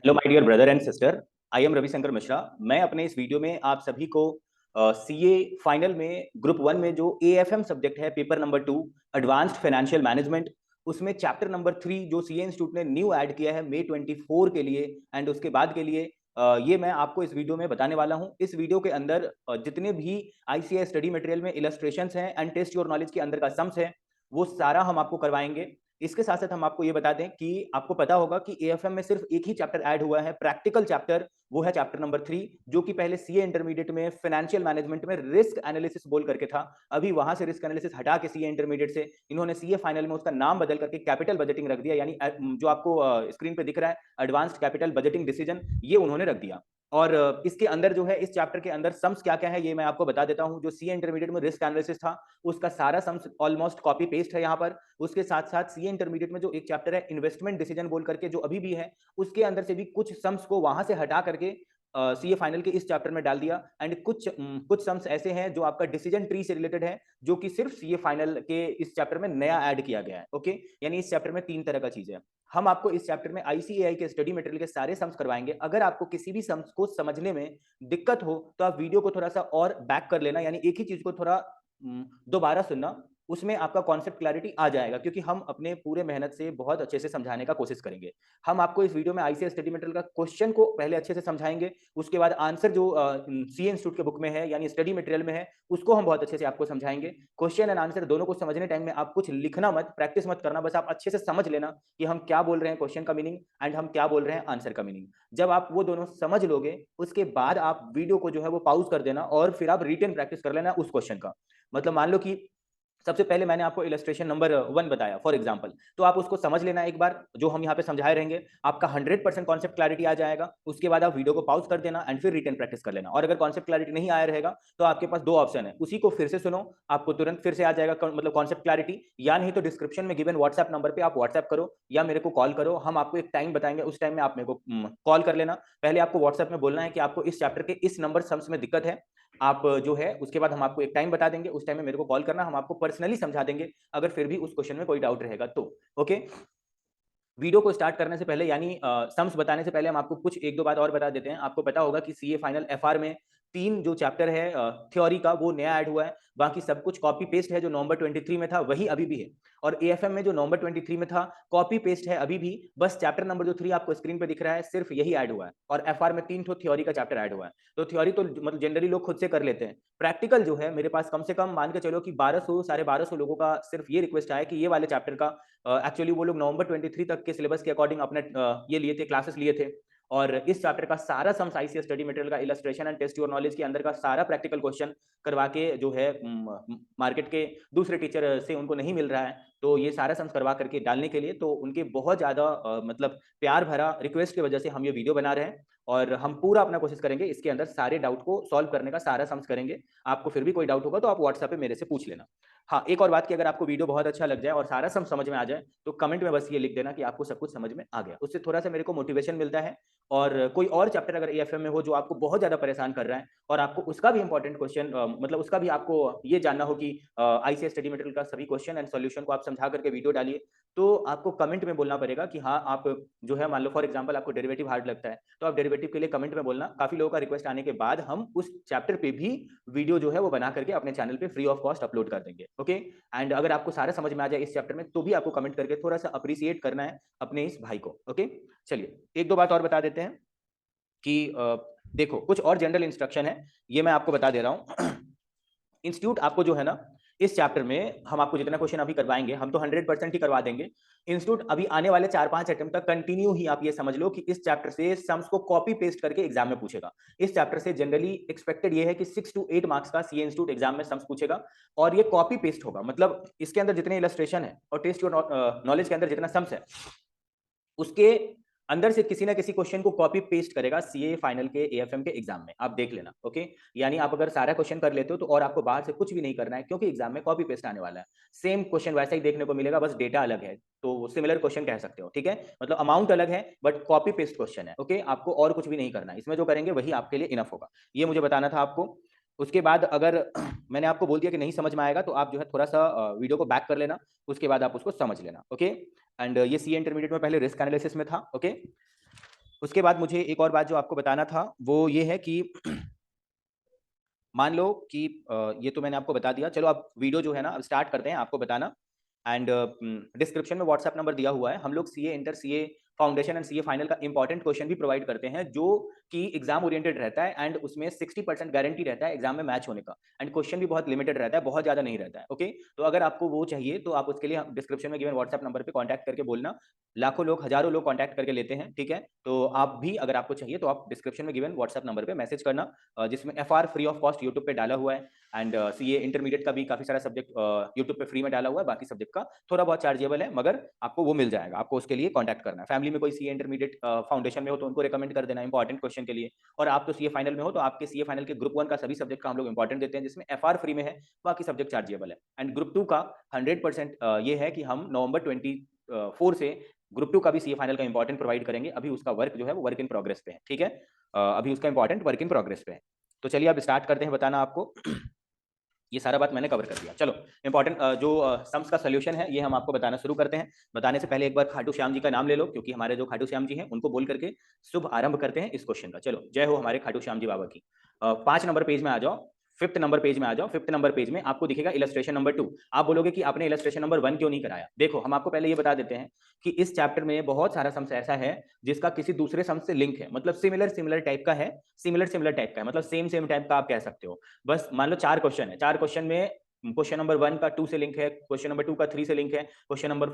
Hello my dear brother and sister, I am Ravishankar Mishra. मैं अपने इस वीडियो में आप सभी को सीए फाइनल में ग्रुप वन में जो एएफएम सब्जेक्ट है, paper number 2 advanced financial management, उसमें चैप्टर नंबर 3 जो सीए इंस्टीट्यूट ने न्यू ऐड किया है मई 24 के लिए एंड उसके बाद के लिए, ये मैं आपको इस वीडियो में बताने वाला हूं। इस वीडियो के अंदर जितने भी आईसीएस स्टडी मटेरियल में इलस्ट्रेशंस हैं एंड टेस्ट योर नॉलेज के अंदर का सम्स है, वो सारा हम आपको करवाएंगे। इसके साथ साथ हम आपको ये बता दें कि आपको पता होगा कि एएफएम में सिर्फ एक ही चैप्टर ऐड हुआ है, प्रैक्टिकल चैप्टर, वो है चैप्टर नंबर 3, जो कि पहले सीए इंटरमीडिएट में फाइनेंशियल मैनेजमेंट में रिस्क एनालिसिस बोल करके था। अभी वहां से रिस्क एनालिसिस हटा के सीए इंटरमीडिएट से इन्होंने सीए फाइनल में उसका नाम बदल करके कैपिटल बजटिंग रख दिया, यानी जो आपको स्क्रीन पे दिख रहा है एडवांस्ड कैपिटल बजटिंग डिसीजन, ये उन्होंने रख दिया। और इसके अंदर जो है, इस चैप्टर के अंदर सम्स क्या क्या है ये मैं आपको बता देता हूं। जो सीए इंटरमीडिएट में रिस्क एनालिसिस था उसका सारा सम्स ऑलमोस्ट कॉपी पेस्ट है यहाँ पर। उसके साथ साथ सीए इंटरमीडिएट में जो एक चैप्टर है इन्वेस्टमेंट डिसीजन बोल करके, जो अभी भी है, उसके अंदर से भी कुछ सम्स को वहां से हटा करके सीए फाइनल के इस चैप्टर में डाल दिया। एंड कुछ सम्स ऐसे हैं जो आपका डिसीजन ट्री से रिलेटेड है, जो कि सिर्फ सीए फाइनल के इस चैप्टर में नया ऐड किया गया है। ओके, यानी इस चैप्टर में 3 तरह का चीज है। हम आपको इस चैप्टर में आईसीएआई के स्टडी मटेरियल के सारे सम्स करवाएंगे। अगर आपको किसी भी सम्स को समझने में दिक्कत हो तो आप वीडियो को थोड़ा सा और बैक कर लेना, यानी एक ही चीज को थोड़ा दोबारा सुनना, उसमें आपका कॉन्सेप्ट क्लैरिटी आ जाएगा, क्योंकि हम अपने पूरे मेहनत से बहुत अच्छे से समझाने का कोशिश करेंगे। हम आपको इस वीडियो में आईसीएस स्टडी मटेरियल का क्वेश्चन को पहले अच्छे से समझाएंगे, उसके बाद आंसर जो सीए इंस्टीट्यूट के बुक में है यानी स्टडी मटेरियल में है, उसको हम बहुत अच्छे से आपको समझाएंगे। क्वेश्चन एंड आंसर दोनों को समझने टाइम में आप कुछ लिखना मत, प्रैक्टिस मत करना, बस आप अच्छे से समझ लेना कि हम क्या बोल रहे हैं क्वेश्चन का मीनिंग एंड हम क्या बोल रहे हैं आंसर का मीनिंग। जब आप वो दोनों समझ लोगे, उसके बाद आप वीडियो को जो है वो पॉज कर देना और फिर आप रिटन प्रैक्टिस कर लेना उस क्वेश्चन का। मतलब मान लो कि सबसे पहले मैंने आपको इलस्ट्रेशन नंबर 1 बताया फॉर एग्जांपल, तो आप उसको समझ लेना एक बार, जो हम यहाँ पे समझाए रहेंगे, आपका 100% कॉन्सेप्ट क्लैरिटी आ जाएगा। उसके बाद आप वीडियो को पॉज कर देना एंड फिर रिटन प्रैक्टिस कर लेना। और अगर कॉन्सेप्ट क्लैरिटी नहीं आया रहेगा तो आपके पास 2 ऑप्शन है, उसी को फिर से सुनो, आपको तुरंत फिर से आ जाएगा मतलब कॉन्सेप्ट क्लैरिटी, या नहीं तो डिस्क्रिप्शन में गिवन व्हाट्सएप नंबर पे आप व्हाट्सएप करो या मेरे को कॉल करो। हम आपको एक टाइम बताएंगे, उस टाइम में आप मेरे को कॉल कर लेना। पहले आपको व्हाट्सएप में बोलना है कि आपको इस चैप्टर के इस नंबर सम्स में दिक्कत है, आप जो है उसके बाद हम आपको एक टाइम बता देंगे, उस टाइम में मेरे को कॉल करना, हम आपको पर्सनली समझा देंगे अगर फिर भी उस क्वेश्चन में कोई डाउट रहेगा तो। ओके, वीडियो को स्टार्ट करने से पहले यानी सम्स बताने से पहले हम आपको कुछ एक दो बात और बता देते हैं। आपको पता होगा कि सीए फाइनल एफआर में 3 जो चैप्टर है थ्योरी का, वो नया ऐड हुआ है। बाकी सब कुछ कॉपी पेस्ट है, जो नवंबर 23 में था वही अभी भी है। और एएफएम में जो नवंबर 23 में था कॉपी पेस्ट है अभी भी, बस चैप्टर नंबर जो 3 आपको स्क्रीन पे दिख रहा है सिर्फ यही ऐड हुआ है। और एफआर में 3 थ्योरी का चैप्टर ऐड हुआ है। तो थ्योरी तो मतलब जनरली लोग खुद से कर लेते हैं। प्रैक्टिकल जो है मेरे पास कम से कम मान के चलो कि 1200 1250 लोगों का सिर्फ ये रिक्वेस्ट आया कि ये वाले चैप्टर का, एक्चुअली वो लोग नवंबर 23 तक के सिलेबस के अकॉर्डिंग अपने ये लिए थे, क्लासेस लिए थे। और इस चैप्टर का सारा सम्स आईसीएस स्टडी मटेरियल का illustration and test your knowledge के अंदर का सारा प्रैक्टिकल क्वेश्चन करवा के जो है मार्केट के दूसरे टीचर से उनको नहीं मिल रहा है, तो ये सारा सम्स करवा करके डालने के लिए, तो उनके बहुत ज्यादा मतलब प्यार भरा रिक्वेस्ट की वजह से हम ये वीडियो बना रहे हैं। और हम पूरा अपना कोशिश करेंगे इसके अंदर सारे डाउट को सॉल्व करने का, सारा सम्स करेंगे। आपको फिर भी कोई डाउट होगा तो आप व्हाट्सएप पे मेरे से पूछ लेना। हाँ, एक और बात कि अगर आपको वीडियो बहुत अच्छा लग जाए और सारा सम समझ में आ जाए तो कमेंट में बस ये लिख देना कि आपको सब कुछ समझ में आ गया। उससे थोड़ा सा मेरे को मोटिवेशन मिलता है। और कोई और चैप्टर अगर एएफएम में हो जो आपको बहुत ज्यादा परेशान कर रहा है और आपको उसका भी इंपॉर्टेंट क्वेश्चन, मतलब उसका भी आपको ये जानना हो कि आईसीएस स्टडी मटेरियल का सभी क्वेश्चन एंड सॉल्यूशन को आप समझा करके वीडियो डालिए, तो आपको कमेंट में बोलना पड़ेगा कि हाँ आप जो है, मान लो फॉर एग्जाम्पल आपको डेरिवेटिव हार्ड लगता है तो आप डेरिवेटिव के लिए कमेंट में बोलना। काफी लोगों का रिक्वेस्ट आने के बाद हम उस चैप्टर पे भी वीडियो जो है वो बना करके अपने चैनल पे फ्री ऑफ कॉस्ट अपलोड कर देंगे। ओके, एंड अगर आपको सारा समझ में आ जाए इस चैप्टर में तो भी आपको कमेंट करके थोड़ा सा अप्रिशिएट करना है अपने इस भाई को। ओके, चलिए एक दो बात और बता देते हैं कि देखो कुछ और जनरल इंस्ट्रक्शन है, ये मैं आपको बता दे रहा हूं। इंस्टीट्यूट आपको जो है ना, इस चैप्टर में हम आपको जितना क्वेश्चन अभी करवाएंगे हम तो 100% ही करवा देंगे। इंस्टीट्यूट अभी आने वाले 4-5 अटेम्प्ट तक कंटिन्यू ही आप ये समझ लो कि इस चैप्टर से सम्स को कॉपी पेस्ट करके एग्जाम में पूछेगा। इस चैप्टर से जनरली एक्सपेक्टेड ये है कि 6 to 8 मार्क्स का सीए इंस्टीट्यूट एग्जाम में सम्स पूछेगा और ये कॉपी पेस्ट होगा। मतलब इसके अंदर जितने इलस्ट्रेशन है और टेस्ट योर नॉलेज के अंदर जितना सम्स है, उसके अंदर से किसी ना किसी क्वेश्चन को कॉपी पेस्ट करेगा सीए फाइनल के एएफएम के एग्जाम में, आप देख लेना। ओके, यानी आप अगर सारा क्वेश्चन कर लेते हो तो और आपको बाहर से कुछ भी नहीं करना है, क्योंकि एग्जाम में कॉपी पेस्ट आने वाला है। सेम क्वेश्चन वैसा ही देखने को मिलेगा, बस डेटा अलग है, तो सिमिलर क्वेश्चन कह सकते हो। ठीक है, मतलब अमाउंट अलग है बट कॉपी पेस्ट क्वेश्चन है। ओके, आपको और कुछ भी नहीं करना है, इसमें जो करेंगे वही आपके लिए इनफ होगा। ये मुझे बताना था आपको। उसके बाद अगर मैंने आपको बोल दिया कि नहीं समझ में आएगा तो आप जो है थोड़ा सा वीडियो को बैक कर लेना, उसके बाद आप उसको समझ लेना। ओके, एंड ये सीए इंटरमीडिएट में पहले रिस्क एनालिसिस में था। ओके, उसके बाद मुझे एक और बात जो आपको बताना था वो ये है कि मान लो कि ये तो मैंने आपको बता दिया। चलो अब वीडियो जो है ना अब स्टार्ट करते हैं आपको बताना। एंड डिस्क्रिप्शन में व्हाट्सएप नंबर दिया हुआ है। हम लोग CA inter, CA foundation and CA final का इंपॉर्टेंट क्वेश्चन भी प्रोवाइड करते हैं जो कि एग्जाम ओरिएंटेड रहता है एंड उसमें 60% गारंटी रहता है एग्जाम में मैच होने का। एंड क्वेश्चन भी बहुत लिमिटेड रहता है, बहुत ज्यादा नहीं रहता है। ओके, तो अगर आपको वो चाहिए तो आप उसके लिए डिस्क्रिप्शन में गिवन व्हाट्सएप नंबर पे कांटेक्ट करके बोलना। लाखों लोग, हजारों लोग कांटेक्ट करके लेते हैं, ठीक है। तो आप भी अगर आपको चाहिए तो आप डिस्क्रिप्शन में गिवन व्हाट्सएप नंबर पे मैसेज करना, जिसमें FR free of cost YouTube पे डाला हुआ है। एंड सीए इंटरमीडिएट का भी काफी सारा सब्जेक्ट यूट्यूब पे फ्री में डाला हुआ है, बाकी सब्जेक्ट का थोड़ा बहुत चार्जेबल है, मगर आपको वो मिल जाएगा। आपको उसके लिए कांटेक्ट करना है। फैमिली में कोई सीए इंटरमीडिएट फाउंडेशन में हो तो उनको रिकमेंड कर देना इंपॉर्टेंट क्वेश्चन के लिए। और आप तो सीए फाइनल में हो तो आपके सीए फाइनल के ग्रुप 1 का सभी सब्जेक्ट का हम लोग इंपॉर्टेंट देते हैं, जिसमें एफआर फ्री में है, बाकी सब्जेक्ट चार्जेबल है। एंड ग्रुप 2 का 100% ये है कि हम नवंबर 24 से ग्रुप 2 का भी सीए फाइनल का इंपॉर्टेंट प्रोवाइड करेंगे। अभी उसका वर्क जो है वो वर्क इन प्रोग्रेस पे है, ठीक है। अभी उसका इंपॉर्टेंट वर्क इन प्रोग्रेस पे है। तो चलिए अब स्टार्ट करते हैं बताना आपको। ये सारा बात मैंने कवर कर दिया। चलो इंपॉर्टेंट जो सम्स का सोल्यूशन है ये हम आपको बताना शुरू करते हैं। बताने से पहले एक बार खाटू श्याम जी का नाम ले लो, क्योंकि हमारे जो खाटू श्याम जी हैं उनको बोल करके शुभ आरंभ करते हैं इस क्वेश्चन का। चलो जय हो हमारे खाटू श्याम जी बाबा की। 5 नंबर पेज में आ जाओ, 5th नंबर पेज में आ जाओ। 5th नंबर पेज में आपको दिखेगा इलस्ट्रेशन नंबर 2। आप बोलोगे कि आपने इलस्ट्रेशन नंबर 1 क्यों नहीं कराया। देखो हम आपको पहले ये बता देते हैं कि इस चैप्टर में बहुत सारा सम्स ऐसा है जिसका किसी दूसरे सम्स से लिंक है, मतलब सिमिलर टाइप का है। सिमिलर टाइप का है मतलब सेम टाइप का आप कह सकते हो। बस मान लो 4 क्वेश्चन है, 4 क्वेश्चन में क्वेश्चन नंबर 1 का 2 से लिंक है, क्वेश्चन नंबर 2 का 3 से लिंक है, क्वेश्चन नंबर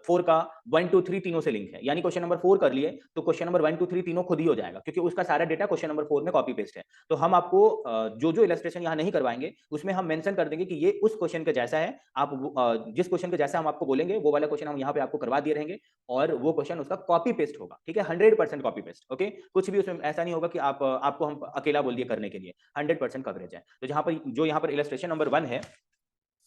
4 का 1 2 3 तीनों से लिंक है। यानी क्वेश्चन नंबर 4 कर लिए तो क्वेश्चन नंबर 1 2 3 तीनों खुद ही हो जाएगा, क्योंकि उसका सारा डेटा क्वेश्चन नंबर 4 में कॉपी पेस्ट है। तो हम आपको जो जो इलस्ट्रेशन यहाँ नहीं करवाएंगे उसमें हम मेंशन कर देंगे कि ये उस क्वेश्चन के जैसा है। आप जिस क्वेश्चन के जैसा हम आपको बोलेंगे वो वाला क्वेश्चन हम यहाँ पे आपको करवा दिए रहेंगे, और वो क्वेश्चन उसका कॉपी पेस्ट होगा, ठीक है। 100% कॉपी पेस्ट। ओके, कुछ भी उसमें ऐसा नहीं होगा कि आपको हम अकेला बोल दिए करने के लिए। 100% कवरेज है। तो जहां पर जो यहाँ पर इलस्ट्रेशन नंबर 1 है,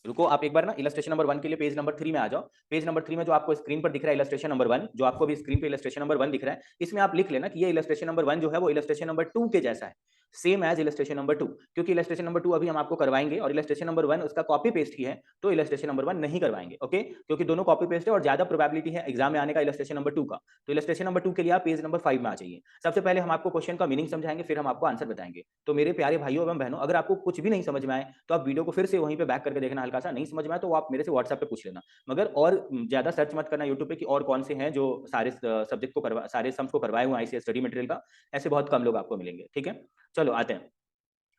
रुको आप एक बार ना इलस्ट्रेशन नंबर 1 के लिए पेज नंबर 3 में आ जाओ। पेज नंबर 3 में जो आपको स्क्रीन पर दिख रहा है इलस्ट्रेशन नंबर 1, जो आपको भी स्क्रीन पे इलस्ट्रेशन नंबर 1 दिख रहा है, इसमें आप लिख लेना कि ये इलस्ट्रेशन नंबर 1 जो है वो इलस्ट्रेशन नंबर 2 के जैसा है, सेम एज इलस्ट्रेशन नंबर 2। क्योंकि इलस्ट्रेशन नंबर 2 अभी हम आपको करवाएंगे और इलस्ट्रेशन नंबर 1 उसका कॉपी पेस्ट ही है, तो इलस्ट्रेशन नंबर 1 नहीं करवाएंगे। ओके, क्योंकि दोनों कॉपी पेस्ट है और ज्यादा प्रोबेबिलिटी है एग्जाम में आने का इलस्ट्रेशन नंबर 2 का। तो इलस्ट्रेशन नंबर 2 के लिए आप पेज नंबर 5 में आ जाइए। सबसे पहले हम आपको क्वेश्चन का मीनिंग समझाएंगे, फिर हम आपको आंसर बताएंगे। तो मेरे प्यारे भाइयों एवं बहनों, अगर आपको कुछ भी नहीं समझ में आए तो आप वीडियो को फिर से वहीं पे बैक करके देखना। हल्का सा नहीं समझ में आए तो आप मेरे से व्हाट्सएप पे पूछ लेना, मगर और ज्यादा सर्च मत करना यूट्यूब पे कि और कौन से हैं जो सारे सब्जेक्ट को सारे सम्स को करवाए हुए आईसीएस स्टडी मटेरियल का। ऐसे बहुत कम लोग आपको मिलेंगे, ठीक है। चलो आते हैं।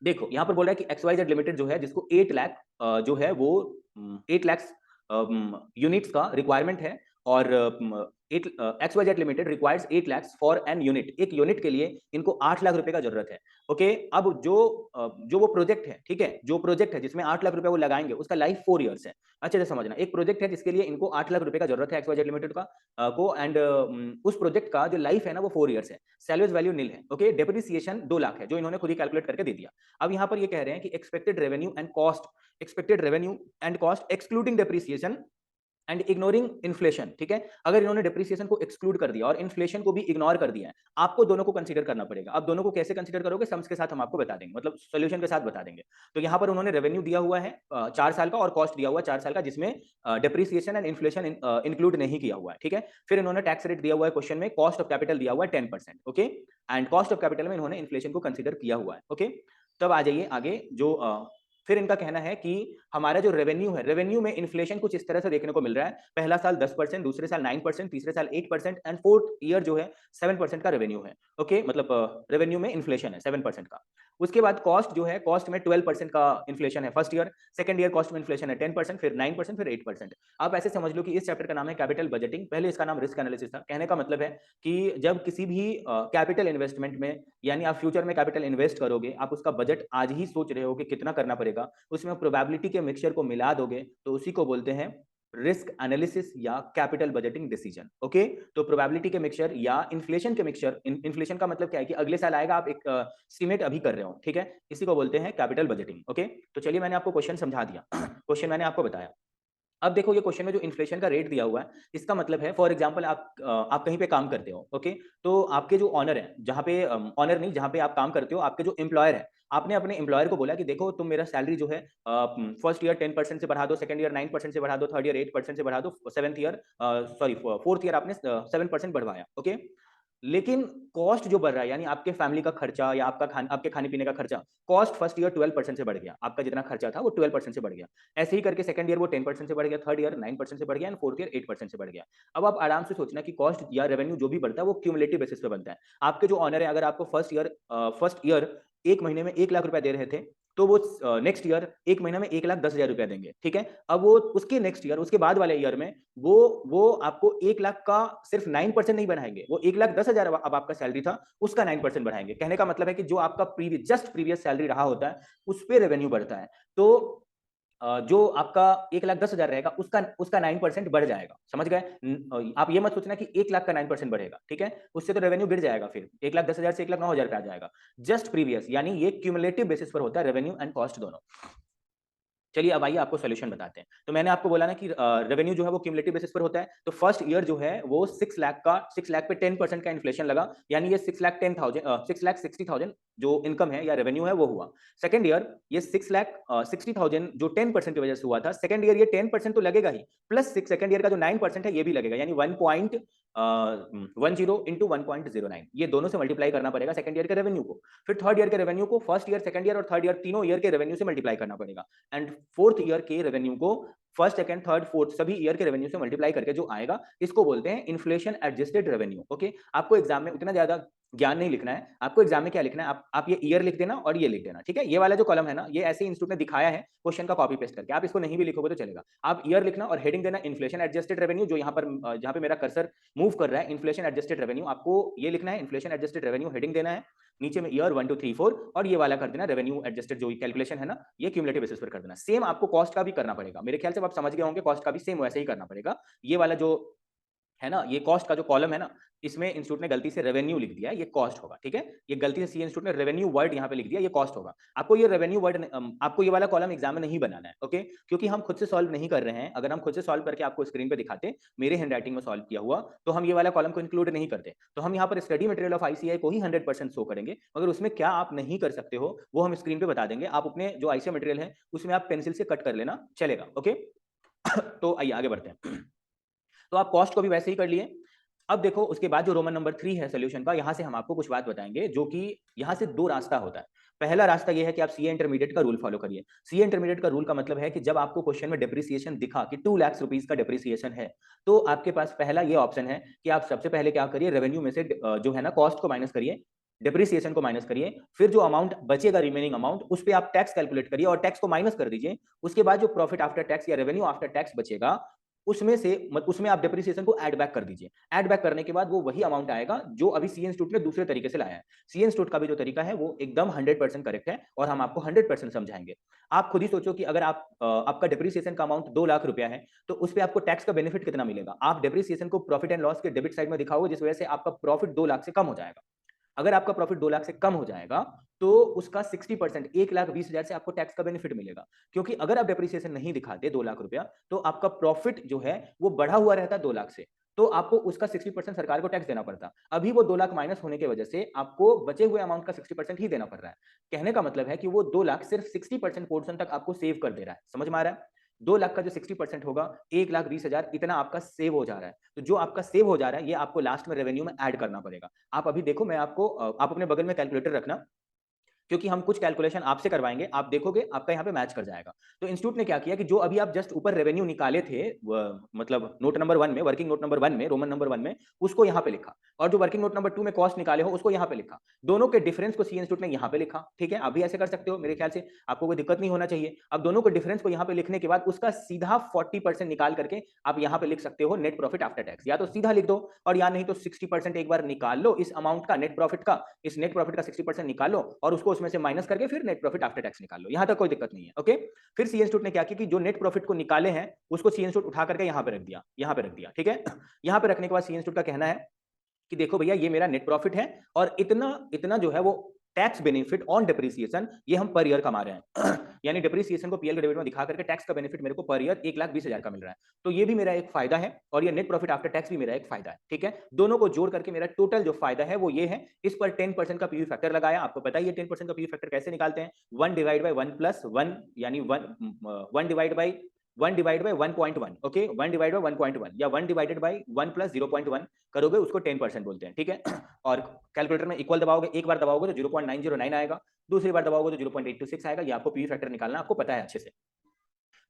देखो यहाँ पर बोल रहा है कि XYZ लिमिटेड जो है, जिसको 8 लाख जो है वो 8 लाख यूनिट्स का रिक्वायरमेंट है, और XYZ limited requires 8 lakh for an unit. एक यूनिट के लिए इनको 8 लाख रुपए का जरूरत है। ओके, अब जो वो प्रोजेक्ट है, ठीक है, जो प्रोजेक्ट है जिसमें 8 लाख रुपए वो लगाएंगे उसका लाइफ 4 इयर्स है। अच्छे से समझना, एक प्रोजेक्ट है जिसके लिए इनको 8 लाख रुपए का जरूरत है XYZ लिमिटेड का को, एंड उस प्रोजेक्ट का जो लाइफ है ना वो 4 इयर्स है। सैलरीज वैल्यू नील है। ओके, डेप्रिसिएशन 2 लाख है, जो इन्होंने खुद ही कैलकुलेट करके दे दिया। अब यहाँ पर ये कह रहे हैं कि expected revenue and cost excluding depreciation and ignoring inflation, ठीक है। अगर इन्होंने डेप्रिसिएशन को एक्सक्लूड कर दिया और इन्फ्लेशन को भी इग्नोर कर दिया है, आपको दोनों को कंसीडर करना पड़ेगा। अब दोनों को कैसे कंसीडर करोगे, सम्स के साथ हम आपको बता देंगे, मतलब सॉल्यूशन के साथ बता देंगे। तो यहाँ पर उन्होंने रेवेन्यू दिया हुआ है 4 साल का, और कॉस्ट दिया हुआ है 4 साल का, जिसमें डेप्रिसिएशन एंड इन्फ्लेशन इंक्लूड नहीं किया हुआ है, ठीक है। फिर इन्होंने टैक्स रेट दिया हुआ है क्वेश्चन में, कॉस्ट ऑफ कैपिटल दिया हुआ है 10%। Okay, and cost of capital में इन्होंने इन्फ्लेशन को कंसीडर किया हुआ है। ओके, तब आ जाइए आगे। जो फिर इनका कहना है कि हमारा जो रेवेन्यू है, रेवेन्यू में इन्फ्लेशन कुछ इस तरह से देखने को मिल रहा है। पहला साल 10%, दूसरे साल 9%, तीसरे साल 8%, एंड फोर्थ ईयर जो है 7% का रेवेन्यू है। ओके, मतलब रेवेन्यू में इन्फ्लेशन है 7% का। उसके बाद कॉस्ट जो है, कॉस्ट में 12% का इन्फ्लेशन है first year, second year cost में इन्फ्लेशन है 10%, फिर 9%, फिर 8%। आप ऐसे समझ लो कि इस चैप्टर का नाम है कैपिटल बजटिंग, पहले इसका नाम रिस्क एनालिसिस था। कहने का मतलब है कि जब किसी भी कैपिटल इन्वेस्टमेंट में, यानी आप फ्यूचर में कैपिटल इन्वेस्ट करोगे, आप उसका बजट आज ही सोच रहे हो कि कितना करना पड़ेगा, उसमें प्रोबेबिलिटी के मिक्सचर को मिला दोगे तो उसी को बोलते हैं रिस्क एनालिसिस या कैपिटल बजटिंग डिसीजन। ओके, तो प्रोबेबिलिटी के मिक्सचर या इन्फ्लेशन के मिक्सचर, इन्फ्लेशन का मतलब क्या है कि अगले साल आएगा, आप एक एस्टीमेट अभी कर रहे हो, ठीक है, इसी को बोलते हैं कैपिटल बजटिंग। ओके, तो चलिए मैंने आपको क्वेश्चन समझा दिया। क्वेश्चन मैंने आपको बताया। अब देखो ये क्वेश्चन में जो इन्फ्लेशन का रेट दिया हुआ है, इसका मतलब है फॉर एग्जांपल आप कहीं पे काम करते हो। ओके, तो आपके जो ऑनर है, जहाँ पे ऑनर नहीं, जहाँ पे आप काम करते हो, आपके जो एम्प्लॉयर है, आपने अपने एम्प्लॉयर को बोला कि देखो तुम मेरा सैलरी जो है फर्स्ट ईयर 10% से बढ़ा दो, सेकंड ईयर 9% से बढ़ा दो, थर्ड ईयर 8% से बढ़ा दो, seventh year sorry fourth year आपने 7% बढ़वाया। ओके, लेकिन कॉस्ट जो बढ़ रहा है यानी आपके फैमिली का खर्चा या आपके खाने पीने का खर्चा, कॉस्ट फर्स्ट ईयर 12% से बढ़ गया, आपका जितना खर्चा था वो 12% से बढ़ गया। ऐसे ही करके सेकंड ईयर वो 10% से बढ़ गया, थर्ड ईयर 9% से बढ़ गया एंड फोर्थ ईयर 8% से बढ़ गया। अब आप आराम से सोचना कि कॉस्ट या रेवेन्यू जो भी बढ़ता है वो क्यूमुलेटिव बेसिस पे बनता है। आपके जो ऑनर है अगर आपको फर्स्ट ईयर 1 महीने में 1 लाख रुपया दे रहे थे, तो वो नेक्स्ट ईयर 1 महीने में 1,10,000 रुपया देंगे, ठीक है। अब वो उसके नेक्स्ट ईयर, उसके बाद वाले ईयर में वो आपको 1 लाख का सिर्फ 9% नहीं बढ़ाएंगे, वो 1,10,000 अब आपका सैलरी था उसका 9% बढ़ाएंगे। कहने का मतलब है कि जो आपका प्रीवियस सैलरी रहा होता है उस पर रेवेन्यू बढ़ता है, तो जो आपका 1,10,000 रहेगा उसका 9% बढ़ जाएगा, समझ गए। आप ये मत सोचना कि 1 लाख का 9% बढ़ेगा, ठीक है, उससे तो रेवेन्यू गिर जाएगा, फिर 1,10,000 से 1,09,000 पे आ जाएगा। जस्ट प्रीवियस, यानी ये क्यूमुलेटिव बेसिस पर होता है रेवेन्यू एंड कॉस्ट दोनों। चलिए अब आइए आपको सॉल्यूशन बताते हैं। तो मैंने आपको बोला ना कि रेवेन्यू जो है वो क्यूमुलेटिव बेसिस पर होता है, तो फर्स्ट ईयर जो है वो 6 लाख पे 10% का इन्फ्लेशन लगा, यानी ये 6,60,000 जो इनकम है या रेवेन्यू है वो हुआ। सेकंड ईयर ये 6,60,000 जो 10% की वजह से हुआ था, सेकंड ईयर ये 10% तो लगेगा ही, प्लस सेकंड ईयर का जो 9% है ये भी लगेगा, यानी 1.10 इंटू 1.09, ये दोनों से मल्टीप्लाई करना पड़ेगा सेकंड ईयर के रेवेन्यू को। फिर थर्ड ईयर के रेवेन्यू को फर्स्ट ईयर, सेकंड ईयर और थर्ड ईयर तीनों ईयर के रेवेन्यू से मल्टीप्लाई करना पड़ेगा, एंड फोर्थ ईयर के रेवेन्यू को फर्स्ट, सेकंड, थर्ड, फोर्थ सभी ईयर के रेवेन्यू से मल्टीप्लाई करके जो आएगा इसको बोलते हैं इन्फ्लेशन एडजस्टेड रेवेन्यू। ओके, आपको एग्जाम में उतना ज्यादा ज्ञान नहीं लिखना है, आपको एग्जाम में क्या लिखना है, आप ये ईयर लिख देना और ये लिख देना, ठीक है। ये वाला जो कॉलम है ना, ये ऐसे इंस्टीट्यूट ने दिखाया है क्वेश्चन का कॉपी पेस्ट करके, आप इसको नहीं भी लिखोगे तो चलेगा। आप ईयर लिखना और हेडिंग देना इन्फ्लेशन एडजस्टेड रेवेन्यू, जो यहाँ पर जहाँ पे मेरा कर्सर मूव कर रहा है इन्फ्लेशन एडजस्टेड रेवेन्यू, आपको ये लिखना है इन्फ्लेशन एडजस्टेड रेवेन्यू, हेडिंग देना है, नीचे में ईयर 1 2 3 4 और ये वाला कर देना रेवेन्यू एडजस्टेड, जो कैलकुलेशन है ना ये क्यूमुलेटिव बेसिस पर कर देना। सेम आपको कॉस्ट का भी करना पड़ेगा, मेरे ख्याल से आप समझ गए होंगे, कॉस्ट का भी सेम वैसे ही करना पड़ेगा। ये वाला जो है ना, ये कॉस्ट का जो कॉलम है ना, इसमें इंस्टीट्यूट ने गलती से रेवेन्यू लिख दिया है, ये कॉस्ट होगा, ठीक है। ये गलती से सी इंस्टीट्यूट ने रेवेन्यू वर्ड यहाँ पे लिख दिया, ये कॉस्ट होगा। आपको ये रेवेन्यू वर्ड, आपको ये वाला कॉलम एग्जाम में नहीं बनाना है, ओके, क्योंकि हम खुद से सॉल्व नहीं कर रहे हैं। अगर हम खुद से सॉल्व करके आपको स्क्रीन पे दिखाते, मेरे हैंडराइटिंग में सॉल्व किया हुआ, तो हम ये वाला कॉलम को इंक्लूड नहीं करते। तो हम यहाँ पर स्टडी मटेरियल ऑफ आईसीआई को ही 100% शो करेंगे, मगर उसमें क्या आप नहीं कर सकते हो वो हम स्क्रीन पे बता देंगे। आप अपने जो आईसीआई मटेरियल है उसमें आप पेंसिल से कट कर लेना, चलेगा, ओके। तो आइए आगे बढ़ते हैं। तो आप कॉस्ट को भी वैसे ही कर लिए। अब देखो उसके बाद जो रोमन नंबर 3 है सोल्यूशन का, यहां से हम आपको कुछ बात बताएंगे, जो कि यहां से दो रास्ता होता है। पहला रास्ता यह है कि आप सीए इंटरमीडिएट का रूल फॉलो करिए। सीए इंटरमीडिएट का रूल का मतलब है कि जब आपको क्वेश्चन में डिप्रिसिएशन दिखा कि 2 लाख रुपीस का डिप्रिसिएशन है, तो आपके पास पहला ये ऑप्शन है कि आप सबसे पहले क्या करिए, रेवेन्यू में से जो है ना कॉस्ट को माइनस करिए, डिप्रिसिएशन को माइनस करिए, फिर जो अमाउंट बचेगा रिमेनिंग अमाउंट उस पर आप टैक्स कैलकुलेट करिए और टैक्स को माइनस कर दीजिए। उसके बाद जो प्रॉफिट आफ्टर टैक्स या रेवेन्यू आफ्टर टैक्स बचेगा उसमें आप डिप्रिसिएशन को ऐड बैक कर दीजिए। ऐड बैक करने के बाद वो वही अमाउंट आएगा जो अभी सी इंस्टीट्यूट ने दूसरे तरीके से लाया है। सी इंस्टीट्यूट का भी जो तरीका है वो एकदम 100% करेक्ट है और हम आपको 100% समझाएंगे। आप खुद ही सोचो कि अगर आपका डिप्रिसिएशन का अमाउंट 2 लाख रुपया है, तो उस पर आपको टैक्स का बेनिफिट कितना मिलेगा। आप डिप्रिसिएशन को प्रॉफिट एंड लॉस के डेबिट साइड में दिखाओगे, जिस वजह से आपका प्रॉफिट 2 लाख से कम हो जाएगा। अगर आपका प्रॉफिट 2 लाख से कम हो जाएगा तो उसका 60%, 1,20,000 से आपको टैक्स का बेनिफिट मिलेगा। क्योंकि अगर आप डेप्रिसिएशन नहीं दिखाते 2 लाख रुपया, तो आपका प्रॉफिट जो है वो बढ़ा हुआ रहता 2 लाख से, तो आपको उसका 60% सरकार को टैक्स देना पड़ता। अभी वो 2 लाख माइनस होने की वजह से आपको बचे हुए अमाउंट का 60% ही देना पड़ रहा है। कहने का मतलब है कि वो 2 लाख सिर्फ 60% पोर्शन तक आपको सेव कर दे रहा है। समझ में आ रहा है? 2 लाख का जो 60% होगा, 1,20,000 इतना आपका सेव हो जा रहा है। तो जो आपका सेव हो जा रहा है ये आपको लास्ट में रेवेन्यू में ऐड करना पड़ेगा। आप अभी देखो, मैं आपको आप अपने बगल में कैलकुलेटर रखना, क्योंकि हम कुछ कैलकुलेशन आपसे करवाएंगे, आप देखोगे आपका यहाँ पे मैच कर जाएगा। तो इंस्टीट्यूट ने क्या किया कि जो अभी आप जस्ट ऊपर रेवेन्यू निकाले थे, मतलब नोट नंबर 1 में, वर्किंग नोट नंबर 1 में, रोमन नंबर 1 में, उसको यहाँ पे लिखा, और जो वर्किंग नोट नंबर 2 में कॉस्ट निकाले हो उसको यहाँ पे लिखा। दोनों के डिफरेंस को सी इंस्टीट्यूट ने यहाँ पे लिखा, ठीक है। आप भी ऐसे कर सकते हो, मेरे ख्याल से आपको कोई दिक्कत नहीं होना चाहिए। अब दोनों के डिफरेंस को यहाँ पे लिखने के बाद उसका सीधा 40% निकाल करके आप यहाँ पे लिख सकते हो नेट प्रॉफिट आफ्टर टैक्स। या तो सीधा लिख दो, और या नहीं तो 60% एक बार निकाल लो इस अमाउंट का, नेट प्रॉफिट का, इस नेट प्रॉफिट का 60% निकालो और उसको उसमें से माइनस करके फिर नेट प्रॉफिट आफ्टर टैक्स निकाल लो। यहां तक कोई दिक्कत नहीं है, ओके। फिर सी इंस्टीट्यूट ने क्या किया कि जो नेट प्रॉफिट को निकाले हैं उसको सी इंस्टीट्यूट उठा करके यहां पे रख दिया, यहां पे रख दिया, ठीक है। यहां पे रखने के बाद सी इंस्टीट्यूट का कहना है कि देखो भैया, ये मेरा नेट प्रॉफिट है और इतना इतना जो है वो टैक्स बेनिफिट ऑन डिप्रिसिएशन ये हम पर ईयर कमा रहे हैं। यानी डिप्रिसिएशन को पीएल के डेबिट में दिखा करके टैक्स का बेनिफिट मेरे को पर ईयर 1,20,000 का मिल रहा है। तो ये भी मेरा एक फायदा है और ये नेट प्रॉफिट आफ्टर टैक्स भी मेरा एक फायदा है, ठीक है। दोनों को जोड़ करके मेरा टोटल जो फायदा है वो ये है। इस पर 10% का पीवी फैक्टर लगाया। आपको पता ही है 10% का पीवी फैक्टर कैसे निकालते हैं, 1 डिवाइड बाई 1 प्लस 1, यानी 1 divide by 1 divide by 1.1, okay, 1 divide by 1.1 या 1 डिवाइडेड बाय 1 प्लस 0.1 करोगे, उसको 10% बोलते हैं, ठीक है। और कैलकुलेटर में इक्वल दबाओगे, एक बार दबाओगे तो 0.909 आएगा, दूसरी बार दबाओगे तो 0.826 आएगा। ये आपको पी फैक्टर निकालना आपको पता है अच्छे से।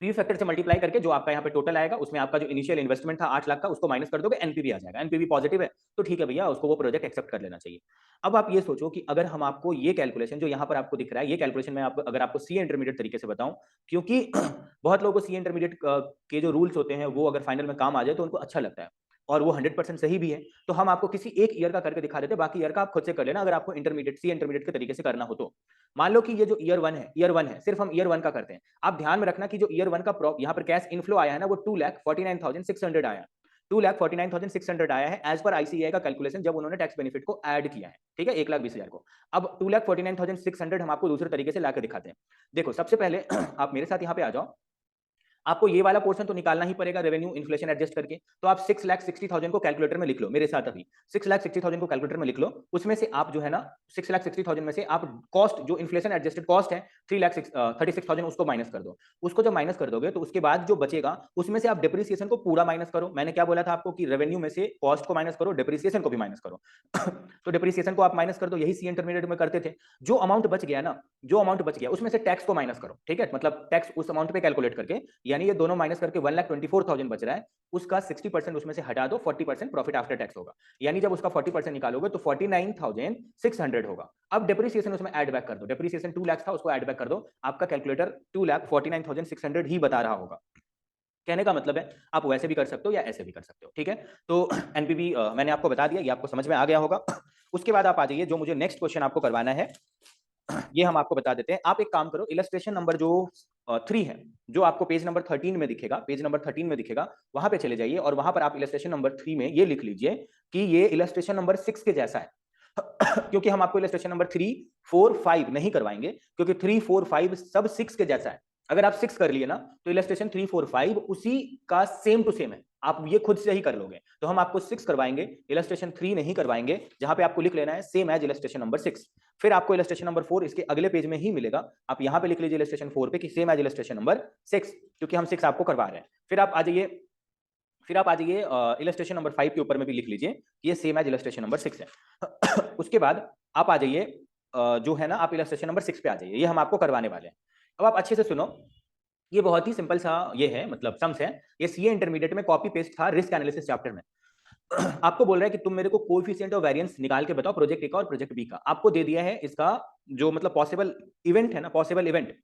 पी फैक्टर से मल्टीप्लाई करके जो आपका यहाँ पे टोटल आएगा, उसमें आपका जो इनिशियल इन्वेस्टमेंट था 8 लाख का, उसको माइनस कर दोगे, एनपीवी आ जाएगा। एनपीवी पॉजिटिव है तो ठीक है भैया, उसको वो प्रोजेक्ट एक्सेप्ट कर लेना चाहिए। अब आप ये सोचो कि अगर हम आपको ये कैलकुलेशन जो यहाँ पर आपको दिख रहा है, ये कैलकुलेशन मैं आपको अगर आपको सी इंटरमीडिएट तरीके से बताऊं, क्योंकि बहुत लोगों को सी इंटरमीडिएट के जो रूल्स होते हैं वो अगर फाइनल में काम आ जाए तो उनको अच्छा लगता है, और वो 100% सही भी है। तो हम आपको किसी एक ईयर का करके दिखा देते हैं, बाकी ईयर का आप खुद से कर लेना अगर आपको इंटरमीडिएट सी इंटरमीडिएट के तरीके से करना हो तो। मान लो कि ये जो ईयर वन है, सिर्फ हम ईयर वन का करते हैं। आप ध्यान में रखना कि जो ईयर वन का यहाँ पर कैश इनफ्लो आया है ना, वो 2,49,600 आया, 2,49,600 आया है एज पर आईसीएआई का कैलकुलेशन, जब उन्होंने टैक्स बेनिफिट को ऐड किया है, ठीक है, 1,20,000 को। अब 2,49,600 हम आपको दूसरे तरीके से लाकर दिखाते हैं। देखो सबसे पहले आप मेरे साथ यहाँ पे आ जाओ, आपको ये वाला पोर्शन तो निकालना ही पड़ेगा रेवेन्यू इन्फ्लेशन एडजस्ट करके। तो आप 6,60,000 को कैलकुलेटर में लिख लो मेरे साथ अभी, 6,60,000 को कैलकुलेटर में लिख लो। उसमें से आप जो है ना 6,60,000 में से आप कॉस्ट जो इन्फ्लेशन एडजस्टेड कॉस्ट है 3,36,000 उसको माइनस कर दो। उसको जब माइनस कर दोगे तो उसके बाद जो बचेगा उसमें से आप डिप्रिसिएशन को पूरा माइनस करो। मैंने क्या बोला था आपको कि रेवेन्यू में से कॉस्ट को माइनस करो, डिप्रिसिएशन को भी माइनस करो। तो डिप्रिसिएशन को आप माइनस कर दो, यही सी इंटरमीडिएट में करते थे। जो अमाउंट बच गया ना, जो अमाउंट बच गया उसमें से टैक्स को माइनस करो, ठीक है, मतलब टैक्स उस अमाउंट पे कैलकुलेट करके, यानी ये दोनों माइनस करके 1,24,000 बच रहा है, उसका 60% उसमें से हटा दो, 40% प्रॉफिट आफ्टर टैक्स होगा। यानी जब उसका 40% निकालोगे तो 49,600 होगा। अब डिप्रिसिएशन उसमें ऐड बैक कर दो, डिप्रिसिएशन 2 लाख था, उसको ऐड बैक कर दो, आपका कैलकुलेटर 2,49,600 ही बता रहा होगा। कहने का मतलब है आप वैसे भी कर सकते हो या ऐसे भी कर सकते हो, ठीक है। तो एनपीवी मैंने आपको बता दिया, ये आपको समझ में आ गया होगा। उसके बाद आप आ जाइए, जो मुझे नेक्स्ट क्वेश्चन आपको करवाना है ये हम आपको बता देते हैं। आप एक काम करो, इलस्ट्रेशन नंबर जो 3 है, जो आपको पेज नंबर 13 में दिखेगा, पेज नंबर 13 में दिखेगा, वहां पे चले जाइए और वहां पर आप इलस्ट्रेशन नंबर 3 में ये लिख लीजिए कि ये इलस्ट्रेशन नंबर 6 के जैसा है। क्योंकि हम आपको इलस्ट्रेशन नंबर 3, 4, 5 नहीं करवाएंगे, क्योंकि 3, 4, 5 सब 6 के जैसा है। अगर आप 6 कर लिए ना तो इलस्ट्रेशन 3, 4, 5 उसी का सेम टू सेम है, आप ये खुद से ही कर लोगे। तो हम आपको 6 करवाएंगे, इलस्ट्रेशन 3 नहीं करवाएंगे, जहां पे आपको लिख लेना है सेम एज इलस्ट्रेशन नंबर 6। फिर आपको इलस्ट्रेशन नंबर 4 इसके अगले पेज में ही मिलेगा, आप यहां पे लिख लीजिए इलस्ट्रेशन 4 पे कि सेम एज इलस्ट्रेशन नंबर 6, क्योंकि हम 6 आपको करवा रहे हैं। फिर आप आ जाइए इलस्ट्रेशन नंबर 5 के ऊपर में भी लिख लीजिए कि ये सेम एज इलस्ट्रेशन नंबर 6 है। उसके बाद आप आ जाइए जो है ना, आप इलस्ट्रेशन नंबर 6 पे आ जाइए, ये हम आपको करवाने वाले हैं। अब आप अच्छे से सुनो, ये बहुत ही सिंपल सा ये है, मतलब सम्स है। ये सीए इंटरमीडिएट में कॉपी पेस्ट था रिस्क एनालिसिस चैप्टर में। आपको बोल रहा है कि तुम मेरे को कोएफिशिएंट और वेरिएंस निकाल के बताओ प्रोजेक्ट ए का और प्रोजेक्ट बी का। आपको दे दिया है इसका जो मतलब पॉसिबल इवेंट है ना, पॉसिबल इवेंट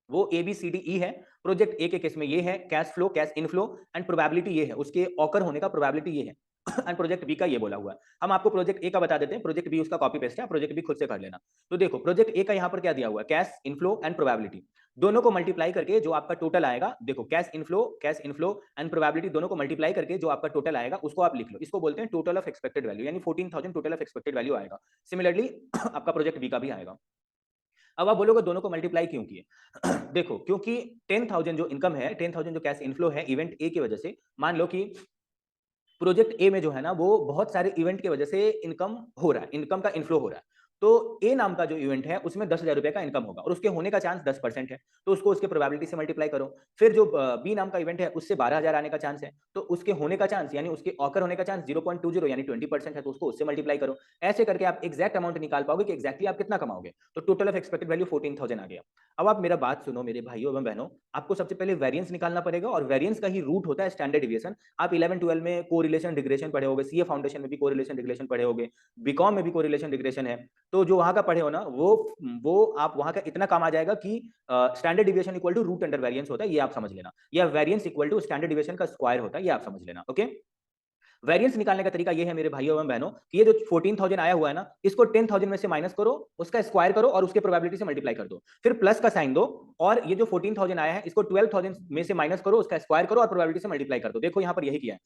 वो A B C D E है। प्रोजेक्ट ए के केस में ये है cash flow, cash inflow and probability ये है, उसके ऑकर होने का प्रोबेबिलिटी ये है। एंड प्रोजेक्ट बी का ये बोला हुआ है। हम आपको प्रोजेक्ट ए का बता देते हैं, प्रोजेक्ट बी उसका कॉपी पेस्ट है, प्रोजेक्ट बी खुद से कर लेना। तो देखो प्रोजेक्ट ए का यहाँ पर क्या दिया हुआ है, कैश इनफ्लो एंड प्रोबेबिलिटी, दोनों को मल्टीप्लाई करके जो आपका टोटल आएगा, देखो कैश इनफ्लो एंड प्रोबेबिलिटी दोनों को मल्टीप्लाई करके जो आपका टोटल आएगा उसको आप लिख लो। इसको बोलते हैं टोटल ऑफ एक्सपेक्टेड वैल्यू, यानी 14,000 टोटल ऑफ एक्सपेक्टेड वैल्यू आएगा। सिमिलरली आपका प्रोजेक्ट बी का भी आएगा। अब आप बोलोगे दोनों को मल्टीप्लाई क्यों किए? देखो क्योंकि 10,000 जो इनकम है, 10,000 जो कैश इनफ्लो है इवेंट ए की वजह से, मान लो कि प्रोजेक्ट ए में जो है ना वो बहुत सारे इवेंट की वजह से इनकम हो रहा है, इनकम का इनफ्लो हो रहा है। तो ए नाम का जो इवेंट है उसमें 10,000 रुपए का इनकम होगा और उसके होने का चांस 10% है, तो उसको उसके प्रोबेबिलिटी से मल्टीप्लाई करो। फिर जो बी नाम का इवेंट है उससे 12,000 आने का चांस है, तो उसके होने का चांस यानी उसके ऑकर होने का चांस 0.20 यानी 20% है, तो उसको उससे मल्टीप्लाई करो। ऐसे करके आप एग्जैक्ट अमाउंट निकाल पाओगे कि एक्जैक्टली आप कितना कमाओगे। तो टोटल ऑफ एक्सपेक्टेड वैल्यू 14,000 आ गया। अब आप मेरा बात सुनो मेरे भाइयों एवं बहनों, आपको सबसे पहले वेरिएंस निकालना पड़ेगा और वेरिएंस का ही रूट होता है स्टैंडर्ड डिविएशन। आप 11-12 में कोरिलेशन रिग्रेशन पढ़े होगे, सीए फाउंडेशन में भी कोरिलेशन रिग्रेशन पढ़े होगे, बीकॉम में भी कोरिलेशन रिग्रेशन है। तो जो वहां का पढ़े हो ना वो आप वहां का इतना काम आ जाएगा कि standard deviation equal to root under variance होता है, ये आप समझ लेना, या variance equal to standard deviation का स्क्वायर होता है, ये आप समझ लेना। ओके, वेरिएंस निकालने का तरीका ये है मेरे भाइयों एवं बहनों कि ये जो 14,000 आया हुआ है ना, इसको 10,000 में से माइनस करो, उसका स्क्वायर करो और उसके प्रोबेबिलिटी से मल्टीप्लाई कर दो, फिर प्लस का साइन दो, और ये जो 14,000 आया है इसको 12,000 में से माइनस करो, उसका स्क्वायर करो और प्रोबेबिलिटी से मल्टीप्लाई कर दो। देखो यहाँ पर यही किया है।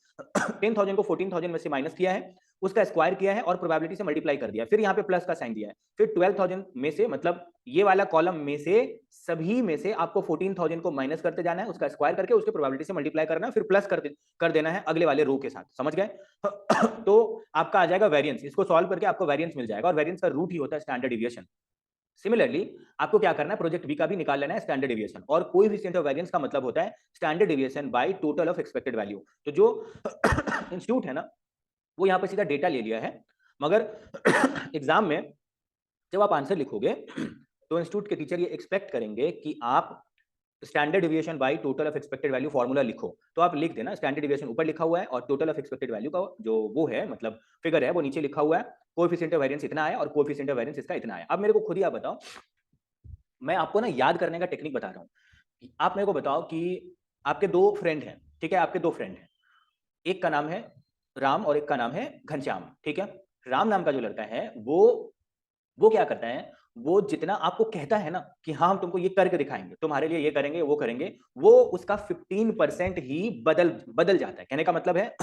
10,000 को 14,000 में से माइनस किया है, उसका स्क्वायर किया है और प्रोबेबिलिटी से मल्टीप्लाई कर दिया, फिर यहाँ पे प्लस का साइन दिया है, फिर 12,000 में से मतलब ये वाला कॉलम में से सभी में से आपको 14,000 को माइनस करते जाना है, उसका स्क्वायर करके उसके प्रोबेबिलिटी से मल्टीप्लाई करना है, फिर प्लस कर देना है अगले वाले रो के साथ। समझ गए? तो आपका आ जाएगा वेरिएंस, इसको सॉल्व करके आपको वेरिएंस मिल जाएगा और वेरिएंस का रूट ही होता है स्टैंडर्ड डिविएशन। सिमिलरली आपको क्या करना है, प्रोजेक्ट बी का भी निकाल लेना है स्टैंडर्ड डेविएशन, और कोएफिशिएंट ऑफ वेरिएंस का मतलब होता है standard deviation by total of expected value. तो जो इंस्टीट्यूट है ना, वो यहाँ पे सीधा डेटा ले लिया है, मगर एग्जाम में जब आप आंसर लिखोगे तो इंस्टीट्यूट के टीचर ये एक्सपेक्ट करेंगे कि आप standard deviation by total of expected value formula लिखो। तो आप लिख देना स्टैंडर्ड डिविएशन ऊपर लिखा हुआ है और टोटल ऑफ एक्सपेक्टेड वैल्यू का जो वो है मतलब फिगर है वो नीचे लिखा हुआ है, कोएफिशिएंट ऑफ वेरिएंस इतना है और कोएफिशिएंट ऑफ वेरिएंस इसका इतना है। अब मेरे को खुद ही आप बताओ, मैं आपको ना याद करने का टेक्निक बता रहा हूँ। आप मेरे को बताओ कि आपके दो फ्रेंड हैं, ठीक है, आपके दो फ्रेंड हैं, एक का नाम है राम और एक का नाम है घनश्याम, ठीक है। राम नाम का जो लड़का है वो क्या करता है, वो जितना आपको कहता है ना कि हाँ हम तुमको ये करके दिखाएंगे, तुम्हारे लिए ये करेंगे वो करेंगे, वो उसका 15% ही बदल बदल जाता है। कहने का मतलब है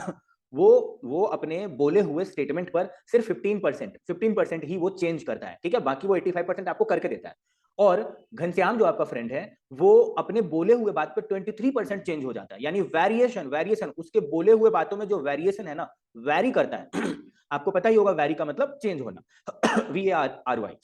वो अपने बोले हुए स्टेटमेंट पर सिर्फ 15% ही वो चेंज करता है, ठीक है, बाकी वो 85% आपको करके देता है। और घनश्याम जो आपका फ्रेंड है वो अपने बोले हुए बात पर 23% चेंज हो जाता है, यानी वेरिएशन वेरिएशन उसके बोले हुए बातों में जो वेरिएशन है ना, वैरी करता है। आपको पता ही होगा वैरी का मतलब चेंज होना, VARY।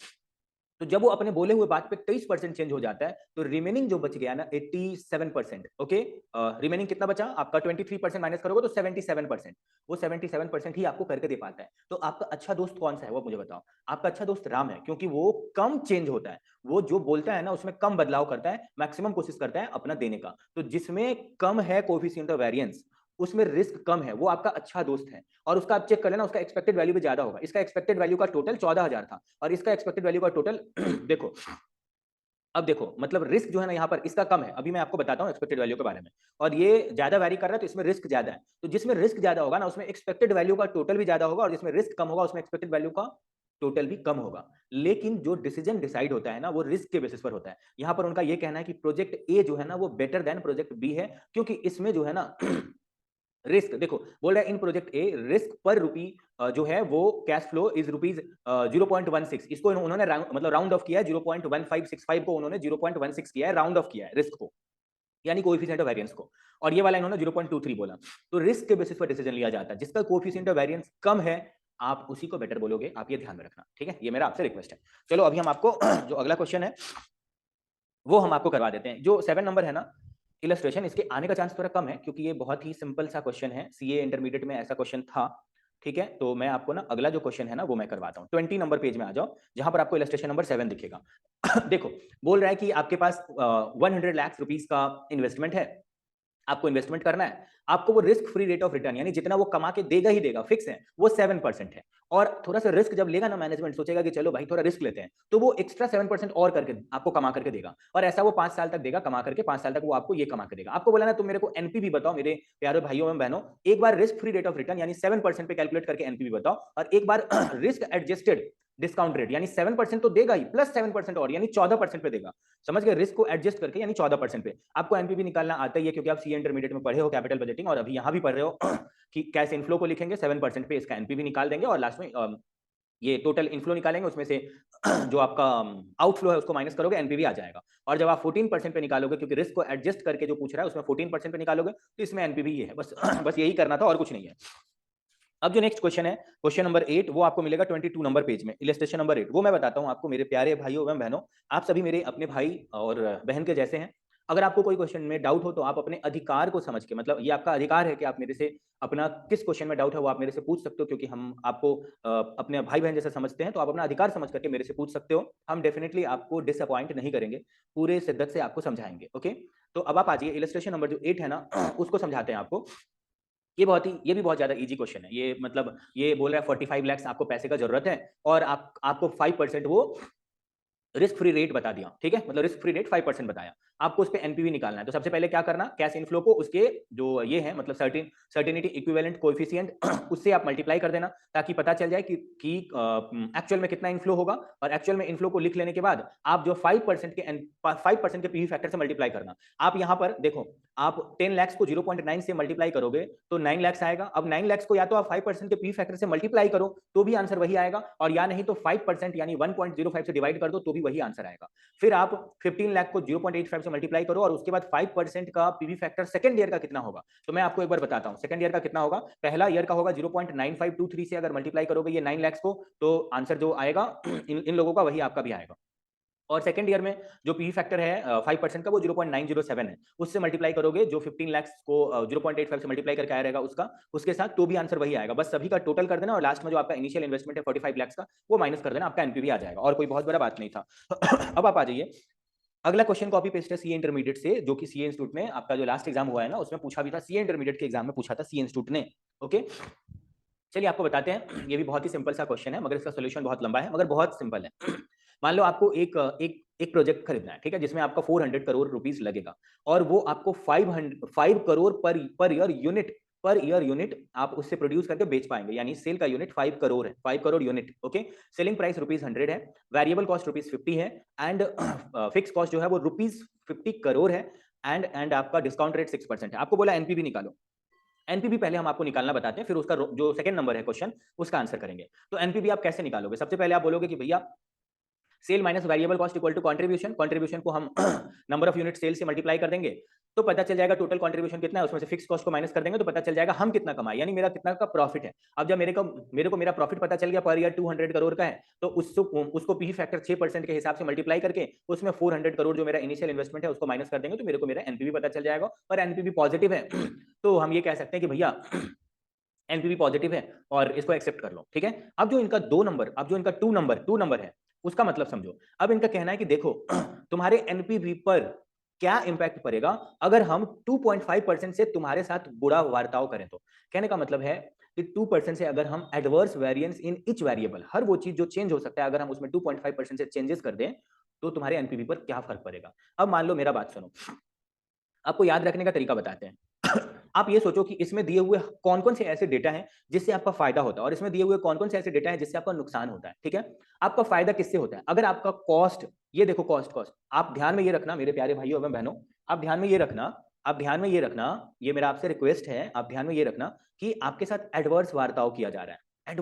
तो जब वो अपने बोले हुए बात पे 23% चेंज हो जाता है तो रिमेनिंग जो बच गया ना 87%, ओके, रिमेनिंग कितना बचा आपका, 23% माइनस करोगे तो 77%, वो 77% ही आपको करके दे पाता है। तो आपका अच्छा दोस्त कौन सा है वो मुझे बताओ। आपका अच्छा दोस्त राम है, क्योंकि वो कम चेंज होता है, वो जो बोलता है ना उसमें कम बदलाव करता है, मैक्सिमम कोशिश करता है अपना देने का। तो जिसमें कम है कोएफिशिएंट ऑफ वेरिएंस, उसमें रिस्क कम है, वो आपका अच्छा दोस्त है। और उसका आप चेक कर लेना, उसका एक्सपेक्टेड वैल्यू भी ज्यादा होगा। इसका एक्सपेक्टेड वैल्यू का टोटल 14,000 था और इसका एक्सपेक्टेड वैल्यू का टोटल देखो, अब देखो मतलब रिस्क जो है ना यहाँ पर इसका कम है, अभी मैं आपको बताता हूँ एक्सपेक्टेड वैल्यू के बारे में, और ये ज्यादा वैरी कर रहा है तो इसमें रिस्क ज्यादा है। तो जिसमें रिस्क ज्यादा होगा ना उसमें एक्सपेक्टेड वैल्यू का टोटल भी ज्यादा होगा, और जिसमें रिस्क कम होगा उसमें एक्सपेक्टेड वैल्यू का टोटल भी कम होगा। लेकिन जो डिसीजन डिसाइड होता है ना वो रिस्क के बेसिस पर होता है। यहाँ पर उनका ये कहना है कि प्रोजेक्ट ए जो है ना वो बेटर देन प्रोजेक्ट बी है, क्योंकि इसमें जो है ना रिस्क देखो, बोल रहा है इन प्रोजेक्ट ए रिस्क पर रुपी जो है वो कैश फ्लो इज रुपीज 0.16, इसको उन्होंने मतलब राउंड ऑफ किया है, 0.1565 को उन्होंने 0.16 किया है, राउंड ऑफ किया है रिस्क को, यानी कोएफिशिएंट ऑफ वेरिएंस को, और ये वाला इन्होंने 0.23 बोला। तो रिस्क के बेसिस पर डिसीजन लिया जाता है, जिसका कोएफिशिएंट ऑफ वेरिएंस कम है आप उसी को बेटर बोलोगे, आप ये ध्यान में रखना, ठीक है, ये मेरा आपसे रिक्वेस्ट है। चलो अभी हम आपको जो अगला क्वेश्चन है वो हम आपको करवा देते हैं। जो 7 नंबर है ना इलस्ट्रेशन, इसके आने का चांस थोड़ा कम है क्योंकि ये बहुत ही सिंपल सा क्वेश्चन है, सीए इंटरमीडिएट में ऐसा क्वेश्चन था, ठीक है। तो मैं आपको ना अगला जो क्वेश्चन है ना वो मैं करवाता हूँ। 20 नंबर पेज में आ जाओ जहां पर आपको इलस्ट्रेशन नंबर 7 दिखेगा। देखो बोल रहा है कि आपके पास 100 लाख रुपीस का इन्वेस्टमेंट है, आपको इन्वेस्टमेंट करना है, आपको वो risk free rate of return यानी जितना वो कमा के देगा ही देगा फिक्स है वो 7% है। और थोड़ा सा रिस्क जब लेगा ना मैनेजमेंट सोचेगा कि चलो भाई थोड़ा रिस्क लेते हैं, तो वो एक्स्ट्रा 7% और करके आपको कमा करके देगा, और ऐसा वो 5 साल तक देगा कमा करके, 5 साल तक वो आपको ये कमा के देगा। आपको बोला ना तुम मेरे को एनपीवी बताओ मेरे प्यारे भाइयों एवं बहनों, एक बार risk free rate of return यानी 7% पे कैलकुलेट करके एनपीवी बताओ, और एक बार रिस्क एडजस्टेड डिस्काउंट रेट यानी 7% तो देगा ही प्लस 7% और यानी 14% पे देगा। समझ गए, रिस्क को एडजस्ट करके यानी 14% पे। आपको एनपीवी निकालना आता ही है क्योंकि आप सीए इंटरमीडिएट में पढ़े हो कैपिटल बजटिंग, और अभी यहां भी पढ़ रहे हो कि कैश इनफ्लो को लिखेंगे 7% पे, इसका एनपीवी निकाल देंगे और लास्ट में ये टोटल इनफ्लो निकालेंगे, उसमें से जो आपका आउटफ्लो है उसको माइनस करोगे, एनपीवी आ जाएगा। और जब आप 14% पे निकालोगे, क्योंकि रिस्क को एडजस्ट करके जो पूछ रहा है उसमें 14% पे निकालोगे, तो इसमें एनपीवी ये है बस। बस यही करना था और कुछ नहीं है। अब जो नेक्स्ट क्वेश्चन है क्वेश्चन नंबर 8, वो आपको मिलेगा 22 नंबर पेज में, इलस्ट्रेशन नंबर 8। वो मैं बताता हूं आपको मेरे प्यारे भाइयों एवं बहनों, आप सभी मेरे अपने भाई और बहन के जैसे हैं। अगर आपको कोई क्वेश्चन में डाउट हो तो आप अपने अधिकार को समझ के, मतलब ये आपका अधिकार है कि आप मेरे से अपना किस क्वेश्चन में डाउट है वो आप मेरे से पूछ सकते हो, क्योंकि हम आपको अपने भाई बहन जैसा समझते हैं, तो आप अपना अधिकार समझ करके मेरे से पूछ सकते हो। हम डेफिनेटली आपको डिसअपॉइंट नहीं करेंगे, पूरे शिद्दत से आपको समझाएंगे, ओके। तो अब आप आ जाइए, इलस्ट्रेशन नंबर जो 8 है ना उसको समझाते हैं आपको। ये भी बहुत ज्यादा इजी क्वेश्चन है, ये मतलब ये बोल रहा है 45 लाख आपको पैसे का जरूरत है, और आपको 5% वो रिस्क फ्री रेट बता दिया, ठीक है, मतलब रिस्क फ्री रेट 5% बताया, आपको उस पे एनपीवी निकालना है। तो सबसे पहले क्या करना, कैश इनफ्लो को उसके जो ये है मतलब सर्टेनिटी इक्विवेलेंट कोएफिशिएंट उससे आप मल्टीप्लाई कर देना, ताकि पता चल जाए कि एक्चुअल में कितना इनफ्लो होगा, और एक्चुअल में इनफ्लो को लिख लेने के बाद आप जो 5% के पीवी फैक्टर से मल्टीप्लाई करना। आप यहां पर देखो, आप 10 लाख को 0.9 से मल्टीप्लाई करोगे तो 9 लाख आएगा। अब 9 लाख को या तो आप 5% के पीवी फैक्टर से मल्टीप्लाई करो तो भी आंसर वही आएगा, और या नहीं तो 5% यानी 1.05 से डिवाइड कर दो तो भी वही आंसर आएगा। फिर आप 15 लाख को 0.85 से मल्टीप्लाई करो, और उसके बाद 5% का पीवी फैक्टर सेकंड ईयर का कितना होगा, तो मैं आपको एक बार बताता हूं सेकंड ईयर का कितना होगा। पहला ईयर का होगा 0.9523 से अगर मल्टीप्लाई करोगे ये 9 लाख को, तो आंसर जो आएगा इन लोगों का वही आपका भी आएगा। और सेकंड ईयर में जो पी फैक्टर है 5% का वो 0.907 है, उससे मल्टीप्लाई करोगे जो 15 लाख को 0.85 से मल्टीप्लाई करके आया रहेगा उसका, उसके साथ तो भी आंसर वही आएगा, बस सभी का टोटल कर देना और लास्ट में जो आपका इनिशियल इन्वेस्टमेंट है 45 लाख का वो माइनस कर देना, आपका एनपीवी आ जाएगा और कोई बहुत बड़ा बात नहीं था। अब आप आ जाइए, अगला क्वेश्चन कॉपी पेस्ट है सीए इंटरमीडिएट से, जो कि सीए इंस्टीट्यूट में आपका जो लास्ट एग्जाम हुआ है ना उसमें पूछा भी था, सीए इंटरमीडिएट के एग्जाम में पूछा था सीए इंस्टीट्यूट ने। ओके, चलिए आपको बताते हैं, ये भी बहुत ही सिंपल सा क्वेश्चन है मगर इसका सोल्यूशन बहुत लंबा है मगर बहुत सिंपल है। मान लो आपको एक प्रोजेक्ट खरीदना है, ठीक है, जिसमें आपका 400 करोड़ रुपीस लगेगा और वो आपको 5 करोड़ पर ईयर यूनिट आप उससे प्रोड्यूस करके बेच पाएंगे, यानी सेल का यूनिट 5 करोड़ है, 5 crore unit. Okay, selling price ₹100 है, वेरिएबल कॉस्ट ₹50 है एंड फिक्स कॉस्ट जो है वो ₹50 करोड़ है एंड आपका डिस्काउंट रेट 6% है। आपको बोला एनपीवी निकालो, एनपीवी पहले हम आपको निकालना बताते हैं, फिर उसका जो सेकंड नंबर है क्वेश्चन उसका आंसर करेंगे। तो एनपीवी आप कैसे निकालोगे? सबसे पहले आप बोलोगे कि भैया sale minus variable cost equal to contribution, contribution को हम नंबर ऑफ यूनिट सेल से मल्टीप्लाई कर देंगे तो पता चल जाएगा टोटल कंट्रीब्यूशन कितना है, उसमें से फिक्स कॉस्ट को माइनस कर देंगे तो पता चल जाएगा हम कितना कमाए, यानी मेरा कितना का प्रॉफिट है। अब जब मेरे को मेरा प्रॉफिट पता चल गया पर ईयर 200 करोड़ का है, तो उसको पी फैक्टर 6% के हिसाब से मल्टीप्लाई करके उसमें 400 करोड़ जो मेरा इनिशियल इन्वेस्टमेंट है उसको माइनस कर देंगे तो मेरे को मेरा एनपीवी पता चल जाएगा, और एनपीवी पॉजिटिव है तो हम ये कह सकते हैं कि भैया एनपीवी पॉजिटिव है और इसको एक्सेप्ट कर लो, ठीक है। अब जो इनका अब जो इनका टू नंबर है उसका मतलब समझो। अब इनका कहना है कि देखो तुम्हारे एनपीवी पर क्या इंपैक्ट पड़ेगा अगर हम 2.5% से तुम्हारे साथ बुरा वार्ताव करें। तो कहने का मतलब है कि 2% से अगर हम adverse variance in each variable, हर वो चीज जो चेंज हो सकता है, अगर हम उसमें 2.5% से चेंजेस कर दें तो तुम्हारे एनपीवी पर क्या फर्क पड़ेगा। अब मान लो, मेरा बात सुनो, आपको याद रखने का तरीका बताते हैं। आप ये सोचो कि इसमें दिए हुए कौन कौन से ऐसे डेटा हैं जिससे आपका फायदा होता है और इसमें दिए हुए कौन कौन से ऐसे डेटा हैं जिससे आपका नुकसान होता है, ठीक है। आपका फायदा किससे होता है? अगर आपका कॉस्ट, ये देखो कॉस्ट आप ध्यान में ये रखना मेरे प्यारे भाइयों एवं बहनों, आप ध्यान में ये रखना, ये मेरा आपसे रिक्वेस्ट है, आप ध्यान में ये रखना कि आपके साथ एडवर्स वार्ताव किया जा रहा है।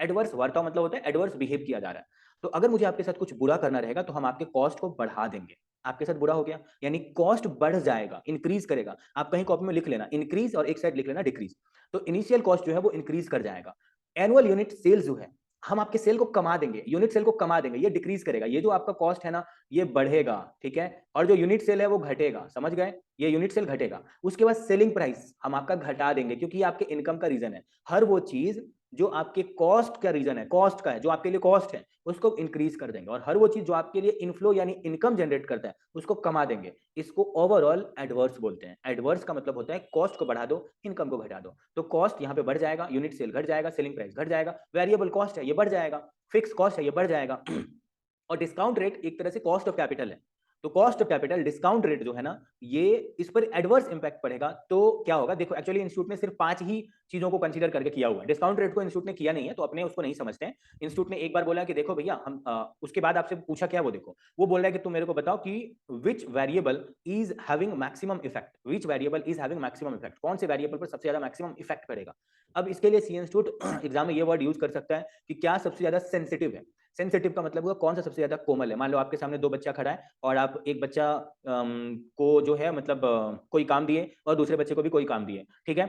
एडवर्स वार्ताव मतलब होता है एडवर्स बिहेव किया जा रहा है। तो अगर मुझे आपके साथ कुछ बुरा करना रहेगा तो हम आपके कॉस्ट को बढ़ा देंगे। आपके साथ बुरा हो गया यानी कॉस्ट बढ़ जाएगा, इंक्रीज करेगा। आप कहीं कॉपी में लिख लेना इंक्रीज और एक साइड लिख लेना डिक्रीज। तो इनिशियल कॉस्ट जो है वो इंक्रीज कर जाएगा। एनुअल यूनिट सेल्स जो है, हम आपके सेल को कमा देंगे, यूनिट सेल को कमा देंगे, ये डिक्रीज करेगा। ये जो आपका कॉस्ट है ना ये बढ़ेगा, ठीक है, और जो यूनिट सेल है वो घटेगा, समझ गए, ये यूनिट सेल घटेगा। उसके बाद सेलिंग प्राइस हम आपका घटा देंगे क्योंकि ये आपके इनकम का रीजन है। हर वो चीज जो आपके कॉस्ट का रीजन है, कॉस्ट का है, जो आपके लिए कॉस्ट है उसको इंक्रीज कर देंगे, और हर वो चीज जो आपके लिए इनफ्लो यानी इनकम जनरेट करता है उसको कमा देंगे। इसको ओवरऑल एडवर्स बोलते हैं। एडवर्स का मतलब होता है कॉस्ट को बढ़ा दो, इनकम को घटा दो। तो कॉस्ट यहाँ पे बढ़ जाएगा, यूनिट सेल घट जाएगा, सेलिंग प्राइस घट जाएगा, वेरिएबल कॉस्ट है ये बढ़ जाएगा, फिक्स कॉस्ट है ये बढ़ जाएगा और डिस्काउंट रेट एक तरह से कॉस्ट ऑफ कैपिटल है। तो cost of capital discount rate जो है ना ये इस पर एडवर्स इंपैक्ट पड़ेगा। तो क्या होगा, देखो एक्चुअली इंस्टीट्यूट ने सिर्फ 5 ही चीजों को कंसीडर करके किया हुआ है, डिस्काउंट रेट को इंस्टीट्यूट ने किया नहीं है तो अपने उसको नहीं समझते हैं। इंस्टीट्यूट ने एक बार बोला कि देखो भैया हम उसके बाद आपसे पूछा क्या, वो देखो वो बोल रहा है कि तुम मेरे को बताओ कि which variable is having maximum effect, which variable is having maximum effect, कौन से वेरिएबल पर सबसे ज्यादा मैक्सिमम इफेक्ट पड़ेगा। अब इसके लिए सी इंस्टीट्यूट एग्जाम में ये वर्ड यूज कर सकता है कि क्या सबसे ज्यादा सेंसिटिव है। सेंसिटिव का मतलब हुआ कौन सा सबसे ज्यादा कोमल है। मान लो आपके सामने 2 बच्चा खड़ा है और आप एक बच्चा को जो है मतलब कोई काम दिए और दूसरे बच्चे को भी कोई काम दिए, ठीक है,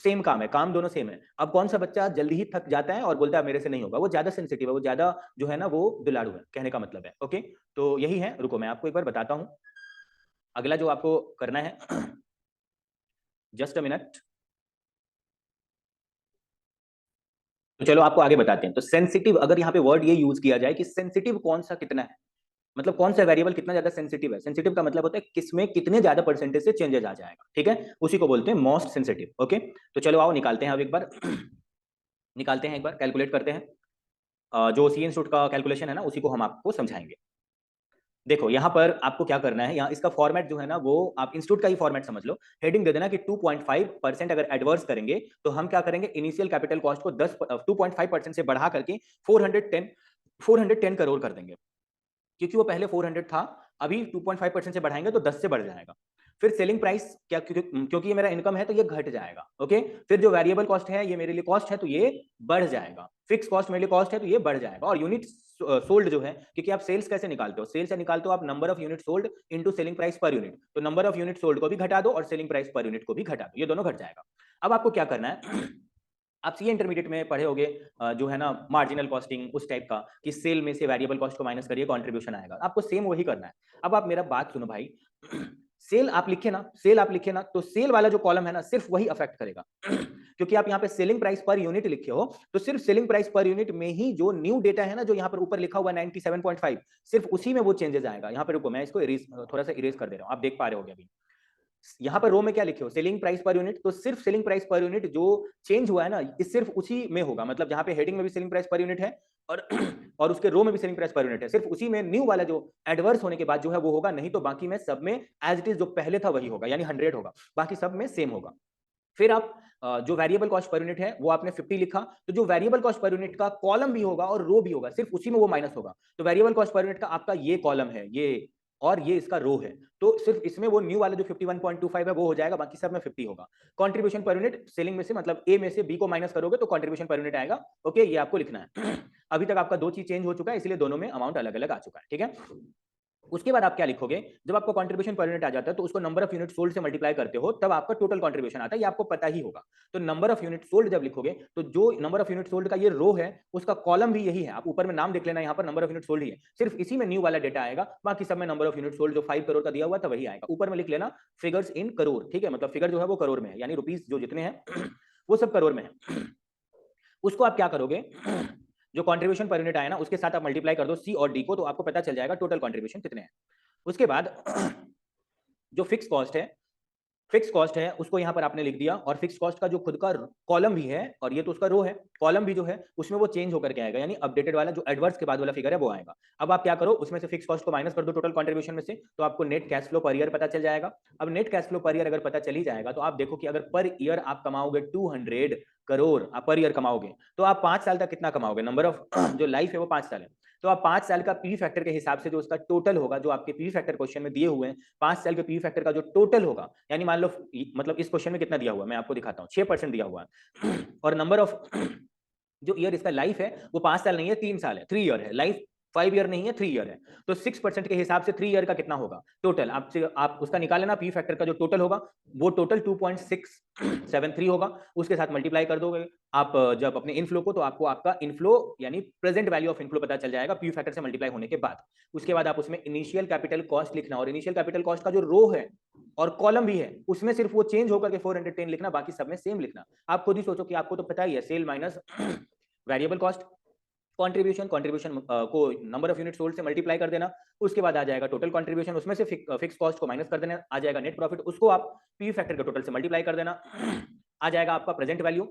सेम काम है, काम दोनों सेम है। अब कौन सा बच्चा जल्दी ही थक जाता है और बोलता है मेरे से नहीं होगा, वो ज्यादा सेंसिटिव है, वो ज्यादा जो है ना वो दुलारू है, कहने का मतलब है। ओके, तो यही है, रुको मैं आपको एक बार बताता हूं। अगला जो आपको करना है जस्ट अ मिनट, तो चलो आपको आगे बताते हैं। तो सेंसिटिव, अगर यहाँ पे वर्ड ये यूज किया जाए कि सेंसिटिव कौन सा कितना है, मतलब कौन सा वेरिएबल कितना ज्यादा सेंसिटिव है। सेंसिटिव का मतलब होता है किसमें कितने ज्यादा परसेंटेज से चेंजेस आ जाएगा, ठीक है, उसी को बोलते हैं मोस्ट सेंसिटिव। ओके, तो चलो आओ निकालते हैं अब एक बार निकालते हैं, एक बार कैलकुलेट करते हैं। जो सी इंस्टीट्यूट का कैलकुलेशन है ना उसी को हम आपको समझाएंगे। देखो यहाँ पर आपको क्या करना है, यहाँ इसका फॉर्मेट जो है ना वो आप इंस्टीट्यूट का ही फॉर्मेट समझ लो। हेडिंग दे देना कि 2.5% अगर एडवर्स करेंगे तो हम क्या करेंगे, इनिशियल कैपिटल कॉस्ट को 2.5% से बढ़ा करके 410 करोड़ कर देंगे, क्योंकि वो पहले 400 था, अभी 2.5% से बढ़ाएंगे तो 10 से बढ़ जाएगा। फिर सेलिंग प्राइस क्या, क्योंकि ये मेरा इनकम है तो ये घट जाएगा। ओके, फिर जो वेरिएबल कॉस्ट है ये मेरे लिए कॉस्ट है तो ये बढ़ जाएगा, फिक्स कॉस्ट मेरे लिए कॉस्ट है तो ये बढ़ जाएगा, और यूनिट सोल्ड जो है, क्योंकि आप सेल्स कैसे निकालते हो, सेल्स से निकालते हो आप number of unit sold into selling price per unit, तो नंबर ऑफ यूनिट सोल्ड को भी घटा दो और सेलिंग प्राइस पर यूनिट को भी घटा दो, ये दोनों घट जाएगा। अब आपको क्या करना है आप सीए इंटरमीडिएट में पढ़े होगे जो है ना मार्जिनल कॉस्टिंग उस टाइप का, कि सेल में से वेरिएबल कॉस्ट को माइनस करिए कंट्रीब्यूशन आएगा, आपको सेम वही करना है। अब आप मेरा बात सुनो भाई, सेल आप लिखे ना, सेल आप लिखे ना, तो सेल वाला जो कॉलम है ना सिर्फ वही अफेक्ट करेगा क्योंकि आप यहाँ पे सेलिंग प्राइस पर यूनिट लिखे हो, तो सिर्फ सेलिंग प्राइस पर यूनिट में ही जो न्यू डेटा है ना, जो यहाँ पर ऊपर लिखा हुआ 97.5, सिर्फ उसी में वो चेंजेस आएगा। यहाँ पे रुको, मैं इसको थोड़ा सा इरेज कर दे रहा हूँ, आप देख पा रहे होगे अभी। यहाँ पर रो में क्या लिखे हो, सेलिंग प्राइस पर यूनिट, तो सिर्फ सेलिंग प्राइस पर यूनिट जो चेंज हुआ है ना, इस सिर्फ उसी में होगा। मतलब जहाँ पे हेडिंग में भी सेलिंग प्राइस पर यूनिट है और और उसके रो में भी सेलिंग प्राइस पर यूनिट है, सिर्फ उसी में न्यू वाला जो एडवर्स होने के बाद जो है वो होगा, नहीं तो बाकी में सब में एज इट इज जो पहले था वही होगा, यानी 100 होगा, बाकी सब में सेम होगा। फिर आप जो वेरिएबल कॉस्ट पर यूनिट है वो आपने 50 लिखा, तो जो वेरिएबल कॉस्ट पर यूनिट का कॉलम भी होगा और रो भी होगा, सिर्फ उसी में वो माइनस होगा। तो वेरिएबल कॉस्ट पर यूनिट का आपका ये कॉलम है, ये और ये इसका रो है, तो सिर्फ इसमें वो न्यू वाला जो 51.25 है वो हो जाएगा, बाकी सब में 50 होगा। कंट्रीब्यूशन पर यूनिट सेलिंग में से, मतलब ए में से बी को माइनस करोगे तो कंट्रीब्यूशन पर यूनिट आएगा। ओके, ये आपको लिखना है अभी तक आपका दो चीज चेंज हो चुका है, इसलिए दोनों में अमाउंट अलग अलग आ चुका है, ठीक है। उसके बाद आप क्या लिखोगे, जब आपको कंट्रीब्यूशन पर यूनिट आ जाता है तो उसको नंबर ऑफ यूनिट सोल्ड से मल्टीप्लाई करते हो, तब आपका टोटल कंट्रीब्यूशन आता है, ये आपको पता ही होगा। तो नंबर ऑफ यूनिट सोल्ड जब लिखोगे, तो जो नंबर ऑफ यूनिट सोल्ड का ये रो है उसका कॉलम भी यही है, आप ऊपर में नाम देख लेना, यहाँ पर नंबर ऑफ यूनिट सोल्ड ही है, सिर्फ इसी में न्यू वाला डेटा आएगा, बाकी सब में नंबर ऑफ यूनिट सोल्ड जो 5 करोड़ का दिया हुआ था वही आएगा। ऊपर में लिख लेना फिगर्स इन करोड़, ठीक है, मतलब फिगर जो है वो करोड़ में है, यानी रुपीज जो जितने हैं वो सब करोड़ में है। उसको आप क्या करोगे, जो कंट्रीब्यूशन पर यूनिट आया ना उसके साथ आप मल्टीप्लाई कर दो सी और डी को, तो आपको पता चल जाएगा टोटल कंट्रीब्यूशन कितने हैं। उसके बाद जो फिक्स कॉस्ट है उसको यहां पर आपने लिख दिया, और फिक्स कॉस्ट का जो खुद का कॉलम भी है और ये तो उसका रो है, कॉलम भी जो है उसमें वो चेंज होकर के आएगा, यानी अपडेटेड वाला जो एडवर्स के बाद वाला फिगर है वो आएगा। अब आप क्या करो, उसमें से फिक्स कॉस्ट को माइनस कर दो टोटल कंट्रीब्यूशन में से, तो आपको net cash flow per year पता चल जाएगा। अब net cash flow per year अगर पता चल ही जाएगा, तो आप देखो कि अगर पर ईयर आप कमाओगे 200 करोड़ आप पर ईयर कमाओगे, तो आप 5 साल तक कितना कमाओगे, नंबर ऑफ जो लाइफ है वो 5 साल है, तो आप 5 साल का पी फैक्टर के हिसाब से जो उसका टोटल होगा, जो आपके पी फैक्टर क्वेश्चन में दिए हुए हैं, 5 साल के पी फैक्टर का जो टोटल होगा, यानी मान लो मतलब इस क्वेश्चन में कितना दिया हुआ है मैं आपको दिखाता हूँ, 6% दिया हुआ है और नंबर ऑफ जो ईयर इसका लाइफ है वो 5 साल नहीं है 3 साल है, 3 ईयर है, लाइफ 5 ईयर नहीं है 3 ईयर है, तो 6% के हिसाब से 3 ईयर का कितना होगा टोटल, आप उसका निकाल लेना, पी फैक्टर का जो टोटल होगा वो टोटल 2.673 होगा, उसके साथ मल्टीप्लाई कर दोगे आप जब अपने इनफ्लो को, तो आपको आपका इनफ्लो यानी प्रेजेंट वैल्यू ऑफ इनफ्लो पता चल जाएगा पी फैक्टर से मल्टीप्लाई होने के बाद। उसके बाद आप उसमें इनिशियल कैपिटल कॉस्ट लिखना, और इनिशियल कैपिटल कॉस्ट का जो रो है और कॉलम भी है उसमें सिर्फ वो चेंज होकर के 410 लिखना, बाकी सब में सेम लिखना। आप खुद ही सोचो कि आपको तो पता ही है sale minus variable cost, contribution को नंबर ऑफ यूनिट सोल्ड से मल्टीप्लाई कर देना, उसके बाद आ जाएगा टोटल कंट्रीब्यूशन, उसमें से फिक्स कॉस्ट को माइनस कर देना, आ जाएगा नेट प्रॉफिट, उसको आप पी फैक्टर के टोटल से मल्टीप्लाई कर देना, आ जाएगा आपका प्रेजेंट वैल्यू,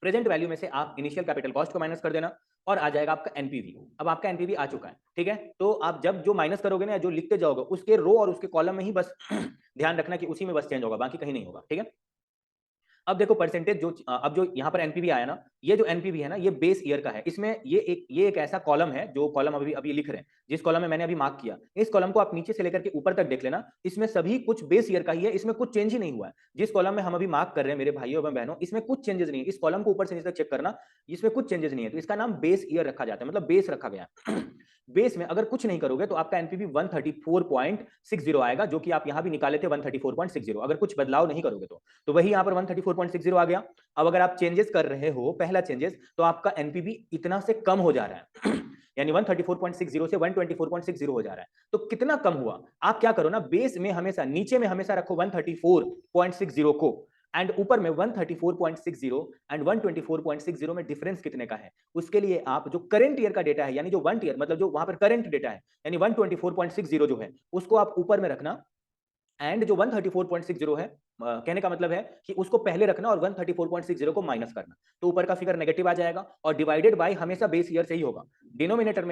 प्रेजेंट वैल्यू में से आप इनिशियल कैपिटल कॉस्ट को माइनस कर देना, और आ जाएगा आपका एनपीवी। अब आपका एनपीवी आ चुका है, ठीक है, तो आप जब जो माइनस करोगे ना, जो लिखते जाओगे उसके रो और उसके कॉलम में ही बस ध्यान रखना कि उसी में बस चेंज होगा, बाकी कहीं नहीं होगा, ठीक है। अब देखो परसेंटेज जो अब जो यहाँ पर एनपीवी आया ना, ये जो एनपीवी है ना ये बेस ईयर का है, इसमें ये एक ऐसा कॉलम है, जो कॉलम अभी अभी लिख रहे हैं, जिस कॉलम में मैंने अभी मार्क किया, इस कॉलम को आप नीचे से लेकर के ऊपर तक देख लेना, इसमें सभी कुछ बेस ईयर का ही है, इसमें कुछ चेंज ही नहीं हुआ है। जिस कॉलम में हम अभी मार्क कर रहे हैं मेरे भाइयों और बहनों, इसमें कुछ चेंजेस नहीं है, इस कॉलम को ऊपर से नीचे तक चेक करना, इसमें कुछ चेंजेस नहीं है, तो इसका नाम बेस ईयर रखा जाता है, मतलब बेस रखा गया बेस में अगर कुछ नहीं करोगे तो आपका एनपीवी 134.60 आएगा, जो कि आप यहां भी निकाले थे 134.60, अगर कुछ बदलाव नहीं करोगे तो वही यहां पर 134.60 आ गया। अब अगर आप चेंजेस कर रहे हो, पहला चेंजेस, तो आपका एनपीवी इतना से कम हो जा रहा है यानी 134.60 से 124.60 हो जा रहा है, तो कितना कम हुआ, आप क्या करो ना, बेस में हमेशा नीचे में हमेशा रखो 134.60 को, एंड ऊपर में 134.60 एंड 124.60 में डिफरेंस कितने का है, उसके लिए आप जो करंट ईयर का डेटा है, यानी जो 1 ईयर मतलब जो वहां पर करंट डेटा है, यानी 124.60 जो है उसको आप ऊपर में रखना, एंड जो 134.60 है, कहने का मतलब है कि उसको पहले रखना और 134.60 को माइनस करना, तो ऊपर का फिगर नेगेटिव आ जाएगा, और डिवाइडेड बाय हमेशा बेस ईयर से ही होगा, डिनोमिनेटर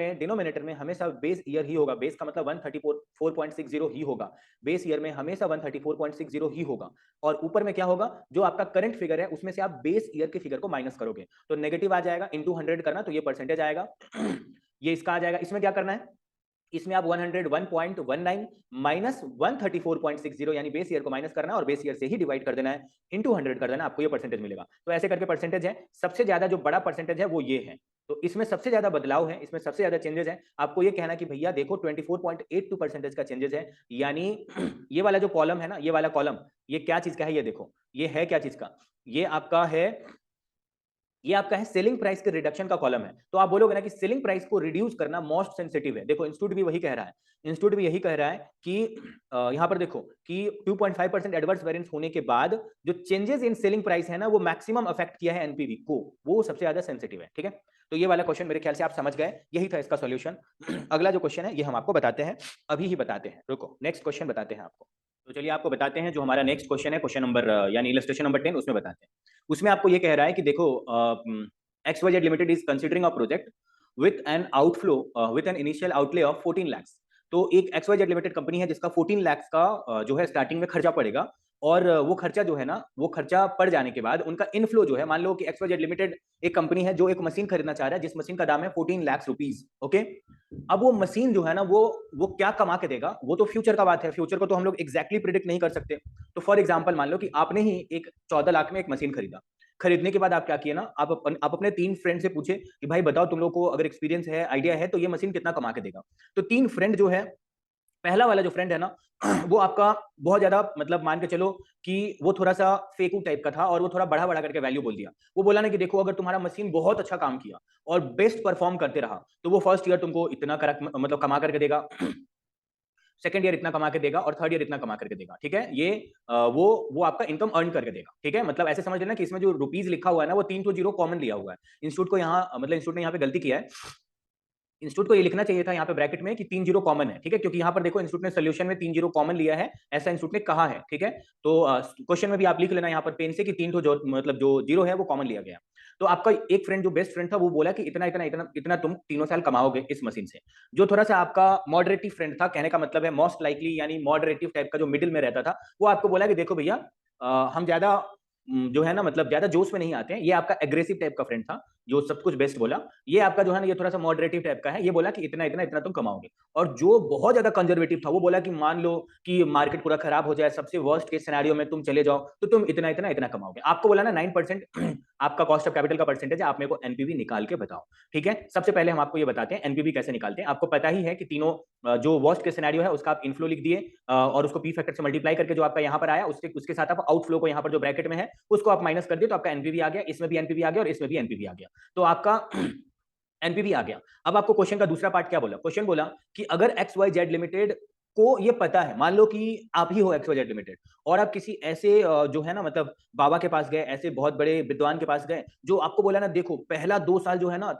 में हमेशा बेस ईयर ही होगा, बेस का मतलब 134.60 ही होगा, बेस ईयर में हमेशा 134.60 ही होगा, और ऊपर में क्या होगा, जो आपका करंट फिगर है उसमें से आप बेस ईयर के फिगर को माइनस करोगे, तो नेगेटिव आ जाएगा, इंटू 100 करना, तो ये परसेंटेज आएगा ये इसका आ जाएगा। इसमें क्या करना है, इसमें आप 101.19 माइनस 134.60 यानी बेस ईयर को माइनस करना है और बेस ईयर से ही डिवाइड कर देना है, इनटू 100 कर देना, आपको ये परसेंटेज मिलेगा। तो ऐसे करके परसेंटेज है, सबसे ज्यादा जो बड़ा परसेंटेज है वो ये है, तो इसमें सबसे ज्यादा बदलाव है, इसमें सबसे ज्यादा चेंजेस है। आपको ये कहना कि भैया देखो 24.82% का चेंजेस है, यानी ये वाला जो कॉलम है ना, ये वाला कॉलम ये क्या चीज का है, ये देखो ये है क्या चीज का, ये आपका है ये आपका है सेलिंग प्राइस के रिडक्शन का कॉलम है। तो आप बोलोगे ना कि सेलिंग प्राइस को रिड्यूस करना मोस्ट सेंसिटिव है। देखो इंस्टीट्यूट भी वही कह रहा है, इंस्टीट्यूट भी यही कह रहा है कि यहाँ पर देखो कि 2.5% एडवर्स वेरिएंस होने के बाद जो चेंजेस इन सेलिंग प्राइस है ना, वो मैक्सिमम अफेक्ट किया है एनपीवी को, वो सबसे ज्यादा सेंसिटिव है। ठीक है, तो ये वाला क्वेश्चन मेरे ख्याल से आप समझ गए, यही था इसका सॉल्यूशन। अगला जो क्वेश्चन है ये हम आपको बताते हैं, अभी ही बताते हैं, रुको नेक्स्ट क्वेश्चन बताते हैं आपको। तो चलिए आपको बताते हैं जो हमारा नेक्स्ट क्वेश्चन है, क्वेश्चन नंबर यानी इलस्ट्रेशन नंबर 10, उसमें बताते हैं। उसमें आपको ये कह रहा है कि देखो XYZ Limited is considering a project with an outflow with an initial outlay of 14 lakhs। तो एक XYZ Limited कंपनी है जिसका 14 lakhs का जो है स्टार्टिंग में खर्चा पड़ेगा, और वो खर्चा जो है ना, वो खर्चा पड़ जाने के बाद उनका इनफ्लो जो है, मान लो कि XYZ Limited एक कंपनी है जो एक मशीन खरीदना चाह रहा है, जिस मशीन का दाम है 14 लाख रुपीज। ओके, अब वो मशीन जो है ना, वो क्या कमा के देगा, वो तो फ्यूचर का बात है, फ्यूचर को तो हम लोग एग्जैक्टली प्रिडिक्ट नहीं कर सकते। तो फॉर एग्जांपल मान लो कि आपने ही एक 14 लाख में एक मशीन खरीदा, खरीदने के बाद आप क्या किए ना, आप अपने 3 फ्रेंड से पूछे कि भाई बताओ तुम लोग को अगर एक्सपीरियंस है, आइडिया है, तो ये मशीन कितना कमा के देगा। तो 3 फ्रेंड जो है, पहला वाला जो फ्रेंड है ना, वो आपका बहुत ज्यादा मतलब मान के चलो कि वो थोड़ा सा फेकू टाइप का था, और वो थोड़ा बड़ा बड़ा करके वैल्यू बोल दिया। वो बोला ना कि देखो अगर तुम्हारा मशीन बहुत अच्छा काम किया और बेस्ट परफॉर्म करते रहा, तो वो फर्स्ट ईयर तुमको इतना मतलब कमा करके देगा, सेकंड ईयर इतना कमा के देगा, और थर्ड ईयर इतना कमा करके देगा। ठीक है, ये वो आपका इनकम अर्न करके देगा। ठीक है, मतलब ऐसे समझ लेना कि इसमें जो रुपीज लिखा हुआ है ना, वो 3 तो जीरो कॉमन लिया हुआ है। इंस्टीट्यूट को यहाँ मतलब इंस्टीट्यूट ने यहाँ पे गलती किया है, इंस्टीट्यूट को ये लिखना चाहिए था यहाँ पे ब्रैकेट में कि 3 जीरो कॉमन है। ठीक है, क्योंकि यहाँ पर देखो इंस्टीट्यूट ने सोल्यूशन में 3 जीरो कॉमन लिया है, ऐसा इंस्टीट्यूट ने कहा है। ठीक है, तो क्वेश्चन में भी आप लिख लेना यहाँ पर पेन से कि 3 तो जो मतलब जो जीरो है वो कॉमन लिया गया। तो आपका एक फ्रेंड जो बेस्ट फ्रेंड था, वो बोला कि इतना इतना इतना इतना तुम तीनों साल कमाओगे इस मशीन से। जो थोड़ा सा आपका मॉडरेटिव फ्रेंड था, कहने का मतलब है मोस्ट लाइकली यानी मॉडरेटिव टाइप का जो मिडिल में रहता था, वो आपको बोला कि देखो भैया हम ज्यादा जो है ना, मतलब ज्यादा जोश में नहीं आते हैं। ये आपका एग्रेसिव टाइप का फ्रेंड था जो सब कुछ बेस्ट बोला। ये आपका जो है ना, ये थोड़ा सा मॉडरेटिव टाइप का है, ये बोला कि इतना इतना इतना तुम कमाओगे। और जो बहुत ज्यादा कंजर्वेटिव था, वो बोला कि मान लो कि मार्केट पूरा खराब हो जाए, सबसे वर्स्ट केस सिनेरियो में तुम चले जाओ, तो तुम इतना इतना इतना कमाओगे। आपको बोला ना 9% आपका कॉस्ट ऑफ कैपिटल का परसेंटेज है, आप मेरे को एनपीवी निकाल के बताओ। ठीक है, सबसे पहले हम आपको ये बताते हैं एनपीवी कैसे निकालते हैं। आपको पता ही है कि तीनों जो वर्स्ट केस सिनेरियो है उसका आप इनफ्लो लिख दिए, और उसको पी फैक्टर से मल्टीप्लाई करके जो आपका यहाँ पर आया, उसके साथ आप आउटफ्लो को यहाँ पर जो ब्रैकेट में है उसको आप माइनस कर दिए, तो आपका एनपीवी आ गया। इसमें भी एनपीवी आ गया और इसमें भी एनपीवी आ गया, तो आपका एनपीवी आ गया। अब आपको क्वेश्चन का दूसरा पार्ट क्या बोला, क्वेश्चन बोला कि अगर XYZ लिमिटेड को ये पता है, मान लो कि आप ही हो XYZ लिमिटेड, और आप किसी ऐसे जो है ना मतलब बाबा के पास गए, ऐसे बहुत बड़े विद्वान के पास गए, जो आपको बोला ना देखो पहला 2 साल जो है ना,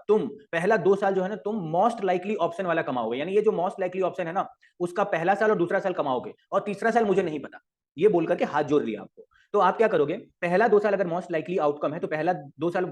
तुम मोस्ट लाइकली ऑप्शन वाला कमाओगे, यानी ये जो मोस्ट लाइकली ऑप्शन है ना, उसका पहला साल और दूसरा साल कमाओगे, और तीसरा साल मुझे नहीं पता, ये बोलकर के हाथ जोड़ लिया आपको। तो आप क्या करोगे, पहला 2 साल अगर मोस्ट लाइकली आउटकम है, तो पहला 2 साल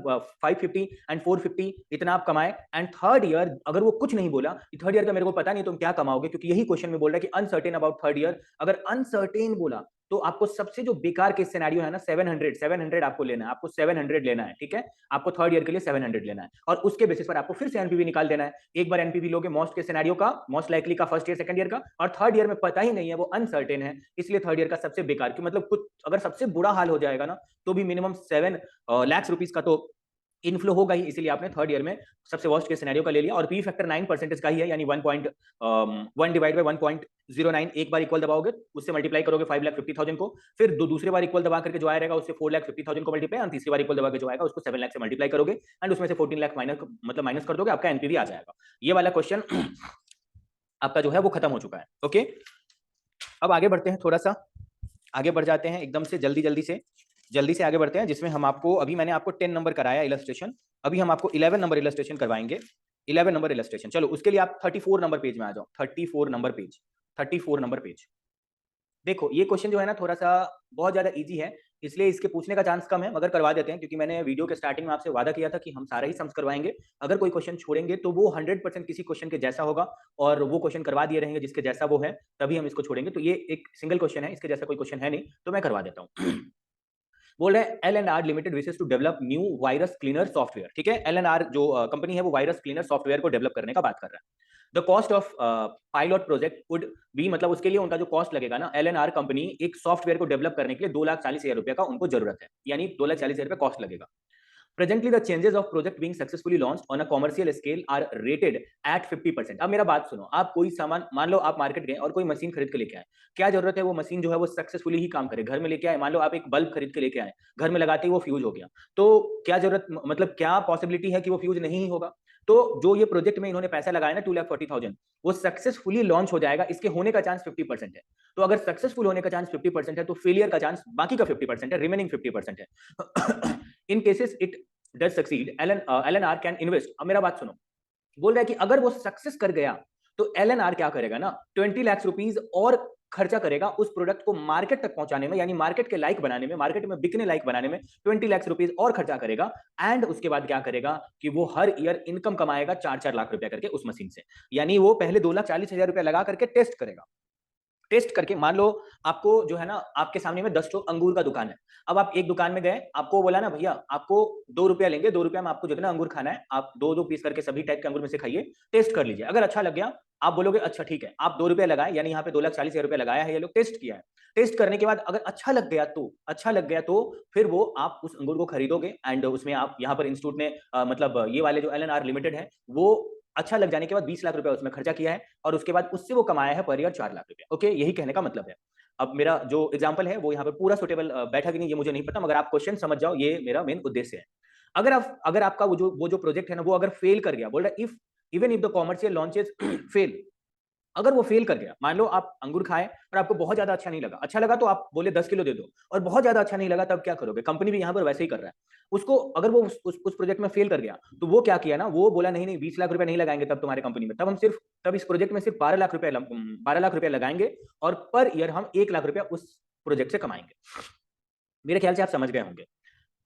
550 एंड 450 इतना आप कमाए, एंड थर्ड ईयर अगर वो कुछ नहीं बोला, थर्ड ईयर का मेरे को पता नहीं तुम क्या कमाओगे, क्योंकि यही क्वेश्चन में बोल रहा है कि अनसर्टेन अबाउट थर्ड ईयर। अगर अनसर्टेन बोला तो आपको सबसे जो बेकार केस सिनेरियो है ना, 700 आपको लेना है, आपको 700 लेना है। ठीक है, आपको थर्ड ईयर के लिए 700 लेना है, और उसके बेसिस पर आपको फिर से एनपीवी निकाल देना है। एक बार एनपीवी लोगे मोस्ट के सिनेरियो का, मोस्ट लाइकली का फर्स्ट ईयर सेकंड ईयर का, और थर्ड ईयर में पता ही नहीं है, वो अनसर्टेन है, इसलिए थर्ड ईयर का सबसे बेकार की मतलब कुछ अगर सबसे बुरा हाल हो जाएगा ना, तो भी मिनिमम 7 लाख रुपीज का तो इनफ्लो होगा ही, इसीलिए आपने थर्ड ईयर में सबसे वर्स्ट के सिनेरियो का ले लिया। और पी फैक्टर 9% का ही है, यानी 1.1 डिवाइड बाय 1.09, एक बार इक्वल दबाओगे, उससे मल्टीप्लाई करोगे 5,50,000 को, फिर दूसरे बार इक्वल दबा करके जो आएगा उससे 4,50,000 को मल्टीप्लाई, और तीसरी बार इक्वल दबा के जो आएगा उसको 7 लाख से मल्टीप्लाई करोगे, एंड उसमें से 14 लाख माइनस कर दोगे, आपका एनपीवी आ जाएगा। ये वाला क्वेश्चन आपका जो है वो खत्म हो चुका है। ओके, अब आगे बढ़ते हैं, थोड़ा सा आगे बढ़ जाते हैं, एकदम से जल्दी से आगे बढ़ते हैं, जिसमें हम आपको, अभी मैंने आपको 10 नंबर कराया इलस्ट्रेशन, अभी हम आपको 11 नंबर इलस्ट्रेशन करवाएंगे। 11 नंबर इलस्ट्रेशन, चलो उसके लिए आप 34 नंबर पेज में आ जाओ। 34 नंबर पेज। देखो ये क्वेश्चन जो है ना, थोड़ा सा बहुत ज्यादा इजी है, इसलिए इसके पूछने का चांस कम है, मगर करवा देते हैं, क्योंकि मैंने वीडियो के स्टार्टिंग में आपसे वादा किया था कि हम सारा ही सम्स करवाएंगे। अगर कोई क्वेश्चन छोड़ेंगे तो वो 100% किसी क्वेश्चन के जैसा होगा, और वो क्वेश्चन करवा दिए रहेंगे जिसके जैसा वो है, तभी हम इसको छोड़ेंगे। तो ये एक सिंगल क्वेश्चन है, इसके जैसा कोई क्वेश्चन है नहीं, तो मैं करवा देता हूँ। बोल रहे हैं L&R limited wishes to develop new virus cleaner software. ठीक है, L&R जो कंपनी है वो वायरस क्लीनर सॉफ्टवेयर को डेवलप करने का बात कर रहा है। The cost of pilot project would be, मतलब उसके लिए उनका जो कॉस्ट लगेगा ना, L&R कंपनी एक सॉफ्टवेयर को डेवलप करने के लिए 2,40,000 रुपए का उनको जरूरत है, यानी 2,40,000 रुपए कॉस्ट लगेगा। Presently the changes of project being successfully launched on a commercial scale are rated at 50%। अब मेरा बात सुनो, आप कोई सामान, मान लो आप मार्केट गए और कोई मशीन खरीद के लेके आए, क्या जरूरत है वो मशीन जो है वो सक्सेसफुली ही काम करे, घर में लेके आए, मान लो आप एक बल्ब खरीद के लेके आए, घर में लगाते ही वो फ्यूज हो गया, तो क्या जरूरत, मतलब क्या पॉसिबिलिटी है कि वो फ्यूज नहीं होगा? तो जो ये प्रोजेक्ट में इन्होंने पैसा लगाया ना 2,40,000, वो सक्सेसफुली लॉन्च हो जाएगा, इसके होने का चांस 50% है। तो अगर सक्सेसफुल होने का चांस 50% है, तो फेलियर का चांस बाकी का 50% है, रिमेनिंग 50% है। In cases it does succeed, LNR can invest. अब मेरा बात सुनो, बोल रहा है कि अगर वो सक्सेस कर गया तो एलएनआर क्या करेगा ना, 20 लाख रुपीज और खर्चा करेगा उस प्रोडक्ट को मार्केट तक पहुंचाने में, यानी मार्केट के लायक बनाने में, मार्केट में बिकने लायक बनाने में 20 लाख रुपीज और खर्चा करेगा। एंड उसके बाद क्या करेगा कि वो हर ईयर इनकम कमाएगा 4-4 लाख रुपया करके उस मशीन से। यानी वो पहले 2,40,000 रुपया लगा करके टेस्ट करेगा, टेस्ट करके, मान लो आपको जो है ना, आपके सामने में 10 ठो अंगूर का दुकान है। अब आप एक दुकान में गए, आपको बोला ना भैया आपको 2 रुपया लेंगे, 2 रुपया में आपको जितना अंगूर खाना है आप 2-2 पीस करके सभी टाइप के अंगूर में से खाइए, टेस्ट कर लीजिए, अगर अच्छा लग गया आप बोलोगे अच्छा ठीक है, आप 2 रुपया लगाए, यानी यहाँ पे 2,40,000 रुपया लगाया है, ये लोग टेस्ट किया है। टेस्ट करने के बाद अगर अच्छा लग गया तो फिर वो आप उस अंगूर को खरीदोगे, एंड उसमें आप यहाँ पर इंस्टीट्यूट ने मतलब ये वाले जो एलएनआर लिमिटेड है, वो अच्छा लग जाने के बाद 20 लाख रुपया उसमें खर्चा किया है, और उसके बाद उससे वो कमाया है पर ईयर 4 लाख रुपया। ओके, यही कहने का मतलब है। अब मेरा जो एग्जांपल है वो यहाँ पे पूरा सुटेबल बैठा कि नहीं ये मुझे नहीं पता, मगर आप क्वेश्चन समझ जाओ, ये मेरा मेन उद्देश्य है। अगर आपका वो जो प्रोजेक्ट है ना, वो अगर फेल कर गया, बोल रहा है if even if the commercial launches fail, अगर वो फेल कर गया, मान लो आप अंगूर खाए और आपको बहुत ज्यादा अच्छा नहीं लगा, अच्छा लगा तो आप बोले 10 किलो दे दो, और बहुत ज्यादा अच्छा नहीं लगा तब क्या करोगे? कंपनी भी यहाँ पर वैसे ही कर रहा है उसको। अगर वो उस प्रोजेक्ट में फेल कर गया, तो वो क्या किया ना, वो बोला नहीं नहीं 20 लाख रुपया नहीं लगाएंगे तब तुम्हारे कंपनी में, तब इस प्रोजेक्ट में सिर्फ 12 लाख रुपया लगाएंगे, और पर ईयर हम 1 लाख रुपया उस प्रोजेक्ट से कमाएंगे। मेरे ख्याल से आप समझ गए होंगे।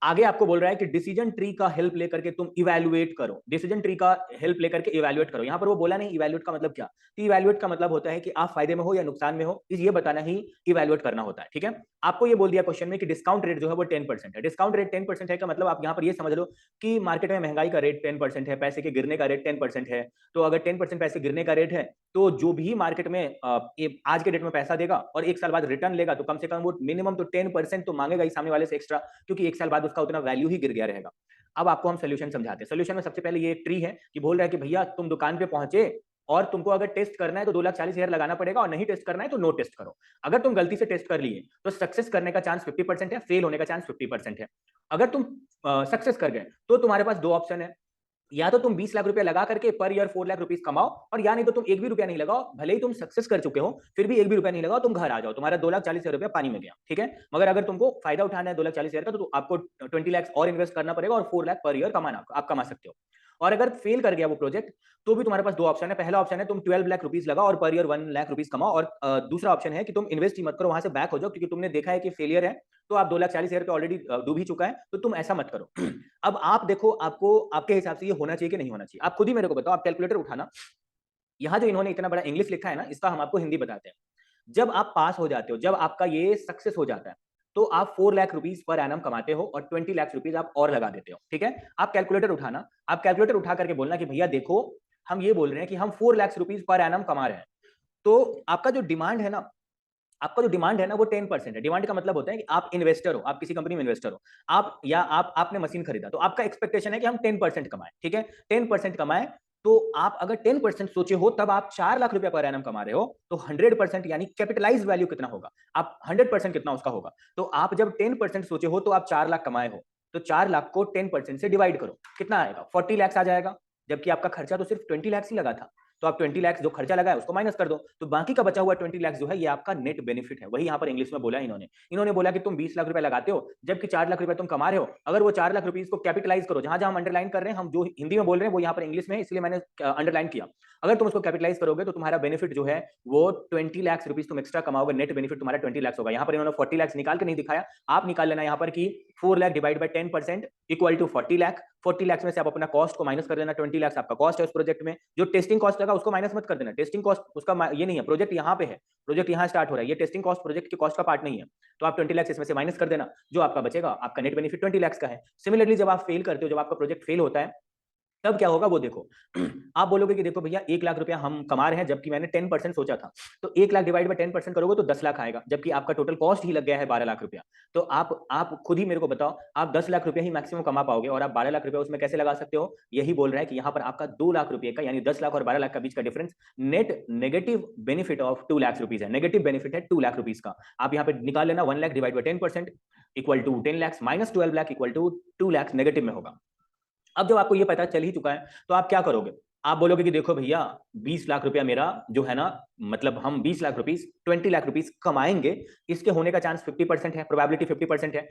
आगे आपको बोल रहा है कि डिसीजन ट्री का हेल्प लेकर के तुम इवैल्यूएट करो, डिसीजन ट्री का हेल्प लेकर के इवैल्यूएट करो। यहां पर वो बोला नहीं इवैल्यूएट का मतलब क्या, तो इवैल्यूएट का मतलब होता है कि आप फायदे में हो या नुकसान में हो, ये बताना ही इवैल्यूएट करना होता है। ठीक है, आपको ये बोल दिया क्वेश्चन में कि डिस्काउंट रेट जो है वो 10% है। डिस्काउंट रेट 10% है का मतलब आप यहां पर ये समझ लो कि मार्केट में महंगाई का रेट 10% है, पैसे के गिरने का रेट 10% है। तो अगर 10% पैसे गिरने का रेट है, तो जो भी मार्केट में आज के डेट में पैसा देगा और 1 साल बाद रिटर्न लेगा, तो कम से कम वो मिनिमम तो 10% तो मांगेगा ही सामने वाले से एक्स्ट्रा, क्योंकि 1 साल बाद उसका उतना वैल्यू ही गिर गया रहेगा। अब आपको हम सोल्यूशन समझाते हैं। सोल्यूशन में सबसे पहले ये ट्री है कि बोल रहा है कि भैया तुम दुकान पे पहुंचे और तुमको अगर टेस्ट करना है तो 2,40,000 लगाना पड़ेगा, और नहीं टेस्ट करना है तो नो टेस्ट करो। अगर तुम गलती से टेस्ट कर लिए तो सक्सेस करने का चांस 50% है, फेल होने का चांस 50% है। अगर तुम सक्सेस कर गए तो तुम्हारे पास दो ऑप्शन है, या तो तुम 20 लाख रुपया लगा करके पर ईयर 4 लाख रुपीस कमाओ, और या नहीं तो तुम एक भी रुपया नहीं लगाओ, भले ही तुम सक्सेस कर चुके हो फिर भी एक भी रुपया नहीं लगाओ, तुम घर आ जाओ, तुम्हारा 2,40,000 रुपया पानी में गया। ठीक है, मगर अगर तुमको फायदा उठाना है 2,40,000 का, तो आपको 20 लाख और इन्वेस्ट करना पड़ेगा, और 4 लाख पर ईयर कमाना आप कमा सकते हो। और अगर फेल कर गया वो प्रोजेक्ट, तो भी तुम्हारे पास दो ऑप्शन है। पहला ऑप्शन है तुम 12 लाख रुपीस लगाओ और पर ईयर 1 लाख रुपीस कमाओ, और दूसरा ऑप्शन है कि तुम इन्वेस्ट ही मत करो, वहां से बैक हो जाओ, क्योंकि तुमने देखा है कि फेलियर है, तो आप 2,40,000 पे ऑलरेडी डूब ही चुका है, तो तुम ऐसा मत करो। अब आप देखो, आपको आपके हिसाब से ये होना चाहिए कि नहीं होना चाहिए, आप खुद ही मेरे को बताओ। आप कैलकुलेटर उठाना, यहाँ जो इन्होंने इतना बड़ा इंग्लिश लिखा है ना, इसका हम आपको हिंदी बताते हैं। जब आप पास हो जाते हो, जब आपका ये सक्सेस हो जाता है, तो आप 4 लाख रुपीस पर एनम कमाते हो और 20 लाख रुपीस आप और लगा देते हो। ठीक है, आप कैलकुलेटर उठाना, आप कैलकुलेटर उठा करके बोलना कि भैया देखो, हम ये बोल रहे हैं कि हम 4 लाख रुपीस पर एनम कमा रहे हैं, तो आपका जो डिमांड है ना, वो 10% है। डिमांड का मतलब होता है कि आप इन्वेस्टर हो, आप किसी कंपनी में इन्वेस्टर हो, आपने मशीन खरीदा, तो आपका एक्सपेक्टेशन है कि हम 10% कमाएं। ठीक है, 10% कमाएं, तो आप अगर 10% सोचे हो, तब आप 4 लाख रुपया पर एनम कमा रहे हो, तो 100% यानी कैपिटलाइज वैल्यू कितना होगा, आप 100% कितना उसका होगा। तो आप जब 10% सोचे हो तो आप 4 लाख कमाए हो, तो 4 लाख को 10% से डिवाइड करो, कितना आएगा? 40 लाख आ जाएगा, जबकि आपका खर्चा तो सिर्फ 20 लाख ही लगा था। तो आप 20 लाख जो खर्चा लगाया उसको माइनस कर दो, तो बाकी का बचा हुआ 20 लाख जो है ये आपका नेट बेनिफिट है। वही यहाँ पर इंग्लिश में बोला इन्होंने बोला कि तुम 20 लाख रुपए लगाते हो, जबकि 4 लाख रुपए तुम कमा रहे हो। अगर वो 4 लाख रुपए को कैपिटलाइज करो, जहां जहां हम अंडरलाइन कर रहे हैं, हम जो हिंदी में बोल रहे हैं वो यहाँ पर इंग्लिश में है, इसलिए मैंने अंडरलाइन किया। अगर तुम उसको कैपिटलाइज करोगे तो तुम्हारा बेनिफिट जो है वो 20 लाख रुपीज तुम एक्स्ट्रा कमाओगे, नेट बेनिफिट तुम्हारा 20 लाख होगा। यहाँ पर इन्होंने 40 लाख निकाल के नहीं दिखाया, आप निकाल लेना यहाँ पर कि 4 lakh divide by 10% equal to 40 lakh. 40 lakh में से आप अपना कॉस्ट को माइनस कर देना, 20 लाख आपका कॉस्ट है उस प्रोजेक्ट में। जो टेस्टिंग कॉस्ट लगा उसको माइनस मत कर देना, टेस्टिंग कॉस्ट उसका ये नहीं है, प्रोजेक्ट यहाँ पे है, प्रोजेक्ट यहाँ स्टार्ट हो रहा है, ये टेस्टिंग कॉस्ट प्रोजेक्ट के कॉस्ट का पार्ट नहीं है। तो आप 20 लाख इसमें से माइनस कर देना, जो आपका बचेगा आपका नेट बेनिफिट 20 लाख का है। सिमिलरली जब आप फेल करते हो, जब आपका प्रोजेक्ट फेल होता है, तब क्या होगा वो देखो। आप बोलोगे कि देखो भैया 1 लाख रुपया हम कमा रहे हैं, जबकि मैंने 10% सोचा था, तो 1 लाख डिवाइड बाय 10% करोगे तो 10 लाख आएगा, जबकि आपका टोटल कॉस्ट ही लग गया है 12 लाख रुपया। तो आप खुद ही मेरे को बताओ, आप 10 लाख रुपया ही मैक्सिमम कमा पाओगे और आप 12 लाख रुपया उसमें कैसे लगा सकते हो? यही बोल रहा है कि यहाँ पर आपका 2 लाख रुपये का, यानी 10 लाख और 12 लाख का बीच का difference net negative benefit of 2 lakh rupees है। नेगेटिव बेनिफिट है 2 लाख रुपीज का। आप यहाँ पे निकाल लेना, 1 lakh divide by 10% equal to 10 lakh minus 12 lakh equal to 2 lakh negative में होगा। अब जब आपको ये पता चल ही चुका है तो आप क्या करोगे? आप बोलोगे कि देखो भैया 20 लाख रुपया मेरा जो है ना, मतलब हम 20 लाख रुपीस 20 लाख रुपीस कमाएंगे, इसके होने का चांस 50% है, प्रोबेबिलिटी 50% है।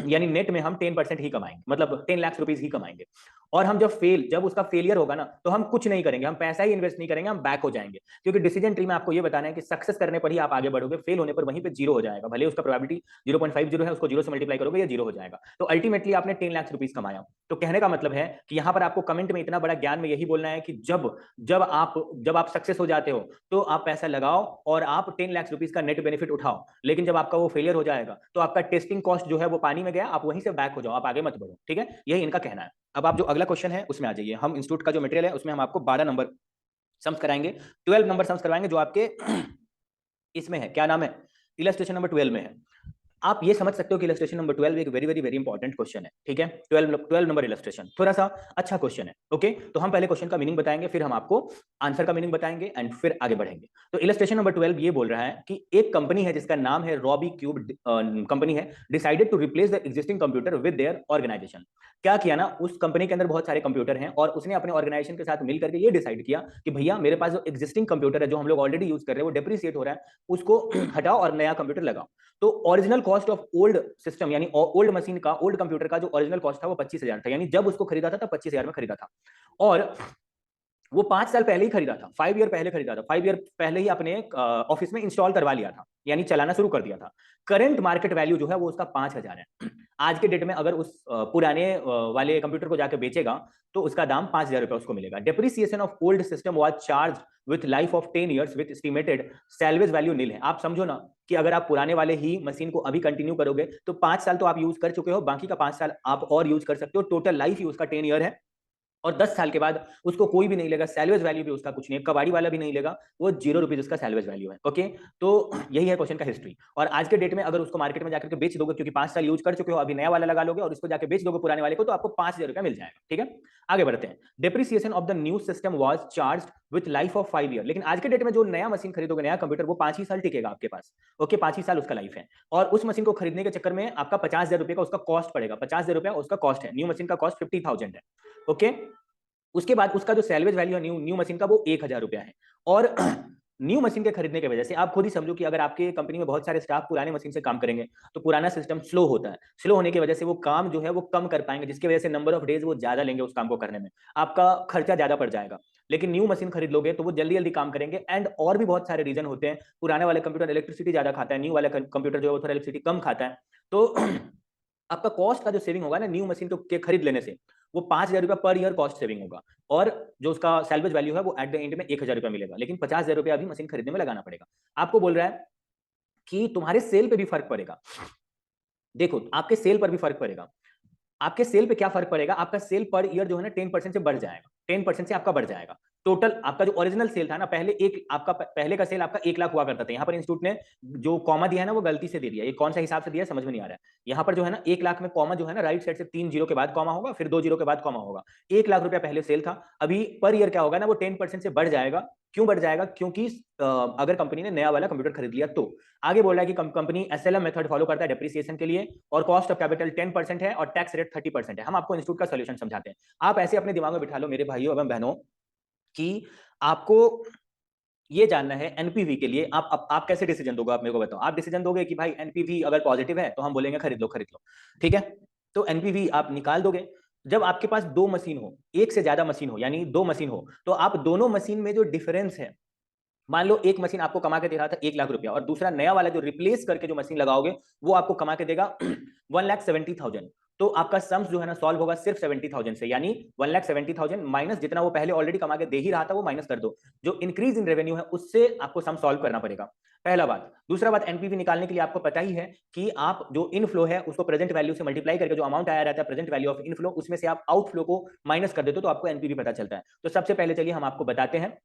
यानी नेट में हम 10% ही कमाएंगे, मतलब 10 लाख रुपीस ही कमाएंगे। और हम जब उसका फेलियर होगा ना, तो हम कुछ नहीं करेंगे, हम पैसा ही इन्वेस्ट नहीं करेंगे, हम बैक हो जाएंगे। क्योंकि डिसीजन ट्री में आपको ये बताना है कि सक्सेस करने पर ही आप आगे बढ़ोगे, फेल होने पर वहीं पे जीरो हो जाएगा। भले उसका प्रोबेबिलिटी 0.50 है, उसको जीरो से मल्टीप्लाई करोगे या जीरो हो जाएगा। तो अल्टीमेटली आपने 10 लाख रुपीस कमाया। तो कहने का मतलब है कि यहां पर आपको कमेंट में इतना बड़ा ज्ञान में यही बोलना है कि जब आप सक्सेस हो जाते हो तो आप पैसा लगाओ और आप 10 लाख रुपीस का नेट बेनिफिट उठाओ। लेकिन जब आपका वो फेलियर हो जाएगा तो आपका टेस्टिंग कॉस्ट जो है वो पानी में गया, आप वहीं से बैक हो जाओ, आप आगे मत बढ़ो। ठीक है, यही इनका कहना है। अब आप जो अगला क्वेश्चन है उसमें आ जाइए। हम इंस्टीट्यूट का जो मटेरियल है उसमें हम आपको 12 नंबर सम्स कराएंगे, 12 नंबर सम्स करवाएंगे जो आपके इसमें है, क्या नाम है, इलस्ट्रेशन नंबर 12 में है। आप ये समझ सकते हो कि इलस्ट्रेशन नंबर 12 एक very very very important question है। ठीक है, 12 नंबर इलस्ट्रेशन थोड़ा सा अच्छा क्वेश्चन है। ओके, तो हम पहले क्वेश्चन का मीनिंग बताएंगे, फिर हम आपको आंसर का मीनिंग बताएंगे एंड फिर आगे बढ़ेंगे। तो इलस्ट्रेशन नंबर 12 ये बोल रहा है कि एक कंपनी है जिसका नाम है रॉबी क्यूब कंपनी है, decided to replace the existing computer with their organisation. क्या किया ना, उस कंपनी के अंदर बहुत सारे कंप्यूटर हैं और उसने अपने ऑर्गेनाइजेशन के साथ मिल करके ये डिसाइड किया कि भैया मेरे पास जो एग्जिस्टिंग कंप्यूटर है, जो हम लोग ऑलरेडी यूज कर रहे हैं, वो डेप्रिसिएट हो रहा है, उसको हटाओ और नया कंप्यूटर लगाओ। तो original cost of old system, यानी ओल्ड मशीन का, ओल्ड कंप्यूटर का जो ओरिजिनल कॉस्ट था वो 25,000 था, यानी जब उसको खरीदा था तब 25,000 में खरीदा था। और वो 5 साल पहले ही खरीदा था, 5 ईयर पहले खरीदा था, 5 ईयर पहले ही अपने ऑफिस में इंस्टॉल करवा लिया था, यानी चलाना शुरू कर दिया था। करंट मार्केट वैल्यू जो है वो उसका 5,000 है। आज के डेट में अगर उस पुराने वाले कंप्यूटर को जाकर बेचेगा तो उसका दाम 5,000 रुपए उसको मिलेगा। Depreciation of old system was charge with life of 10 years with estimated salvage value nil है। आप समझो ना कि अगर आप पुराने वाले ही मशीन को अभी कंटिन्यू करोगे तो 5 साल तो आप यूज कर चुके हो, बाकी का 5 साल आप और यूज कर सकते हो, टोटल लाइफ ही उसका 10 ईयर है। और 10 साल के बाद उसको कोई भी नहीं लेगा, सैल्वेज वैल्यू भी उसका कुछ नहीं है, कबाड़ी वाला भी नहीं लेगा, वो 0 रुपीज उसका सैल्वेज वैल्यू है। ओके, तो यही है क्वेश्चन का हिस्ट्री। और आज के डेट में अगर उसको मार्केट में जाकर के बेच दोगे, क्योंकि 5 साल यूज कर चुके हो, अभी नया वाला लगा लोगे और उसको जाकर बेच दोगे पुराने वाले को, तो आपको 5,000 रुपया मिल जाएगा। ठीक है, आगे बढ़ते हैं। Depreciation of the new system was charge with life of 5 year. लेकिन आज के डेट में जो नया मशीन खरीदोगे, नया कंप्यूटर, वो 5 ही साल टिकेगा आपके पास। ओके, 5 ही साल उसका लाइफ है। और उस मशीन को खरीदने के चक्कर में आपका 50,000 रुपए का उसका कॉस्ट पड़ेगा। 50,000 रुपया उसका कॉस्ट है, न्यू मशीन का कॉस्ट 50,000 है। ओके, उसके बाद उसका जो सैल्वेज वैल्यू है न्यू मशीन का वो 1,000 रुपया है। और न्यू मशीन के खरीदने की वजह से आप खुद ही समझो कि अगर आपके कंपनी में बहुत सारे स्टाफ पुराने मशीन से काम करेंगे तो पुराना सिस्टम स्लो होता है, स्लो होने की वजह से वो काम जो है वो कम कर पाएंगे, जिसकी वजह से नंबर ऑफ डेज वो ज्यादा लेंगे उस काम को करने में, आपका खर्चा ज्यादा पड़ जाएगा। लेकिन न्यू मशीन खरीद लोगे तो वो जल्दी जल्दी काम करेंगे। एंड और भी बहुत सारे रीजन होते हैं, पुराने वाले कंप्यूटर इलेक्ट्रिसिटी ज्यादा खाता है, न्यू वाला कंप्यूटर जो है वो थोड़ा इलेक्ट्रिसिटी कम खाता है। तो आपका कॉस्ट का जो सेविंग होगा ना न्यू मशीन के खरीद लेने से, वो 5,000 रुपया पर ईयर कॉस्ट सेविंग होगा। और जो उसका सैल्वेज वैल्यू है वो एट द एंड में 1,000 रुपया मिलेगा। लेकिन 50,000 रुपया अभी मशीन खरीदने में लगाना पड़ेगा। आपको बोल रहा है कि तुम्हारे सेल पे भी फर्क पड़ेगा। देखो, आपके सेल पर भी फर्क पड़ेगा। आपके सेल पे क्या फर्क पड़ेगा, आपका सेल पर ईयर जो है ना 10% से बढ़ जाएगा, 10% से आपका बढ़ जाएगा। टोटल आपका जो ओरिजिनल सेल था ना, पहले का सेल आपका 1 लाख हुआ करता था। यहाँ पर इंस्टीट्यूट ने जो कॉमा दिया है ना वो गलती से दे दिया, ये कौन सा हिसाब से दिया समझ में नहीं आ रहा है। यहाँ पर जो है ना 1 लाख में कॉमा जो है ना राइट साइड से 3 जीरो के बाद कॉमा होगा, फिर 2 जीरो के बाद कॉमा होगा। 1 लाख रुपया पहले सेल था, अभी पर ईयर क्या होगा ना वो 10% से बढ़ जाएगा। क्यों बढ़ जाएगा, क्योंकि अगर कंपनी ने नया वाला कंप्यूटर खरीद लिया तो। आगे बोल रहा है कि कंपनी एसएलएम मेथड फॉलो करता है डेप्रिसिएशन के लिए, और कॉस्ट ऑफ कैपिटल 10% है और टैक्स रेट 30% है। हम आपको इंस्टीट्यूट का सॉल्यूशन समझाते हैं। आप ऐसे अपने दिमाग में बिठा लो मेरे भाइयों एवं बहनों कि आपको ये जानना है एनपीवी के लिए आप कैसे डिसीजन दोगे, आप मेरे को बताओ। आप डिसीजन दोगे कि भाई एनपीवी अगर पॉजिटिव है तो हम बोलेंगे खरीद लो खरीद लो, ठीक है। तो एनपीवी आप निकाल दोगे जब आपके पास दो मशीन हो, एक से ज्यादा मशीन हो, यानी दो मशीन हो, तो आप दोनों मशीन में जो डिफरेंस है, मान लो एक मशीन आपको कमा के दे रहा था 1 लाख रुपया और दूसरा नया वाला जो रिप्लेस करके जो मशीन लगाओगे वो आपको कमा के देगा 1,70,000। तो आपका सम्स जो है ना सॉल्व होगा सिर्फ 70,000 से, यानी 1,70,000 माइनस जितना वो पहले ऑलरेडी कमा के दे ही रहा था वो माइनस कर दो, जो इंक्रीज इन रेवेन्यू है उससे आपको सम सॉल्व करना पड़ेगा। पहला बात। दूसरा बात, एनपीवी निकालने के लिए आपको पता ही है कि आप जो इनफ्लो है उसको प्रेजेंट वैल्यू से मल्टीप्लाई करके जो अमाउंट आया रहता है प्रेजेंट वैल्यू ऑफ इनफ्लो, उसमें से आप आउटफ्लो को माइनस कर देते हो तो आपको एनपीवी पता चलता है। तो सबसे पहले चलिए हम आपको बताते हैं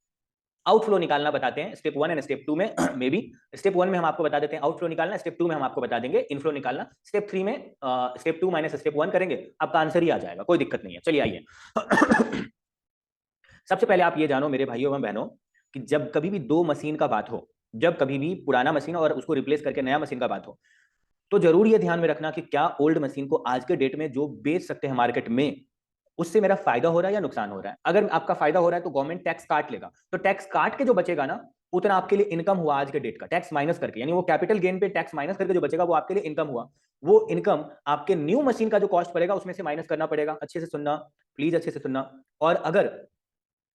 आउटफ्लो निकालना बताते हैं स्टेप 1 एंड स्टेप 2 में मे बी स्टेप 1 में हम आपको बता देते हैं आउटफ्लो निकालना, स्टेप 2 में हम आपको बता देंगे इनफ्लो निकालना, स्टेप 3 में स्टेप 2 माइनस स्टेप 1 करेंगे, आपका आंसर ही आ जाएगा, कोई दिक्कत नहीं है। चलिए आइए सबसे पहले आप ये जानो मेरे भाइयों एवं बहनों कि जब कभी भी दो मशीन का बात हो, जब कभी भी पुराना मशीन और उसको रिप्लेस करके नया मशीन का बात हो, तो जरूर ये ध्यान में रखना कि क्या ओल्ड मशीन को आज के डेट में जो बेच सकते हैं मार्केट में उससे मेरा फायदा हो रहा है या नुकसान हो रहा है। अगर आपका फायदा हो रहा है तो गवर्नमेंट टैक्स काट लेगा, तो टैक्स काट के जो बचेगा ना उतना आपके लिए इनकम हुआ आज के डेट का, टैक्स माइनस करके, यानी वो कैपिटल गेन पे टैक्स माइनस करके जो बचेगा वो आपके लिए इनकम हुआ। वो इनकम आपके न्यू मशीन का जो कॉस्ट पड़ेगा उसमें से माइनस करना पड़ेगा। अच्छे से सुनना प्लीज, अच्छे से सुनना। और अगर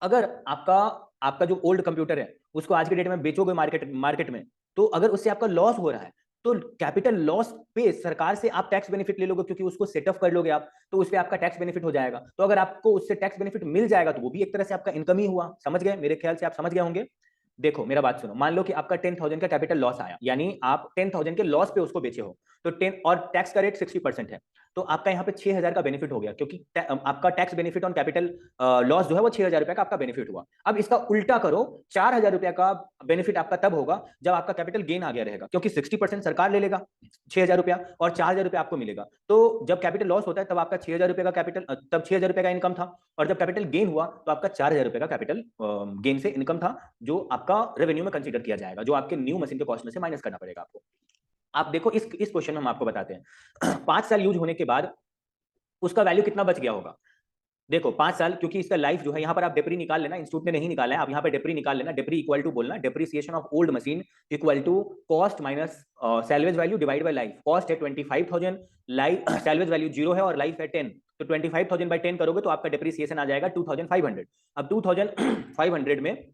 अगर आपका आपका जो ओल्ड कंप्यूटर है उसको आज के डेट में बेचोगे मार्केट में, तो अगर उससे आपका लॉस हो रहा है तो कैपिटल लॉस पे सरकार से आप टैक्स बेनिफिट ले लोगे, क्योंकि उसको सेटअप कर लोगे आप, तो उस पे आपका टैक्स बेनिफिट हो जाएगा। तो अगर आपको उससे टैक्स बेनिफिट मिल जाएगा तो वो भी एक तरह से आपका इनकम ही हुआ। समझ गए? मेरे ख्याल से आप समझ गए होंगे। देखो मेरा बात सुनो, मान लो कि आपका 10,000 का कैपिटल लॉस आया, यानी आप 10,000 के लॉस पे उसको बेचे हो, तो 10 और टैक्स का रेट 60% है, तो आपका यहाँ पे 6,000 का बेनिफिट हो गया, क्योंकि आपका tax benefit on capital loss जो है वो 6,000 रुपए का आपका बेनिफिट हुआ। अब इसका उल्टा करो, 4,000 रुपए का बेनिफिट आपका तब होगा जब आपका कैपिटल गेन आ गया रहेगा, क्योंकि 60% सरकार ले लेगा 6,000 रुपया और 4,000 रुपया आपको मिलेगा। तो जब कैपिटल लॉस होता है तब आपका 6,000 रुपए का कैपिटल, तब 6,000 रुपए का इनकम था, और जब कैपिटल गेन हुआ तो आपका 4,000 रुपए का कैपिटल गेन से इनकम था, जो आपका रेवेन्यू में कंसीडर किया जाएगा, जो आपके न्यू मशीन के कॉस्ट में से माइनस करना पड़ेगा आपको। आप देखो इस क्वेश्चन में हम आपको बताते हैं 5 साल यूज होने के बाद उसका वैल्यू कितना बच गया होगा। देखो 5 साल, क्योंकि इसका लाइफ जो है, यहाँ पर आप डेप्री निकाल लेना, इंस्टीट्यूट ने नहीं निकाला है, आप यहाँ पर डेप्री निकाल लेना। डेप्री इक्वल टू बोलना, depreciation of old machine equal to cost minus salvage value divide by life. Cost है 25,000, लाइफ सैल्वेज वैल्यू 0 है और लाइफ है 10, तो 25,000 बाई 10 करोगे तो आपका डेप्रीसिएशन आ जाएगा 2,500। अब 2,500 में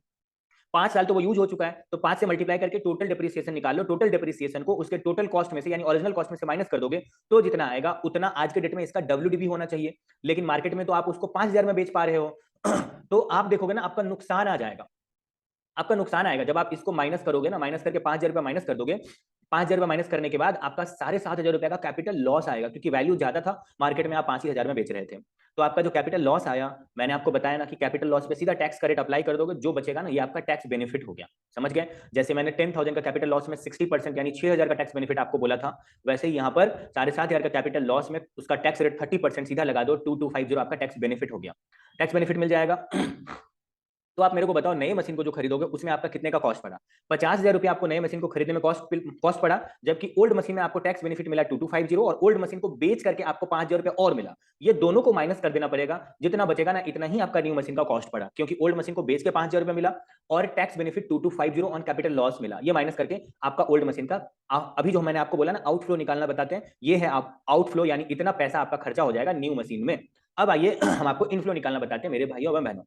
5 साल तो वो यूज हो चुका है, तो 5 से मल्टीप्लाई करके टोटल डेप्रिसिएशन निकाल लो। टोटल डेप्रिसिएशन को उसके टोटल कॉस्ट में से यानी ओरिजिनल कॉस्ट में से माइनस कर दोगे, तो जितना आएगा उतना आज के डेट में इसका WDV होना चाहिए। लेकिन मार्केट में तो आप उसको 5,000 में बेच पा रहे हो तो आप देखोगे ना आपका नुकसान आ जाएगा, आपका नुकसान आएगा जब आप इसको माइनस करोगे ना, माइनस करके 5,000 रुपया माइनस कर दोगे। 5,000 रुपया माइनस करने के बाद आपका 7,500 रुपया का कैपिटल लॉस आएगा, क्योंकि वैल्यू ज्यादा था, मार्केट में आप 5,000 में बेच रहे थे। तो आपका जो कैपिटल लॉस आया, मैंने आपको बताया ना कि कैपिटल लॉस पे सीधा टैक्स का रेट अप्लाई कर दोगे, जो बचेगा ना ये आपका टैक्स बेनिफिट हो गया। समझ गए? जैसे मैंने 10,000 का कैपिटल लॉस में 60% यानी 6,000 का टैक्स बेनिफिट आपको बोला था, वैसे ही यहाँ पर 7,500 का कैपिटल लॉस में उसका टैक्स रेट 30% सीधा लगा दो, 2,250 आपका टैक्स बेनिफिट हो गया, टैक्स बेनिफिट मिल जाएगा। तो आप मेरे को बताओ, नई मशीन को जो खरीदोगे उसमें आपका कितने का कॉस्ट पड़ा? 50,000 रुपया आपको नई मशीन को खरीदने में कॉस्ट पड़ा, जबकि ओल्ड मशीन में आपको टैक्स बेनिफिट मिला 2,250 और ओल्ड मशीन को बेच करके आपको 5,000 रुपया और मिला। ये दोनों को माइनस कर देना पड़ेगा, जितना बचेगा ना इतना ही आपका न्यू मशीन का कॉस्ट पड़ा, क्योंकि ओल्ड मशीन को बेच के 5,000 रुपया मिला और tax benefit 2,250 on capital loss मिला। ये माइनस करके आपका ओल्ड मशीन का अभी जो मैंने आपको बोला ना आउटफ्लो निकालना बताते हैं, ये है आप आउटफ्लो, यानी इतना पैसा आपका खर्चा हो जाएगा न्यू मशीन में। अब आइए हम आपको इनफ्लो निकालना बताते हैं मेरे भाइयों एवं बहनों।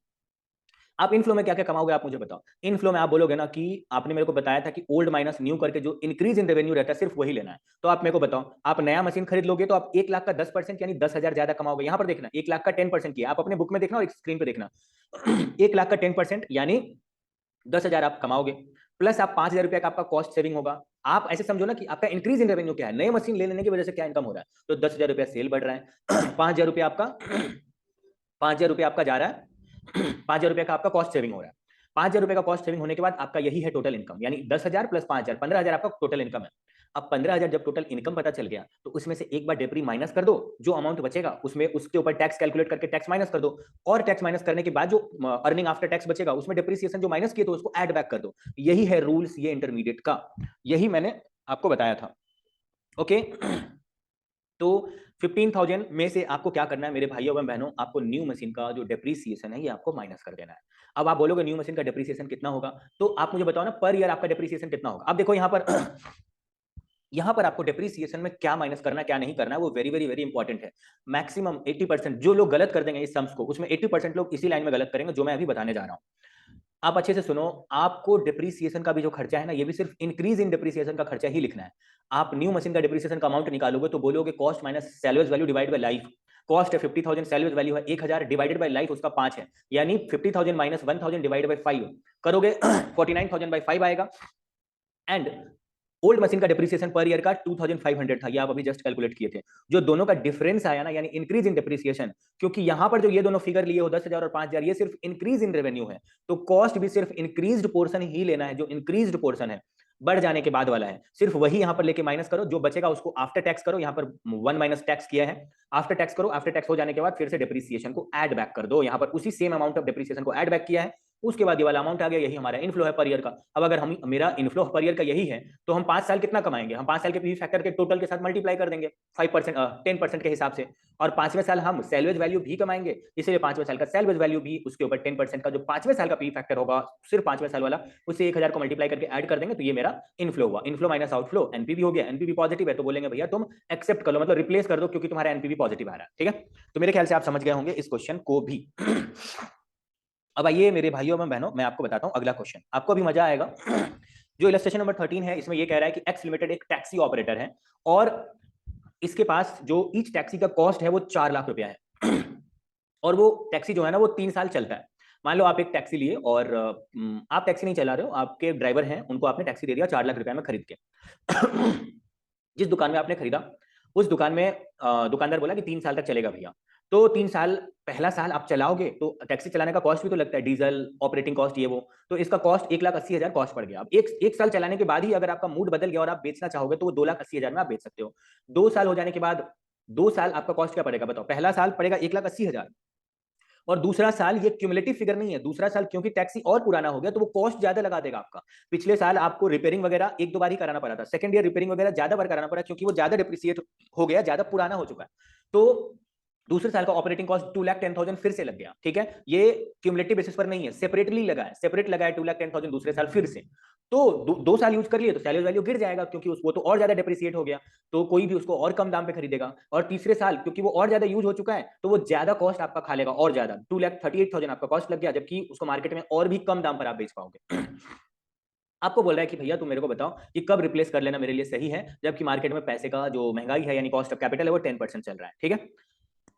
आप इनफ्लो में क्या क्या कमाओगे आप मुझे बताओ। इनफ्लो में आप बोलोगे ना कि आपने मेरे को बताया था कि ओल्ड माइनस न्यू करके जो इंक्रीज इन रेवेन्यू रहता है सिर्फ वही लेना है, तो आप मेरे को बताओ, आप नया मशीन खरीद लोगे तो आप 1 लाख का 10% यानी 10,000 ज्यादा कमाओगे। यहां पर देखना 1 लाख का 10% किया, आप अपने बुक में देखना और स्क्रीन पे देखना 1 लाख का 10% यानी 10,000 आप कमाओगे, प्लस आप 5,000 रुपया का आपका कॉस्ट सेविंग होगा। आप ऐसे समझो ना कि आपका इंक्रीज इन रेवेन्यू क्या है, नए मशीन ले लेने की वजह से क्या इनकम हो रहा है, तो 10,000 रुपया सेल बढ़ रहा है 5,000 रुपया आपका 5,000 रुपया आपका जा रहा है 5,000 रुपया का आपका कॉस्ट सेविंग हो रहा है। 5,000 रुपए का कॉस्ट सेविंग होने के बाद आपका यही है टोटल इनकम, यानी 10,000 प्लस 5,000 15,000 आपका टोटल इनकम है। अब 15,000 जब टोटल इनकम पता चल गया तो उसमें से एक बार डेप्री माइनस कर दो, जो अमाउंट बचेगा उसमें उसके ऊपर टैक्स कैलकुलेट करके टैक्स माइनस कर दो, और टैक्स माइनस करने के बाद जो अर्निंग आफ्टर टैक्स बचेगा उसमें डेप्रीसिएशन जो माइनस किए तो उसको ऐड बैक कर दो। यही है रूल्स ये इंटरमीडिएट का, यही मैंने आपको बताया था। ओके तो 15,000 में से आपको क्या करना है मेरे भाइयों एवं बहनों, आपको न्यू मशीन का जो डेप्रीसिएशन है ये आपको माइनस कर देना है। अब आप बोलोगे न्यू मशीन का डेप्रीसिएशन कितना होगा, तो आप मुझे बताओ ना पर ईयर आपका डेप्रीसिएशन कितना होगा। अब देखो यहाँ पर आपको डेप्रीसिएशन में क्या माइनस करना है क्या नहीं करना है वो वेरी वेरी वेरी इंपॉर्टेंट है। मैक्सिमम 80% जो लोग गलत कर देंगे इस सम्स को, उसमें 80% लोग इसी लाइन में गलत करेंगे जो मैं अभी बताने जा रहा हूँ। आप अच्छे से सुनो, आपको डिप्रीसिएशन का भी जो खर्चा है ना, ये भी सिर्फ इंक्रीज इन डिप्रीसिएशन का खर्चा ही लिखना है। आप न्यू मशीन का डिप्रीसिएशन का अमाउंट निकालोगे तो बोलोगे cost minus salvage value divide by life. Cost है 50,000, सैल्वेज वैल्यू है 1000 डिवाइडेड बाय लाइफ उसका 5 है, यानी 50,000 माइनस 1000 डिवाइडेड बाय 5 करोगे 49,000 बाय 5 आएगा। एंड ओल्ड मशीन का डिप्रीसिएशन पर ईयर का 2500 था, ये आप अभी जस्ट कैलकुलेट किए थे। जो दोनों का डिफरेंस आया ना, यानी इंक्रीज इन डिप्रीसिएशन, क्योंकि यहां पर जो ये दोनों फिगर लिए हो 10,000 और 5,000, ये सिर्फ इंक्रीज इन रेवेन्यू है, तो कॉस्ट भी सिर्फ इंक्रीज्ड पोर्शन ही लेना है। जो इंक्रीज्ड पोर्शन है, बढ़ जाने के बाद वाला है, सिर्फ वही यहां पर लेके माइनस करो, जो बचेगा उसको आफ्टर टैक्स करो। यहां पर 1 माइनस टैक्स किया है, आफ्टर टैक्स करो। आफ्टर टैक्स हो जाने के बाद फिर से डिप्रीसिएशन को ऐड बैक कर दो, यहां पर उसी सेम अमाउंट ऑफ डिप्रीसिएशन को ऐड बैक किया है। उसके बाद ये वाला अमाउंट आ गया, यही हमारा इनफ्लो है पर ईयर का। अब अगर हम, मेरा इनफ्लो पर ईयर का यही है, तो हम 5 साल कितना कमाएंगे? हम 5 साल के पीवी फैक्टर के टोटल के साथ मल्टीप्लाई कर देंगे 5%, 10% के हिसाब से। और 5वें साल हम सैल्वेज वैल्यू भी कमाएंगे, इसलिए 5वें साल का सैल्वेज वैल्यू भी उसके ऊपर 10% का जो 5वें साल का पीवी फैक्टर होगा, सिर्फ 5वें साल वाला, उससे 1000 को मल्टीप्लाई करके ऐड कर देंगे, तो ये मेरा इनफ्लो हुआ। इनफ्लो माइनस आउटफ्लो, एनपीवी हो गया। एनपीवी पॉजिटिव है तो बोलेंगे भैया तुम एक्सेप्ट कर लो, मतलब रिप्लेस कर दो, क्योंकि तुम्हारा एनपीवी पॉजिटिव आ रहा है। ठीक है, तो मेरे ख्याल से आप समझ गए होंगे इस क्वेश्चन को भी। अब आइए मेरे भाइयों और बहनों, मैं आपको बताता हूं अगला क्वेश्चन, आपको अभी मजा आएगा। जो इलस्ट्रेशन नंबर 13 है, इसमें ये कह रहा है कि एक्स लिमिटेड एक टैक्सी ऑपरेटर है और इसके पास जो ईच टैक्सी का कॉस्ट है वो 4 लाख रुपया है। और वो टैक्सी जो है ना वो 3 साल चलता है। मान लो आप एक टैक्सी लिए और आप टैक्सी नहीं चला रहे हो, आपके ड्राइवर हैं, उनको आपने टैक्सी दे दिया 4 लाख रुपया में खरीद के। जिस दुकान में आपने खरीदा, उस दुकान में दुकानदार बोला कि 3 साल तक चलेगा भैया। तो 3 साल, पहला साल आप चलाओगे तो टैक्सी चलाने का कॉस्ट भी तो लगता है, डीजल, ऑपरेटिंग कॉस्ट, ये वो। तो इसका कॉस्ट 1,80,000 कॉस्ट पड़ गया। अब एक साल चलाने के बाद ही अगर आपका मूड बदल गया और आप बेचना चाहोगे तो वो 2,80,000 में आप बेच सकते हो। 2 साल हो जाने के बाद, 2 साल आपका कॉस्ट क्या पड़ेगा बताओ? पहला साल पड़ेगा 1,80,000 और दूसरा साल, ये क्यूमुलेटिव फिगर नहीं है, दूसरा साल क्योंकि टैक्सी और पुराना हो गया तो वो कॉस्ट ज्यादा लगा देगा आपका। पिछले साल आपको रिपेयरिंग वगैरह 1-2 बार ही कराना पड़ा था, सेकंड ईयर रिपेयरिंग वगैरह ज्यादा बार कराना पड़ा क्योंकि वो ज्यादा डिप्रिसिएट हो गया, ज्यादा पुराना हो चुका है। तो दूसरे साल का ऑपरेटिंग कॉस्ट 2,10,000 फिर से लग गया। ठीक है, ये क्यूमुलेटिव बेसिस पर नहीं है, सेपरेटली लगा है, सेपरेट लगा है 2,10,000 दूसरे साल फिर से। तो 2 साल यूज कर लिए तो सैलरी वैल्यू गिर जाएगा, क्योंकि वो तो और ज्यादा डिप्रिसिएट हो गया, तो कोई भी उसको और कम दाम पे खरीदेगा। और तीसरे साल क्योंकि वो और ज्यादा यूज हो चुका है तो वो ज्यादा कॉस्ट आपका खा लेगा, और ज्यादा 2,38,000 आपका कॉस्ट लग गया, जबकि उसको मार्केट में और भी कम दाम पर आप बेच पाओगे। आपको बोल रहा है कि भैया तुम मेरे को बताओ कि कब रिप्लेस कर लेना मेरे लिए सही है, जबकि मार्केट में पैसे का जो महंगाई है यानी कॉस्ट ऑफ कैपिटल है वो 10% चल रहा है। ठीक है,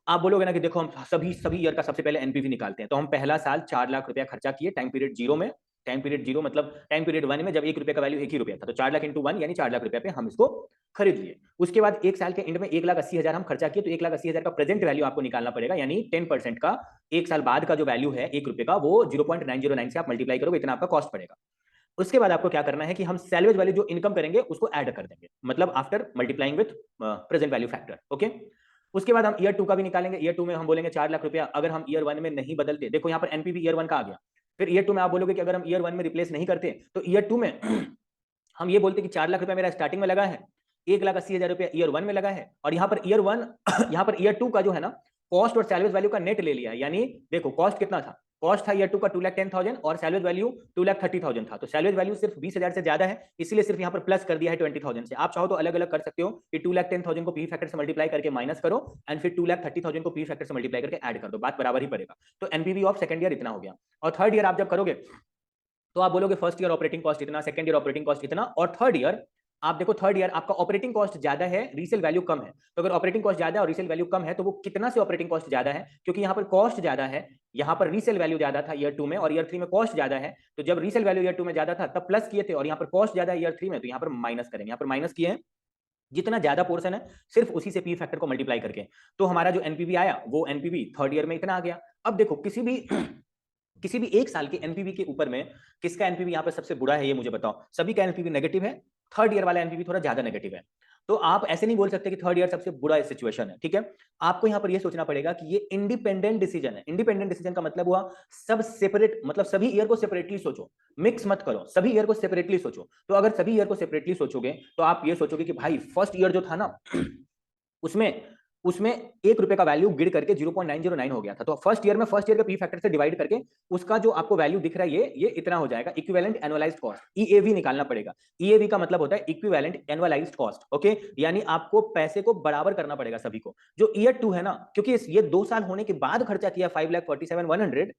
आप बोलोगे ना कि देखो हम सभी ईयर का सबसे पहले एनपीवी निकालते हैं, तो हम पहला साल 4 लाख रुपया खर्चा किए टाइम पीरियड जीरो में। टाइम पीरियड जीरो मतलब टाइम पीरियड 1 में जब 1 रुपये का वैल्यू 1 ही रुपया था, तो 4 लाख इंटू 1 यानी 4 लाख रुपया पे हम इसको खरीद लिए। उसके बाद एक साल के एंड में 1,80,000 हम खर्चा किए, तो 1,80,000 का प्रेजेंट वैल्यू आपको निकालना पड़ेगा, यानी 10% का एक साल बाद का जो वैल्यू है 1 रुपये का, वो 0.909 से आप मल्टीप्लाई करोगे, इतना आपका कॉस्ट पड़ेगा। उसके बाद आपको क्या करना है कि हम सैलवेज वैल्यू जो इनकम करेंगे उसको ऐड कर देंगे, मतलब after multiplying with present value factor. Okay, उसके बाद हम ईयर 2 का भी निकालेंगे। ईयर 2 में हम बोलेंगे 4 लाख रुपया, अगर हम ईयर 1 में नहीं बदलते, देखो यहाँ पर एनपीवी ईयर 1 का आ गया। फिर ईयर 2 में आप बोलोगे कि अगर हम ईयर 1 में रिप्लेस नहीं करते, तो ईयर 2 में हम ये बोलते कि 4 लाख रुपया मेरा स्टार्टिंग में लगा है, 1,80,000 रुपया ईयर 1 में लगा है, और यहाँ पर ईयर 1 यहाँ पर ईयर 2 का जो है ना कॉस्ट और सैलवेज वैल्यू का नेट ले लिया है। यानी देखो कॉस्ट कितना था, कॉस्ट था ईयर 2 का 2,10,000 और सैलवेज वैल्यू 2,30,000 था, तो सैलवेज वैल्यू सिर्फ 20,000 से ज्यादा है, इसलिए सिर्फ यहाँ पर प्लस कर दिया है 20,000 से। आप चाहो तो अलग अलग कर सकते हो कि 2,10,000 को पी फैक्टर से मल्टीप्लाई करके माइनस करो एंड फिर 2,30,000 को पी फैक्टर से मल्टीप्लाई करके ऐड कर दो, बात बराबर ही पड़ेगा। तो एनपीवी ऑफ सेकंड ईयर इतना हो गया। और थर्ड ईयर आप जब करोगे तो आप बोलोगे फर्स्ट ईयर ऑपरेटिंग कॉस्ट इतना, सेकंड ईयर ऑपरेटिंग कॉस्ट इतना, और थर्ड ईयर आप देखो, थर्ड ईयर आपका ऑपरेटिंग कॉस्ट ज्यादा है, रीसेल वैल्यू कम है। तो अगर ऑपरेटिंग कॉस्ट ज्यादा है और रीसेल वैल्यू कम है, तो वो कितना से ऑपरेटिंग कॉस्ट ज्यादा है? क्योंकि यहाँ पर कॉस्ट ज्यादा है, यहाँ पर रीसेल वैल्यू ज्यादा था ईयर 2 में, और ईयर 3 में कॉस्ट ज्यादा है। तो जब रीसेल वैल्यू ईयर 2 में ज्यादा था तब प्लस किए थे, और यहाँ पर कॉस्ट ज्यादा है ईयर 3 में, तो यहाँ पर माइनस करेंगे। यहाँ पर माइनस किए हैं, जितना ज्यादा पोर्शन है सिर्फ उसी से पी फैक्टर को मल्टीप्लाई करके, तो हमारा जो एनपीवी आया वो एनपीवी थर्ड ईयर में इतना आ गया। अब देखो किसी भी एक साल के एनपीवी के ऊपर में किसका एनपीवी यहाँ पर सबसे बुरा है, ये मुझे बताओ। सभी का एनपीवी नेगेटिव है, थर्ड ईयर वाला एनपीवी थोड़ा ज्यादा नेगेटिव है। तो आप ऐसे नहीं बोल सकते कि थर्ड ईयर सबसे बुरा सिचुएशन है। ठीक है, आपको यहाँ पर यह सोचना पड़ेगा कि ये इंडिपेंडेंट डिसीजन है। इंडिपेंडेंट डिसीजन का मतलब हुआ सब सेपरेट, मतलब सभी ईयर को सेपरेटली सोचो, मिक्स मत करो, सभी ईयर को सेपरेटली सोचो। तो अगर सभी ईयर को सेपरेटली सोचोगे तो आप ये सोचोगे कि भाई फर्स्ट ईयर जो था ना उसमें उसमें 1 रुपए का वैल्यू गिर करके 0.909 हो गया था। तो फर्स्ट ईयर में फर्स्ट ईयर के पी फैक्टर से डिवाइड करके उसका जो आपको वैल्यू दिख रहा है ये इतना हो जाएगा, इक्विवेलेंट एनुअलाइज्ड कॉस्ट, ईएवी निकालना पड़ेगा। ईएवी का मतलब होता है इक्विवेलेंट एनुअलाइज्ड कॉस्ट। ओके, यानी आपको पैसे को बराबर करना पड़ेगा सभी को। जो ईयर 2 है ना, क्योंकि ये 2 साल होने के बाद खर्चा किया 5,47,100,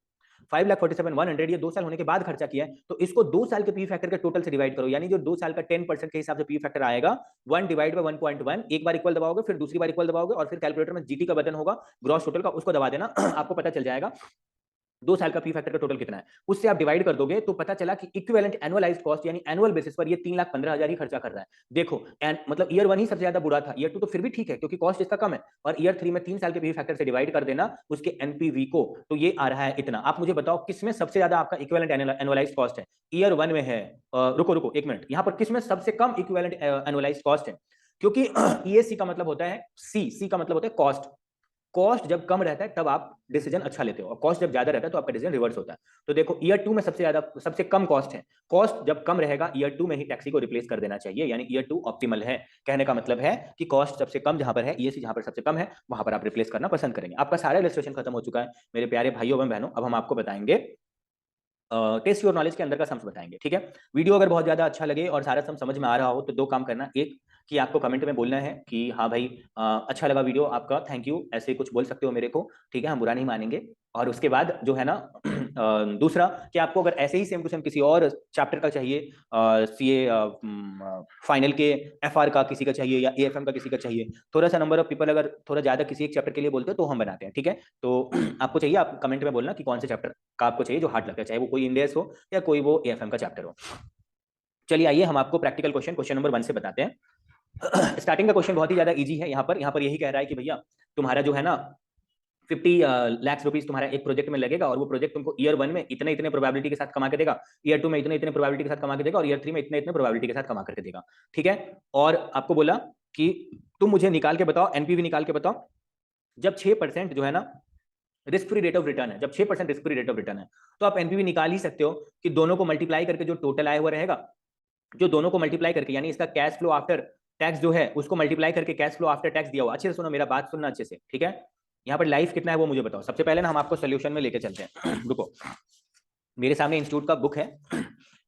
5,47,100 ये 2 साल होने के बाद खर्चा किया है, तो इसको 2 साल के पी फैक्टर के टोटल से डिवाइड करो, यानी जो 2 साल का 10% के हिसाब से पी फैक्टर आएगा 1 डिवाइड बाय 1.1, एक बार इक्वल दबाओगे, फिर दूसरी बार इक्वल दबाओगे, और फिर कैलकुलेटर में जीटी का बटन होगा ग्रॉस टोटल का, उसको दबा देना आपको पता चल जाएगा 2 साल का पी फैक्टर का टोटल कितना है। उससे आप डिवाइड कर दोगे तो पता चला कि इक्विवेलेंट एनुअलाइज्ड कॉस्ट यानी एनुअल बेसिस पर ये 3,15,000 ही खर्चा कर रहा है। देखो मतलब ईयर 1 ही सबसे ज्यादा बुरा था, ईयर 2 तो फिर भी ठीक है क्योंकि कॉस्ट इसका कम है, और ईयर 3 में 3 साल के पी फैक्टर से डिवाइड कर देना उसके एनपीवी को, तो ये आ रहा है इतना। आप मुझे बताओ किसमें सबसे ज्यादा आपका इक्विवेलेंट एनुअलाइज्ड कॉस्ट है? ईयर 1 में है। रुको एक मिनट, यहां पर किसमें सबसे कम इक्विवेलेंट एनुअलाइज्ड कॉस्ट है? क्योंकि ईएसी का मतलब होता है सी का मतलब होता है कॉस्ट। कॉस्ट जब कम रहता है तब आप डिसीजन अच्छा लेते हो, और कॉस्ट जब ज्यादा रहता है तो आपका डिसीजन रिवर्स होता है। तो देखो ईयर 2 में सबसे कम कॉस्ट है, कॉस्ट जब कम रहेगा ईयर 2 में ही टैक्सी को रिप्लेस कर देना चाहिए, यानी ईयर 2 ऑप्टिमल है। कहने का मतलब है कि कॉस्ट सबसे कम जहां पर है, ईएसी जहां पर सबसे कम है, वहां पर आप रिप्लेस करना पसंद करेंगे। आपका सारा इलस्ट्रेशन खत्म हो चुका है मेरे प्यारे भाइयों एवं बहनों। अब हम आपको बताएंगे टेस्ट योर नॉलेज के अंदर का सम्स बताएंगे, ठीक है। वीडियो अगर बहुत ज्यादा अच्छा लगे और सारा सम समझ में आ रहा हो तो 2 काम करना, एक कि आपको कमेंट में बोलना है कि हाँ भाई अच्छा लगा वीडियो आपका, थैंक यू, ऐसे कुछ बोल सकते हो मेरे को, ठीक है, हम बुरा नहीं मानेंगे। और उसके बाद जो है ना दूसरा कि आपको अगर ऐसे ही सेम टू सेम किसी और चैप्टर का चाहिए, सीए फाइनल के एफआर का किसी का चाहिए या एएफएम का किसी का चाहिए, थोड़ा सा नंबर ऑफ पीपल अगर थोड़ा ज्यादा किसी एक चैप्टर के लिए बोलते हो तो हम बनाते हैं, ठीक है। तो आपको चाहिए, आप कमेंट में बोलना कि कौन से चैप्टर का आपको चाहिए जो हार्ड लगता है, चाहे वो कोई इंडेक्स हो या कोई वो एएफएम का चैप्टर हो। चलिए आइए हम आपको प्रैक्टिकल क्वेश्चन नंबर 1 से बताते हैं। स्टार्टिंग का क्वेश्चन बहुत ही ज्यादा इजी है। यहाँ पर यही कह रहा है कि भैया तुम्हारा जो है ना 50 लाख रुपीज तुम्हारा एक प्रोजेक्ट में लगेगा, और वो प्रोजेक्ट तुमको ईयर 1 में इतने इतने प्रोबेबिलिटी के साथ कमा के देगा, ईयर 2 में इतने इतने प्रोबेबिलिटी के साथ कमा के देगा, और ईयर 3 में इतने इतने प्रोबेबिलिटी के साथ कमा करके देगा, ठीक है। और आपको बोला कि तुम मुझे निकाल के बताओ, एनपीवी निकाल के बताओ, जब 6% जो है ना risk free rate of return है, जब 6% risk free rate of return है, तो आप एनपीवी निकाल ही सकते हो कि दोनों को मल्टीप्लाई करके जो टोटल आया हुआ रहेगा, जो दोनों को मल्टीप्लाई करके, यानी इसका कैश फ्लो आफ्टर टैक्स जो है उसको मल्टीप्लाई करके कैश फ्लो आफ्टर टैक्स दिया हुआ। अच्छे से सुनो, मेरा बात सुनना अच्छे से, ठीक है। यहाँ पर लाइफ कितना है वो मुझे बताओ। सबसे पहले ना हम आपको सोल्यूशन में लेके चलते हैं। रुको, मेरे सामने इंस्टीट्यूट का बुक है,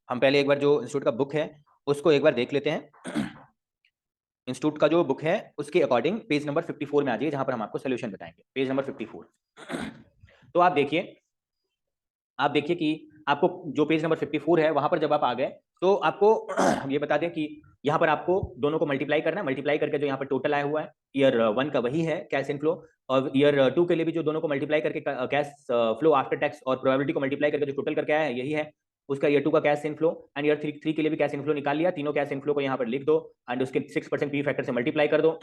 हम पहले एक बार जो इंस्टीट्यूट का बुक है उसको एक बार देख लेते हैं। इंस्टीट्यूट का जो बुक है उसके अकॉर्डिंग पेज नंबर 54 में आ जाइए, जहां पर हम आपको सोल्यूशन बताएंगे, पेज नंबर 54। तो आप देखिए कि आपको जो पेज नंबर 54 है वहां पर जब आप आ गए तो आपको हम ये बता दें कि यहाँ पर आपको दोनों को मल्टीप्लाई करना है, मल्टीप्लाई करके जो यहाँ पर टोटल आया हुआ है ईयर 1 का वही है कैश इनफ्लो, और ईयर 2 के लिए भी जो दोनों को मल्टीप्लाई करके कैश फ्लो आफ्टर टैक्स और प्रोबेबिलिटी को मल्टीप्लाई करके जो टोटल करके आया है यही है उसका ईयर 2 का कैश इनफ्लो, एंड ईयर 3 के लिए भी कैश इनफ्लो निकाल लिया। तीनों कैश इनफ्लो को यहाँ पर लिख दो एंड उसके 6% पी फैक्टर से मल्टीप्लाई कर दो,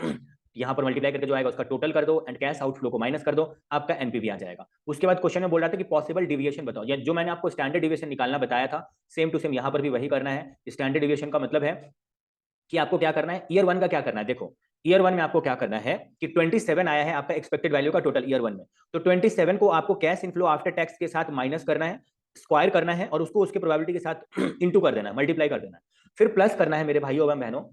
यहाँ पर मल्टीप्लाई करके जो आएगा उसका टोटल कर दो एंड कैश आउटफ्लो को माइनस कर दो, आपका एनपीवी आ जाएगा। उसके बाद क्वेश्चन में बोल रहा था कि पॉसिबल डिविएशन बताओ, या जो मैंने आपको स्टैंडर्ड डिविएशन निकालना बताया था सेम टू सेम यहाँ पर भी वही करना है। स्टैंडर्ड डिविएशन का मतलब है कि आपको क्या करना है, ईयर 1 का क्या करना है। देखो ईयर 1 में आपको क्या करना है कि 27 आया है आपका एक्सपेक्टेड वैल्यू का टोटल ईयर 1 में, तो 27 को आपको कैश इनफ्लो आफ्टर टैक्स के साथ माइनस करना है, स्क्वायर करना है, और उसको उसके प्रोबेबिलिटी के साथ इंटू कर देना है, मल्टीप्लाई कर देना है, फिर प्लस करना है मेरे भाइयों एवं बहनों,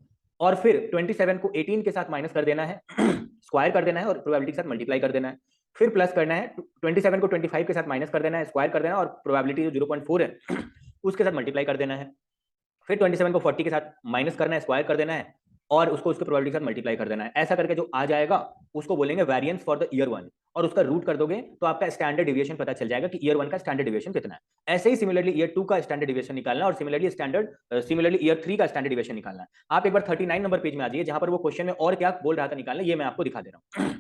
और फिर 27 को 18 के साथ माइनस कर देना है, स्क्वायर कर देना है और प्रोबेबिलिटी के साथ मल्टीप्लाई कर देना है, फिर प्लस करना है 27 को 25 के साथ माइनस कर देना है, स्क्वायर कर देना है, और प्रोबेबिलिटी जो 0.4 है उसके साथ मल्टीप्लाई कर देना है, फिर 27 को 40 के साथ माइनस करना है, स्क्वायर कर देना है, और उसको उसके प्रोबेबिलिटी के साथ मल्टीप्लाई कर देना है। ऐसा करके जो आ जाएगा उसको बोलेंगे वेरिएंस फॉर द ईयर 1, और उसका रूट कर दोगे तो आपका स्टैंडर्ड डिविएशन पता चल जाएगा कि ईयर 1 का स्टैंडर्ड डिविएशन कितना है। ऐसे ही सिमिलरली ईयर 2 का स्टैंडर्ड डिविएशन निकालना, और सिमिलरली ईयर 3 का स्टैंडर्ड डिविएशन निकालना है। आप एक बार 39 नंबर पेज में आ जाइए, जहां पर वो क्वेश्चन में और क्या बोल रहा था निकालना, ये मैं आपको दिखा दे रहा हूँ।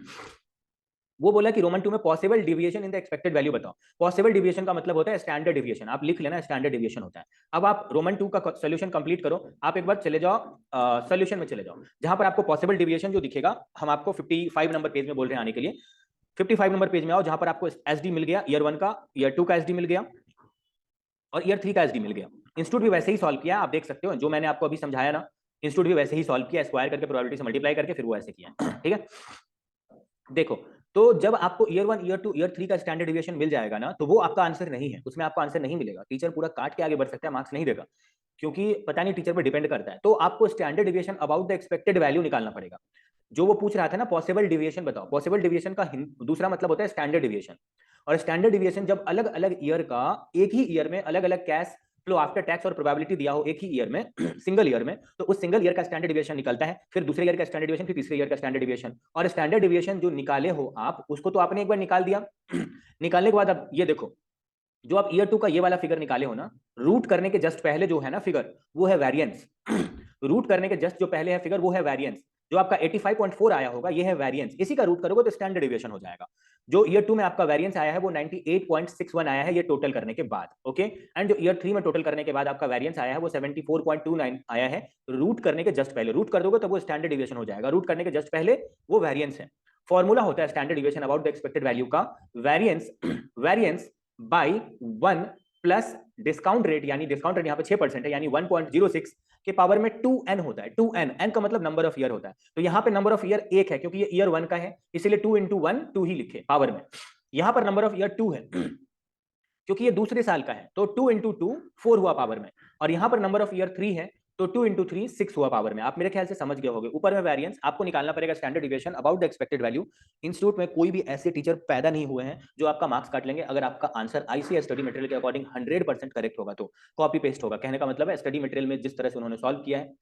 वो बोला कि रोमन 2 में possible deviation in the expected value बताओ। पॉसिबल डिविएशन का मतलब होता है स्टैंडर्ड डिविएशन, आप लिख लेना स्टैंडर्ड डिविएशन होता है। अब आप रोमन 2 का सॉल्यूशन कंप्लीट करो, आप एक बार चले जाओ सॉल्यूशन में चले जाओ, जहां पर आपको पॉसिबल डिविएशन जो दिखेगा, हम आपको 55 नंबर पेज में बोल रहे हैं आने के लिए। 55 नंबर पेज में आओ, जहां पर आपको एसडी मिल गया ईयर 1 का, ईयर 2 का एसडी मिल गया, और ईयर 3 का एसडी मिल गया। इंस्टीट्यूट भी वैसे ही सॉल्व किया, आप देख सकते हो जो मैंने आपको अभी समझाया ना, इंस्टीट्यूट भी वैसे ही सॉल्व किया, स्क्वायर करके प्रोबेबिलिटी से मल्टीप्लाई करके फिर वो ऐसे किया, ठीक है। देखो, तो जब आपको ईयर 1 ईयर 2 ईयर 3 का स्टैंडर्ड डिविएशन मिल जाएगा ना, तो वो आपका आंसर नहीं है, उसमें आपको आंसर नहीं मिलेगा, टीचर पूरा काट के आगे बढ़ सकता है, मार्क्स नहीं देगा, क्योंकि पता नहीं टीचर पर डिपेंड करता है। तो आपको standard deviation about the expected value निकालना पड़ेगा। जो वो पूछ रहा था ना पॉसिबल डिविएशन बताओ, पॉसिबल डिविएशन का दूसरा मतलब होता है स्टैंडर्ड डिविएशन, और स्टैंडर्ड डिविएशन जब अलग अलग ईयर का एक ही ईयर में अलग अलग कैश फ्लो आफ्टर टैक्स और प्रोबेबिलिटी दिया हो एक ही ईयर में, सिंगल ईयर में, तो उस सिंगल ईयर का स्टैंडर्ड डिविएशन निकलता है, फिर दूसरे ईयर का स्टैंडर्ड डिविएशन, फिर तीसरे ईयर का स्टैंडर्ड डिविएशन, और स्टैंडर्ड डिविएशन जो निकाले हो आप उसको तो आपने एक बार निकाल दिया। निकालने के बाद अब ये देखो जो आप ईयर 2 का ये वाला फिगर निकाले हो ना, रूट करने के जस्ट पहले जो है ना फिगर, वो है वेरिएंस। रूट करने के जस्ट जो पहले है फिगर, वो है वेरिएंस। जो आपका 85.4 आया होगा, ये है वेरिएंस। इसी का रूट करोगे तो स्टैंडर्ड डिविएशन हो जाएगा। जो ईयर 2 में आपका वेरिएंस आया है वो 98.61 आया है, ये टोटल करने के बाद। ओके, एंड जो ईयर 3 में टोटल करने के बाद आपका वेरिएंस आया है वो 74.29 आया है, रूट करने के जस्ट पहले। रूट कर दोगे तो वो स्टैंडर्ड डिविएशन हो जाएगा, रूट करने के जस्ट पहले वो वेरिएंस है। फॉर्मूला होता है standard deviation about the expected value का, variance by 1 plus discount rate, यानी डिस्काउंट रेट यहाँ पे 6% है, यानी 1.06 के पावर में 2n होता है। 2n, n का मतलब नंबर ऑफ ईयर होता है। तो यहाँ पे नंबर ऑफ ईयर 1 है, क्योंकि ये ईयर 1 का है, इसीलिए 2 into 1 2 ही लिखे पावर में। यहाँ पर नंबर ऑफ ईयर 2 है क्योंकि ये दूसरे साल का है, तो 2 into 2 4 हुआ पावर में। और यहाँ पर नंबर ऑफ ईयर 3 है, तो 2 into 3 6 हुआ पावर में। आप मेरे ख्याल से समझ गए होंगे। ऊपर में वेरिएंस आपको निकालना पड़ेगा, standard deviation about the expected value. Institute में कोई भी ऐसे टीचर पैदा नहीं हुए हैं जो आपका मार्क्स काट लेंगे अगर आपका आंसर आईसीएस स्टडी मटेरियल के अकॉर्डिंग 100% करेक्ट होगा तो। कॉपी पेस्ट होगा, कहने का मतलब है स्टडी मटेरियल में जिस तरह से उन्होंने सॉल्व किया है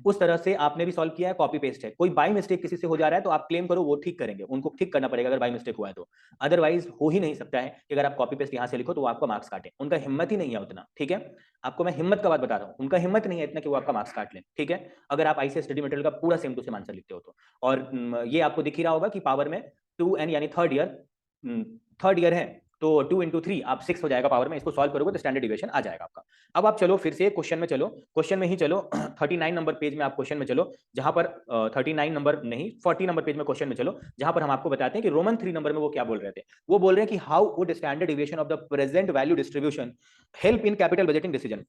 उस तरह से आपने भी सॉल्व किया है, कॉपी पेस्ट है। कोई बाय मिस्टेक किसी से हो जा रहा है तो आप क्लेम करो, वो ठीक करेंगे, उनको ठीक करना पड़ेगा अगर बाय मिस्टेक हुआ है तो। अदरवाइज हो ही नहीं सकता है कि अगर आप कॉपी पेस्ट यहां से लिखो तो वो आपका मार्क्स काटे। उनका हिम्मत ही नहीं है उतना, ठीक है। आपको मैं हिम्मत का बात बता रहा हूं, उनका हिम्मत नहीं है इतना कि वो आपका मार्क्स काट लें, ठीक है, अगर आप आईसीएस स्टडी मटेरियल का पूरा सेम टू सेम आंसर लिखते हो तो। और ये आपको दिख ही रहा होगा कि पावर में 2n यानी थर्ड ईयर है, तो 2 into 3 आप 6 हो जाएगा पावर में। इसको सॉल्व करोगे तो स्टैंडर्ड डिविएशन आ जाएगा आपका। अब आप चलो फिर से क्वेश्चन में चलो, क्वेश्चन में ही चलो 39 नंबर पेज में आप क्वेश्चन में चलो, जहां पर 39 नंबर नहीं 40 नंबर पेज में क्वेश्चन में चलो, जहां पर हम आपको बताते हैं कि रोमन 3 नंबर में वो क्या बोल रहे थे। वो बोल रहे हैं कि how would standard deviation of the present value distribution help in capital budgeting decision.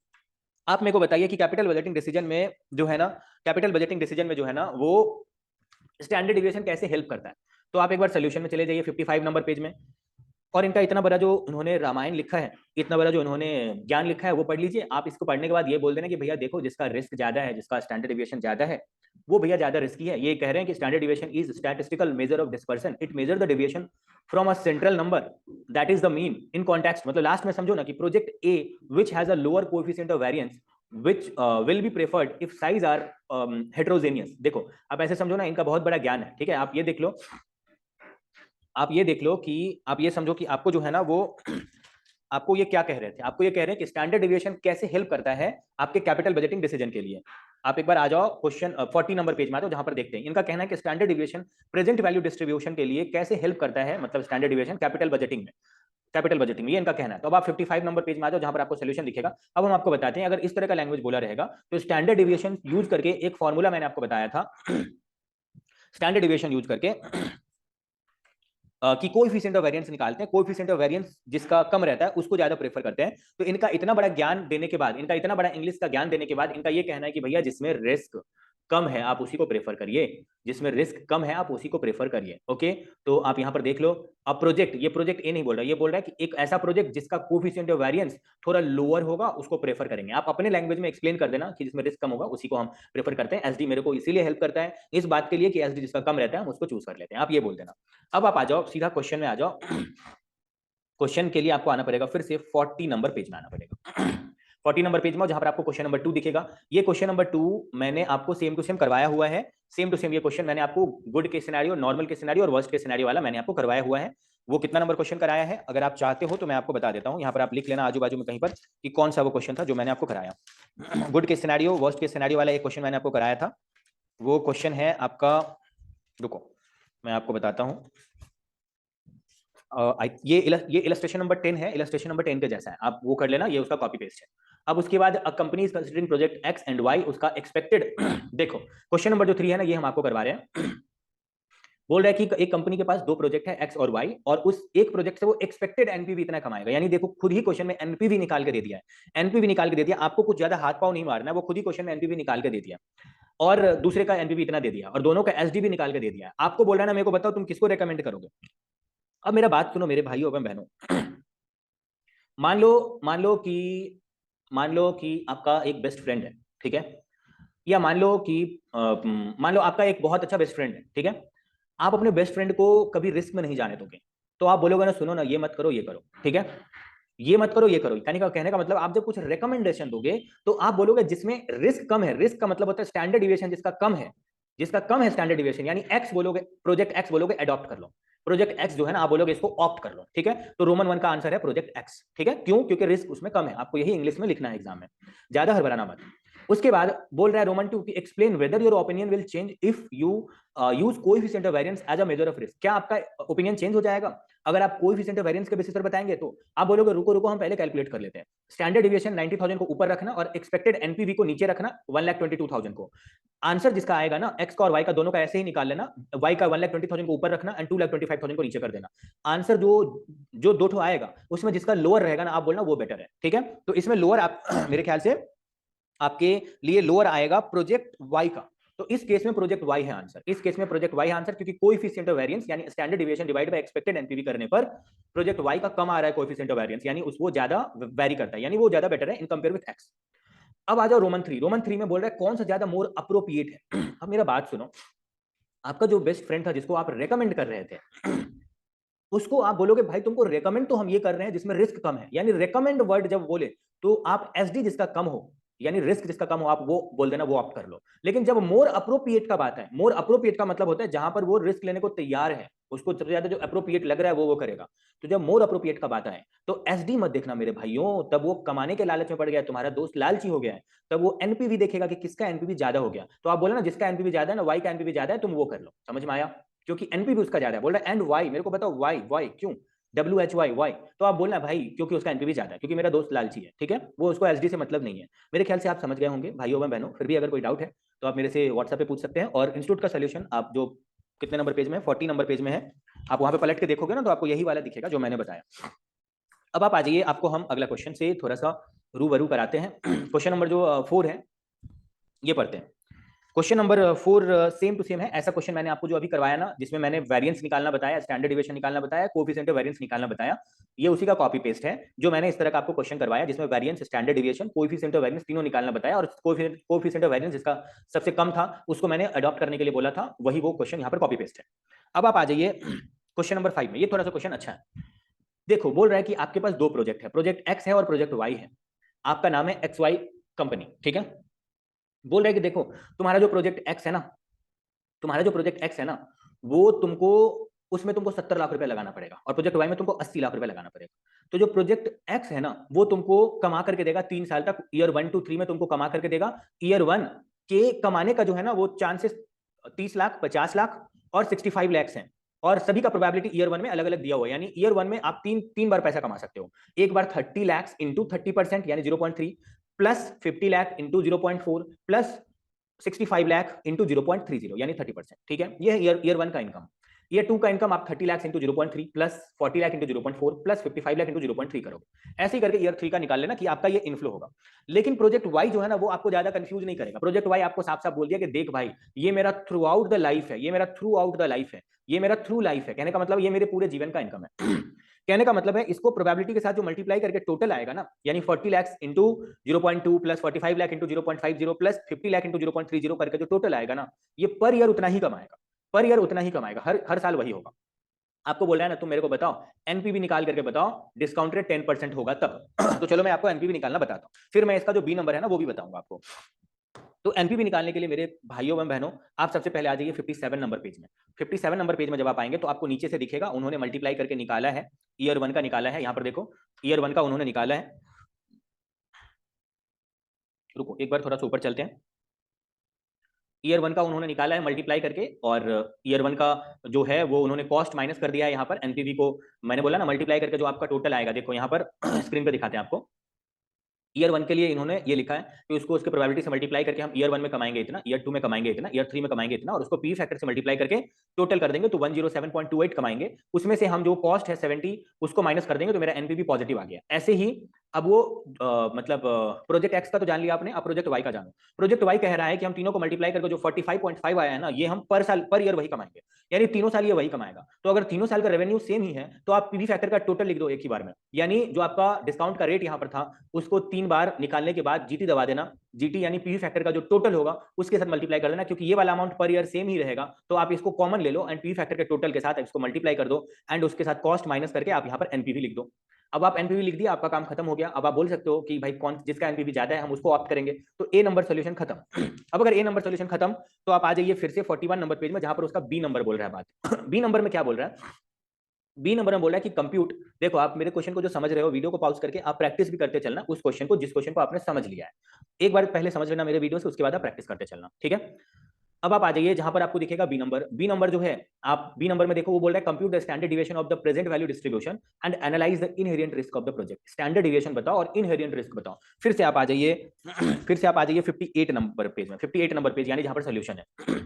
आप मेरे को बताइए कि कैपिटल बजटिंग डिसीजन में जो है ना, कैपिटल बजटिंग डिसीजन में जो है ना, वो स्टैंडर्ड डिविएशन कैसे हेल्प करता है। तो आप एक बार सोल्यूशन में चले जाइए 55 नंबर पेज में, और इनका इतना बड़ा जो उन्होंने रामायण लिखा है, इतना बड़ा जो उन्होंने ज्ञान लिखा है वो पढ़ लीजिए। आप इसको पढ़ने के बाद ये बोल देना कि भैया देखो, जिसका रिस्क ज्यादा है, जिसका स्टैंडर्ड डिविएशन ज्यादा है, वो भैया ज्यादा रिस्की है। ये कह रहे हैं कि standard deviation is statistical measure of dispersion, it measure the deviation from a central number that is the mean in context. मतलब लास्ट में समझो ना कि project A which has a lower coefficient of variance which will be preferred if size are heterogeneous। देखो आप ऐसे समझो ना, इनका बहुत बड़ा ज्ञान है, ठीक है। आप ये देख लो, आप ये देख लो कि आप ये समझो कि आपको जो है ना वो आपको ये क्या कह रहे थे, आपको ये कह रहे हैं कि स्टैंडर्ड डिविएशन कैसे हेल्प करता है आपके कैपिटल बजटिंग डिसीजन के लिए। आप एक बार आ जाओ क्वेश्चन 40 नंबर पेज में आ जाओ, जहां पर देखते हैं इनका कहना है कि standard deviation present value distribution के लिए कैसे हेल्प करता है, मतलब स्टैंडर्ड डिविएशन कैपिटल बजटिंग में, कैपिटल बजटिंग में, ये इनका कहना है। तो अब आप 55 नंबर पेज में आ जाओ, जहां पर आपको सोल्यूशन दिखेगा। अब हम आपको बताते हैं, अगर इस तरह का लैंग्वेज बोला रहेगा तो स्टैंडर्ड डिविएशन यूज करके एक फॉर्मूला मैंने आपको बताया था, स्टैंडर्ड डिविएशन यूज करके कि कोएफिशिएंट ऑफ वेरिएंस निकालते हैं। कोएफिशिएंट ऑफ वेरिएंस जिसका कम रहता है उसको ज्यादा प्रेफर करते हैं। तो इनका इतना बड़ा ज्ञान देने के बाद, इनका इतना बड़ा इंग्लिश का ज्ञान देने के बाद, इनका ये कहना है कि भैया जिसमें रिस्क कम है आप उसी को प्रेफर करिए, जिसमें रिस्क कम है आप उसी को प्रेफर करिए। ओके, तो आप यहां पर देख लो। अब प्रोजेक्ट, ये प्रोजेक्ट ए नहीं बोल रहा, ये बोल रहा है कि एक ऐसा प्रोजेक्ट जिसका कोएफिशिएंट ऑफ वेरिएंस थोड़ा लोअर होगा उसको प्रेफर करेंगे। आप अपने लैंग्वेज में एक्सप्लेन कर देना कि जिसमें रिस्क कम होगा उसी को हम प्रेफर करते हैं। एसडी मेरे को इसीलिए हेल्प करता है इस बात के लिए कि एसडी जिसका कम रहता है हम उसको चूज कर लेते हैं, आप ये बोल देना। अब आप आ जाओ सीधा क्वेश्चन में आ जाओ। क्वेश्चन के लिए आपको आना पड़ेगा फिर से 40 नंबर पेज में आना पड़ेगा। 40 नंबर पेज में जहां पर आपको क्वेश्चन नंबर 2 दिखेगा। ये क्वेश्चन नंबर 2 मैंने आपको सेम टू सेम करवाया हुआ है, सेम टू सेम ये क्वेश्चन मैंने आपको गुड के सिनेरियो, नॉर्मल के सिनेरियो और वर्स्ट के सिनेरियो वाला मैंने आपको करवाया हुआ है। वो कितना नंबर क्वेश्चन कराया है अगर आप चाहते हो तो मैं आपको बता देता हूं, यहाँ पर आप लिख लेना आजू बाजू में कहीं पर कि कौन सा वो क्वेश्चन था जो मैंने आपको कराया। गुड के सिनेरियो, वर्स्ट के सिनेरियो वाला एक क्वेश्चन मैंने आपको कराया था। वो क्वेश्चन है आपका, रुको मैं आपको बताता हूँ। ये इलस्ट्रेशन नंबर 10 है, इलस्ट्रेशन नंबर 10 के जैसा है, आप वो कर लेना, ये उसका कॉपी पेस्ट है। अब उसके बाद a company is considering project X and Y, उसका एक्सपेक्टेड देखो क्वेश्चन नंबर जो 3 है ना, ये हम आपको करवा रहे हैं। बोल रहा है कि एक कंपनी के पास दो प्रोजेक्ट है एक्स और वाई, और उस एक प्रोजेक्ट से वो एक्सपेक्टेड एनपीवी इतना कमाएगा। यानी देखो खुद ही क्वेश्चन में एनपीवी निकाल के दे दिया है, एनपीवी निकाल के दे दिया, आपको कुछ ज्यादा हाथ पांव नहीं मारना है, वो खुद ही क्वेश्चन में एनपीवी निकाल के दे दिया, और दूसरे का एनपीवी इतना दे दिया, और दोनों का एसडी भी निकाल के दे दिया। आपको बोल रहा है ना, मेरे को बताओ तुम किसको रेकमेंड करोगे। अब मेरा बात सुनो मेरे भाइयों एवं बहनों, मान लो कि आपका एक बेस्ट फ्रेंड है, ठीक है, या मान लो आपका एक बहुत अच्छा बेस्ट फ्रेंड है, ठीक है। आप अपने बेस्ट फ्रेंड को कभी रिस्क में नहीं जाने दोगे, तो आप बोलोगे ना सुनो ना ये मत करो ये करो, ठीक है, ये मत करो ये करो। कहने का मतलब आप जब कुछ रिकमेंडेशन दोगे तो आप बोलोगे जिसमें रिस्क कम है। रिस्क का मतलब होता है स्टैंडर्ड डिविएशन जिसका कम है, जिसका कम है स्टैंडर्ड डिविएशन, यानी एक्स बोलोगे, प्रोजेक्ट एक्स बोलोगे अडॉप्ट कर लो। प्रोजेक्ट एक्स जो है ना, आप बोलोगे इसको ऑप्ट कर लो, ठीक है। तो रोमन 1 का आंसर है प्रोजेक्ट एक्स, ठीक है। क्यों? क्योंकि रिस्क उसमें कम है। आपको यही इंग्लिश में लिखना है एग्जाम में, ज्यादा हड़बड़ाना मत। उसके बाद बोल रहा है रोमन 2 की explain whether your opinion will change if you use coefficient of variance as a measure of risk. क्या आपका ओपिनियन चेंज हो जाएगा अगर आप कोएफिशिएंट ऑफ वेरिएंस के बेसिस पर बताएंगे? तो आप बोलोगे रुको रुको हम पहले कैलकुलेट कर लेते हैं। स्टैंडर्ड डिविएशन 90,000 को ऊपर रखना और एक्सपेक्टेड एनपीवी को नीचे रखना 1,22,000 को। आंसर जिसका आएगा ना, एक्स का और वाई का दोनों का ऐसे ही निकाल लेना। वाई का 1,20,000 को ऊपर रखना एंड 2,25,000 को नीचे कर देना। आंसर जो जो दो ठो आएगा उसमें जिसका लोअर रहेगा ना, आप बोलना वो बेटर है, ठीक है। तो इसमें लोअर आप मेरे ख्याल से आपके लिए लोअर आएगा प्रोजेक्ट वाई का। तो इस केस में प्रोजेक्ट वाई है आंसर, इस केस में प्रोजेक्ट वाई है आंसर, क्योंकि कोएफिशिएंट ऑफ वेरिएंस यानी standard deviation divide by expected NPV करने पर प्रोजेक्ट वाई का कम आ रहा है कोएफिशिएंट ऑफ वेरिएंस, यानी वो ज्यादा वेरी करता है, यानी वो ज्यादा बेटर है इन कंपेयर विद एक्स। अब आ जाओ रोमन 3। रोमन 3 में बोल रहा है कौन सा ज्यादा मोर अप्रोप्रिएट है। अब मेरा बात सुनो, आपका जो बेस्ट फ्रेंड था जिसको आप रेकमेंड कर रहे थे उसको आप बोलोगे भाई तुमको रेकमेंड तो हम ये कर रहे हैं जिसमें रिस्क कम है, यानी रेकमेंड वर्ड जब बोले तो आप एसडी जिसका कम हो यानी रिस्क जिसका कम हो आप वो बोल देना, वो ऑप्ट कर लो। लेकिन जब मोर अप्रोप्रिएट का बात है, मोर अप्रोप्रिएट का मतलब होता है जहां पर वो रिस्क लेने को तैयार है, उसको सबसे ज्यादा जो अप्रोप्रिएट लग रहा है वो करेगा। तो जब मोर अप्रोप्रिएट का बात आए तो एसडी मत देखना मेरे भाइयों, तब वो कमाने के लालच में पड़ गया है, तुम्हारा दोस्त लालची हो गया है। तब वो एनपीवी देखेगा कि किसका एनपीवी ज्यादा हो गया, तो आप बोले ना जिसका एनपीवी ज्यादा है ना, वाई का एनपीवी ज्यादा है, तुम वो कर लो। समझ में आया? क्योंकि एनपीवी उसका ज्यादा है। बोल रहा है एंड वाई, मेरे को बताओ वाई, वाई क्यों? WHY, तो आप बोलना भाई क्योंकि उसका एनपीवी ज्यादा है, क्योंकि मेरा दोस्त लालची है, ठीक है। वो उसको एसडी से मतलब नहीं है। मेरे ख्याल से आप समझ गए होंगे भाइयों व बहनों। फिर भी अगर कोई डाउट है तो आप मेरे से व्हाट्सएप पे पूछ सकते हैं। और इंस्टीट्यूट का सोल्यूशन आप जो कितने नंबर पेज में, 40 नंबर पेज में है, आप वहां पे पलट के देखोगे ना तो आपको यही वाला दिखेगा जो मैंने बताया। अब आप आ जाइए, आपको हम अगला क्वेश्चन से थोड़ा सा रूबरू कराते हैं। क्वेश्चन नंबर जो 4 है ये पढ़ते हैं। Question number 4 same to same है। ऐसा क्वेश्चन मैंने आपको जो अभी करवाया ना, जिसमें मैंने वेरिएंस निकालना बताया, स्टैंडर्ड डिविएशन निकालना बताया, कोएफिशिएंट ऑफ वेरिएंस निकालना बताया, ये उसी का कॉपी पेस्ट है जो मैंने इस तरह का आपको क्वेश्चन करवाया, जिसमें variance, standard deviation, coefficient of variance तीनों निकालना बताया, और कोएफिशिएंट ऑफ वेरिएंस जिसका सबसे कम था उसको मैंने अडॉप्ट करने के लिए बोला था, वही वो क्वेश्चन यहाँ पर कॉपी पेस्ट है। अब आप आ जाइए क्वेश्चन नंबर 5 में। ये थोड़ा सा क्वेश्चन अच्छा है। देखो बोल रहा है कि आपके पास दो प्रोजेक्ट है, प्रोजेक्ट एक्स है और प्रोजेक्ट वाई है। आपका नाम है एक्स वाई कंपनी, ठीक है। बोल रहा है कि देखो तुम्हारा जो प्रोजेक्ट एक्स है ना, तुम्हारा जो प्रोजेक्ट एक्स है ना, वो तुमको उसमें तुमको 70 लाख रुपए लगाना पड़ेगा, और प्रोजेक्ट वाई में तुमको 80 लाख रुपए लगाना पड़ेगा। तो जो प्रोजेक्ट एक्स है ना वो तुमको कमा करके देगा 3 साल तक, ईयर 1 to 3 में तुमको कमा करके देगा। ईयर 1 के कमाने का जो है ना वो चांसेस 30 लाख, 50 लाख और 65 लैक्स हैं, और सभी का प्रोबेबिलिटी ईयर 1 में अलग अलग दिया हुआ है। यानी ईयर 1 में आप तीन बार पैसा कमा सकते हो। एक बार 30 लैक्स इंटू 30% यानी 0.3, plus 50 lakh into 0.4, plus 65 lakh into 0.30 यानी 30%, ठीक है। ये ईयर 1 का इनकम। ईयर 2 का इनकम आप 30 lakh into 0.3 plus 40 lakh into 0.4 plus 55 lakh into 0.3 करोगे। ऐसे ही करके ईयर 3 का निकाल लेना कि आपका ये इनफ्लो होगा। लेकिन प्रोजेक्ट वाई जो है ना वो आपको ज्यादा कंफ्यूज नहीं करेगा। प्रोजेक्ट वाई आपको साफ साफ बोल दिया कि देख भाई ये मेरा थ्रू आउट द लाइफ है, ये मेरा थ्रू आउट द लाइफ है, ये मेरा थ्रू लाइफ है। कहने का मतलब ये मेरे पूरे जीवन का इनकम है। कहने का मतलब है इसको प्रोबेबिलिटी के साथ जो मल्टीप्लाई करके टोटल आएगा ना, यानी 40 lakh into 0.2 plus 45 lakh into 0.50 plus 50 lakh into 0.30 करके जो टोटल आएगा ना, ये पर ईयर उतना ही कमाएगा, पर ईयर उतना ही कमाएगा, हर साल वही होगा। आपको बोल रहा है ना तुम मेरे को बताओ एनपीवी निकाल करके बताओ, डिस्काउंट रेट 10% होगा तब। तो चलो मैं आपको एनपीवी निकालना बताता हूं, फिर मैं इसका जो बी नंबर है ना वो भी बताऊंगा आपको। तो एनपीवी निकालने के लिए मेरे भाइयों एवं बहनों आप सबसे पहले आ जाइए 57 नंबर पेज में। 57 नंबर पेज में जब आप आएंगे तो आपको नीचे से दिखेगा उन्होंने मल्टीप्लाई करके निकाला है, ईयर 1 का निकाला है। यहां पर देखो ईयर 1 का उन्होंने निकाला है। रुको एक बार थोड़ा सा ऊपर चलते हैं। ईयर 1 का उन्होंने निकाला है मल्टीप्लाई करके, और ईयर 1 का जो है वो उन्होंने कॉस्ट माइनस कर दिया है यहाँ पर एनपीवी को। मैंने बोला ना मल्टीप्लाई करके जो आपका टोटल आएगा, देखो यहाँ पर स्क्रीन पे दिखाते हैं आपको। ईयर 1 के लिए इन्होंने ये लिखा है कि उसको उसके प्रोबेबिलिटी से मल्टीप्लाई करके हम ईयर 1 में कमाएंगे इतना, ईयर 2 में कमाएंगे इतना, ईयर 3 में कमाएंगे इतना, और उसको पी फैक्टर से मल्टीप्लाई करके टोटल कर देंगे तो 107.28 कमाएंगे। उसमें से हम जो कॉस्ट है 70 उसको माइनस कर देंगे तो मेरा एनपीवी पॉजिटिव आ गया। ऐसे ही अब वो मतलब प्रोजेक्ट एक्स का तो जान लिया आपने, अब प्रोजेक्ट वाई का जानो। प्रोजेक्ट वाई कह रहा है कि हम तीनों को मल्टीप्लाई करके जो 45.5 आया है ना, ये हम पर साल पर ईयर वही कमाएंगे, यानी तीनों साल ये वही कमाएगा। तो अगर तीनों साल का रेवेन्यू सेम ही है तो आप पीवी फैक्टर का टोटल लिख दो एक ही बार में, यानी जो आपका डिस्काउंट का रेट यहाँ पर था उसको 3 बार निकालने के बाद जीटी दबा देना। जीटी यानी पीवी फैक्टर का जो टोटल होगा उसके साथ मल्टीप्लाई कर देना, क्योंकि ये वाला अमाउंट पर ईयर सेम ही रहेगा। तो आप इसको कॉमन ले लो एंड पीवी फैक्टर के टोटल के साथ इसको मल्टीप्लाई कर दो एंड उसके साथ कॉस्ट माइनस करके आप यहाँ पर एनपीवी लिख दो। अब आप एनपीवी लिख दिया, आपका काम खत्म हो गया। अब आप बोल सकते हो कि भाई कौन जिसका एनपीवी ज्यादा है हम उसको ऑप्ट करेंगे, तो ए नंबर सोल्यूशन खत्म। अब अगर ए नंबर सोल्यूशन खत्म तो आप आ जाइए फिर से 41 नंबर पेज में जहां पर उसका बी नंबर बोल रहा है बात। बी नंबर में क्या बोल रहा है, बी नंबर में बोल रहा है कि कंप्यूट, देखो आप मेरे क्वेश्चन को जो समझ रहे हो वीडियो को पॉज करके आप प्रैक्टिस भी करते चलना उस क्वेश्चन को जिस क्वेश्चन को आपने समझ लिया है। एक बार पहले समझ लेना मेरे वीडियो से, उसके बाद आप प्रैक्टिस करते चलना, ठीक है। अब आप आ जाइए जहां पर आपको दिखेगा बी नंबर। बी नंबर जो है, आप बी नंबर में देखो वो बोल रहा है compute the standard deviation of the present value distribution and analyse the inherent risk of the project. Standard deviation बताओ और इनहेरिएंट रिस्क बताओ। फिर से आप आ जाइए फिर से आप आ जाइए 58 नंबर पेज में, 58 नंबर पेज यानी जहां पर सोल्यूशन है।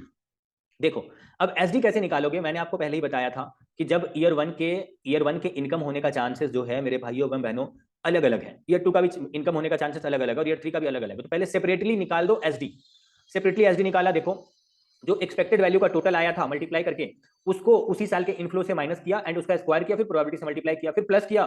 देखो अब एसडी कैसे निकालोगे, मैंने आपको पहले ही बताया था कि जब ईयर 1 के इनकम होने का चांसेस जो है मेरे भाइयों एवं बहनों अलग अलग है, ईयर 2 का भी इनकम होने का चांसेस अलग अलग है और ईयर 3 का भी अलग अलग है। तो पहले सेपरेटली निकाल दो एसडी। सेपरेटली एसडी निकाला, देखो जो एक्सपेक्टेड वैल्यू का टोटल आया था मल्टीप्लाई करके उसको उसी साल के इनफ्लो से माइनस किया एंड उसका स्क्वायर किया, फिर प्रोबेबिलिटी से मल्टीप्लाई किया, फिर प्लस किया।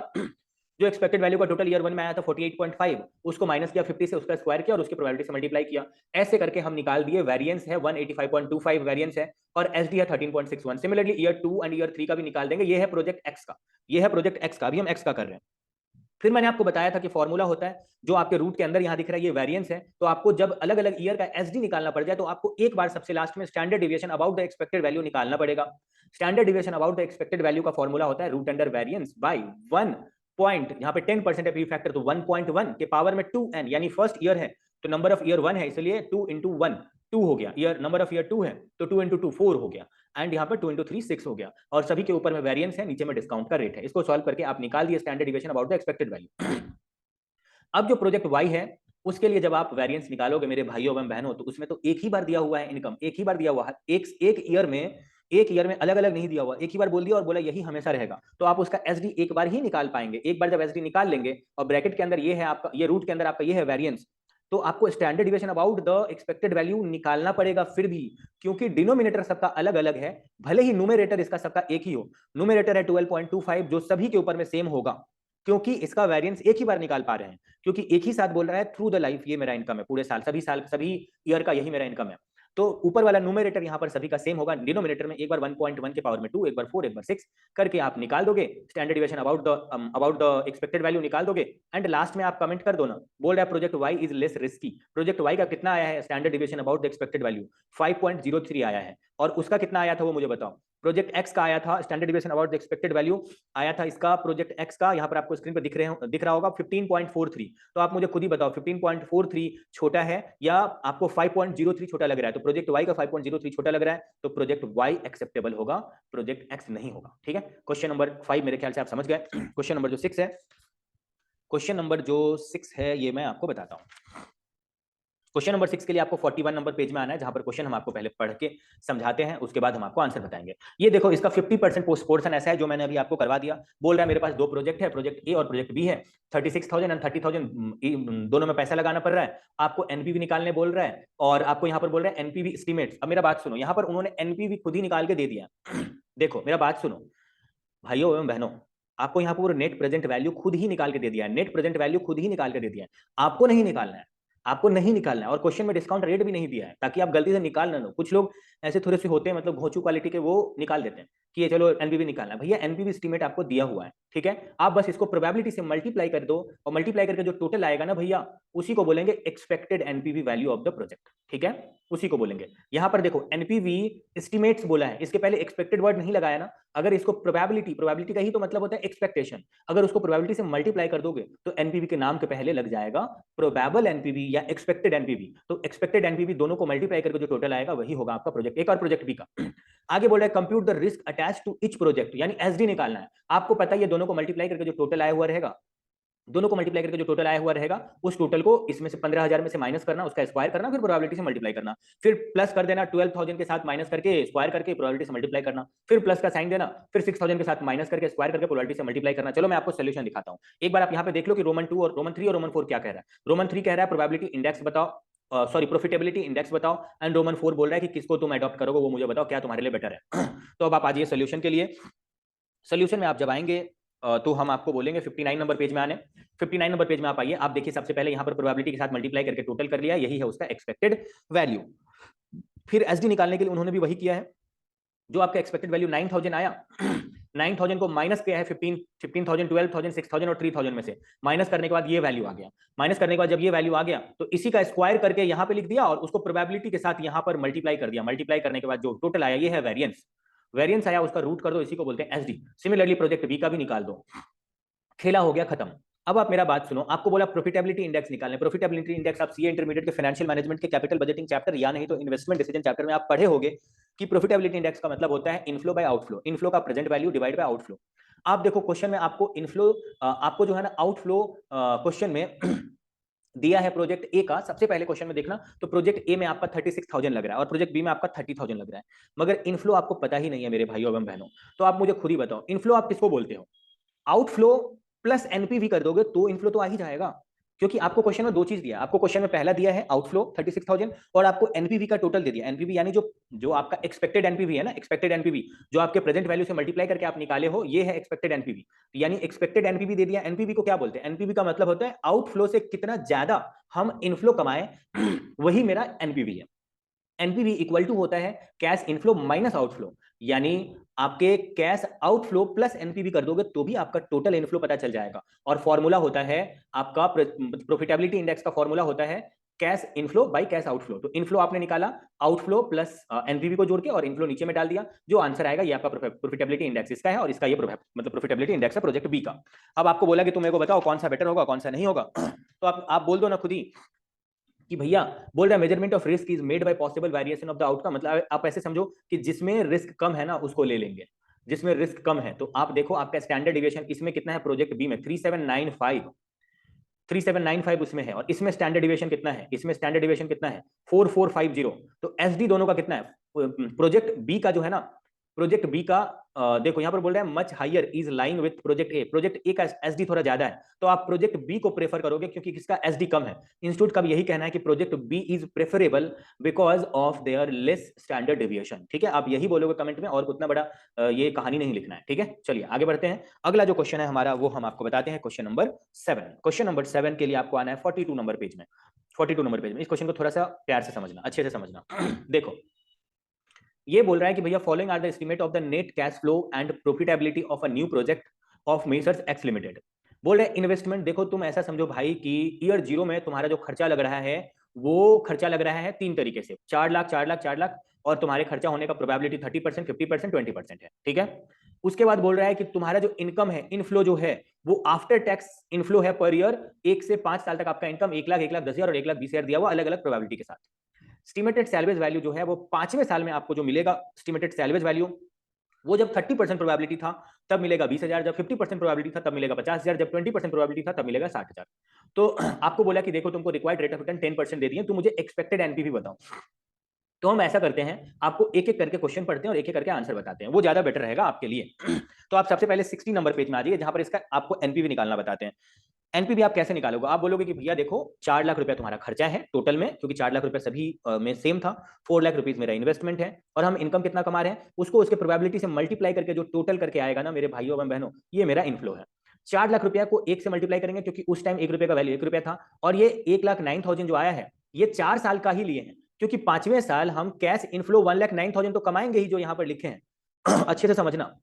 जो एक्सपेक्टेड वैल्यू का टोटल ईयर 1 में आया था 48.5, उसको माइनस किया 50 से, उसका स्क्वायर किया और उसकी प्रोबेबिलिटी से मल्टीप्लाई किया। ऐसे करके हम निकाल दिए। वेरिएंस है 185.25 वेरिएंस है और एसडी है 13.61। सिमिलरली ईयर 2 एंड ईयर 3 का भी निकाल देंगे। ये है प्रोजेक्ट एक्स का, ये है प्रोजेक्ट एक्स का, अभी हम एक्स का कर रहे हैं। फिर मैंने आपको बताया था कि फॉर्मूला होता है जो आपके रूट के अंदर यहां दिख रहा है, ये वेरिएंस है। तो आपको जब अलग अलग ईयर का एसडी निकालना पड़ जाए तो आपको एक बार सबसे लास्ट में standard deviation about the expected value निकालना पड़ेगा। Standard deviation about the expected value का फॉर्मूला होता है root under variance by 1 point, यहाँ पे 10% है प्री फैक्टर, तो 1.1 के पावर में 2n, यानी फर्स्ट ईयर है तो नंबर ऑफ ईयर 1 है इसलिए 2 into 1 2 हो गया। ईयर नंबर ऑफ ईयर 2 है तो 2 into 2 4 हो गया एंड यहाँ पर 2 into 3 6 हो गया और सभी के ऊपर में वेरिएंस है, नीचे में डिस्काउंट का रेट है। इसको सॉल्व करके आप निकाल दिए standard deviation about the expected value. अब जो प्रोजेक्ट वाई है उसके लिए जब आप वेरिएंस निकालोगे मेरे भाइयों एवं बहनों, तो उसमें तो एक ही बार दिया हुआ है इनकम, एक ही बार दिया हुआ है, एक ईयर में अलग अलग नहीं दिया हुआ, एक ही बार बोल दिया और बोला यही हमेशा रहेगा। तो आप उसका एसडी एक बार ही निकाल पाएंगे। एक बार जब एसडी निकाल लेंगे और ब्रैकेट के अंदर ये है आपका, ये रूट के अंदर आपका ये है वेरिएंस, तो आपको standard deviation about the expected value निकालना पड़ेगा फिर भी, क्योंकि डिनोमिनेटर सबका अलग अलग है। भले ही न्यूमरेटर इसका सबका एक ही हो, न्यूमरेटर है 12.25 जो सभी के ऊपर में सेम होगा, क्योंकि इसका वेरिएंस एक ही बार निकाल पा रहे हैं, क्योंकि एक ही साथ बोल रहा है थ्रू द लाइफ ये मेरा इनकम है, पूरे साल सभी ईयर का यही मेरा इनकम है। तो ऊपर वाला न्यूमरेटर यहां पर सभी का सेम होगा, डिनोमिनेटर में एक बार 1.1 के पावर में 2, एक बार 4, एक बार 6 करके आप निकाल दोगे standard deviation about the expected value निकाल दोगे एंड लास्ट में आप कमेंट कर दो ना, बोल रहा है project Y is less risky. Project Y का कितना आया है standard deviation about the expected value 5.03 आया है, और उसका कितना आया था वो मुझे बताओ। प्रोजेक्ट एक्स का आया था standard deviation about the expected value आया था इसका, प्रोजेक्ट एक्स का यहाँ पर आपको स्क्रीन पर दिख रहा होगा 15.43। तो आप मुझे खुद ही बताओ 15.43 छोटा है या आपको 5.03 छोटा लग रहा है। तो प्रोजेक्ट वाई का 5.03 छोटा लग रहा है तो प्रोजेक्ट वाई एक्सेप्टेबल होगा, प्रोजेक्ट एक्स नहीं होगा। ठीक है, क्वेश्चन नंबर 5 मेरे ख्याल से आप समझ गए। क्वेश्चन नंबर जो 6 है ये मैं आपको बताता हूं। क्वेश्चन नंबर 6 के लिए आपको 41 नंबर पेज में आना है, जहां पर क्वेश्चन हम आपको पहले पढ़ के समझाते हैं, उसके बाद हम आपको आंसर बताएंगे। ये देखो इसका 50% पोर्शन ऐसा है जो मैंने अभी आपको करवा दिया। बोल रहा है मेरे पास दो प्रोजेक्ट है, प्रोजेक्ट ए और प्रोजेक्ट बी है, 36,000 एंड 30,000 दोनों में पैसा लगाना पड़ रहा है। आपको एनपीवी निकालने बोल रहा है और आपको यहाँ पर बोल रहा है एनपीवी एस्टीमेट्स। अब मेरा बात सुनो, यहाँ पर उन्होंने एनपीवी खुद ही निकाल के दे दिया। देखो मेरा बात सुनो भाइयों एवं बहनों, आपको यहाँ पर नेट प्रेजेंट वैल्यू खुद ही निकाल के दे दिया है, नेट प्रेजेंट वैल्यू खुद ही निकाल के दे दिया है, आपको नहीं निकालना है, आपको नहीं निकालना है। और क्वेश्चन में डिस्काउंट रेट भी नहीं दिया है ताकि आप गलती से निकाल ना लो। कुछ लोग ऐसे थोड़े से होते हैं मतलब घोंचू क्वालिटी के, वो निकाल देते हैं कि ये चलो एनपीवी निकालना है। भैया एनपीवी एस्टीमेट आपको दिया हुआ है, ठीक है, आप बस इसको प्रोबेबिलिटी से मल्टीप्लाई कर दो और मल्टीप्लाई करके जो टोटल आएगा ना भैया उसी को बोलेंगे expected NPV value of the project. ठीक है, उसी को बोलेंगे। यहां पर देखो एनपीवी एस्टीमेट्स बोला है, इसके पहले एक्सपेक्टेड वर्ड नहीं लगाया ना। अगर इसको प्रोबेबिलिटी का ही तो मतलब होता है एक्सपेक्टेशन, अगर उसको प्रोबेबिलिटी से मल्टीप्लाई कर दोगे तो एनपीवी के नाम के पहले लग जाएगा प्रोबेबल एनपीवी या एक्सपेक्टेड एनपीवी। तो एक्सपेक्टेड एनपीवी दोनों को मल्टीप्लाई करके जो टोटल आएगा वही होगा आपका प्रोजेक्ट एक और प्रोजेक्ट बी का। आगे बोल रहा है compute the risk attach to each project, यानी एसडी निकालना है। आपको पता है ये दोनों को मल्टीप्लाई करके जो टोटल आया हुआ रहेगा, दोनों को मल्टीप्लाई करके जो टोटल आया हुआ रहेगा उस टोटल को इसमें से 15,000 में से माइनस करना, उसका स्क्वायर करना, फिर प्रोबेबिलिटी से मल्टीप्लाई करना, फिर प्लस कर देना 12,000 के साथ माइनस करके स्क्वायर करके प्रोबेबिलिटी से मल्टीप्लाई करना, फिर प्लस का साइन देना, फिर 6,000 के साथ माइनस करके स्क्वायर करके प्रोबेबिलिटी से मल्टीप्लाई करना। चलो मैं आपको सोल्यूशन दिखाता हूं। एक बार आप यहां पे देख लो कि रोमन 2 और रोमन 3 और रोमन 4 क्या कह रहा है। रोमन 3 कह रहा है प्रोबेबिलिटी इंडेक्स बताओ, सॉरी प्रॉफिटेबिलिटी इंडेक्स बताओ, एंड रोमन 4 बोल रहा है कि किसको तुम अडॉप्ट करोगे वो मुझे बताओ, क्या तुम्हारे लिए बेटर है। तो अब आप आ जाइए सोल्यूशन के लिए। सोल्यूशन में आप जब आएंगे तो हम आपको बोलेंगे 59 नंबर पेज में आने। 59 नंबर पेज में आप आइए, आप देखिए सबसे पहले यहाँ पर प्रोबेबिलिटी के साथ मल्टीप्लाई करके टोटल कर लिया, यही है उसका एक्सपेक्टेड वैल्यू। फिर एसडी निकालने के लिए उन्होंने भी वही किया है, जो आपका एक्सपेक्टेड वैल्यू 9,000 आया 9,000 को माइनस किया है 15,000 12,000 6,000 और 3,000 में से, माइनस करने के बाद ये वैल्यू आ गया। माइनस करने के बाद जब ये वैल्यू आ गया तो इसी का स्क्वायर करके यहाँ पे लिख दिया और उसको प्रोबेबिलिटी के साथ यहाँ पर मल्टीप्लाई कर दिया। मल्टीप्लाई करने के बाद जो टोटल आया ये है वेरिएंस। वेरिएंस आया उसका रूट कर दो, इसी को बोलते हैं एसडी। सिमिलरली प्रोजेक्ट बी का भी निकाल दो, खेला हो गया खत्म। अब आप मेरा बात सुनो, आपको बोला प्रॉफिटेबिलिटी इंडेक्स निकालने। प्रॉफिटेबिलिटी इंडेक्स आप सीए इंटरमीडिएट के फाइनेंशियल मैनेजमेंट के कैपिटल बजटिंग चैप्टर या नहीं तो इन्वेस्टमेंट डिसीजन चैप्टर में आप पढ़े होंगे कि प्रॉफिटेबिलिटी इंडेक्स का मतलब होता है इनफ्लो बाय आउटफ्लो, इनफ्लो का present value divide bye outflow. आप देखो क्वेश्चन में आपको इनफ्लो, आपको जो है ना आउटफ्लो क्वेश्चन में दिया है प्रोजेक्ट ए का। सबसे पहले क्वेश्चन में देखना तो प्रोजेक्ट ए में आपका 36,000 लग रहा है और प्रोजेक्ट बी में आपका 30,000 लग रहा है, मगर इनफ्लो आपको पता ही नहीं है मेरे भाइयों एवं बहनों। तो आप मुझे खुद ही बताओ इनफ्लो आप किसको बोलते हो? आउटफ्लो प्लस एनपीवी कर दोगे तो इनफ्लो तो आ ही जाएगा, क्योंकि आपको क्वेश्चन में दो चीज दिया है। आपको क्वेश्चन में पहला दिया है आउटफ्लो 36,000 और आपको एनपीवी का टोटल दे दिया। एनपीवी यानी जो जो आपका एक्सपेक्टेड एनपीवी है ना, एक्सपेक्टेड एनपीवी जो आपके प्रेजेंट वैल्यू से मल्टीप्लाई करके आप निकाले हो, ये है एक्सपेक्टेड एनपीवी। यानी एक्सपेक्टेड एनपीवी दे दिया। एनपीवी को क्या बोलते हैं? एनपीवी का मतलब होता है आउटफ्लो से कितना ज्यादा हम इनफ्लो कमाए वही मेरा एनपीवी है। एनपीवी इक्वल टू होता है कैश इनफ्लो माइनस आउटफ्लो, यानी आपके कैश आउटफ्लो प्लस एनपीवी कर दोगे तो भी आपका टोटल इनफ्लो पता चल जाएगा। और फॉर्मूला होता है आपका प्रॉफिटेबिलिटी इंडेक्स का फॉर्मूला होता है cash inflow by cash outflow. तो इनफ्लो आपने निकाला, आउटफ्लो प्लस एनपीवी को जोड़ के और इनफ्लो नीचे में डाल दिया, जो आंसर आएगा ये आपका प्रॉफिटेबिलिटी इंडेक्स इसका है और इसका ये मतलब प्रॉफिटेबिलिटी इंडेक्स है प्रोजेक्ट बी का। अब आपको बोला कि तुम मेरे को बताओ कौन सा बेटर होगा कौन सा नहीं होगा, तो आप बोल दो ना खुद ही कि भैया, बोल रहा है measurement of risk is made by possible variation of the outcome. मतलब आप ऐसे समझो कि जिसमें रिस्क कम है ना उसको ले लेंगे, जिसमें रिस्क कम है। तो आप देखो आपका स्टैंडर्ड डिविएशन इसमें कितना है प्रोजेक्ट बी में 3795 उसमें है, और इसमें स्टैंडर्ड डिविएशन कितना है? इसमें स्टैंडर्ड डिविएशन कितना है? 4450। तो एसडी दोनों का कितना है? प्रोजेक्ट बी का जो है ना, प्रोजेक्ट बी का देखो यहां पर बोल रहा है much higher is lying with project A. Project A का एसडी थोड़ा ज्यादा है, तो आप प्रोजेक्ट बी को प्रेफर करोगे क्योंकि किसका एसडी कम है। इंस्टीट्यूट का भी यही कहना है कि project B is preferable because of their less standard deviation. ठीक है, आप यही बोलोगे कमेंट में, और उतना बड़ा ये कहानी नहीं लिखना है। ठीक है, चलिए आगे बढ़ते हैं। अगला जो क्वेश्चन है हमारा वो हम आपको बताते हैं, क्वेश्चन नंबर 7। क्वेश्चन नंबर 7 के लिए आपको आना है 42 नंबर पेज में। 42 नंबर पेज में इस क्वेश्चन को थोड़ा सा प्यार से समझना, अच्छे से समझना। देखो ये बोल रहा है कि भैया following are the estimate of the net cash flow and profitability of a new project of messrs X limited. बोल रहे इन्वेस्टमेंट, देखो तुम ऐसा समझो भाई कि ईयर जीरो में तुम्हारा जो खर्चा लग रहा है वो खर्चा लग रहा है 3 तरीके से, 4 लाख 4 लाख 4 लाख, और तुम्हारे खर्चा होने का प्रोबेबिलिटी 30%, 50%, 20% है। ठीक है, उसके बाद बोल रहा है कि तुम्हारा जो इनकम है, इनफ्लो जो है वो आफ्टर टैक्स इनफ्लो है पर ईयर, 1 से 5 साल तक आपका इनकम 1 लाख 1,10,000 और 1,20,000 दिया हुआ अलग अलग प्रोबेबिलिटी के साथ। एस्टिमेटेड सैलवेज वैल्यू जो है वो 5वें साल में आपको जो मिलेगा एस्टिमेटेड सैलवेज वैल्यू, वो जब 30% प्रोबेबिलिटी था तब मिलेगा 20,000, जब 50% प्रोबेबिलिटी था तब मिलेगा 50,000, जब 20% प्रोबेबिलिटी था तब मिलेगा 60,000। तो आपको बोला कि देखो तुमको रिक्वायर्ड रेट ऑफ रिटर्न 10% दे दिए, तो मुझे एक्सपेक्टेड एनपीवी बताओ। तो हम ऐसा करते हैं, आपको एक एक करके क्वेश्चन पढ़ते हैं और एक एक करके आंसर बताते हैं, वो ज्यादा बेटर रहेगा आपके लिए। तो आप सबसे पहले 60 नंबर पेज में आ जाइए, जहां पर इसका आपको एनपीवी निकालना बताते हैं। एनपीवी आप कैसे निकालोगे? आप बोलोगे कि भैया देखो 4 लाख रुपया तुम्हारा खर्चा है टोटल में, क्योंकि 4 लाख रुपया सभी में सेम था, 4 लाख रुपीज मेरा इन्वेस्टमेंट है, और हम इनकम कितना कमा रहे हैं उसको उसके प्रोबेबिलिटी से मल्टीप्लाई करके जो टोटल करके आएगा ना मेरे भाइयों एवं बहनों, ये मेरा इनफ्लो है। 4 लाख रुपया को 1 से मल्टीप्लाई करेंगे, क्योंकि उस टाइम 1 रुपये का वैल्यू 1 रुपया था, और ये 1,09,000 जो आया है ये 4 साल का ही लिए हैं, क्योंकि 5वें साल हम कैश इनफ्लो 1,09,000 तो कमाएंगे ही जो यहाँ पर लिखे हैं। अच्छे से समझना,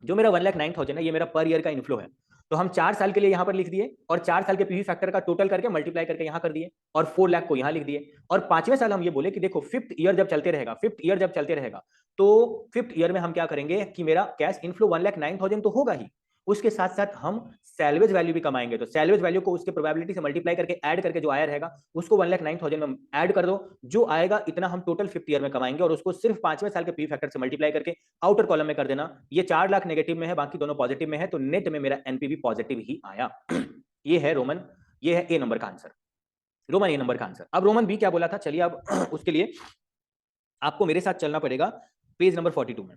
जो मेरा 1,09,000 है ये मेरा पर ईयर का इनफ्लो है, तो हम 4 साल के लिए यहां पर लिख दिए, और 4 साल के पीवी फैक्टर का टोटल करके मल्टीप्लाई करके यहां कर दिए, और 4 लाख को यहां लिख दिए। और 5वें साल हम ये बोले कि देखो फिफ्थ ईयर जब चलते रहेगा, फिफ्थ ईयर जब चलते रहेगा, तो फिफ्थ ईयर में हम क्या करेंगे कि मेरा कैश इनफ्लो 1,09,000 तो होगा ही, उसके साथ साथ हम सैलवेज वैल्यू भी कमाएंगे। तो सैलवेज वैल्यू को उसके प्रोबेबिलिटी से मल्टीप्लाई करके ऐड करके जो आया रहेगा उसको 1,09,000 में ऐड कर दो, जो आएगा इतना हम टोटल फिफ्थ ईयर में कमाएंगे, और उसको सिर्फ 5वें साल के पी फैक्टर से मल्टीप्लाई करके आउटर कॉलम में कर देना। ये 4 लाख नेगेटिव में है, बाकी दोनों पॉजिटिव में है, तो नेट में मेरा एनपीवी पॉजिटिव ही आया। ये है रोमन, ये है ए नंबर का आंसर, रोमन ए नंबर का आंसर। अब रोमन बी क्या बोला था, चलिए अब उसके लिए आपको मेरे साथ चलना पड़ेगा पेज नंबर 42 में।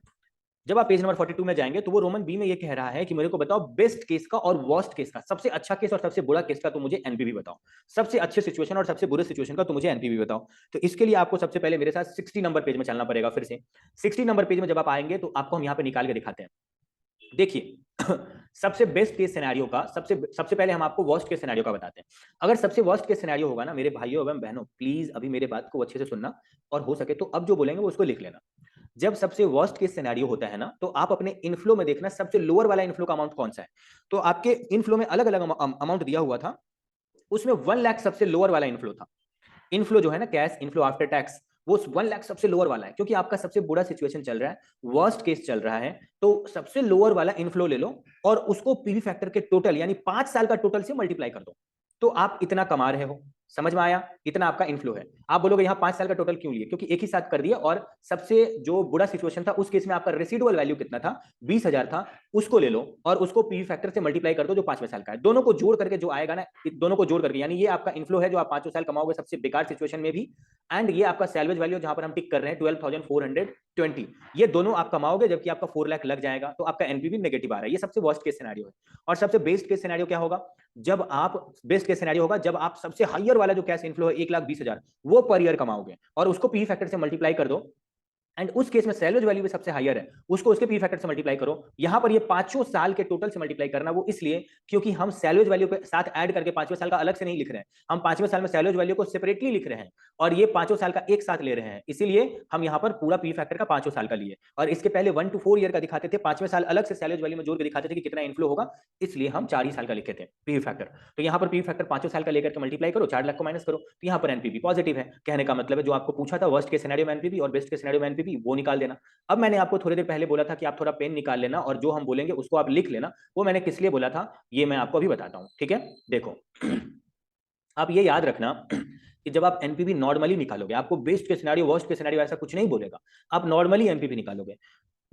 जब आप पेज नंबर 42 में जाएंगे तो वो रोमन बी में ये कह रहा है कि मेरे को बताओ बेस्ट केस का और वर्स्ट केस का, सबसे अच्छा केस और सबसे बुरा केस का तो मुझे एनपीवी बताओ, सबसे अच्छे सिचुएशन और सबसे बुरे सिचुएशन का तो मुझे एनपीवी बताओ। तो इसके लिए आपको सबसे पहले मेरे साथ 60 नंबर पेज में चलना पड़ेगा। फिर से 60 नंबर पेज में जब आप आएंगे तो आपको हम यहाँ पे निकाल के दिखाते हैं। देखिए सबसे बेस्ट केस सिनेरियो का, सबसे पहले हम आपको वर्स्ट केस सिनेरियो का बताते हैं। अगर सबसे वर्स्ट केस सिनेरियो होगा ना मेरे भाइयों एवं बहनों, प्लीज अभी मेरे बात को अच्छे से सुनना, और हो सके तो अब जो बोलेंगे वो उसको लिख लेना। जब सबसे वर्स्ट केस सिनेरियो होता है ना, तो आप अपने इनफ्लो में देखना सबसे लोअर वाला इनफ्लो का अमाउंट कौन सा है। तो आपके इनफ्लो में अलग अलग अमाउंट दिया हुआ था, उसमें 1 लाख सबसे लोअर वाला इनफ्लो था। इनफ्लो जो है ना कैश इनफ्लो आफ्टर टैक्स वो 1 लाख सबसे लोअर वाला है, क्योंकि आपका सबसे बुरा सिचुएशन चल रहा है, वर्स्ट केस चल रहा है, तो सबसे लोअर वाला इनफ्लो ले लो और उसको पीवी फैक्टर के टोटल यानी 5 साल का टोटल से मल्टीप्लाई कर दो, तो आप इतना कमा रहे हो। समझ में आया? इतना आपका इनफ्लो है। आप बोलोगे यहां 5 साल का टोटल क्यों लिए? क्योंकि एक ही साथ कर दिया, और सबसे जो बुरा सिचुएशन था उस केस में आपका रेसिडुअल वैल्यू कितना था, 20,000 था, उसको ले लो और उसको पीवी फैक्टर से मल्टीप्लाई कर दो जो 5वें साल का है। दोनों को जोड़ करके जो आएगा ना, दोनों को जोड़ करके, यानी ये आपका इनफ्लो है जो आप 5 साल कमाओगे सबसे बेकार सिचुएशन में भी, एंड ये आपका सैलवेज वैल्यू जहां पर हम टिक कर रहे हैं 12,420, ये दोनों आप कमाओगे जबकि आपका 4 लाख लग जाएगा, तो आपका एनपीवी नेगेटिव आ रहा है। ये सबसे वर्स्ट केस सिनेरियो है। और सबसे बेस्ट केस सिनेरियो क्या होगा? जब आप बेस्ट केस सिनेरियो होगा जब आप सबसे हायर वाला जो कैश इनफ्लो है 1,20,000 वो पर ईयर कमाओगे और उसको पी फैक्टर से मल्टीप्लाई कर दो, एंड उस केस में सैलवेज वैल्यू भी सबसे हायर है, उसको उसके पी फैक्टर से मल्टीप्लाई करो। यहां पर ये 5 साल के टोटल से मल्टीप्लाई करना, वो इसलिए क्योंकि हम सैलवेज वैल्यू के साथ ऐड करके 5वें साल का अलग से नहीं लिख रहे हैं, हम 5वें साल में सैलवेज वैल्यू को सेपरेटली लिख रहे हैं और ये 5 साल का एक साथ ले रहे हैं, इसीलिए हम यहां पर पूरा पी फैक्टर का 5 साल का लिए। और इसके पहले 1 to 4 ईयर का दिखाते थे, 5वें साल अलग से सैलवेज वैल्यू में जोड़ के दिखाते थे कि कितना इनफ्लो होगा, इसलिए हम 4 ही साल का लिखे थे पी फैक्टर। तो यहां पर पी फैक्टर 5 साल का लेकर के मल्टीप्लाई करो, 4 लाख को माइनस करो, तो यहां पर एनपीवी पॉजिटिव है। कहने का मतलब है जो आपको पूछा था वर्स्ट के सिनेरियो में एनपीवी और बेस्ट के सिनेरियो में एनपीवी, वो निकाल देना। अब मैंने आपको थोड़ी देर पहले बोला था कि आप थोड़ा पेन निकाल लेना और जो हम बोलेंगे उसको आप लिख लेना, वो मैंने किस लिए बोला था ये मैं आपको अभी बताता हूं, ठीक है? देखो आप ये याद रखना कि जब आप एनपीवी नॉर्मली निकालोगे, आपको बेस्ट के सिनेरियो वर्स्ट के सिनेरियो ऐसा कुछ नहीं बोलेगा, आप नॉर्मली एनपीवी निकालोगे,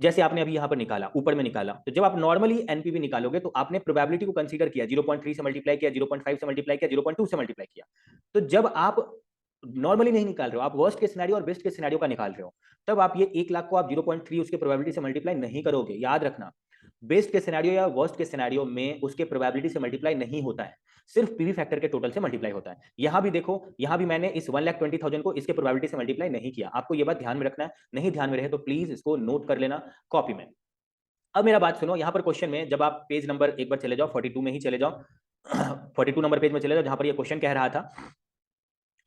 जैसे आपने अभी यहां पर निकाला, ऊपर में निकाला, तो जब आप नॉर्मली एनपीवी निकालोगे तो आपने प्रोबेबिलिटी को कंसीडर किया, 0.3 से मल्टीप्लाई किया, 0.5 से मल्टीप्लाई किया, 0.2 से मल्टीप्लाई किया। तो जब आप नॉर्मली नहीं निकाल रहे हो, आप वर्स्ट के सिनेरियो और बेस्ट के सिनेरियो का निकाल रहे हो, तब आप ये 1 लाख को आप 0.3 उसके प्रोबेबिलिटी से मल्टीप्लाई नहीं करोगे। याद रखना, बेस्ट के सिनेरियो या वर्स्ट के सिनेरियो में उसके प्रोबेबिलिटी से मल्टीप्लाई नहीं होता है, सिर्फ पीवी फैक्टर के टोटल से मल्टीप्लाई होता है। यहां भी देखो, यहां भी मैंने इस 1,20,000 को इसके प्रोबेबिलिटी से मल्टीप्लाई नहीं किया। आपको ये बात ध्यान में रखना है, नहीं ध्यान में रहे तो प्लीज इसको नोट कर लेना कॉपी में। अब मेरा बात सुनो, यहां पर क्वेश्चन में जब आप पेज नंबर एक बार चले जाओ, 42 में ही चले जाओ, 42 नंबर पेज में चले जाओ जहां पर ये क्वेश्चन कह रहा था।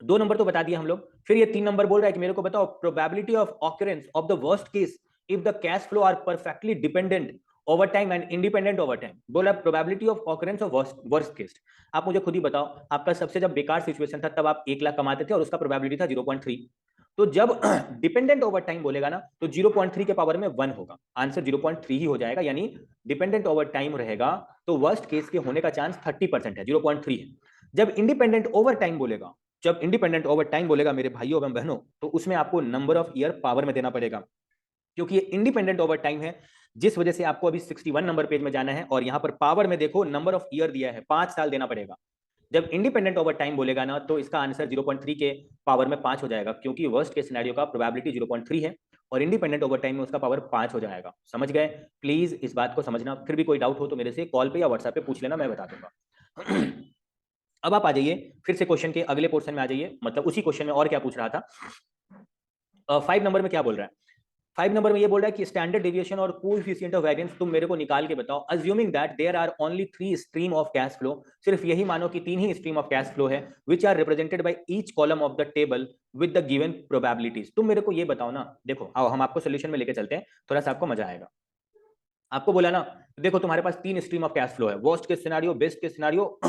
2 नंबर तो बता दिया हम लोग, फिर ये 3 नंबर बोल रहा है कि मेरे को बताओ probability of occurrence of the worst case if the cash flow are perfectly dependent over time and independent over time. बोला probability of occurrence of worst case. आप मुझे खुद ही बताओ, आपका सबसे जब बेकार सिचुएशन था तब आप 1 लाख कमाते थे और उसका प्रोबेबिलिटी था 0.3, तो जब डिपेंडेंट ओवर टाइम बोलेगा ना तो 0.3 के पावर में 1 होगा, आंसर 0.3 ही हो जाएगा, यानी डिपेंडेंट ओवर टाइम रहेगा तो वर्स्ट केस के होने का चांस 30% है, 0.3 है। जब इंडिपेंडेंट ओवर टाइम बोलेगा, जब इंडिपेंडेंट ओवर टाइम बोलेगा मेरे भाइयों एवं बहनों, तो उसमें आपको नंबर ऑफ ईयर पावर में देना पड़ेगा, क्योंकि ये इंडिपेंडेंट ओवर टाइम है, जिस वजह से आपको अभी 61 नंबर पेज में जाना है और यहां पर पावर में देखो नंबर ऑफ ईयर दिया है, 5 साल देना पड़ेगा। जब इंडिपेंडेंट ओवर टाइम बोलेगा ना तो इसका आंसर 0.3 के पावर में 5 हो जाएगा, क्योंकि वर्स्ट के सिनेरियो का प्रोबेबिलिटी 0.3 है और इंडिपेंडेंट ओवर टाइम में उसका पावर 5 हो जाएगा। समझ गए? प्लीज इस बात को समझना, फिर भी कोई डाउट हो तो मेरे से कॉल पे या व्हाट्सएप पे पूछ लेना, मैं बता दूंगा। अब आप आ जाइए फिर से क्वेश्चन के अगले पोर्शन में आ जाइए, मतलब उसी क्वेश्चन में और क्या पूछ रहा था। 5 नंबर में क्या बोल रहा है? 5 नंबर में ये बोल रहा है कि स्टैंडर्ड डेविएशन और कोएफिशिएंट ऑफ वेरिएंस तुम मेरे को निकाल के बताओ, assuming that there are only 3 stream of cash flow, सिर्फ यही मानो कि 3 ही स्ट्रीम ऑफ कैश फ्लो है, which are represented by each column of the table with the given probabilities. तुम मेरे को ये बताओ ना, देखो आओ हम आपको सोल्यूशन में लेके चलते हैं, थोड़ा सा आपको मजा आएगा। आपको बोला ना, देखो तुम्हारे पास 3 स्ट्रीम ऑफ कैश फ्लो है, worst case scenario, best case scenario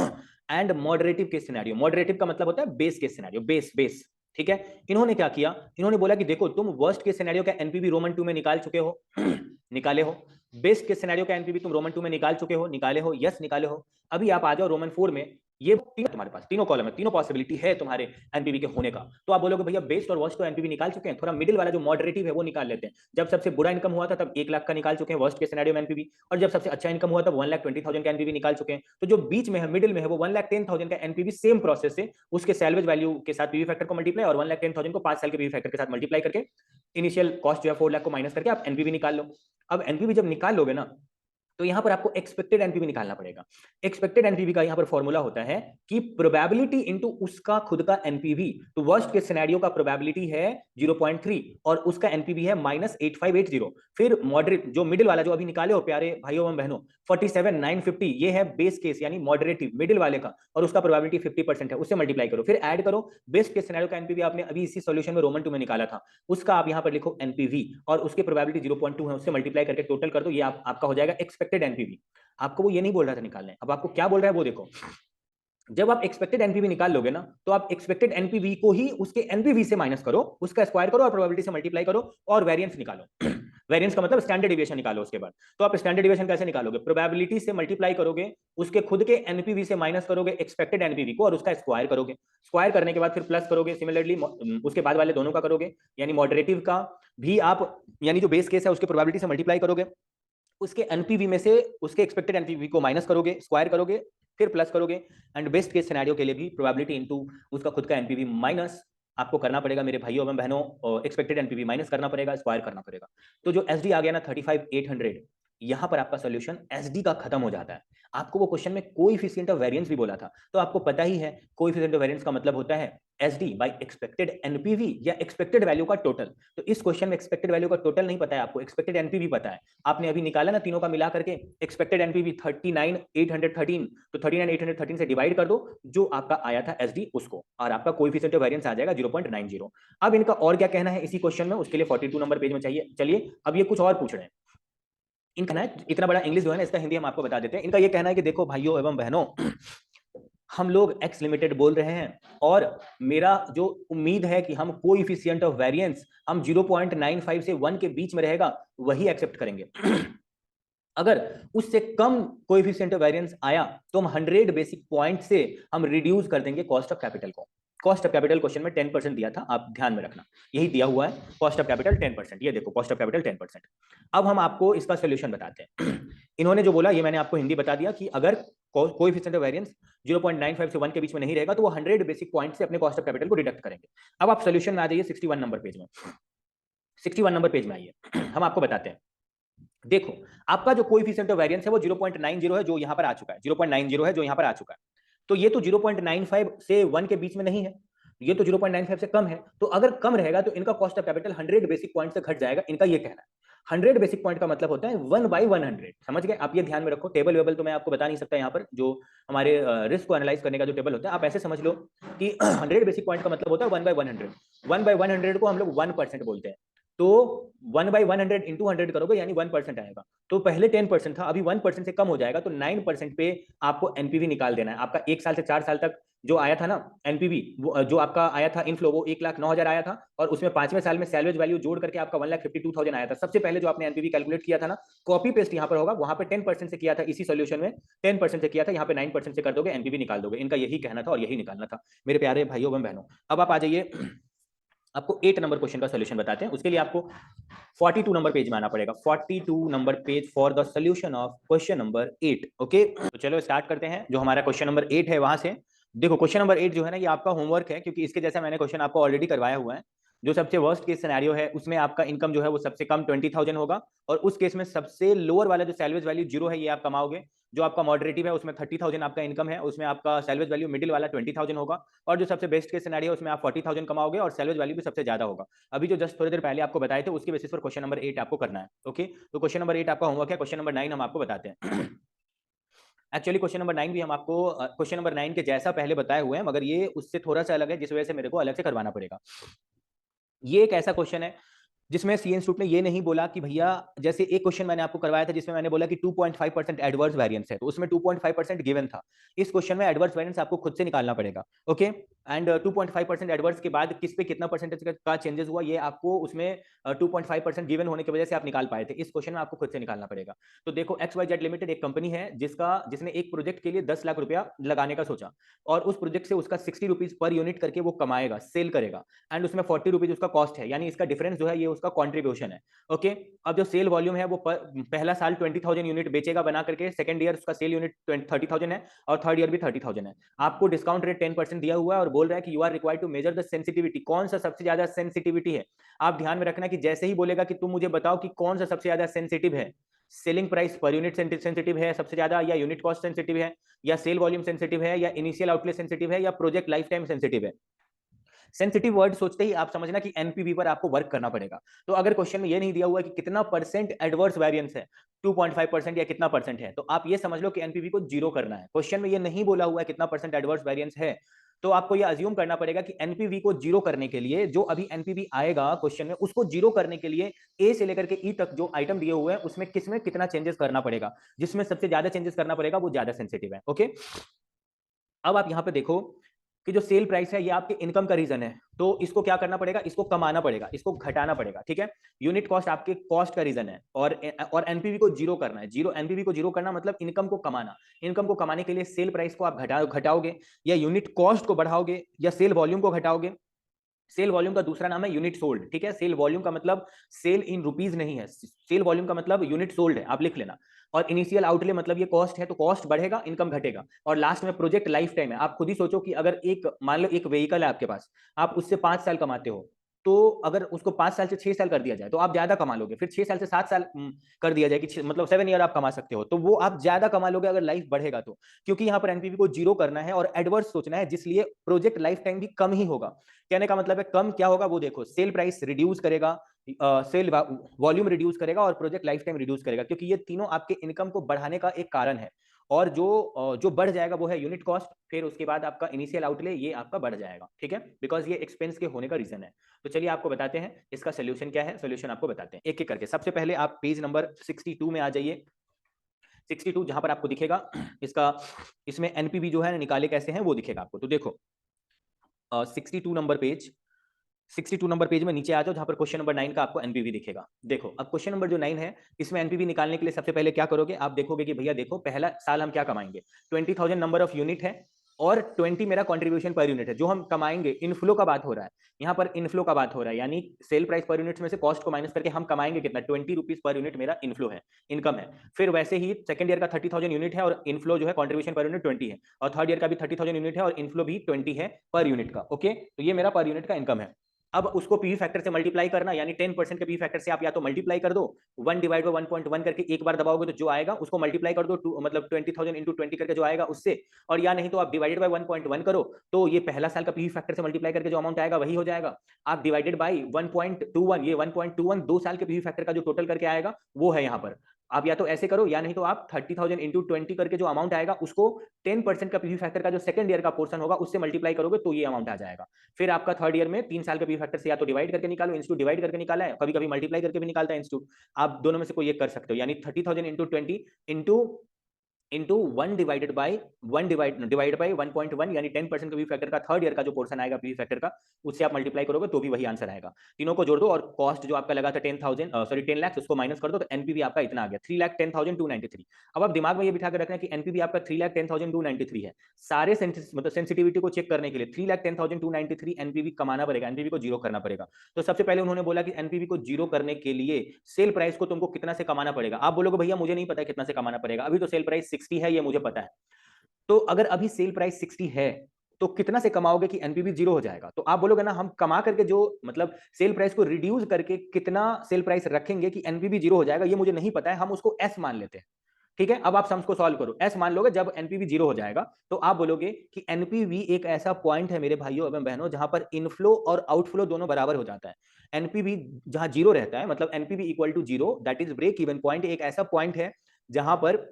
and moderative case scenario. Moderative का मतलब होता है base case scenario, base base, ठीक है। इन्होंने क्या किया, इन्होंने बोला कि देखो तुम वर्स्ट केस सिनेरियो का एनपीवी रोमन 2 में निकाल चुके हो, निकाले हो, बेस्ट केस सिनेरियो का एनपीवी तुम रोमन 2 में निकाल चुके हो, निकाले हो, यस निकाले हो। अभी आप आ जाओ रोमन 4 में, ये तीनों तुम्हारे पास तीनों कॉलम है, तीनों पॉसिबिलिटी है तुम्हारे एनपीवी के होने का। तो आप बोलोगे भैया बेस्ट और वर्स्ट तो एनपीवी निकाल चुके हैं, थोड़ा मिडिल वाला जो मॉडरेटिव है वो निकाल लेते हैं। जब सबसे बुरा इनकम हुआ था तब 1 लाख का निकाल चुके हैं वर्स्ट के सिनेरियो में एनपीवी, और जब सबसे अच्छा इनकम हुआ तब 1,20,000 का एनपीवी निकाल चुके हैं। तो जो बीच में है, मिडिल में है, वो 1,10,000 का एनपीवी सेम प्रोसेस से उसके सैलवेज वैल्यू के साथ पीवी फैक्टर को मल्टीप्लाई और 1,10,000 को 5 साल के पीवी फैक्टर के साथ मल्टीप्लाई करके इनिशियल कॉस्ट जो है 4 लाख को माइनस करके आप एनपीवी निकाल लो। अब एनपीवी जब निकाल लोगे ना तो यहां पर आपको एक्सपेक्टेड एनपीवी निकालना पड़ेगा। एक्सपेक्टेड एनपीवी का यहां पर फॉर्मूला होता है कि प्रोबेबिलिटी इनटू उसका खुद का एनपीवी। तो वर्स्ट के सिनेरियो का प्रोबेबिलिटी है 0.3 और उसका एनपीवी है -8580। फिर मॉडरेट जो मिडिल वाला जो अभी निकाले हो प्यारे भाइयों एवं बहनों, 47,950, ये है बेस केस यानी मॉडरेटिव मिडिल वाले का, और उसका प्रोबेबिलिटी 50% है, उससे मल्टीप्लाई करो, फिर ऐड करो बेस्ट के सिनेरियो का एनपीवी आपने अभी इसी सॉल्यूशन में रोमन 2 में निकाला था, उसका आप यहां पर लिखो एनपीवी और उसकी प्रोबेबिलिटी 0.2 है, उससे मल्टीप्लाई करके टोटल कर दो, ये आपका हो जाएगा एक्सपेक्टेड एनपीवी। आपको वो ये नहीं बोल रहा था निकालने, अब आपको क्या बोल रहा है वो देखो। जब आप एक्सपेक्टेड एनपीवी निकाल लोगे ना, तो आप एक्सपेक्टेड एनपीवी को ही उसके एनपीवी से माइनस करो, उसका स्क्वायर करो और प्रोबेबिलिटी से मल्टीप्लाई करो और वेरिएंस निकालो। वेरिएंस का मतलब स्टैंडर्ड डिविएशन निकालो उसके बाद। तो आप स्टैंडर्ड डिविएशन कैसे निकालोगे? प्रोबेबिलिटी से मल्टीप्लाई करोगे, उसके खुद के एनपीवी से माइनस करोगे एक्सपेक्टेड एनपीवी को और उसका स्क्वायर करोगे। स्क्वायर करने के बाद फिर प्लस करोगे, सिमिलरली उसके बाद वाले दोनों का करोगे, यानी मॉडरेटिव का भी आप, यानी जो बेस केस है उसके प्रोबेबिलिटी से मल्टीप्लाई करोगे, उसके एनपीवी में से उसके एक्सपेक्टेड एनपीवी को माइनस करोगे, स्क्वायर करोगे, फिर प्लस करोगे, एंड बेस्ट केस सिनेरियो के लिए भी प्रोबेबिलिटी इनटू उसका खुद का एनपीवी माइनस आपको करना पड़ेगा मेरे भाइयों एवं बहनों, एक्सपेक्टेड एनपीवी माइनस करना पड़ेगा, स्क्वायर करना पड़ेगा। तो जो एसडी आ गया ना 35,800, यहां पर आपका सॉल्यूशन एसडी का खत्म हो जाता है। आपको वो क्वेश्चन में कोएफिशिएंट ऑफ वेरिएंस भी बोला था, तो आपको पता ही है कोएफिशिएंट ऑफ वेरिएंस का मतलब होता है एसडी बाय एक्सपेक्टेड एनपीवी या एक्सपेक्टेड वैल्यू का टोटल। तो इस क्वेश्चन में एक्सपेक्टेड वैल्यू का टोटल नहीं पता है आपको, एक्सपेक्टेड एनपीवी पता है। आपने अभी निकाला ना तीनों का मिला करके एक्सपेक्टेड एनपीवी 39,813, तो 39,813 से डिवाइड कर दो जो आपका आया था एसडी उसको, और आपका कोएफिशिएंट ऑफ वेरिएंस आ जाएगा 0.90। अब इनका और क्या कहना है इसी क्वेश्चन में, उसके लिए 42 नंबर पेज में चाहिए। चलिए अब ये कुछ और पूछ रहे हैं। इनका ना इतना बड़ा इंग्लिश जो है ना, इसका हिंदी हम आपको बता देते हैं। इनका ये कहना है कि देखो भाइयों एवं बहनों, हम लोग एक्स लिमिटेड बोल रहे हैं और मेरा जो उम्मीद है कि हम कोएफिशिएंट ऑफ वेरिएंस हम 0.95 से 1 के बीच में रहेगा वही एक्सेप्ट करेंगे। अगर उससे कम कोएफिशिएंट ऑफ वेरिएंस आया तो हम 100 बेसिक पॉइंट से हम रिड्यूस कर देंगे कॉस्ट ऑफ कैपिटल को। कॉस्ट ऑफ कैपिटल क्वेश्चन में 10% दिया था, आप ध्यान में रखना, यही दिया हुआ है कॉस्ट ऑफ कैपिटल 10%। ये देखो कॉस्ट ऑफ कैपिटल 10%। अब हम आपको इसका सोल्यूशन बताते हैं। इन्होंने जो बोला ये मैंने आपको हिंदी बता दिया कि अगर कोएफिशिएंट ऑफ वेरिएंस 0.95 से 1 के बीच में नहीं रहेगा तो वो 100 बेसिक पॉइंट से अपने कॉस्ट ऑफ कैपिटल को डिडक्ट करेंगे। अब आप सोल्यूशन में आ जाइए 61 नंबर पेज में। 61 नंबर पेज में आइए, हम आपको बताते हैं। देखो आपका जो कोएफिशिएंट ऑफ वेरिएंस है वो 0.90 है जो यहां पर आ चुका है, 0.90 है जो यहां पर आ चुका है। तो ये तो 0.95 से 1 के बीच में नहीं है, ये तो 0.95 से कम है। तो अगर कम रहेगा तो इनका cost of capital 100 basic point से घट जाएगा, इनका ये कहना है। 100 बेसिक पॉइंट का मतलब होता है 1/100, समझ गए आप? ये ध्यान में रखो, टेबल वेबल तो मैं आपको बता नहीं सकता यहाँ पर, जो हमारे रिस्क को एनालाइज करने का जो टेबल होता है आप ऐसे समझ लो कि 100 बेसिक पॉइंट का मतलब होता है 1/100। 1/100 को हम लोग 1% बोलते हैं। तो 1/100 इंटू 100 करोगे यानी 1% आएगा। तो पहले 10% था, अभी 1% से कम हो जाएगा, तो 9% पे आपको एनपीवी निकाल देना है। आपका 1 साल से 4 साल तक जो आया था ना एनपीवी, जो आपका आया था इनफ्लो, वो 1,09,000 आया था, और उसमें 5वें साल में सैलवेज वैल्यू जोड़ करके आपका 1,52,000 आया था। सबसे पहले जो आपने एनपीवी कैलकुलेट किया था ना, कॉपी पेस्ट यहाँ पर होगा, वहां पे 10% से किया था, इसी सोल्यूशन में 10% से किया था, यहाँ पे 9% से कर दोगे, एनपीवी निकाल दोगे। इनका यही कहना था और यही निकालना था मेरे प्यारे भाइयों एवं बहनों। अब आप आ जाइए, आपको 8 नंबर क्वेश्चन का सोल्यूशन बताते हैं। उसके लिए आपको 42 नंबर पेज में आना पड़ेगा, 42 number page for the solution of question number 8। Okay, तो चलो स्टार्ट करते हैं। जो हमारा क्वेश्चन नंबर 8 है वहां से देखो, क्वेश्चन नंबर 8 जो है ना, ये आपका होमवर्क है, क्योंकि इसके जैसा मैंने क्वेश्चन आपको ऑलरेडी करवाया हुआ है। जो सबसे वर्स्ट केस सिनेरियो है उसमें आपका इनकम जो है वो सबसे कम 20,000 होगा, और उस केस में सबसे लोअर वाला जो सैलवेज वैल्यू 0 है ये आप कमाओगे। जो आपका मॉडरेटिव है उसमें 30,000 आपका इनकम है, उसमें आपका सैलवेज वैल्यू मिडिल वाला 20,000 होगा, और जो सबसे बेस्ट केस सिनेरियो है उसमें आप 40,000 कमाओगे और सैलवेज वैल्यू भी सबसे ज्यादा होगा। अभी जो जस्ट थोड़ी देर पहले आपको बताए थे उसके बेसिस पर क्वेश्चन नंबर 8 आपको करना है। ओके, तो क्वेश्चन नंबर 8 आपका होमवर्क है। क्वेश्चन नंबर 9 हम आपको बताते हैं। एक्चुअली क्वेश्चन नंबर 9 भी हम आपको क्वेश्चन नंबर 9 के जैसा पहले बताए हुए हैं, मगर ये उससे थोड़ा सा अलग है, जिस वजह से मेरे को अलग से करवाना पड़ेगा। ये एक ऐसा क्वेश्चन है जिसमें सी इंस्टीट्यूट ने ये नहीं बोला कि भैया, जैसे एक क्वेश्चन मैंने आपको करवाया था जिसमें मैंने बोला कि 2.5% एडवर्स वेरिएंस है, तो उसमें 2.5% गिवन था। इस क्वेश्चन में एडवर्स वेरिएंस आपको खुद से निकालना पड़ेगा। ओके, एंड 2.5% एडवर्स के बाद किस पे कितना परसेंटेज का चेंजेस हुआ, ये आपको उसमें 2.5% गिवन होने की वजह से आप निकाल पाए थे। इस क्वेश्चन में आपको खुद से निकालना पड़ेगा। तो देखो, XYZ लिमिटेड एक कंपनी है जिसने एक प्रोजेक्ट के लिए 10 लाख रुपया लगाने का सोचा, और उस प्रोजेक्ट से उसका 60 रुपीज पर यूनिट करके वो कमाएगा, सेल करेगा, एंड उसमें 40 रुपीज उसका कॉस्ट है, यानी इसका डिफरेंस जो है ये उसका कॉन्ट्रीब्यूशन है। ओके, अब जो सेल वॉल्यूम है वो पहला साल 20,000 यूनिट बेचेगा बना करके, सेकंड ईयर उसका सेल यूनिट 30,000 है, और थर्ड ईयर भी 30,000 है। आपको डिस्काउंट रेट 10% दिया हुआ है और बोल रहा है कि you are required to measure the sensitivity. कौन सा सबसे ज्यादा सेंसिटिविटी है? आप ध्यान में रखना कि जैसे ही बोलेगा कि तुम मुझे बताओ कि कौन सा सबसे ज्यादा सेंसिटिव है, selling price per unit sensitive है सबसे ज्यादा, या यूनिट कॉस्ट सेंसिटिव है, या सेल वॉल्यूम सेंसिटिव है, या इनिशियल आउटले सेंसिटिव है, या प्रोजेक्ट लाइफ टाइम सेंसिटिव है। सेंसिटिव वर्ड सोचते ही आप समझना कि एनपीवी पर आपको वर्क करना पड़ेगा। तो अगर क्वेश्चन में ये नहीं दिया हुआ कि कितना परसेंट एडवर्स वेरिएंस है, 2.5% या कितना परसेंट है, तो आप ये समझ लो कि एनपीवी को जीरो करना है। क्वेश्चन में ये नहीं बोला हुआ है कितना परसेंट एडवर्स वेरिएंस है, तो आपको ये अज्यूम करना पड़ेगा कि एनपीवी को जीरो करने के लिए, जो अभी एनपीवी आएगा क्वेश्चन में, उसको जीरो करने के लिए ए से लेकर के ई तक जो आइटम दिए हुए हैं उसमें किसमें कितना चेंजेस करना पड़ेगा। जिसमें सबसे ज्यादा चेंजेस करना पड़ेगा वो ज्यादा सेंसिटिव है। ओके, अब आप यहाँ पे देखो कि जो सेल प्राइस है ये आपके इनकम का रीजन है, तो इसको क्या करना पड़ेगा, इसको कमाना पड़ेगा, इसको घटाना पड़ेगा, ठीक है। यूनिट कॉस्ट आपके कॉस्ट का रीजन है, और एनपीवी को जीरो करना है। जीरो एनपीवी को जीरो करना मतलब इनकम को कमाना। इनकम को कमाने के लिए सेल प्राइस को आप घटाओगे, या यूनिट कॉस्ट को बढ़ाओगे, या सेल वॉल्यूम को घटाओगे। सेल वॉल्यूम का दूसरा नाम है यूनिट सोल्ड, ठीक है। सेल वॉल्यूम का मतलब सेल इन रुपीज नहीं है, सेल वॉल्यूम का मतलब यूनिट सोल्ड है, आप लिख लेना। और इनिशियल आउटले मतलब ये कॉस्ट है, तो कॉस्ट बढ़ेगा, इनकम घटेगा। और लास्ट में प्रोजेक्ट लाइफ टाइम है। आप खुद ही सोचो कि अगर एक, मान लो एक व्हीकल है आपके पास, आप उससे 5 साल कमाते हो, तो अगर उसको 5 साल से 6 साल कर दिया जाए तो आप ज्यादा कमा लोगे। फिर 6 साल से 7 साल कर दिया जाए कि मतलब 7 ईयर आप कमा सकते हो, तो वो आप ज्यादा कमा लोगे अगर लाइफ बढ़ेगा तो। क्योंकि यहाँ पर एनपीवी को जीरो करना है और एडवर्स सोचना है, जिसलिए प्रोजेक्ट लाइफ टाइम भी कम ही होगा। कहने का मतलब है कम क्या होगा वो देखो, सेल प्राइस रिड्यूस करेगा, सेल वॉल्यूम रिड्यूस करेगा, और प्रोजेक्ट लाइफ टाइम रिड्यूस करेगा, क्योंकि ये तीनों आपके इनकम को बढ़ाने का एक कारण है। और जो बढ़ जाएगा वो है यूनिट कॉस्ट, फिर उसके बाद आपका इनिशियल आउटले, ये आपका बढ़ जाएगा, ठीक है, बिकॉज ये एक्सपेंस के होने का रीजन है। तो चलिए आपको बताते हैं इसका सोल्यूशन क्या है। सोल्यूशन आपको बताते हैं एक एक करके। सबसे पहले आप पेज नंबर 62 में आ जाइए। 62 जहां पर आपको दिखेगा इसका, इसमें एनपीवी जो है निकाले कैसे हैं वो दिखेगा आपको। तो देखो 62 नंबर पेज, 62 नंबर पेज में नीचे आ जाओ, जहां पर क्वेश्चन नंबर 9 का आपको एनपीवी दिखेगा। देखो अब क्वेश्चन नंबर जो 9 है, इसमें एनपीवी निकालने के लिए सबसे पहले क्या करोगे, आप देखोगे कि भैया देखो पहला साल हम क्या कमाएंगे, 20,000 नंबर ऑफ यूनिट है, और 20 मेरा कंट्रीब्यूशन पर यूनिट है। जो हम कमाएंगे, इनफ्लो का बात हो रहा है यहाँ पर, इनफ्लो का बात हो रहा है, यानी सेल प्राइस पर यूनिट में से कॉस्ट को माइनस करके हम कमाएंगे कितना, 20 रुपीज पर यूनिट मेरा इनफ्लो है, इनकम है। फिर वैसे ही सेकंड ईयर का 30,000 यूनिट है, और इनफ्लो जो है कंट्रीब्यूशन पर यूनिट 20 है, और थर्ड ईयर का भी 30,000 यूनिट है, और इनफ्लो भी 20 है पर यूनिट का। ओके, तो ये मेरा पर यूनिट का इनकम है। अब उसको पीवी फैक्टर से मल्टीप्लाई करना, यानी 10% के पीवी फैक्टर से आप या तो मल्टीप्लाई कर दो, 1 डिवाइड बाय 1.1 करके एक बार दबाओगे तो जो आएगा उसको मल्टीप्लाई कर दो, मतलब 20,000 इंटू 20 करके जो आएगा उससे, और या नहीं तो आप डिवाइडेड बाय 1.1 करो, तो ये पहला साल का पीवी फैक्टर से मल्टीप्लाई करके जो अमाउंट आएगा वही हो जाएगा। आप डिवाइडेड बाय 1.21, ये 1.21 2 साल के पीवी फैक्टर का जो टोटल करके आएगा वो है यहाँ पर। आप या तो ऐसे करो, या नहीं तो आप 30,000 इंटू 20 करके जो अमाउंट आएगा उसको 10% का पीवी फैक्टर का जो सेकंड ईयर का पोर्शन होगा उससे मल्टीप्लाई करोगे तो ये अमाउंट आ जाएगा। फिर आपका थर्ड ईयर में 3 साल के पीवी फैक्टर से या तो डिवाइड करके निकालो, इंस्टीट्यूट डिवाइड करके निकाला है, कभी कभी मल्टीप्लाई करके भी निकालता है इंस्टीट्यूट, आप दोनों में से कोई एक कर सकते हो। यानी 30,000 इंटू 20 इंटू 1 डिवाइड बाय 1.1, यानी 10% का पीवी फैक्टर का थर्ड ईयर का जो पोर्शन आएगा पीवी फैक्टर का, उससे आप मल्टीप्लाई करोगे तो भी वही आंसर आएगा। तीनों को जोड़ दो, और कॉस्ट जो आपका लगा था 10 लाख उसको माइनस कर दो, तो एनपीवी आपका इतना आ गया 3,10,293। अब आप दिमाग में ये बिठा कर रखना कि एनपीवी आपका 3,10,293 है। सारे मतलब सेंसिटिविटी को चेक करने के लिए 3,10,293 एनपीवी कमाना पड़ेगा, एनपीवी को जीरो करना पड़ेगा। तो सबसे पहले उन्होंने बोला कि एनपीवी को जीरो करने के लिए सेल प्राइस को तुमको कितना से कमाना पड़ेगा। आप बोलोगे भैया मुझे नहीं पता कितना से कमाना पड़ेगा, अभी तो सेल प्राइस 60 है ये मुझे पता है। तो अगर अभी सेल प्राइस 60 है तो कितना से कमाओगे कि एनपीवी जीरो हो जाएगा। तो आप बोलोगे ना हम कमा करके जो मतलब सेल प्राइस को रिड्यूस करके कितना सेल प्राइस रखेंगे कि एनपीवी जीरो हो जाएगा, ये मुझे नहीं पता है, हम उसको एस मान लेते हैं। ठीक है, अब आप सम्स को सॉल्व करो, एस मान लोगे। जब एनपीवी जीरो हो जाएगा तो आप बोलोगे कि एनपीवी एक ऐसा पॉइंट है मेरे भाइयों एवं बहनों जहां पर इनफ्लो और आउटफ्लो दोनों बराबर हो जाता है। एनपीवी जहां जीरो रहता है, मतलब NPV equal to zero, that is break even point, एक ऐसा पॉइंट है जहां पर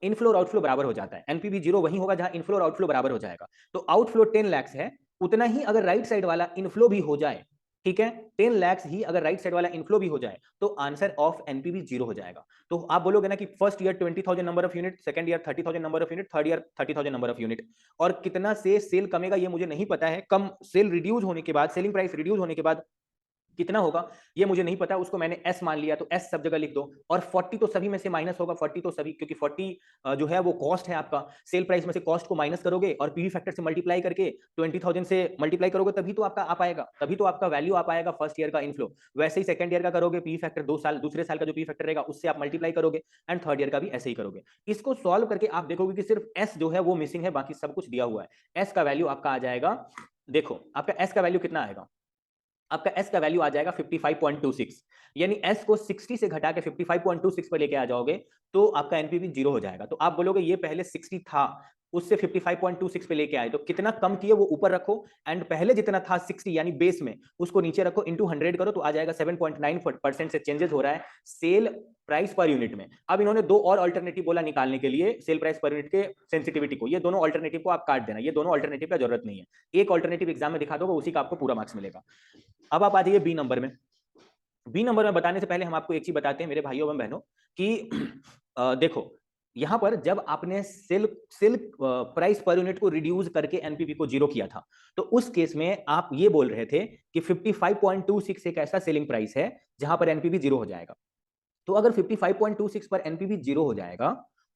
इनफ्लो और आउटफ्लो बराबर हो जाता है। एनपीवी जीरो वही होगा जहां इनफ्लो और आउटफ्लो बराबर हो जाएगा। तो आउटफ्लो 10 लाख है, उतना ही अगर राइट साइड वाला इनफ्लो भी हो जाए, ठीक है, 10 लाख ही अगर राइट साइड वाला इनफ्लो भी हो जाए, तो आंसर ऑफ एनपीवी जीरो हो जाएगा। तो आप बोलोगे ना कि first year 20,000 number of unit, second year 30,000 number of unit, third year 30,000 number of unit, और कितना से सेल कमेगा ये मुझे नहीं पता है। कम सेल रिड्यूस होने के बाद, सेलिंग प्राइस रिड्यूस होने के बाद कितना होगा ये मुझे नहीं पता, उसको मैंने एस मान लिया, तो एस सब जगह लिख दो। और 40 तो सभी में से माइनस होगा, 40 तो सभी, क्योंकि 40 जो है वो कॉस्ट है आपका, सेल प्राइस में से कॉस्ट को माइनस करोगे और पीवी फैक्टर से मल्टीप्लाई करके 20,000 से मल्टीप्लाई करोगे, तभी तो आपका आ पाएगा, तभी तो आपका वैल्यू आ पाएगा फर्स्ट ईयर का इनफ्लो। वैसे ही सेकंड ईयर का करोगे, पीवी फैक्टर 2 साल, दूसरे साल का जो पीवी फैक्टर रहेगा उससे आप मल्टीप्लाई करोगे, एंड थर्ड ईयर का भी ऐसे ही करोगे। इसको सॉल्व करके आप देखोगे कि सिर्फ एस जो है वो मिसिंग है, बाकी सब कुछ दिया हुआ है। एस का वैल्यू आपका आ जाएगा, देखो आपका एस का वैल्यू कितना आएगा, आपका एस का वैल्यू आ जाएगा 55.26, यानी एस को 60 से घटा के 55.26 पर लेके आ जाओगे तो आपका एनपीवी जीरो हो जाएगा। तो आप बोलोगे ये पहले 60 था, उससे 55.26 पे लेके आए, तो कितना कम किए वो ऊपर रखो, एंड पहले जितना था 60 यानी बेस में उसको नीचे रखो, इंटू 100 करो, तो आ जाएगा 7.9% से चेंजेस हो रहा है सेल प्राइस पर यूनिट में। अब इन्होंने दो और अल्टरनेटिव बोला निकालने के लिए सेल प्राइस पर यूनिट के सेंसिटिविटी को, ये दोनों अल्टरनेटिव को आप काट देना, ये दोनों अल्टरनेटिव का जरूरत नहीं है, एक अल्टरनेटिव एग्जाम में दिखा दोगे उसी का आपको पूरा मार्क्स मिलेगा। अब आप आ जाइए बी नंबर में। बी नंबर में बताने से पहले हम आपको एक चीज बताते हैं मेरे भाइयों एवं बहनों कि देखो यहां पर जब आपने सेल प्राइस पर यूनिट को रिड्यूस करके एनपीवी को जीरो किया था, तो उस केस में आप ये बोल रहे थे कि 55.26 एक ऐसा सेलिंग प्राइस है जहां पर एनपीवी जीरो हो जाएगा। तो अगर 55.26 पर एनपीवी जीरो हो जाएगा,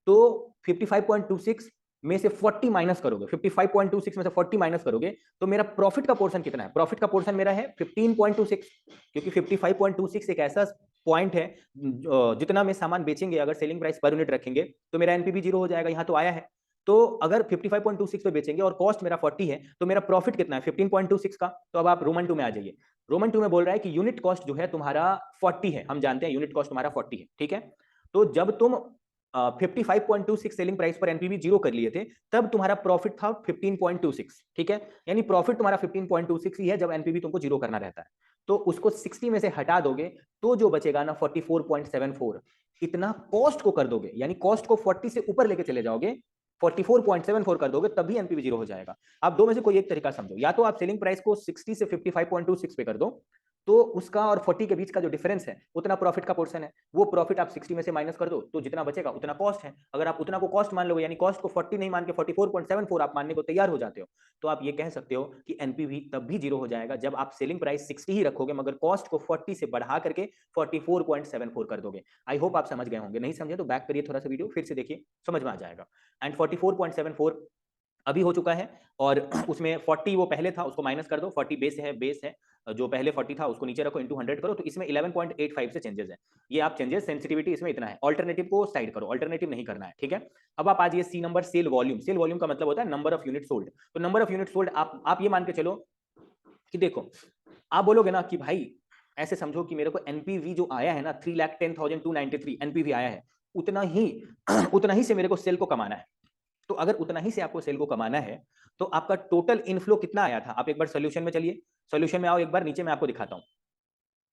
तो 55.26 में से 40 माइनस करोगे, 55.26 में से 40 माइनस करोगे, तो मेरा प्रॉफिट का पोर्शन कितना है? प्रॉफिट का पोर्शन मेरा है 15.26, क्योंकि 55.26 एक ऐसा पॉइंट है जितना में सामान बेचेंगे, अगर सेलिंग प्राइस पर यूनिट रखेंगे तो मेरा एनपीवी जीरो हो जाएगा। यहां तो आया है। तो अगर 55.26 पे बेचेंगे और कॉस्ट मेरा 40 है, तो मेरा प्रॉफिट कितना है 15.26 का। तो अब आप रोमन 2 में आ जाइए। रोमन 2 में बोल रहा है कि यूनिट कॉस्ट जो है तुम्हारा 40 है, हम जानते हैं यूनिट कॉस्ट तुम्हारा 40 है, ठीक है। तो जब तुम 55.26 सेलिंग प्राइस पर एनपीवी जीरो कर लिए थे, तब तुम्हारा प्रॉफिट था 15.26, ठीक है। यानी प्रॉफिट तुम्हारा 15.26 ही है जब एनपीवी तुमको जीरो करना रहता है। तो उसको 60 में से हटा दोगे तो जो बचेगा ना 44.74, इतना कॉस्ट को कर दोगे, यानी कॉस्ट को 40 से ऊपर लेके चले जाओगे, 44.74 कर दोगे, तभी एनपीवी जीरो हो जाएगा। आप दो में से कोई एक तरीका समझो, या तो आप सेलिंग प्राइस को 60 से 55.26 पे कर दो, तो उसका और 40 के बीच का जो डिफरेंस है उतना प्रॉफिट का पोर्शन है। वो प्रॉफिट आप 60 में से माइनस कर दो, तो जितना बचेगा उतना कॉस्ट है। अगर आप उतना को कॉस्ट मान लोगे, यानी कॉस्ट को 40 नहीं मान के 44.74 आप मानने को तैयार हो जाते हो, तो आप ये कह सकते हो कि एनपीवी तब भी जीरो हो जाएगा जब आप सेलिंग प्राइस 60 ही रखोगे, मगर कॉस्ट को 40 से बढ़ा करके 44.74 कर दोगे। आई होप आप समझ गए होंगे। नहीं समझे तो बैक करिए थोड़ा सा वीडियो, फिर से देखिए, समझ में आ जाएगा। एंड 44.74 अभी हो चुका है, और उसमें 40 वो पहले था, उसको माइनस कर दो, 40 बेस है, जो पहले 40 था उसको नीचे रखो, इंटू 100 करो, तो इसमें 11.85 से चेंजेस है। ये आप चेंजेस, सेंसिटिविटी इसमें इतना है। ऑल्टरनेटिव को साइड करो, ऑल्टरनेटिव नहीं करना है, ठीक है। अब आप आज ये C number, sale volume. Sale volume का मतलब होता है नंबर ऑफ यूनिट सोल्ड। तो नंबर ऑफ यूनिट सोल्ड आप ये मान के चलो कि देखो, आप बोलोगे ना कि भाई ऐसे समझो कि मेरे को एनपीवी जो आया है ना 3,10,293 एनपीवी आया है, उतना ही उतना ही से मेरे को सेल को कमाना है। तो अगर उतना ही से आपको सेल को कमाना है, तो आपका टोटल इनफ्लो कितना आया था? आप एक बार सोल्यूशन में चलिए, सोल्यूशन में आओ एक बार, नीचे मैं आपको दिखाता हूं।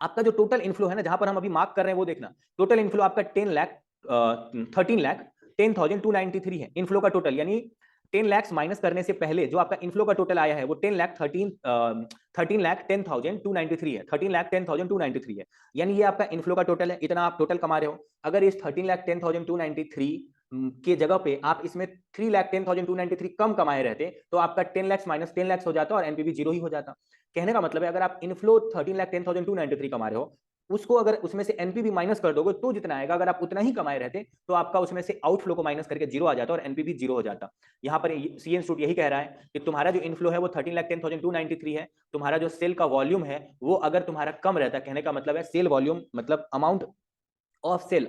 आपका जो टोटल इनफ्लो है ना, जहां पर हम अभी मार्क कर रहे हैं वो देखना, टोटल इनफ्लो आपका 13,0293 है इनफ्लो का टोटल। यानी 10 लाख माइनस करने से पहले जो आपका इनफ्लो का टोटल आया है वो 13,10,293 है, 13,10,293 है। यानी ये आपका इनफ्लो का टोटल है, इतना आप टोटल कमा रहे हो। अगर इस 13,10,293 के जगह पे आप इसमें 3,10,293 कम कमाए रहते, तो आपका 10 लाख माइनस 10 लाख हो जाता और एनपीवी जीरो ही हो जाता। कहने का मतलब है, अगर आप इनफ्लो 13,10,293 कमा रहे हो, उसको अगर उसमें से एनपीवी माइनस कर दोगे तो जितना आएगा, अगर आप उतना ही कमाए रहते तो आपका उसमें से आउटफ्लो को माइनस करके जीरो आ जाता और एनपीवी जीरो हो जाता। यहां पर सी इंस्टीट्यूट यही कह रहा है कि तुम्हारा जो इनफ्लो है वो 13,10,293 है, तुम्हारा जो सेल का वॉल्यूम है वो अगर तुम्हारा कम रहता, कहने का मतलब है सेल वॉल्यूम मतलब अमाउंट ऑफ सेल,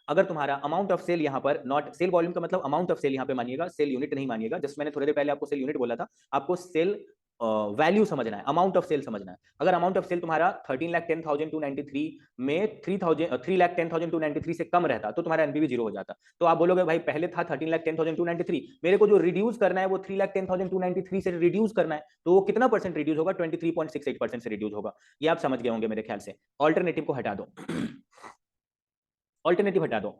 अगर तुम्हारा अमाउंट ऑफ सेल यहां पर, नॉट सेल वॉल्यूम का मतलब अमाउंट ऑफ सेल यहां पे मानिएगा, सेल यूनिट नहीं मानिएगा। जस्ट मैंने थोड़ी देर पहले आपको सेल यूनिट बोला था, आपको सेल वैल्यू समझना है, अमाउंट ऑफ सेल समझना है। अगर अमाउंट ऑफ सेल तुम्हारा 13,10,293 में 3,10,293 से कम रहता तो तुम्हारा एनपीवी जीरो हो जाता। तो आप बोलोगे भाई पहले था 13,10,293, मेरे को जो रिड्यूस करना है वो 3,10,293 से रिड्यूस करना है, तो वो कितना परसेंट रिड्यूस होगा? 23.68% से रिड्यूस होगा। ये आप समझ गए होंगे मेरे ख्याल से। ऑल्टरनेटिव को हटा दो, ऑल्टरनेटिव हटा दो।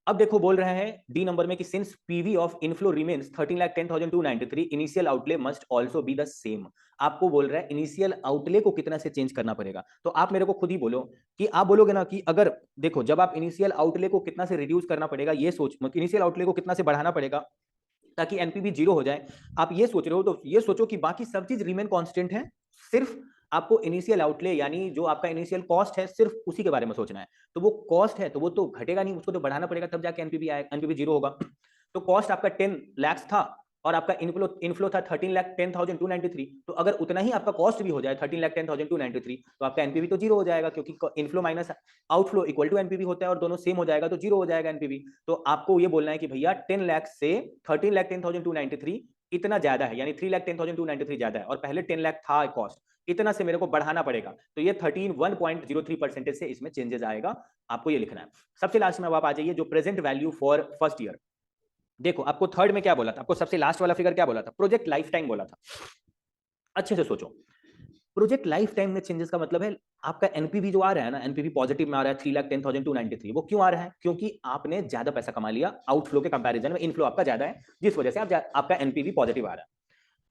अब देखो बोल रहे हैं डी नंबर में कि since PV of inflow remains 13,10,293 initial outlay must also be the same. आपको बोल रहा है इनिशियल आउटले को कितना से चेंज करना पड़ेगा। तो आप मेरे को खुद ही बोलो कि आप बोलोगे ना कि अगर देखो, जब आप इनिशियल आउटले को कितना से रिड्यूस करना पड़ेगा, ये सोच, इनिशियल आउटले को कितना से बढ़ाना पड़ेगा ताकि एनपीवी जीरो हो जाए, आप ये सोच रहे हो, तो ये सोचो कि बाकी सब चीज रिमेन कांस्टेंट है, सिर्फ आपको इनिशियल आउटले यानी जो आपका इनिशियल कॉस्ट है सिर्फ उसी के बारे में सोचना है। तो वो कॉस्ट है तो वो तो घटेगा नहीं, उसको तो बढ़ाना पड़ेगा तब जाके एनपीवी आएगा, एनपीवी जीरो होगा। तो कॉस्ट आपका 10 लाख था और आपका इनफ्लो था 13,10,293, तो अगर उतना ही आपका कॉस्ट भी हो जाए 13,10,293, तो आपका एनपीवी तो जीरो हो जाएगा, क्योंकि inflow minus outflow equal to NPV होता है और दोनों सेम हो जाएगा तो जीरो हो जाएगा एनपीवी। तो आपको ये बोलना है कि भैया 10 लाख से 13,10,293 इतना ज्यादा है, यानी 3,10,293 ज्यादा है, और पहले 10 लाख था कॉस्ट, इतना से मेरे को बढ़ाना पड़ेगा। तो ये 13.03% से इसमें चेंजेस आएगा, आपको ये लिखना है। सबसे लास्ट में अब आप आ जाइए जो present value for first year. देखो आपको थर्ड में क्या बोला था, आपको सबसे लास्ट वाला फिगर क्या बोला था? प्रोजेक्ट लाइफ टाइम बोला था। अच्छे से सोचो, प्रोजेक्ट लाइफ टाइम में चेंजेस का मतलब है आपका एनपीवी जो आ रहा है ना, एनपीवी पॉजिटिव में आ रहा है 3,10,293, वो क्यों आ रहा है? क्योंकि आपने ज्यादा पैसा कमा लिया आउटफ्लो के कंपैरिजन में, इनफ्लो आपका ज्यादा है, जिस वजह से आपका एनपीवी पॉजिटिव आ रहा है।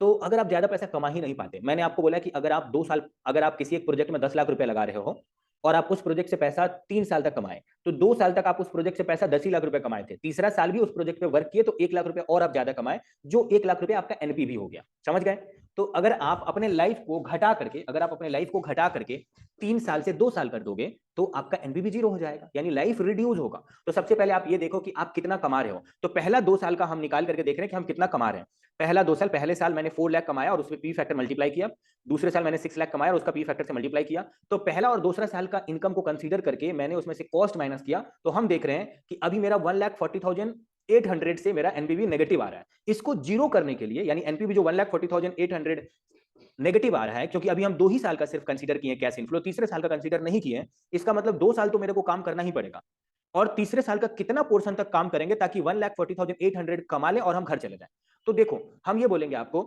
तो अगर आप ज्यादा पैसा कमा ही नहीं पाते, मैंने आपको बोला कि अगर आप 2 साल, अगर आप किसी एक प्रोजेक्ट में 10 लाख रुपए लगा रहे हो और आप उस प्रोजेक्ट से पैसा 3 साल तक कमाए, तो 2 साल तक आप उस प्रोजेक्ट से पैसा 10 ही लाख रुपए कमाए थे, तीसरा साल भी उस प्रोजेक्ट पे वर्क किए तो 1 लाख रुपए और आप ज्यादा कमाए, जो 1 लाख रुपए आपका एनपीवी हो गया। समझ गए? तो अगर आप अपने लाइफ को घटा करके, अगर आप अपने लाइफ को घटा करके 3 साल से 2 साल कर दोगे तो आपका एनपीवी जीरो हो जाएगा, यानी लाइफ रिड्यूस होगा। तो सबसे पहले आप ये देखो कि आप कितना कमा रहे हो। तो पहला 2 साल का हम निकाल करके देख रहे हैं कि हम कितना कमा रहे हैं। पहला 2 साल, पहले साल मैंने 4 लाख कमाया और उसमें पी फैक्टर मल्टीप्लाई किया, दूसरे साल मैंने 6 लाख कमाया और उसका पी फैक्टर से मल्टीप्लाई किया। तो पहला और दूसरा साल का इनकम को कंसीडर करके मैंने उसमें से कॉस्ट माइनस किया, तो हम देख रहे हैं कि अभी मेरा 1,40,800 से मेरा एनपीवी नेगेटिव आ रहा है। इसको जीरो करने के लिए, यानी एनपीवी जो 1,40,800 नेगेटिव आ रहा है, क्योंकि अभी हम 2 ही साल का सिर्फ कंसीडर किए कैश इनफ्लो, तीसरे साल का कंसीडर नहीं किए, इसका मतलब 2 साल तो मेरे को काम करना ही पड़ेगा। और तीसरे साल का कितना पोर्शन तक काम करेंगे ताकि 1,40,800 कमा लें और हम घर चले जाएं। तो देखो, हम ये बोलेंगे आपको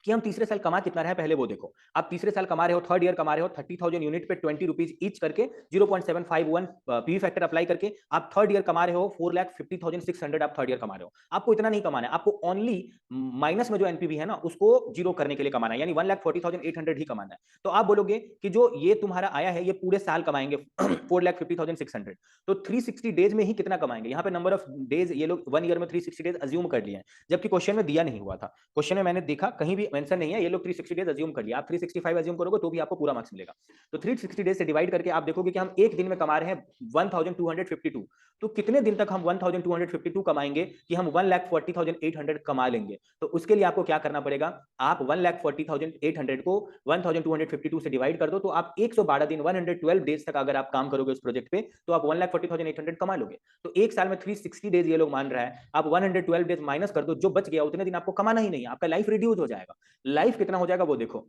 कि हम तीसरे साल कमा कितना रहे हैं, पहले वो देखो। आप तीसरे साल कमा रहे हो, थर्ड ईयर कमा रहे हो 30,000 यूनिट पे 20 रुपीज ईच करके 0.751 पी फैक्टर अप्लाई करके आप थर्ड ईयर कमा रहे हो 4,50,600 आप थर्ड ईयर कमा रहे हो। आपको इतना नहीं कमाना है, आपको ओनली माइनस में जो एनपीवी है ना उसको जीरो करने के लिए कमाना है, यानी 1,40,800 ही कमाना है। तो आप बोलोगे कि जो ये तुम्हारा आया है ये पूरे साल कमाएंगे 4,50,600, तो 360 डेज में ही कितना कमाएंगे। यहाँ पे नंबर ऑफ डेज ये लोग 1 ईयर में 360 डेज अज्यूम कर लिए हैं, जबकि क्वेश्चन में दिया नहीं हुआ था। क्वेश्चन में मैंने देखा कहीं भी मेंशन नहीं है, ये लोग 360 डेज अज्यूम कर लिया। आप 365 अज्यूम करोगे तो भी आपको पूरा मार्क्स मिलेगा। तो 360 डेज से डिवाइड करके आप देखोगे कि हम एक दिन में कमा रहे हैं 1252, तो कितने दिन तक हम 1252 कमाएंगे कि हम 1,40,800 कमा लेंगे। तो उसके लिए आपको क्या करना पड़ेगा, आप 1,40,800 को 1252 से डिवाइड कर दो, तो आप 112 दिन 112 डेज तक अगर आप काम करोगे उस प्रोजेक्ट पे तो आप 1,40,800 कमा लोगे। तो एक साल में 360 डेज ये लोग मान रहा है, आप 112 डेज माइनस कर दो, जो बच गया उतने दिन आपको कमाना ही नहीं है, आपका लाइफ रिड्यूस हो जाएगा। लाइफ कितना हो जाएगा वो देखो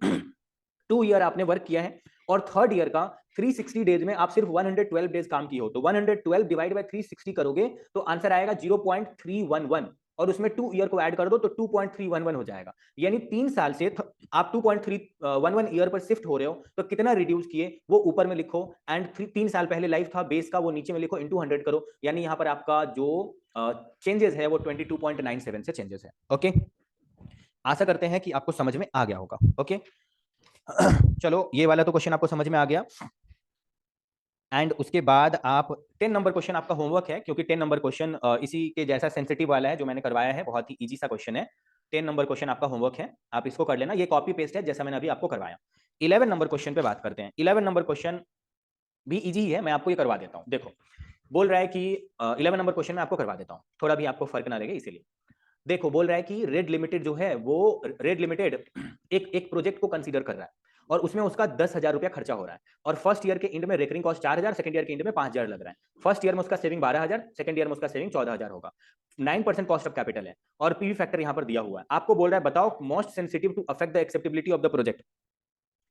2 ईयर आपने वर्क किया है और थर्ड ईयर का 360 डेज में आप सिर्फ 112 डेज काम किए हो, तो 112 डिवाइड बाय 360 करोगे तो आंसर आएगा 0.311 और उसमें 2 ईयर को ऐड कर दो तो 2.311 हो जाएगा। यानी 3 साल से आप 2.311 ईयर पर शिफ्ट हो रहे हो, तो कितना रिड्यूस किए वो ऊपर में लिखो, एंड 3 साल पहले लाइफ था बेस का वो नीचे में लिखो, इनटू 100 करो, यानी यहां पर आपका जो चेंजेस है वो 22.97 से चेंजेस है। ओके, आशा करते हैं कि आपको समझ में आ गया होगा। ओके चलो, ये वाला तो क्वेश्चन आपको समझ में आ गया। एंड उसके बाद आप 10 नंबर क्वेश्चन आपका होमवर्क है, क्योंकि 10 नंबर क्वेश्चन इसी के जैसा सेंसिटिव वाला है जो मैंने करवाया है, बहुत ही इजी सा क्वेश्चन है। 10 नंबर क्वेश्चन आपका होमवर्क है, आप इसको कर लेना, ये कॉपी पेस्ट है जैसा मैंने अभी आपको करवाया। 11 नंबर क्वेश्चन पे बात करते हैं। 11 नंबर क्वेश्चन भी इजी ही है, मैं आपको ये करवा देता हूँ। देखो, बोल रहा है कि 11 नंबर क्वेश्चन में आपको करवा देता हूँ, थोड़ा भी आपको फर्क ना लगे इसीलिए। देखो, बोल रहा है कि रेड लिमिटेड जो है वो रेड लिमिटेड एक प्रोजेक्ट को कंसीडर कर रहा है और उसमें उसका 10,000 रुपया खर्चा हो रहा है, और फर्स्ट ईयर के एंड में रेकरिंग कॉस्ट 4,000, सेकंड ईयर के एंड में 5,000 लग रहा है। फर्स्ट ईयर में उसका सेविंग 12,000, सेकंड ईयर में उसका सेविंग 14,000 होगा। 9% कॉस्ट ऑफ कैपिटल है और पीवी फैक्टर यहां पर दिया हुआ है। आपको बोल रहा है बताओ most sensitive to affect the acceptability of the project.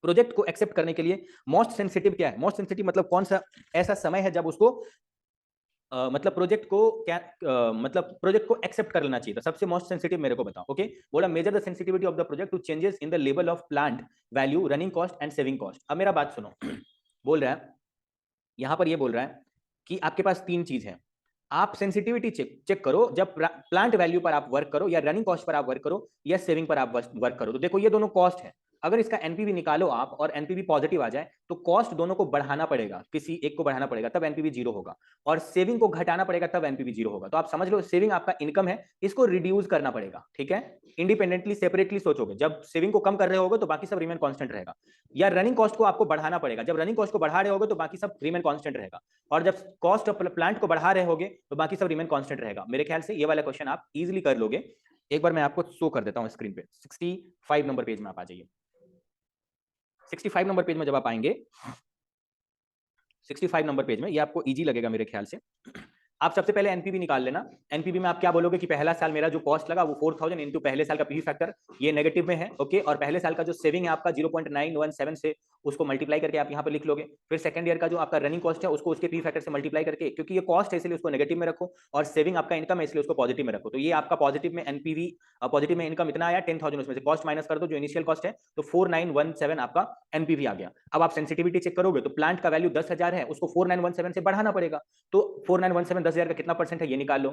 Project को एक्सेप्ट करने के लिए मोस्ट सेंसिटिव क्या है, मोस्ट सेंसिटिव मतलब कौन सा ऐसा समय है जब उसको मतलब प्रोजेक्ट को क्या मतलब प्रोजेक्ट को एक्सेप्ट कर लेना चाहिए था। सबसे मोस्ट सेंसिटिव मेरे को बताओ। ओके, बोला measure the sensitivity of the project to changes in the level of plant value, running cost and saving cost. अब मेरा बात सुनो बोल रहा है यहां पर, ये बोल रहा है कि आपके पास 3 चीज है, आप सेंसिटिविटी चेक करो जब प्लांट वैल्यू पर आप वर्क करो, या रनिंग कॉस्ट पर आप वर्क करो, या सेविंग पर आप वर्क करो। तो देखो ये दोनों कॉस्ट है, अगर इसका एनपीवी निकालो आप और एनपीवी पॉजिटिव आ जाए तो कॉस्ट दोनों को बढ़ाना पड़ेगा, किसी एक को बढ़ाना पड़ेगा तब एनपीवी जीरो होगा, और सेविंग को घटाना पड़ेगा तब एनपीवी जीरो होगा। तो आप समझ लो सेविंग आपका इनकम है, इसको रिड्यूस करना पड़ेगा। ठीक है, इंडिपेंडेंटली सेपरेटली सोचोगे, जब सेविंग को कम कर रहे होगे तो बाकी सब रिमेन कांस्टेंट रहेगा, या रनिंग कॉस्ट को आपको बढ़ाना पड़ेगा, जब रनिंग कॉस्ट को बढ़ा रहे होगे तो बाकी सब रिमेन कांस्टेंट रहेगा, और जब कॉस्ट ऑफ प्लांट को बढ़ा रहे होगे तो बाकी सब रिमेन कांस्टेंट रहेगा। मेरे ख्याल से ये वाला क्वेश्चन आप इजीली कर लोगे। एक बार मैं आपको शो कर देता हूं स्क्रीन पे। 65 नंबर पेज में आप आ जाइए। 65 नंबर पेज में जब आप आएंगे, 65 नंबर पेज में, ये आपको इजी लगेगा मेरे ख्याल से। आप सबसे पहले एनपीवी निकाल लेना। एनपीवी में आप क्या बोलोगे कि पहला साल मेरा जो कॉस्ट लगा वो 4,000 इंटू पहले साल का पीवी फैक्टर, ये नेगेटिव में है। ओके, और पहले साल का जो सेविंग है आपका 0.917 से उसको मल्टीप्लाई करके आप यहाँ पे लिख लोगे। फिर सेकंड ईयर का जो आपका रनिंग कॉस्ट है उसको उसके पीवी फैक्टर से मल्टीप्लाई करके, क्योंकि ये कॉस्ट है इसलिए उसको नेगेटिव में रखो, और सेविंग आपका इनकम है इसलिए उसको पॉजिटिव में रखो। तो ये आपका पॉजिटिव में एनपीवी, पॉजिटिव में इनकम इतना आया 10,000, उसमें से कॉस्ट माइनस कर दो जो इनिशियल कॉस्ट है, तो 4,917 आपका एनपीवी आ गया। अब आप सेंसिटिविटी चेक करोगे तो प्लांट का वैल्यू 10,000 है, उसको 4,917 से बढ़ाना पड़ेगा, तो 4,917 10,000 का कितना परसेंट है ये निकाल लो।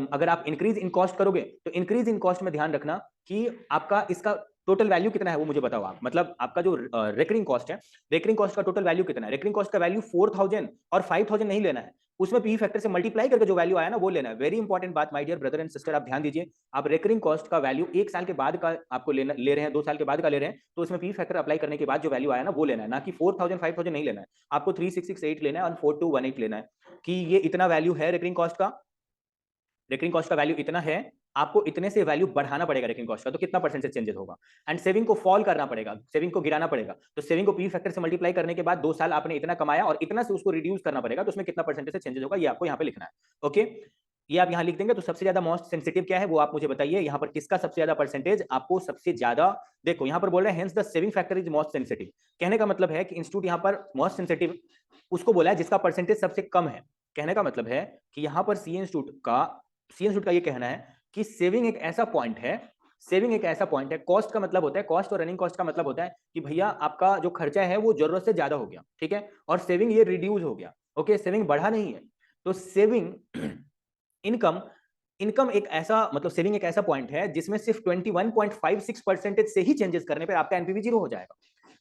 अगर आप इंक्रीज इन कॉस्ट करोगे तो इंक्रीज इन कॉस्ट में ध्यान रखना कि आपका इसका टोटल वैल्यू कितना है वो मुझे बताओ आप, मतलब आपका जो रेकरिंग कॉस्ट है, रेकरिंग कॉस्ट का टोटल वैल्यू कितना है? रेकरिंग कॉस्ट का वैल्यू 4000 और 5000 नहीं लेना है, उसमें पी फैक्टर से मल्टीप्लाई करके जो वैल्यू आया ना वो लेना है। वेरी इंपॉर्टेंट बात my dear brother and sister, आप ध्यान दीजिए। आप रेकरिंग कॉस्ट का वैल्यू 1 साल के बाद का आपको लेना ले रहे हैं, 2 साल के बाद का ले रहे हैं, तो उसमें पी फैक्टर अप्लाई करने के बाद जो वैल्यू आया ना वो लेना है, ना कि 4000 5000 नहीं लेना है। आपको 3668 लेना है और 4218 लेना है कि ये इतना वैल्यू है रेकरिंग कॉस्ट का, रेकरिंग कॉस्ट का वैल्यू इतना है, आपको इतने से वैल्यू बढ़ाना पड़ेगा रेकरिंग कॉस्ट का, तो कितना परसेंटेज चेंजेस होगा। एंड सेविंग को फॉल करना पड़ेगा, सेविंग को गिराना पड़ेगा, तो सेविंग को पी फैक्टर से मल्टीप्लाई करने के बाद 2 साल आपने इतना कमाया और इतना से उसको रिड्यूस करना पड़ेगा, तो उसमें कितना परसेंटेज से चेंजेस होगा ये आपको यहाँ पे लिखना है। ओके, ये आप यहाँ लिख देंगे। तो सबसे ज्यादा मोस्ट सेंसिटिव क्या है वो आप मुझे बताइए, यहाँ पर किसका सबसे ज्यादा परसेंटेज आपको सबसे ज्यादा, देखो यहाँ पर बोल रहे हैं hence the saving factor is most sensitive. कहने का मतलब है कि इंस्टीट्यूट यहाँ पर मोस्ट सेंसिटिव उसको बोला है जिसका परसेंटेज सबसे कम है। कहने का मतलब है कि यहाँ पर सी इंस्टीट्यूट का ये कहना है कि सेविंग एक ऐसा पॉइंट है, सेविंग एक ऐसा पॉइंट है, कॉस्ट का मतलब होता है, कॉस्ट और रनिंग कॉस्ट का मतलब होता है कि भैया आपका जो खर्चा है वो जरूरत से ज्यादा हो गया, ठीक है, और सेविंग ये रिड्यूस हो गया। ओके, सेविंग बढ़ा नहीं है, तो सेविंग इनकम, इनकम एक ऐसा मतलब सेविंग एक ऐसा पॉइंट है जिसमें सिर्फ 21.56% से ही चेंजेस करने पर आपका एनपीवी जीरो हो जाएगा,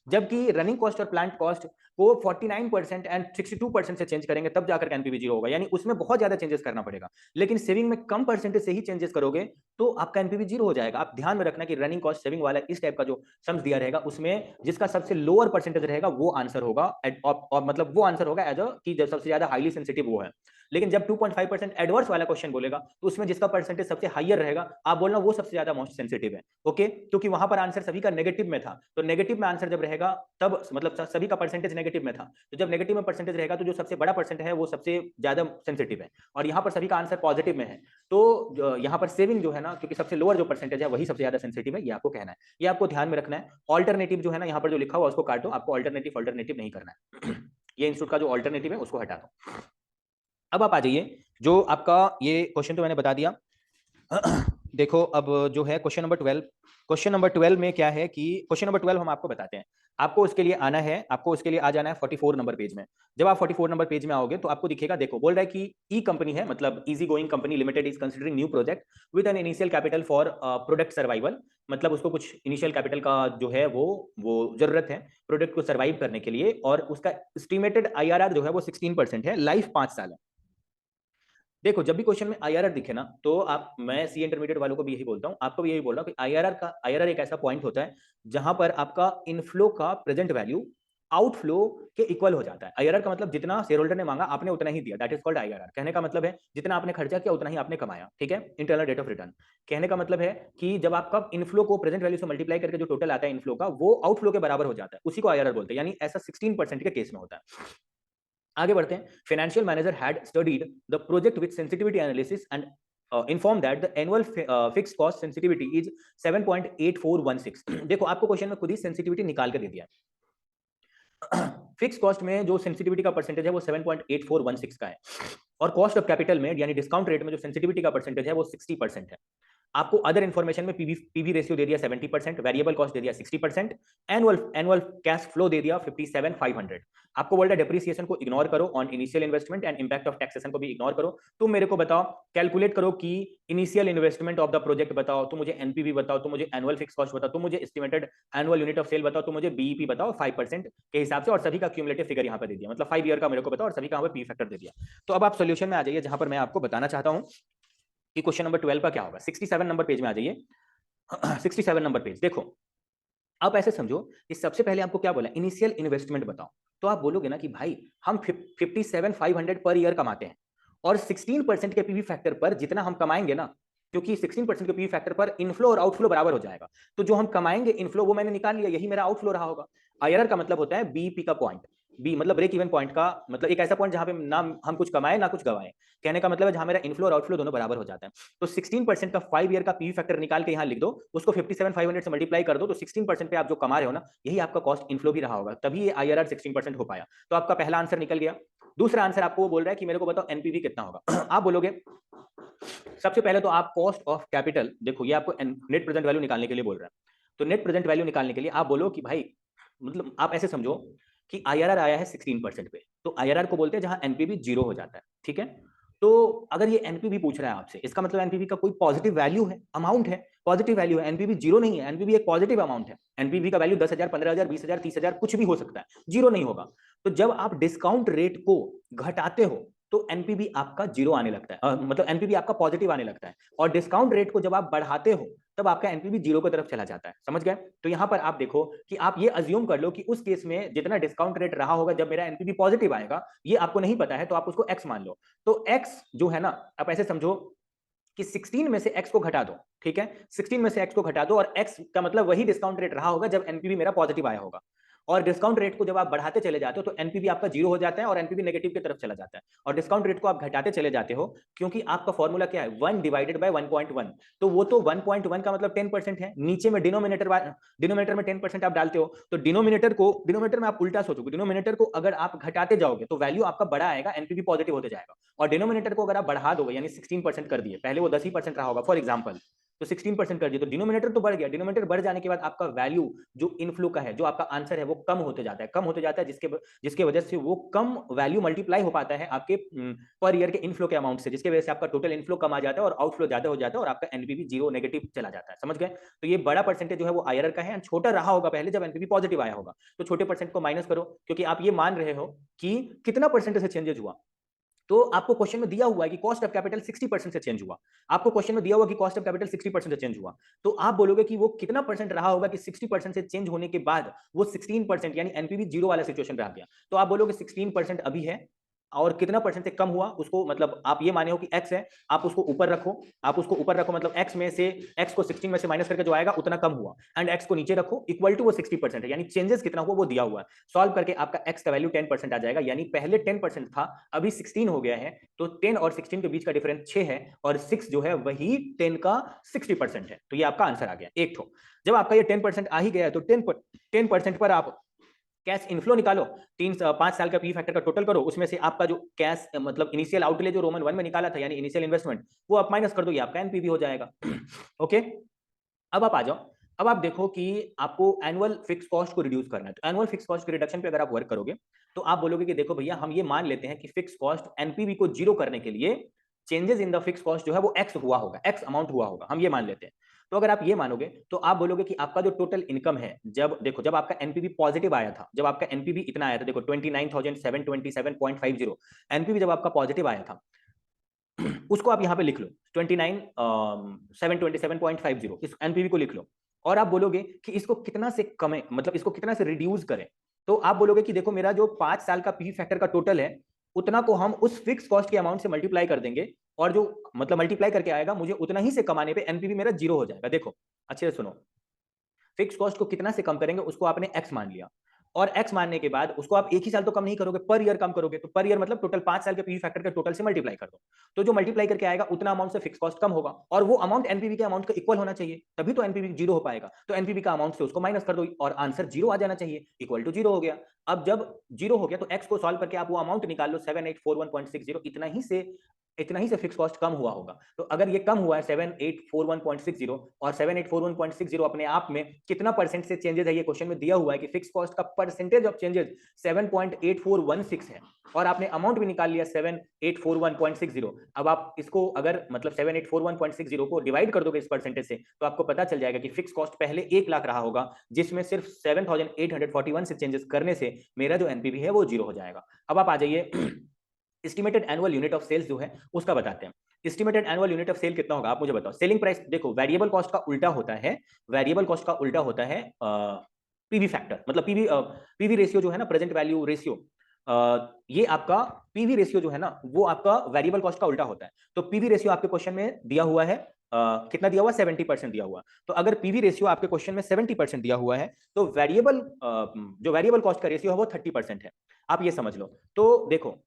जबकि रनिंग कॉस्ट और प्लांट कॉस्ट को 49% एंड 62% से चेंज करेंगे तब जाकर एनपीवी जीरो होगा, यानी उसमें बहुत ज्यादा चेंजेस करना पड़ेगा। लेकिन सेविंग में कम परसेंटेज से ही चेंजेस करोगे तो आपका एनपीवी जीरो हो जाएगा। आप ध्यान में रखना कि रनिंग कॉस्ट सेविंग वाला इस टाइप का जो सम्स दिया रहेगा उसमें जिसका सबसे लोअर परसेंटेज रहेगा वो आंसर होगा, और मतलब वो आंसर होगा एज अ कि जब सबसे ज्यादा हाईली सेंसिटिव वो है। लेकिन जब 2.5% एडवर्स वाला क्वेश्चन बोलेगा तो उसमें जिसका परसेंटेज सबसे हाईयर रहेगा आप बोलना वो सबसे ज्यादा मोस्ट सेंसिटिव है। ओके, क्योंकि वहां पर आंसर सभी का नेगेटिव में था, तो नेगेटिव में आंसर जब रहेगा तब मतलब सभी का परसेंटेज नेगेटिव में था, तो जब नेगेटिव में परसेंटेज रहेगा तो जो सबसे बड़ा परसेंट है वो सबसे ज्यादा सेंसिटिव है, और यहाँ पर सभी का आंसर पॉजिटिव में है, तो यहाँ पर सेविंग जो है ना, क्योंकि सबसे लोअर जो परसेंटेज है वही सबसे ज्यादा सेंसिटिव है, ये आपको कहना है, ये आपको ध्यान में रखना है। ऑल्टरनेटिव जो है ना यहाँ पर जो लिखा हुआ उसको काटो, आपको ऑल्टरनेटिव नहीं करना है ये इंस्टीट्यूट का जो ऑल्टरनेटिव है उसको हटा दो। अब आप आ जाइए, जो आपका ये क्वेश्चन तो मैंने बता दिया देखो अब जो है क्वेश्चन नंबर 12, क्वेश्चन नंबर 12 में क्या है कि क्वेश्चन नंबर 12 हम आपको बताते हैं, आपको उसके लिए आना है, आपको उसके लिए आ जाना है 44 नंबर पेज में। जब आप 44 नंबर पेज में आओगे तो आपको दिखेगा, देखो बोल रहा है कि ई कंपनी है, मतलब easy going company limited is considering new project with an initial capital for product survival, मतलब उसको कुछ इनिशियल कैपिटल का जो है वो जरूरत है प्रोडक्ट को सर्वाइव करने के लिए, और उसका एस्टिमेटेड आईआरआर जो है वो 16% है, लाइफ 5 साल है। देखो जब भी क्वेश्चन में आईआरआर दिखे ना तो आप, मैं सी इंटरमीडिएट वालों को भी यही बोलता हूं, आपको भी यही बोल रहा हूं कि आईआरआर एक ऐसा पॉइंट होता है जहां पर आपका इनफ्लो का प्रेजेंट वैल्यू आउटफ्लो के इक्वल हो जाता है। आईआरआर का मतलब जितना शेयर होल्डर ने मांगा आपने उतना ही दिया, दैट इज कॉल्ड आईआरआर। कहने का मतलब है जितना आपने खर्चा किया उतना ही आपने कमाया, ठीक है, इंटरनल रेट ऑफ रिटर्न। कहने का मतलब है कि जब आपका इनफ्लो को प्रेजेंट वैल्यू से मल्टीप्लाई करके जो टोटल आता है इनफ्लो का वो आउटफ्लो के बराबर हो जाता है, उसी को आईआरआर बोलते हैं, यानी ऐसा 16% के केस में होता है। आगे बढ़ते हैं। Financial manager had studied the project with sensitivity analysis and informed that the annual fixed cost sensitivity is 7.8416 देखो आपको क्वेश्चन में खुद ही सेंसिटिविटी निकाल के दे दिया है फिक्स कॉस्ट में जो सेंसिटिविटी का परसेंटेज है वो 7.8416 का है, और कॉस्ट ऑफ कैपिटल में यानी डिस्काउंट रेट में जो सेंसिटिविटी का परसेंटेज है वो 60% है। आपको अदर इन्फॉर्मेशन में पीवी रेशियो दे दिया 70%, वेरिएबल कॉस्ट दे दिया 60%, एनुअल कैश फ्लो दे दिया 57,500। आपको बोल रहा है डेप्रिसिएशन को इग्नोर करो on initial investment and impact of taxation को भी इग्नोर करो। तुम मेरे को बताओ, कैलकुलेट करो कि initial investment of the project बताओ, तुम मुझे एनपीवी बताओ, तुम मुझे एनुअल फिक्स कॉस्ट बताओ, तुम मुझे estimated annual unit of sale बताओ, तुम मुझे बीईपी बताओ 5% के हिसाब से, और सभी का क्यूमुलेटिव फिगर यहाँ पे दे दिया, मतलब 5 ईयर का मेरे को बताओ और सभी का पी फैक्टर दे दिया। तो अब आप सोल्यूशन में आ जाइए जहां पर मैं आपको बताना चाहता हूं कि क्वेश्चन नंबर 12 का क्या होगा। 67 नंबर पेज में आ जाइए 67 नंबर पेज देखो, आप ऐसे समझो कि सबसे पहले आपको क्या बोला, इनिशियल इन्वेस्टमेंट बताओ, तो आप बोलोगे ना कि भाई हम 57,500 पर ईयर कमाते हैं, और 16% के पीवी फैक्टर पर जितना हम कमाएंगे ना, क्योंकि 16% के पीवी फैक्टर पर इनफ्लो और आउटफ्लो बराबर हो जाएगा, तो जो हम कमाएंगे इनफ्लो वो मैंने निकाल लिया, यही मेरा आउटफ्लो रहा होगा। आईआरआर का मतलब होता है बीईपी का पॉइंट, बी मतलब ब्रेक इवन पॉइंट का मतलब एक ऐसा पॉइंट जहां पे ना हम कुछ कमाए ना कुछ गवाए, कहने का मतलब है जहां मेरा इनफ्लो और आउटफ्लो दोनों बराबर हो जाता है। तो 16% का 5 ईयर का पीवी फैक्टर निकाल के यहां लिख दो, उसको 57,500 से मल्टीप्लाई कर दो, तो 16% पे आप जो कमा रहे हो ना यही आपका कॉस्ट इनफ्लो भी रहा होगा, तभी ये आईआरआर 16% हो पाया। तो आपका पहला आंसर निकल गया। दूसरा आंसर आपको वो बोल रहा है कि मेरे को बताओ एनपीवी कितना होगा आप बोलोगे सबसे पहले तो आप कॉस्ट ऑफ कैपिटल, देखो ये आपको नेट प्रेजेंट वैल्यू निकालने के लिए बोल रहा है, तो नेट प्रेजेंट वैल्यू निकालने के लिए आप बोलो कि भाई, मतलब आप ऐसे समझो कि आईआरआर आया है 16% पे, तो आईआरआर को बोलते हैं जहां एनपीवी जीरो हो जाता है, ठीक है। तो अगर ये एनपीवी पूछ रहा है आपसे, इसका मतलब एनपीवी का कोई पॉजिटिव वैल्यू है, अमाउंट है, पॉजिटिव वैल्यू है, एनपीवी जीरो नहीं है, एनपीवी एक पॉजिटिव अमाउंट है। एनपीवी का वैल्यू 10,000, 15,000, 20,000, 30,000 कुछ भी हो सकता है, जीरो नहीं होगा। तो जब आप डिस्काउंट रेट को घटाते हो तो एनपीवी आपका जीरो आने लगता है, मतलब एनपीवी आपका पॉजिटिव आने लगता है। और डिस्काउंट रेट को जब आप बढ़ाते हो तब आपका एनपीवी जीरो की तरफ चला जाता है। समझ गए? तो यहां पर आप देखो कि आप ये अज्यूम कर लो कि उस केस में जितना डिस्काउंट रेट रहा होगा जब मेरा एनपीवी पॉजिटिव आएगा, ये आपको नहीं पता है, तो आप उसको एक्स मान लो। तो एक्स जो है ना, आप ऐसे समझो कि 16 में से x को घटा दो, ठीक है, 16 में से x को घटा दो, और x का मतलब वही डिस्काउंट रेट रहा होगा जब एनपीवी मेरा पॉजिटिव आया होगा। और डिस्काउंट रेट को जब आप बढ़ाते चले जाते हो तो एनपीवी आपका जीरो हो जाता है और एनपीवी नेगेटिव की तरफ चला जाता है। और डिस्काउंट रेट को आप घटाते चले जाते हो, क्योंकि आपका फॉर्मूला क्या है, 1 डिवाइडेड बाय 1.1। तो वो तो 1.1 का मतलब 10% है, नीचे में डिनोमिनेटर में 10% आप डालते हो, तो डिनोमिनेटर में आप उल्टा सोचोगे, डिनोमिनेटर को अगर आप घटाते जाओगे तो वैल्यू आपका बड़ा आएगा, एनपीवी पॉजिटिव होते जाएगा। और डिनोमिनेटर को अगर आप बढ़ा दोगे, यानी 16% कर दिए, पहले वो 10% रहा होगा फॉर एग्जाम्पल, तो 16% कर दिए, तो डिनोमिनेटर तो बढ़ गया, डिनोमिनेटर बढ़ जाने के बाद आपका वैल्यू जो इनफ्लो का है, जो आपका आंसर है, वो कम होते जाता है, कम होते जाता है, जिसके वजह से वो कम वैल्यू मल्टीप्लाई हो पाता है आपके पर ईयर के इनफ्लो के अमाउंट से, जिसकी वजह से आपका टोटल इनफ्लो कम आ जाता है और आउटफ्लो ज्यादा हो जाता है और आपका एनपीवी जीरो नेगेटिव चला जाता है। समझ गए? तो ये बड़ा परसेंटेज जो है वो आईआरआर का है, छोटा रहा होगा पहले जब एनपीवी पॉजिटिव आया होगा। तो छोटे परसेंट को माइनस करो, क्योंकि आप ये मान रहे हो कि कितना परसेंटेज से चेंजेस हुआ। तो आपको क्वेश्चन में दिया हुआ है कि कॉस्ट ऑफ कैपिटल 60% से चेंज हुआ, आपको क्वेश्चन में दिया हुआ कि कॉस्ट ऑफ कैपिटल 60% से चेंज हुआ, तो आप बोलोगे कि वो कितना परसेंट रहा होगा कि 60% से चेंज होने के बाद वो 16% यानी एनपीवी जीरो वाला सिचुएशन रह गया। तो आप बोलोगे 16% अभी है और कितना परसेंट से कम हुआ, उसको मतलब आप ये माने हो कि x है, आप उसको ऊपर रखो, मतलब x में से x को 16 में से माइनस करके जो आएगा उतना कम हुआ, एंड x को नीचे रखो इक्वल टू वो 60% है, यानी चेंजेस कितना हुआ वो दिया हुआ है। सॉल्व करके आपका x का वैल्यू 10% आ जाएगा, यानी पहले 10% था, अभी 16 हो गया है, तो 10 और 16 के बीच का डिफरेंस 6 है, और 6 जो है वही 10 का 60% है। तो ये आपका आंसर आ गया एक ठो। जब आपका ये 10% आ ही गया है तो 10% पर आप कैश इनफ्लो निकालो, 5 साल का पी फैक्टर का टोटल करो, उसमें से आपका जो कैश मतलब इनिशियल आउटले जो रोमन 1 में निकाला था, यानी इनिशियल इन्वेस्टमेंट, वो आप माइनस कर दो, ये आपका एनपीवी हो जाएगा। ओके, अब आप आ जाओ, अब आप देखो कि आपको एनुअल फिक्स कॉस्ट को रिड्यूस करना है। तो एनुअल फिक्स कॉस्ट के रिडक्शन पे अगर आप वर्क करोगे तो आप बोलोगे कि देखो भैया, हम ये मान लेते हैं कि फिक्स कॉस्ट एनपीवी को जीरो करने के लिए changes in the fix cost जो है वो एक्स हुआ होगा, एक्स अमाउंट हुआ होगा, हम ये मान लेते हैं। तो अगर आप ये मानोगे तो आप बोलोगे कि आपका जो टोटल इनकम है, जब देखो जब आपका एनपीवी पॉजिटिव आया था, जब आपका एनपीवी इतना आया था, देखो 29,727.50, एनपीवी जब आपका पॉजिटिव आया था उसको आप यहां पे लिख लो 29,727.50, इस एनपीवी को लिख लो, और आप बोलोगे कि इसको कितना से कम, मतलब इसको कितना से रिड्यूस करें। तो आप बोलोगे कि देखो मेरा जो 5 साल का पी फैक्टर का टोटल है, उतना को हम उस फिक्स कॉस्ट के अमाउंट से मल्टीप्लाई कर देंगे, और जो मतलब मल्टीप्लाई करके आएगा मुझे उतना ही से कमाने पे एनपीवी मेरा जीरो हो जाएगा। देखो अच्छे से सुनो, फिक्स कॉस्ट को कितना से कम करेंगे उसको आपने एक्स मान लिया, और एक्स मानने के बाद उसको आप एक ही साल तो कम नहीं करोगे, पर ईयर कम करोगे, तो पर ईयर मतलब टोटल 5 साल के पीवी फैक्टर के टोटल से मल्टीप्लाई कर दो, तो जो मल्टीप्लाई करके आएगा उतना अमाउंट से फिक्स कॉस्ट कम होगा, और वो अमाउंट एनपीवी के अमाउंट का इक्वल होना चाहिए, तभी तो एनपीवी जीरो हो पाएगा। तो एनपीवी का अमाउंट से उसको माइनस कर दो और आंसर जीरो आ जाना चाहिए, इक्वल टू जीरो हो गया। अब जब जीरो हो गया तो एक्स को सॉल्व करके आप वो अमाउंट निकाल लो 7841.60, इतना ही से फिक्स कॉस्ट कम हुआ होगा। तो अगर ये कम हुआ है 7841.60, और 7841.60 अपने आप में कितना परसेंट से चेंजेस है, ये क्वेश्चन में दिया हुआ है कि फिक्स कॉस्ट का परसेंटेज ऑफ चेंजेस 7.8416 है, और आपने अमाउंट भी निकाल लिया 7841.60। अब आप इसको अगर मतलब 7841.60 को डिवाइड कर दोगे इस परसेंटेज से, तो आपको पता चल जाएगा कि फिक्स कॉस्ट पहले 1 लाख रहा होगा, जिसमें सिर्फ 7841 से चेंजेस करने से मेरा जो एनपीवी है वो जीरो हो जाएगा। अब आप आ जाइए estimated annual unit of sales जो है उसका बताते हैं। Estimated annual unit of sale कितना होगा आप मुझे बताओ। सेलिंग प्राइस, देखो वेरिएबल कॉस्ट का उल्टा होता है, वेरिएबल कॉस्ट का उल्टा होता है पीवी फैक्टर, मतलब पीवी रेशियो जो है ना, प्रेजेंट वैल्यू रेशियो, ये आपका पीवी रेशियो जो है ना वो आपका वेरिएबल कॉस्ट का उल्टा होता है। तो पीवी रेशियो आपके क्वेश्चन में दिया हुआ है, कितना दिया हुआ, 70% दिया हुआ। तो अगर पीवी रेशियो आपके क्वेश्चन में 70% दिया हुआ है, तो जो वेरिएबल कॉस्ट का रेशियो है वो 30% है, आप ये समझ लो। तो देखो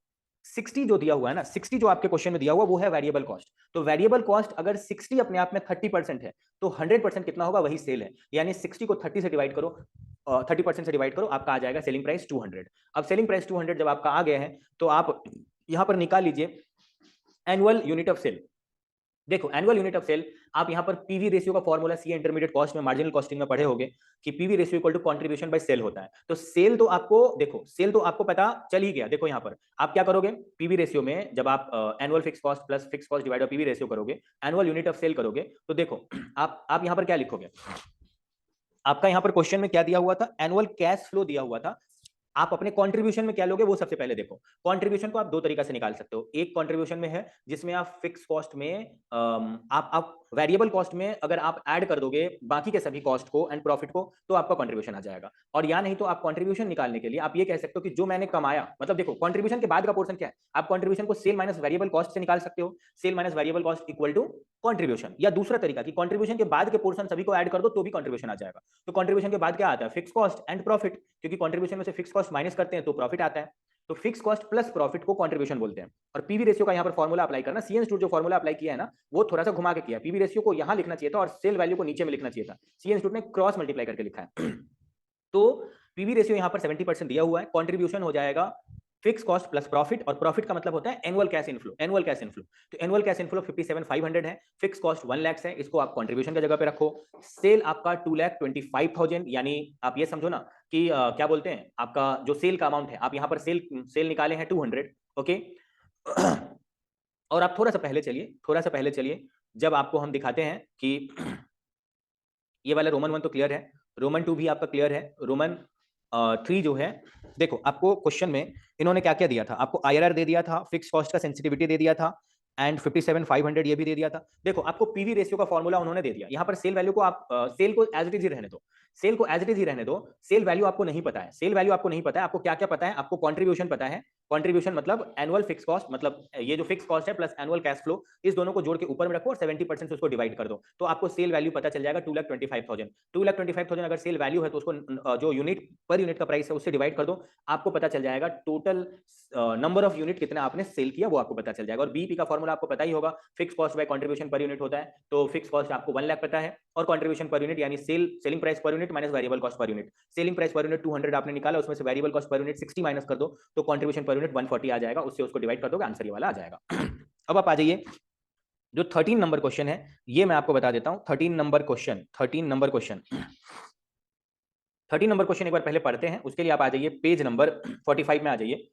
60 जो दिया हुआ है ना, 60 जो आपके क्वेश्चन में दिया हुआ वो है वेरिएबल कॉस्ट। तो वेरिएबल कॉस्ट अगर 60 अपने आप में 30% है, तो 100% कितना होगा, वही सेल है, यानी 60 को 30 से डिवाइड करो, 30% से डिवाइड करो, आपका आ जाएगा सेलिंग प्राइस 200। अब सेलिंग प्राइस 200 जब आपका आ गया है, तो आप यहां पर निकाल लीजिए एनुअल यूनिट ऑफ सेल। देखो एनुअल यूनिट ऑफ सेल, आप यहां पर पीवी रेशियो का फॉर्मूला सीए इंटरमीडिएट कॉस्ट में मार्जिनल कॉस्टिंग में पढ़े होंगे कि PV ratio equal to contribution by sale होता है। तो सेल तो आपको देखो, सेल तो आपको पता चल ही गया। देखो यहां पर आप क्या करोगे, पीवी रेशियो में जब आप annual fix cost plus fix cost divide by PV ratio करोगे, एनुअल यूनिट ऑफ सेल करोगे, तो देखो आप यहां पर क्या लिखोगे, आपका यहां पर क्वेश्चन में क्या दिया हुआ था, एनुअल कैश फ्लो दिया हुआ था। आप अपने कंट्रीब्यूशन में क्या लोगे वो सबसे पहले देखो। कंट्रीब्यूशन को आप दो तरीका से निकाल सकते हो। एक कंट्रीब्यूशन में है जिसमें आप फिक्स कॉस्ट में आप वेरिएबल कॉस्ट में अगर आप ऐड कर दोगे बाकी के सभी कॉस्ट को एंड प्रॉफिट को, तो आपका कंट्रीब्यूशन आ जाएगा। और या नहीं तो आप कंट्रीब्यूशन निकालने के लिए आप ये कह सकते हो कि जो मैंने कमाया, मतलब देखो कंट्रीब्यूशन के बाद का पोर्शन क्या है, आप कंट्रीब्यूशन को सेल माइनस वेरिएबल कॉस्ट से निकाल सकते हो। Sale minus variable cost equal to contribution. या दूसरा तरीका कि कंट्रीब्यूशन के बाद के पोर्शन सभी को ऐड कर दो तो भी कंट्रीब्यूशन आ जाएगा। तो कंट्रीब्यूशन के बाद क्या आता है, फिक्स कॉस्ट एंड प्रॉफिट, क्योंकि कंट्रीब्यूशन में से फिक्स कॉस्ट माइनस करते हैं तो प्रॉफिट आता है। तो फिक्स कॉस्ट प्लस प्रॉफिट को कंट्रीब्यूशन बोलते हैं। और पीवी रेशियो का यहां पर फॉर्मूला अप्लाई करना, सीएन इंस्टीट्यूट जो फॉर्मूला अप्लाई किया है ना, वो थोड़ा सा घुमा के किया। पीवी रेशियो को यहां लिखना चाहिए था और सेल वैल्यू को नीचे में लिखना चाहिए था। सीएन इंस्टीट्यूट ने क्रॉस मल्टीप्लाई करके लिखा है। तो पीवी रेशियो यहां पर 70% दिया हुआ है, कंट्रीब्यूशन हो जाएगा फिक्स कॉस्ट प्लस प्रॉफिट, और प्रॉफिट का मतलब होता है annual cash inflow. Annual cash inflow, तो एनुअल कैश इनफ्लो 57,500 है, फिक्स कॉस्ट 1 लाख है, इसको आप कंट्रीब्यूशन की जगह पे रखो। सेल आपका 2,25,000, यानी आप ये समझो ना कि क्या बोलते हैं, आपका जो सेल का अमाउंट है, आप यहां पर सेल निकाले हैं 200, ओके। और आप थोड़ा सा पहले चलिए, थोड़ा सा पहले चलिए, जब आपको हम दिखाते हैं कि ये वाला रोमन 1 तो क्लियर है, रोमन 2 भी आपका क्लियर है, रोमन 3 जो है, देखो आपको क्वेश्चन में इन्होंने क्या क्या दिया था, आपको आईआरआर दे दिया था, फिक्स कॉस्ट का सेंसिटिविटी दे दिया था, एंड 57,500 ये भी दे दिया था। देखो आपको पीवी रेशियो का फॉर्मूला उन्होंने दे दिया। यहाँ पर सेल वैल्यू को आप सेल को एज इट इज ही रहने दो, सेल को एज इट इज ही रहने दो। सेल वैल्यू आपको नहीं पता है, सेल वैल्यू आपको नहीं पता है, आपको क्या क्या पता है, आपको कंट्रीब्यूशन पता है। कंट्रीब्यूशन मतलब एनुअल फिक्स कॉस्ट, मतलब ये जो फिक्स कॉस्ट है प्लस एनुअल कैश फ्लो, इस दोनों को जोड़ के ऊपर में रखो और 70% से उसको डिवाइड कर दो, तो आपको सेल वैल्यू पता चल जाएगा 2,25,000। 2,25,000 अगर सेल वैल्यू है तो उसको जो यूनिट पर यूनिट का प्राइस है उससे डिवाइड कर दो, आपको पता चल जाएगा टोटल नंबर ऑफ यूनिट कितना आपने सेल किया वो आपको पता चल जाएगा। और बीपी का फॉर्मूला आपको पता ही होगा, fix cost by contribution per unit होता है। तो फिक्स कॉस्ट आपको 1 लाख पता है, और कंट्रीब्यूशन पर यूनिट यानी selling price per unit minus variable cost per unit. Selling price per unit 200 आपने निकाला, उसमें से variable cost per unit 60 minus कर दो, तो कंट्रीब्यूशन पर यूनिट 140 आ जाएगा, उससे उसको डिवाइड कर दोगे, आंसर ये वाला आ जाएगा। अब आप आ जाइए, जो 13 नंबर क्वेश्चन है ये मैं आपको बता देता हूं। 13 number question, 13 number question, 13 number question एक बार पहले पढ़ते हैं, उसके लिए आप आ जाइए पेज नंबर 45 में आ जाइए,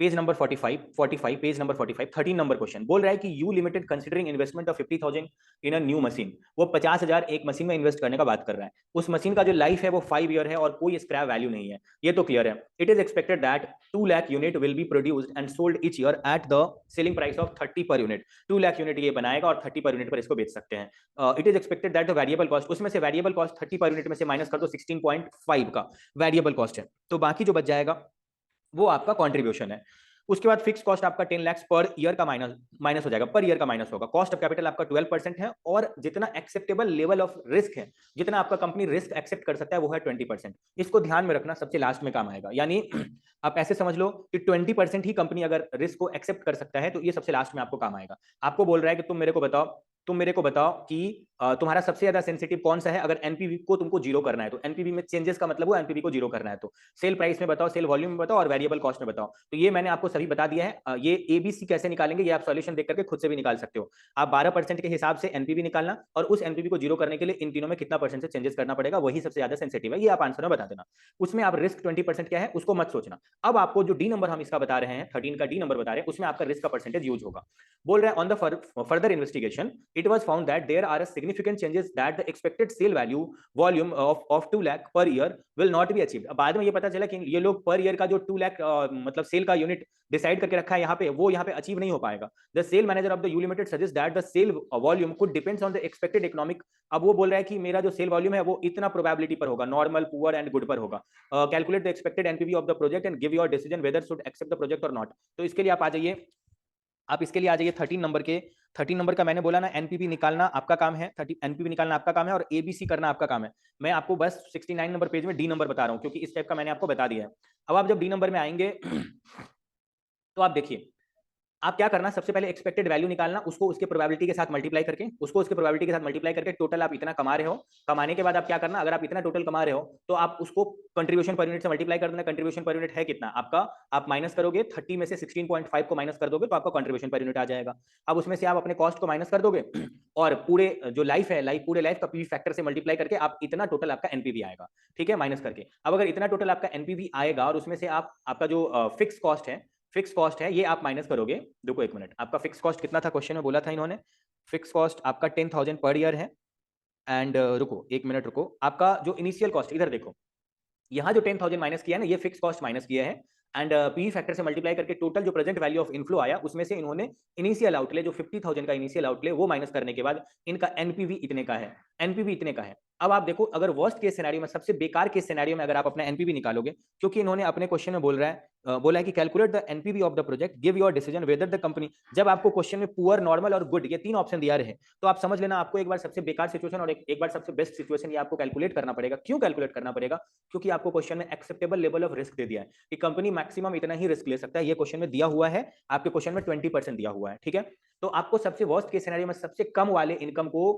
page number 45 page number 45, 13 number question बोल रहा है कि you limited considering investment of 50,000 in a new machine, वो 50,000 एक मशीन में इन्वेस्ट करने का बात कर रहा है। उस मशीन का जो लाइफ है वो 5 ईयर है और कोई स्क्रैप वैल्यू नहीं है, ये तो क्लियर है। It is expected that 2 lakh unit will be produced and sold each year at the selling price of 30 per unit. 2 lakh unit ये बनाएगा और 30 पर यूनिट पर इसको बेच सकते हैं। It is expected that the variable cost, उसमें से वेरिएबल कॉस्ट 30 पर यूनिट में से माइनस कर दो 16.5 का वेरिएबल कॉस्ट है, तो बाकी जो बच जाएगा वो आपका कंट्रीब्यूशन है। उसके बाद फिक्स कॉस्ट आपका 10 लाख पर ईयर का माइनस हो जाएगा, पर ईयर का माइनस होगा। कॉस्ट ऑफ कैपिटल आपका 12% है, और जितना एक्सेप्टेबल लेवल ऑफ रिस्क है, जितना आपका कंपनी रिस्क एक्सेप्ट कर सकता है वो है 20%। इसको ध्यान में रखना, सबसे लास्ट में काम आएगा। यानी आप ऐसे समझ लो कि 20% ही कंपनी अगर रिस्क को एक्सेप्ट कर सकता है तो ये सबसे लास्ट में आपको काम आएगा। आपको बोल रहा है कि तुम मेरे को बताओ कि तुम्हारा सबसे ज्यादा सेंसिटिव कौन सा है। अगर एनपीवी को तुमको जीरो करना है, तो एनपीवी में चेंजेस का मतलब वो एनपीवी को जीरो करना है, तो सेल प्राइस में बताओ, सेल वॉल्यूम में बताओ, और वेरिएबल कॉस्ट में बताओ। तो ये मैंने आपको सभी बता दिया है। ये एबीसी कैसे निकालेंगे ये आप सॉल्यूशन देख करके खुद से भी निकाल सकते हो। आप 12% के हिसाब से एनपीवी निकालना, और उस एनपीवी को जीरो करने के लिए इन तीनों में कितना परसेंट से चेंजेस करना पड़ेगा, वही सबसे ज्यादा सेंसिटिव है, ये आप आंसर में बता देना। उसमें आप रिस्क 20% क्या है उसको मत सोचना। अब आपको जो डी नंबर हम इसका बता रहे हैं, 13 का डी नंबर बता रहे हैं, उसमें आपका रिस्क का परसेंटेज यूज होगा। बोल रहे हैं on the further investigation it was found that there are significant changes that the expected sale value volume of 2 lakh per year will not be achieved। अब बाद में ये पता चला कि ये लोग पर ईयर का जो 2 लाख मतलब सेल का यूनिट डिसाइड करके रखा है यहाँ पे, वो यहाँ पे अचीव नहीं हो पाएगा। The sale manager of the U limited suggest that the sale volume could depends on the expected economic. अब वो बोल रहा है कि मेरा जो सेल वॉल्यूम है वो इतना प्रोबेबिलिटी पर होगा, नॉर्मल, पुअर एंड गुड पर होगा। Calculate the expected NPV of the project and give your decision whether should accept the project और नॉट। तो इसके लिए आप आ जाइए, आप इसके लिए आ जाइए 13 नंबर के। 13 नंबर का मैंने बोला ना, एनपीपी निकालना आपका काम है, 30 एनपीपी निकालना आपका काम है, और एबीसी करना आपका काम है। मैं आपको बस 69 नंबर पेज में डी नंबर बता रहा हूं, क्योंकि इस टाइप का मैंने आपको बता दिया है। अब आप जब डी नंबर में आएंगे तो आप देखिए, आप क्या करना, सबसे पहले एक्सपेक्टेड वैल्यू निकालना, उसको उसके प्रोबेबिलिटी के साथ मल्टीप्लाई करके, उसको उसके प्रोबेबिलिटी के साथ मल्टीप्लाई करके टोटल आप इतना कमा रहे हो। कमाने के बाद आप क्या करना, अगर आप इतना टोटल कमा रहे हो तो आप उसको कंट्रीब्यूशन पर यूनिट से मल्टीप्लाई कर देना। कंट्रीब्यूशन पर यूनिट है कितना आपका, आप माइनस करोगे 30 में से 16.5 को माइनस कर दोगे तो आपका कंट्रीब्यूशन पर यूनिट आ जाएगा। अब उसमें से आप अपने कॉस्ट को माइनस कर दोगे और पूरे जो लाइफ है, पूरे लाइफ का पीवी फैक्टर से मल्टीप्लाई करके आप इतना टोटल आपका एनपीवी आएगा। ठीक है, माइनस करके। अब अगर इतना टोटल आपका एनपीवी आएगा और उसमें से आप आपका जो फिक्स कॉस्ट है ये आप माइनस करोगे। देखो एक मिनट, आपका फिक्स कॉस्ट कितना था, क्वेश्चन में बोला था इन्होंने, फिक्स कॉस्ट आपका 10,000 पर ईयर है। एंड रुको एक मिनट रुको, आपका जो इनिशियल कॉस्ट, इधर देखो, यहाँ जो 10,000 माइनस किया है ना, ये फिक्स कॉस्ट माइनस किया है एंड पी फैक्टर से मल्टीप्लाई करके टोटल जो प्रेजेंट वैल्यू ऑफ इनफ्लो आया उसमें से इन्होंने इनिशियल आउटले जो 50,000 का इनिशियल आउटले वो माइनस करने के बाद इनका एनपीवी इतने का है, एनपीवी इतने का है। अब आप देखो, अगर वर्स्ट केस सिनेरियो में, सबसे बेकार केस सिनेरियो में अगर आप अपना एनपीवी निकालोगे, क्योंकि इन्होंने अपने क्वेश्चन में बोला है कि calculate the NPV of the project, give your decision whether the company. जब आपको क्वेश्चन में पुअर, नॉर्मल और गुड ये तीन ऑप्शन दिया रहे तो आप समझ लेना आपको एक बार सबसे बेकार सिचुएशन और एक बार सबसे बेस्ट सिचुएशन ये आपको कैलकुलेट करना पड़ेगा। क्यों कैलकुलेट करना पड़ेगा, क्योंकि आपको क्वेश्चन में acceptable level of risk they दिया है कि कंपनी मैक्सिमम इतना ही रिस्क ले सकता है। ये क्वेश्चन में दिया हुआ है, आपके क्वेश्चन में 20% दिया हुआ है। ठीक है, तो आपको सबसे वर्स्ट केस सिनेरियो में सबसे कम वाले इनकम को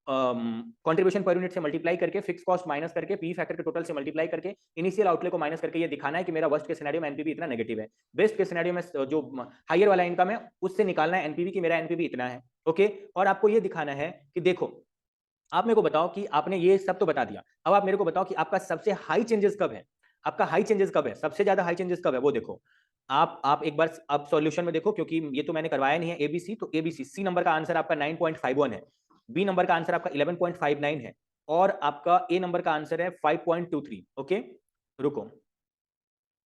कंट्रीब्यूशन पर यूनिट से मल्टीप्लाई करके, फिक्स कॉस्ट माइनस करके, पी फैक्टर के टोटल से मल्टीप्लाई करके, इनिशियल आउटले को माइनस करके ये दिखाना है कि मेरा वर्स्ट के सिनेरियो में एनपीवी इतना नेगेटिव है। बेस्ट के सिनेरियो में जो हायर वाला इनकम है उससे निकालना है एनपीवी कि मेरा एनपीवी इतना है। ओके, और आपको ये दिखाना है कि देखो, आप मेरे को बताओ कि आपने ये सब तो बता दिया, अब आप मेरे को बताओ कि आपका सबसे हाई चेंजेस कब है, आपका हाई चेंजेस कब है, सबसे ज्यादा हाई चेंजेस कब है वो देखो। आप एक बार आप सॉल्यूशन में देखो, क्योंकि ये तो मैंने करवाया नहीं है एबीसी, तो एबीसी सी नंबर का आंसर आपका 9.51 है, बी नंबर का आंसर आपका 11.59 है और आपका ए नंबर का आंसर है 5.23। ओके, रुको,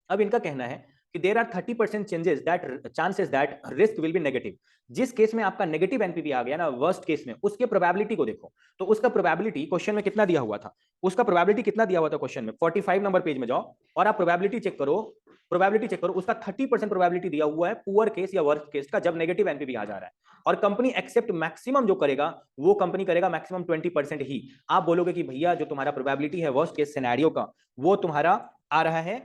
अब इनका कहना है कि there are 30% changes that chances that risk will be negative. जिस केस में आपका नेगेटिव एनपीवी आ गया ना वर्स्ट केस में, उसके प्रोबेबिलिटी को देखो। तो उसका प्रोबेबिलिटी क्वेश्चन में कितना दिया हुआ था, उसका प्रोबेबिलिटी कितना दिया हुआ था क्वेश्चन में, 45 नंबर पेज में जाओ और आप प्रोबेबिलिटी चेक करो, उसका 30% प्रोबेबिलिटी दिया हुआ है पुअर केस या वर्स्ट केस का, जब नेगेटिव एनपीवी आ जा रहा है। और कंपनी एक्सेप्ट मैक्सिमम जो करेगा वो कंपनी करेगा मैक्सिमम 20% ही। आप बोलोगे कि भैया जो तुम्हारा प्रोबेबिलिटी है वर्स्ट केस सिनेरियो का वो तुम्हारा आ रहा है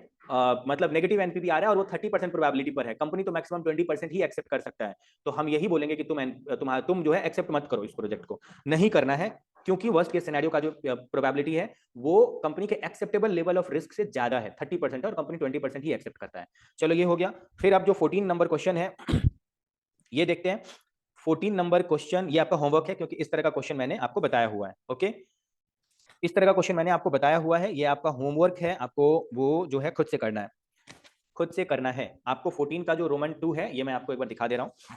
मतलब नेगेटिव एनपीवी आ रहा है और वो 30% प्रोबेबिलिटी पर है, कंपनी तो मैक्सिमम 20% ही एक्सेप्ट कर सकता है। तो हम यही बोलेंगे कि तुम जो है एक्सेप्ट मत करो, इस प्रोजेक्ट को नहीं करना है, क्योंकि वर्स्ट केस सिनेरियो का जो प्रोबेबिलिटी है वो कंपनी के एक्सेप्टेबल लेवल ऑफ रिस्क से ज्यादा है 30% और कंपनी 20% ही एक्सेप्ट करता है। चलो ये हो गया। फिर आप जो 14 नंबर क्वेश्चन है ये देखते हैं। 14 नंबर क्वेश्चन ये आपका होमवर्क है, क्योंकि इस तरह का क्वेश्चन मैंने आपको बताया हुआ है। ओके, इस तरह का क्वेश्चन मैंने आपको बताया हुआ है, ये आपका होमवर्क है, आपको वो जो है खुद से करना है, खुद से करना है आपको। 14 का जो रोमन 2 है ये मैं आपको एक बार दिखा दे रहा हूं।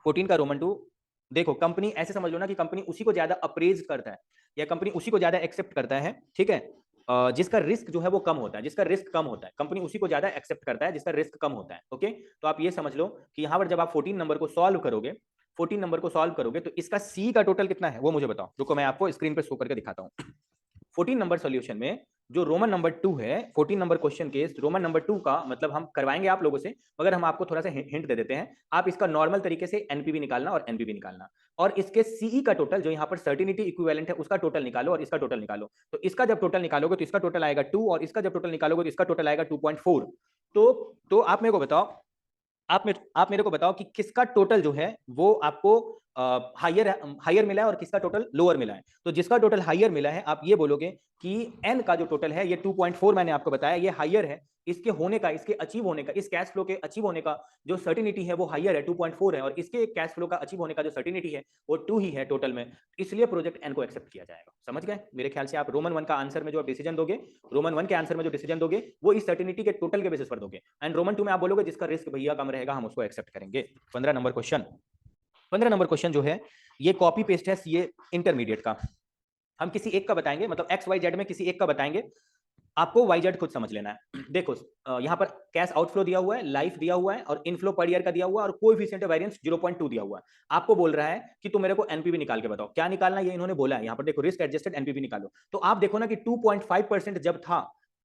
14 का रोमन 2 देखो, कंपनी ऐसे समझ लो ना कि कंपनी उसी को ज्यादा अप्रेज करता है या कंपनी उसी को ज्यादा एक्सेप्ट करता है। ठीक है, जिसका रिस्क जो है वो कम होता है, जिसका रिस्क कम होता है कंपनी उसी को ज्यादा एक्सेप्ट करता है जिसका रिस्क कम होता है। ओके, तो आप ये समझ लो कि यहां पर जब आप 14 नंबर को सॉल्व करोगे, 14 नंबर को सॉल्व करोगे तो इसका सी का टोटल कितना है वो मुझे बताओ। रुको मैं आपको स्क्रीन पे शो करके दिखाता हूं। 14 नंबर सॉल्यूशन में जो रोमन नंबर 2 है, 14 नंबर क्वेश्चन के रोमन नंबर 2 का मतलब हम करवाएंगे आप लोगों से, मगर हम आपको थोड़ा सा हिंट दे देते हैं। आप इसका नॉर्मल तरीके से एनपीवी निकालना और एनपीवी निकालना और इसके सीई का टोटल जो यहाँ पर सर्टिनिटी इक्विवेलेंट है उसका टोटल निकालो और इसका टोटल निकालो। तो इसका जब टोटल निकालोगे तो इसका टोटल आएगा 2 और इसका जब टोटल निकालोगे तो इसका टोटल आएगा 2.4। तो आप मेरे को बताओ, आप मेरे को बताओ कि किसका टोटल जो है वो आपको हायर मिला है और किसका टोटल लोअर मिला है। तो जिसका टोटल हायर मिला है आप ये बोलोगे कि एन का जो टोटल है ये 2.4 मैंने आपको बताया ये हायर है, इसके होने का, इसके अचीव होने का, इस कैश फ्लो के अचीव होने का जो सर्टिनिटी है वो हायर है 2.4 है और इसके कैश फ्लो का अचीव होने का जो सर्टिनिटी है वो 2 ही है टोटल में, इसलिए प्रोजेक्ट एन को एक्सेप्ट किया जाएगा। समझ गए? मेरे ख्याल से आप रोमन 1 का आंसर में जो डिसीजन दोगे, रोमन 1 के आंसर में जो डिसीजन दोगे वो इस सर्टिनिटी के टोटल के बेसिस पर दोगे एंड रोमन 2 में आप बोलोगे जिसका रिस्क भैया कम रहेगा हम उसको एक्सेप्ट करेंगे। 15 नंबर क्वेश्चन, 15 नंबर क्वेश्चन जो है ये कॉपी पेस्ट है सीए इंटरमीडिएट का। हम किसी एक का बताएंगे, मतलब एक्स वाई जेड में किसी एक का बताएंगे, आपको वाई जेड खुद समझ लेना है। देखो यहाँ पर कैश आउटफ्लो दिया हुआ है, लाइफ दिया हुआ है और इनफ्लो पर ईयर का दिया हुआ है और कोएफिशिएंट ऑफ वेरिएंस 0.2 दिया हुआ है। आपको बोल रहा है कि तुम मेरे को एनपीवी निकाल के बताओ। क्या निकालना ये इन्होंने बोला है यहाँ पर, देखो रिस्क एडजस्टेड एनपीवी निकालो। तो आप देखो ना कि 2.5% जब था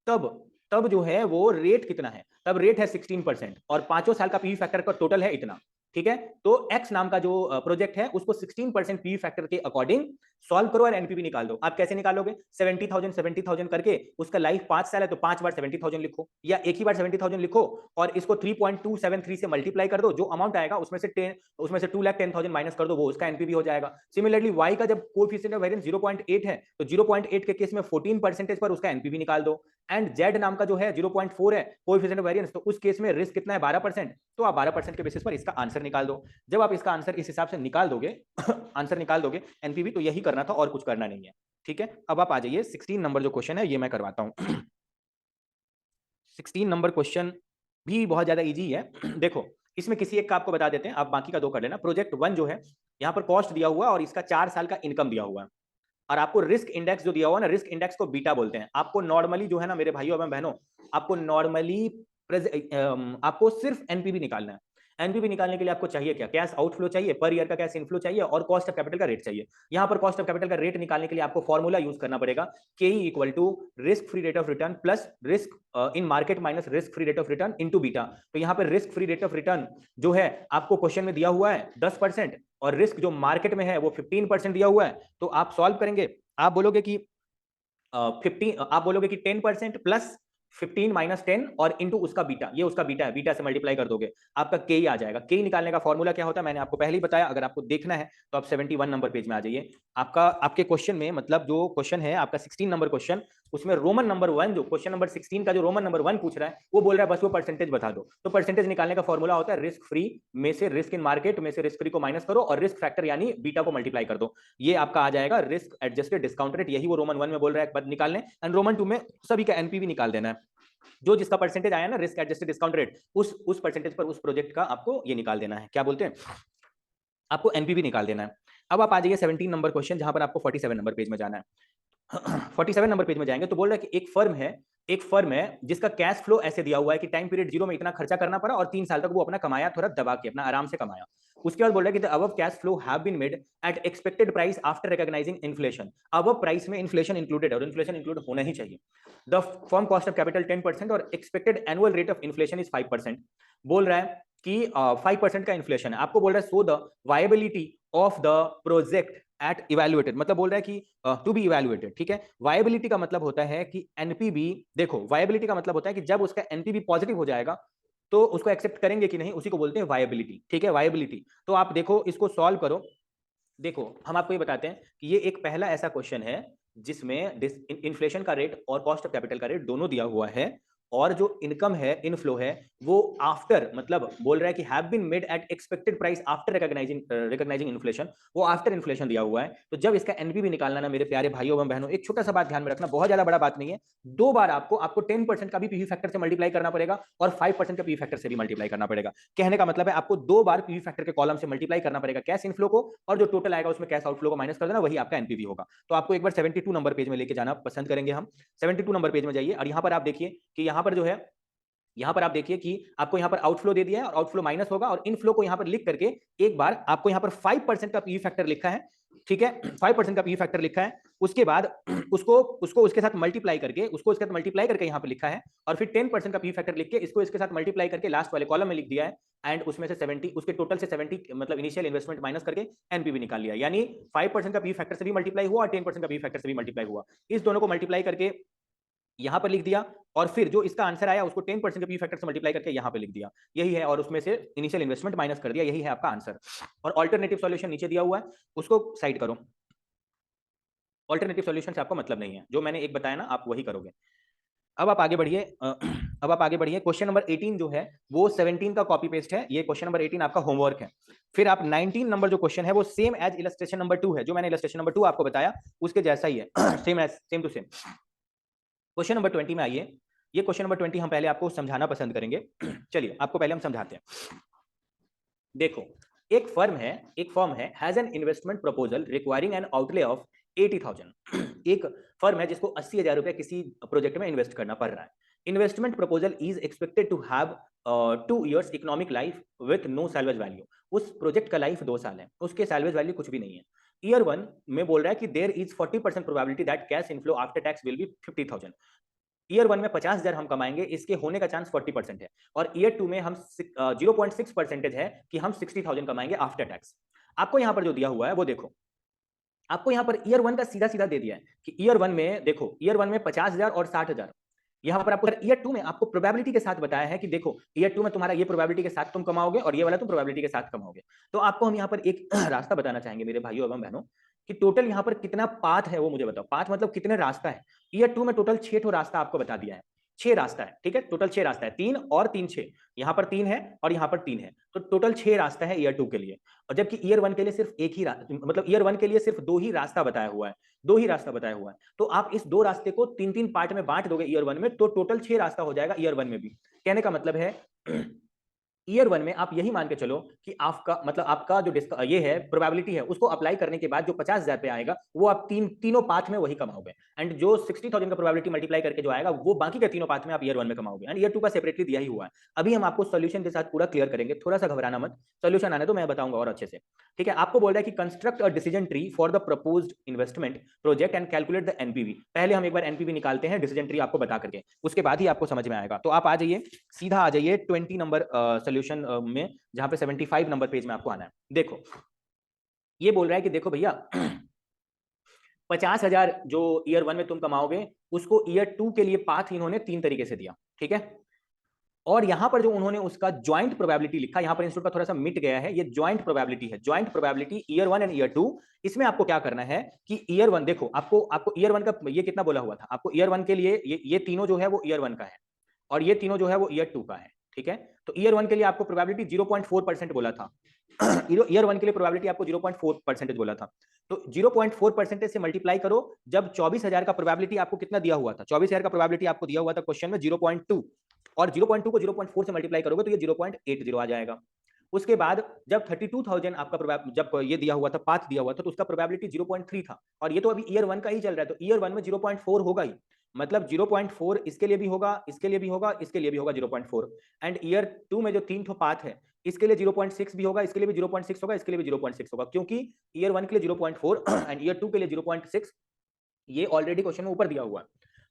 तब जो है वो रेट कितना है, तब रेट है 16% और 5 साल का पीवी फैक्टर का टोटल है इतना। ठीक है। तो एक्स नाम का जो प्रोजेक्ट है उसको 16% पीवी फैक्टर के अकॉर्डिंग सॉल्व करो और एनपीवी निकाल दो। आप कैसे निकालोगे? 70,000 करके उसका लाइफ 5 साल है तो 5 बार 70,000 लिखो, या एक ही बार 70,000 लिखो और इसको 3.273 से मल्टीप्लाई कर दो, जो अमाउंट आएगा उसमें से 2,10,000 माइनस कर दो, वो उसका एनपीवी हो जाएगा। सिमिलरली वाई का जब कोएफिशिएंट ऑफ वेरिएंस 0.8 है तो 0.8 के केस में 14% पर उसका एनपीवी निकाल दो। एंड जेड नाम का जो है 0.4 है कोएफिशिएंट ऑफ वेरिएंस, तो उस केस में रिस्क कितना है? 12%, तो आप 12% के बेसिस पर इसका आंसर निकाल दो। जब आप इसका आंसर इस हिसाब से निकाल दोगे आंसर निकाल दोगे एनपीवी, तो यही करना था और कुछ करना नहीं है। ठीक है, अब आप आ जाइए 16 नंबर जो क्वेश्चन है ये मैं करवाता हूं। 16 नंबर क्वेश्चन भी बहुत ज्यादा इजी है। देखो इसमें किसी एक का आपको बता देते हैं, आप बाकी का दो कर लेना। प्रोजेक्ट 1 जो है यहाँ पर कॉस्ट दिया हुआ और इसका 4 साल का इनकम दिया हुआ है, और आपको रिस्क इंडेक्स जो दिया हुआ ना, रिस्क इंडेक्स को बीटा बोलते हैं। आपको नॉर्मली जो है ना मेरे भाइयों एवं बहनों, आपको नॉर्मली आपको सिर्फ एनपीवी निकालना है। एनपीवी निकालने के लिए आपको चाहिए क्या? कैश आउटफ्लो चाहिए, पर ईयर का कैश इनफ्लो चाहिए, और कॉस्ट ऑफ कैपिटल का रेट चाहिए। यहां पर कॉस्ट ऑफ कैपिटल का रेट निकालने के लिए आपको फॉर्मूला यूज करना पड़ेगा, K equal to risk free rate of return plus risk in market minus risk free rate of return into beta. तो यहां पर risk free rate of return जो है आपको क्वेश्चन में दिया हुआ है 10%, और रिस्क जो मार्केट में है वो 15% दिया हुआ है। तो आप सॉल्व करेंगे, आप बोलोगे कि 10% प्लस 15 माइनस 10 और इंटू उसका बीटा, ये उसका बीटा है, बीटा से मल्टीप्लाई कर दोगे, आपका के ही आ जाएगा। के निकालने का फॉर्मूला क्या होता है मैंने आपको पहले ही बताया, अगर आपको देखना है तो आप 71 नंबर पेज में आ जाइए। आपके क्वेश्चन में, मतलब जो क्वेश्चन है आपका 16 नंबर क्वेश्चन, उसमें रोमन नंबर 1 जो क्वेश्चन नंबर 16 का जो रोमन नंबर 1 पूछ रहा है वो बोल रहा है बस वो परसेंटेज बता दो। तो परसेंटेज निकालने का फॉर्मूला होता है रिस्क फ्री में से रिस्क इन मार्केट में से रिस्क फ्री को माइनस करो और रिस्क फैक्टर यानी बीटा को मल्टीप्लाई कर दो, ये आपका आ जाएगा रिस्क एडजस्टेड डिस्काउंट रेट। यही वो रोमन 1 में बोल रहा है पद निकालने, एंड रोमन 2 में सभी का एनपीवी निकाल देना है। जो जिसका परसेंटेज आया ना रिस्क एडजस्टेड डिस्काउंट रेट, उस परसेंटेज पर उस प्रोजेक्ट का आपको ये निकाल देना है, क्या बोलते हैं, आपको एनपीवी निकाल देना है। अब आप आ जाइए 17 नंबर क्वेश्चन, जहां पर आपको 47 नंबर पेज में जाना है। 47 नंबर पेज में जाएंगे तो बोल रहा है कि एक फर्म है जिसका कैश फ्लो ऐसे दिया हुआ है कि टाइम पीरियड 0 में इतना खर्चा करना पड़ा और 3 साल तक वो अपना कमाया, थोड़ा दबा के अपना आराम से कमाया। उसके बाद बोल रहा है कि the above cash flow have been made at expected price after recognising inflation. Above price में इन्फ्लेशन इंक्लूडेड है और इन्फ्लेशन इंक्लूड होना ही चाहिए। The firm cost of capital 10% और expected annual rate of inflation is 5%। बोल रहा है कि 5% का इन्फ्लेशन है। आपको बोल रहा है so the viability of the project at evaluated, मतलब बोल रहा है कि टू बी इवैल्यूएटेड। ठीक है, वायबिलिटी का मतलब होता है कि एनपीबी, देखो वायबिलिटी का मतलब होता है कि जब उसका एनपीबी पॉजिटिव हो जाएगा तो उसको एक्सेप्ट करेंगे कि नहीं, उसी को बोलते हैं वायबिलिटी। ठीक है, वायबिलिटी। तो आप देखो इसको सॉल्व करो। देखो हम आपको ये बताते हैं कि ये एक पहला ऐसा क्वेश्चन है जिसमें इन्फ्लेशन का रेट और कॉस्ट ऑफ कैपिटल का रेट दोनों दिया हुआ है, और जो इनकम है, इनफ्लो है, वो आफ्टर, मतलब बोल रहा है कि have been made at expected price after recognising inflation, वो आफ्टर इन्फ्लेशन दिया हुआ है। तो जब इसका एनपीवी निकालना ना मेरे प्यारे भाइयों एवं बहनों, एक छोटा सा बात ध्यान में रखना, बहुत ज्यादा बड़ा बात नहीं है, दो बार आपको 10% का भी पीवी फैक्टर से मल्टीप्लाई करना पड़ेगा और 5% का पीवी फैक्टर से भी मल्टीप्लाई करना पड़ेगा। कहने का मतलब है आपको दो बार पीवी फैक्टर के कॉलम से मल्टीप्लाई करना पड़ेगा कैश इनफ्लो को, और जो टोटल आएगा उसमें कैश आउटफ्लो को माइनस कर देना, वही आपका एनपीवी होगा। तो आपको एक बार 72 नंबर पेज में लेके जाना पसंद करेंगे हम। 72 नंबर पेज में जाइए और यहां पर आप देखिए कि यहां पर जो है, यहां पर आप देखिए कि आपको यहां पर आउटफ्लो दे दिया है और आउटफ्लो माइनस होगा, और इनफ्लो को यहां पर लिख करके एक बार आपको यहां पर 5% का पीवी फैक्टर लिखा है। ठीक है, 5% का पीवी फैक्टर लिखा है। उसके बाद उसको उसको उसके साथ मल्टीप्लाई करके यहां पर लिखा है, और फिर 10% का पीवी फैक्टर लिख के इसको इसके साथ मल्टीप्लाई करके लास्ट वाले कॉलम में लिख दिया है, एंड उसमें से 70, उसके टोटल से 70 मतलब इनिशियल इन्वेस्टमेंट माइनस करके एनपीवी निकाल लिया। यानी 5% का पीवी फैक्टर से भी मल्टीप्लाई हुआ और 10% का पीवी फैक्टर से भी मल्टीप्लाई हुआ। इस दोनों को मल्टीप्लाई करके यहां पर लिख दिया, और फिर जो इसका आंसर आया उसको 10% के पी फैक्टर से मल्टीप्लाई करके यहां पे लिख दिया, यही है, और उसमें से इनिशियल इन्वेस्टमेंट माइनस कर दिया, यही है आपका आंसर। और अल्टरनेटिव सॉल्यूशन नीचे दिया हुआ है, उसको साइड करो। अल्टरनेटिव सॉल्यूशन से आपको मतलब नहीं है, जो मैंने एक बताया ना आप वही करोगे। अब आप आगे बढ़िए अब आप आगे बढ़िए। क्वेश्चन नंबर 18 जो है वो 17 का कॉपी पेस्ट है, ये क्वेश्चन नंबर 18 आपका होमवर्क है। फिर आप 19 नंबर जो क्वेश्चन है वो सेम एज इलस्ट्रेशन नंबर 2 है, जो मैंने इलस्ट्रेशन नंबर 2 आपको बताया उसके जैसा ही है। Same to same. Question number 20 में आइए। ये क्वेश्चन नंबर 20 हम पहले आपको समझाना पसंद करेंगे। चलिए आपको पहले हम समझाते हैं। देखो एक फर्म है has an investment proposal requiring N outlay of 80,000। एक फर्म है जिसको 80,000 रुपए किसी प्रोजेक्ट में इन्वेस्ट करना पड़ रहा है। Investment proposal is expected to have 2 years economic life with no salvage value. उस प्रोजेक्ट का लाइफ 2 साल है, उसके सैल्वेज वैल्यू कुछ भी नहीं है। ईयर 1 में बोल रहा है कि there is 40% probability that cash inflow after tax will be 50,000। Year 1 में 50,000 हम कमाएंगे, इसके होने का चांस 40% है, और ईयर 2 में हम 0.6% है कि हम 60,000 कमाएंगे आफ्टर टैक्स। आपको यहां पर जो दिया हुआ है वो देखो, आपको यहां पर ईयर 1 का सीधा सीधा दे दिया है कि ईयर 1 में देखो, ईयर 1 में 50,000 और 60,000। यहां पर आपको ईयर 2 में आपको प्रोबेबिलिटी के साथ बताया है कि देखो ईयर 2 में तुम्हारा ये प्रोबेबिलिटी के साथ तुम कमाओगे और ये वाला तुम प्रोबेबिलिटी के साथ कमाओगे। तो आपको हम यहां पर एक रास्ता बताना चाहेंगे मेरे भाइयों एवं बहनों कि टोटल यहां पर कितना पाथ है वो मुझे बताओ। पाथ मतलब कितने रास्ता है। ईयर 2 में टोटल 6 ठो रास्ता आपको बता दिया है, 6 रास्ता है, ठीक है, टोटल 6 रास्ता है, 3 और 3 6, यहां पर 3 है और यहां पर 3 है, तो टोटल 6 रास्ता है ईयर 2 के लिए। और जबकि ईयर 1 के लिए सिर्फ एक ही मतलब ईयर 1 के लिए सिर्फ 2 ही रास्ता बताया हुआ है, 2 ही रास्ता बताया हुआ है। तो आप इस 2 रास्ते को 3-3 पार्ट में बांट दोगे ईयर 1 में, तो टोटल 6 रास्ता हो जाएगा ईयर 1 में भी। कहने का मतलब है ईयर 1 में आप यही मान के चलो कि आपका मतलब आपका जो ये है प्रोबेबिलिटी है, उसको अप्लाई करने के बाद जो 50,000 पे आएगा वो आप तीनों पाथ में वही कमाओगे, एंड जो 60,000 का प्रोबेबिलिटी मल्टीप्लाई करके जो आएगा वो बाकी के तीनों पाथ में आप ईयर 1 में कमाओगे, एंड ईयर 2 का सेपरेटली दिया ही हुआ है। अभी हम आपको सोल्यूशन के साथ पूरा क्लियर करेंगे, थोड़ा सा घबराना मत, सोल्यूशन आने तो मैं बताऊंगा और अच्छे से। ठीक है, आपको बोल रहा है कि construct a decision tree for the proposed investment project and calculate the NPV. पहले हम एक बार एनपीवी निकालते हैं डिसीजन ट्री आपको बता करके, उसके बाद ही आपको समझ में आएगा। तो आप आ जाइए, सीधा आ जाइए 20 नंबर सोल्यूशन में, जहां पे 75 नंबर पेज में आपको आना है। देखो ये बोल रहा है कि देखो भैया 50,000 जो ईयर 1 में तुम कमाओगे उसको ईयर 2 के लिए पाथ इन्होंने 3 तरीके से दिया, ठीक है। और यहां पर जो उन्होंने उसका ज्वाइंट प्रोबेबिलिटी लिखा, यहां पर इंस्टीट्यूट का थोड़ा सा मिट गया है, ये ज्वाइंट प्रोबेबिलिटी है, joint probability year 1 and year 2। इसमें आपको क्या करना है कि ईयर 1 देखो, आपको ईयर 1 का ये कितना बोला हुआ था, आपको ईयर 1 के लिए ये तीनों जो है वो ईयर 1 का है, और ये तीनों जो है वो ईयर 2 का है, ठीक है। तो ईयर 1 के लिए आपको प्रोबेबिलिटी 0.4% बोला था, ईयर 1 के लिए प्रोबेबिलिटी आपको 0.4% बोला था। तो 0.4% से मल्टीप्लाई करो, जब 24,000 का प्रोबेबिलिटी आपको कितना दिया हुआ था, 24,000 का प्रोबेबिलिटी आपको दिया हुआ था क्वेश्चन में 0.2, और 0.2 को 0.4 से मल्टीप्लाई करोगे तो ये 0.80 आ जाएगा। उसके बाद जब 32,000 आपका जब ये दिया हुआ था, पाथ दिया हुआ था, तो उसका प्रोबेबिलिटी 0.3 था, और ये तो अभी ईयर 1 का ही चल रहा है, तो ईयर 1 में 0.4 होगा ही, मतलब 0.4 इसके लिए भी होगा, इसके लिए भी होगा, इसके लिए भी होगा 0.4, एंड ईयर 2 में जो 3 ठो पाथ है इसके लिए 0.6 भी होगा, इसके लिए भी 0.6 होगा, इसके लिए भी 0.6 होगा, क्योंकि ईयर 1 के लिए 0.4 एंड ईयर 2 के लिए 0.6 ये ऑलरेडी क्वेश्चन में ऊपर दिया हुआ है।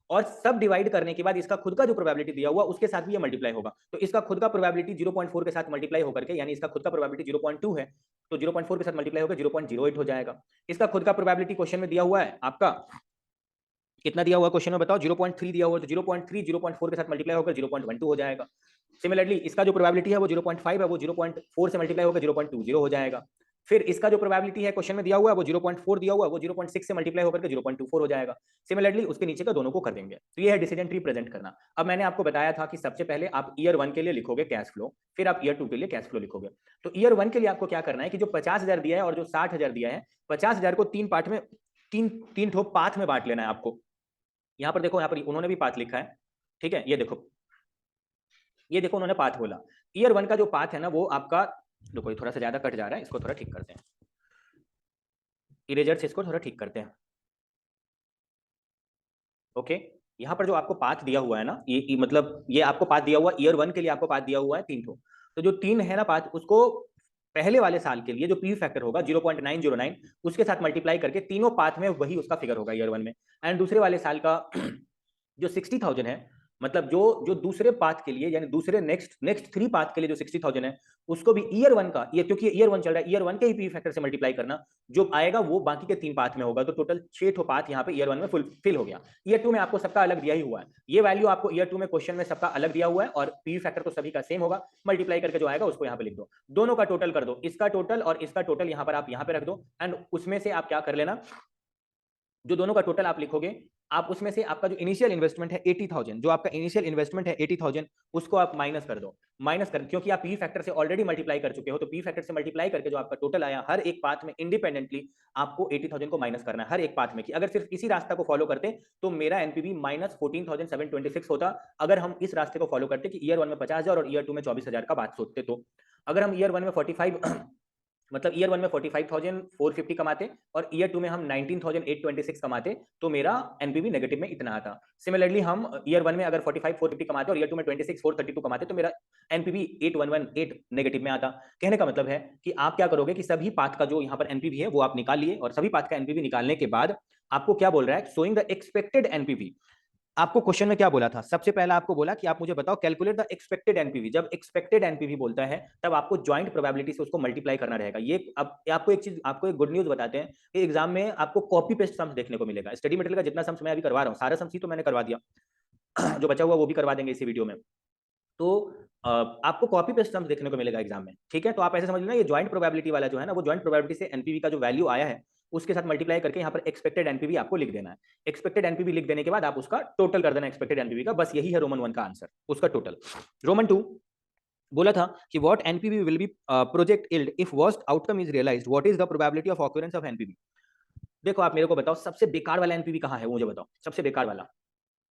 और सब डिवाइड करने के बाद इसका खुद का जो प्रोबेबिलिटी दिया हुआ उसके साथ भी ये मल्टीप्लाई होगा, तो इसका खुद का प्रोबेबिलिटी 0.4 के साथ मल्टीप्लाई होकर के, यानी इसका खुद का प्रोबेबिलिटी 0.2 है, तो 0.4 के साथ मल्टीप्लाई होकर 0.08 हो जाएगा। इसका खुद का प्रोबेबिलिटी क्वेश्चन में दिया हुआ है आपका कितना दिया हुआ क्वेश्चन में बताओ, 0.3 दिया हुआ, तो 0.3 0.4 के साथ मल्टीप्लाई होकर 0.12 हो जाएगा। सिमिलरली इसका जो प्रोबेबिलिटी है वो 0.5 है, वो 0.4 से मल्टीप्लाई होकर 0.20 हो जाएगा। फिर इसका जो प्रोबेबिलिटी है क्वेश्चन में दिया हुआ है वो 0.4 दिया हुआ है, वो 0.6 से मल्टीप्लाई होकर के 0.24 हो जाएगा। सिमिलरली उसके नीचे का दोनों को कर देंगे। तो ये है डिसीजन ट्री प्रेजेंट करना। अब मैंने आपको बताया था कि सबसे पहले आप ईयर 1 के लिए लिखोगे कैश फ्लो, फिर आप ईयर 2 के लिए कैश फ्लो लिखोगे। तो ईयर 1 के लिए आपको क्या करना है कि जो 50,000 दिया है और जो 60,000 दिया है, 50,000 को 3 पार्ट में, तीन ठो पाथ में बांट लेना है आपको। यहां पर देखो, यहां पर उन्होंने भी पाथ लिखा है, ठीक है, ये देखो उन्होंने पाथ बोला। ईयर 1 का जो पाथ है ना वो आपका, देखो ये थोड़ा सा ज्यादा कट जा रहा है, इसको थोड़ा ठीक करते हैं, इरेजर से इसको थोड़ा ठीक करते हैं। ओके, यहां पर जो आपको पाथ दिया हुआ है ना, ये मतलब ये आपको पाथ दिया हुआ ईयर 1 के लिए आपको पाथ दिया हुआ है 3 ठो। तो जो 3 है ना पाथ, उसको पहले वाले साल के लिए जो पी फैक्टर होगा 0.909 उसके साथ मल्टीप्लाई करके तीनों पाथ में वही उसका फिगर होगा ईयर 1 में। एंड दूसरे वाले साल का जो 60,000 है, मतलब जो जो दूसरे पाथ के लिए, यानी दूसरे नेक्स्ट 3 पाथ के लिए जो 60,000 है, उसको भी ईयर 1 का, ये क्योंकि ईयर 1 चल रहा है, ईयर 1 के ही पी फैक्टर से मल्टीप्लाई करना, जो आएगा वो बाकी के 3 पाथ में होगा। तो टोटल 6 ठो पाथ यहाँ पे ईयर 1 में फुलफिल हो गया। ईयर 2 में आपको सबका अलग दिया ही हुआ है, ये वैल्यू आपको ईयर 2 में क्वेश्चन में सबका अलग दिया हुआ है, और पी फैक्टर तो सभी का सेम होगा, मल्टीप्लाई करके जो आएगा उसको यहाँ पे लिख दो, दोनों का टोटल कर दो, इसका टोटल और इसका टोटल यहाँ पर आप यहाँ पे रख दो, एंड उसमें से आप क्या कर लेना, जो दोनों का टोटल आप लिखोगे, आप उसमें से आपका जो इनिशियल इन्वेस्टमेंट है 80,000, जो आपका इनिशियल इन्वेस्टमेंट है 80,000, उसको आप माइनस कर दो, माइनस कर, क्योंकि आप पी फैक्टर से ऑलरेडी मल्टीप्लाई कर चुके हो, तो पी फैक्टर से मल्टीप्लाई करके जो आपका टोटल आया हर एक पाथ में इंडिपेंडेंटली आपको 80,000 को माइनस करना है हर एक पाथ में। कि अगर सिर्फ इसी रास्ता को फॉलो करते तो मेरा एनपीवी माइनस 14,726 होता, अगर हम इस रास्ते को फॉलो करते कि ईयर 1 में 50,000 और ईयर 2 में 24,000 का बात सोचते। तो अगर हम ईयर 1 में 45 मतलब ईयर 1 में 45,450 कमाते और ईयर 2 में हम 19,826 कमाते, तो मेरा एनपीवी नेगेटिव में इतना आता। सिमिलरली हम ईयर 1 में अगर 45,450 कमाते और ईयर 2 में 26,432 कमाते, तो मेरा एनपीवी 8,118 नेगेटिव में आता। कहने का मतलब है कि आप क्या करोगे कि सभी पाथ का जो यहाँ पर एनपीवी है वो आप निकाल लिए, और सभी पाथ का एनपीवी निकालने के बाद आपको क्या बोल रहा है, शोइंग द एक्सपेक्टेड एनपीवी। आपको क्वेश्चन में क्या बोला था? सबसे पहला आपको बोला कि आप मुझे बताओ कैलकुलेट द एक्सपेक्टेड एनपीवी। जब एक्सपेक्टेड एनपीवी बोलता है तब आपको जॉइंट प्रोबेबिलिटी से उसको मल्टीप्लाई करना रहेगा। ये अब आपको एक चीज, आपको एक गुड न्यूज बताते हैं कि एग्जाम में आपको कॉपी पेस्ट सम्स देखने को मिलेगा। स्टडी मटेरियल का जितना सम्स मैं अभी करवा रहा हूँ, सारा सम्स ही तो मैंने करवा दिया जो बचा हुआ वो भी करवा देंगे इसी वीडियो में। तो आपको कॉपी पेस्ट सम्स देखने को मिलेगा एग्जाम में, ठीक है? तो आप ऐसे समझ लेना, ये जॉइंट प्रोबेबिलिटी वाला जो है ना, वो जॉइंट प्रोबेबिलिटी से एनपीवी का जो वैल्यू आया है उसके साथ मल्टीप्लाई करके यहाँ पर एक्सपेक्टेड एनपीवी आपको लिख देना है। एक्सपेक्टेड एनपीवी लिख देने के बाद आप उसका टोटल कर देना एक्सपेक्टेड एनपीवी का। बस यही है रोमन 1 का आंसर, उसका टोटल। रोमन 2 बोला था कि what NPV will be project yield if worst outcome is realized, what is the probability of occurrence of NPV. देखो आप मेरे को बताओ सबसे बेकार वाला एनपीवी कहाँ है, वो मुझे बताओ। सबसे बेकार वाला,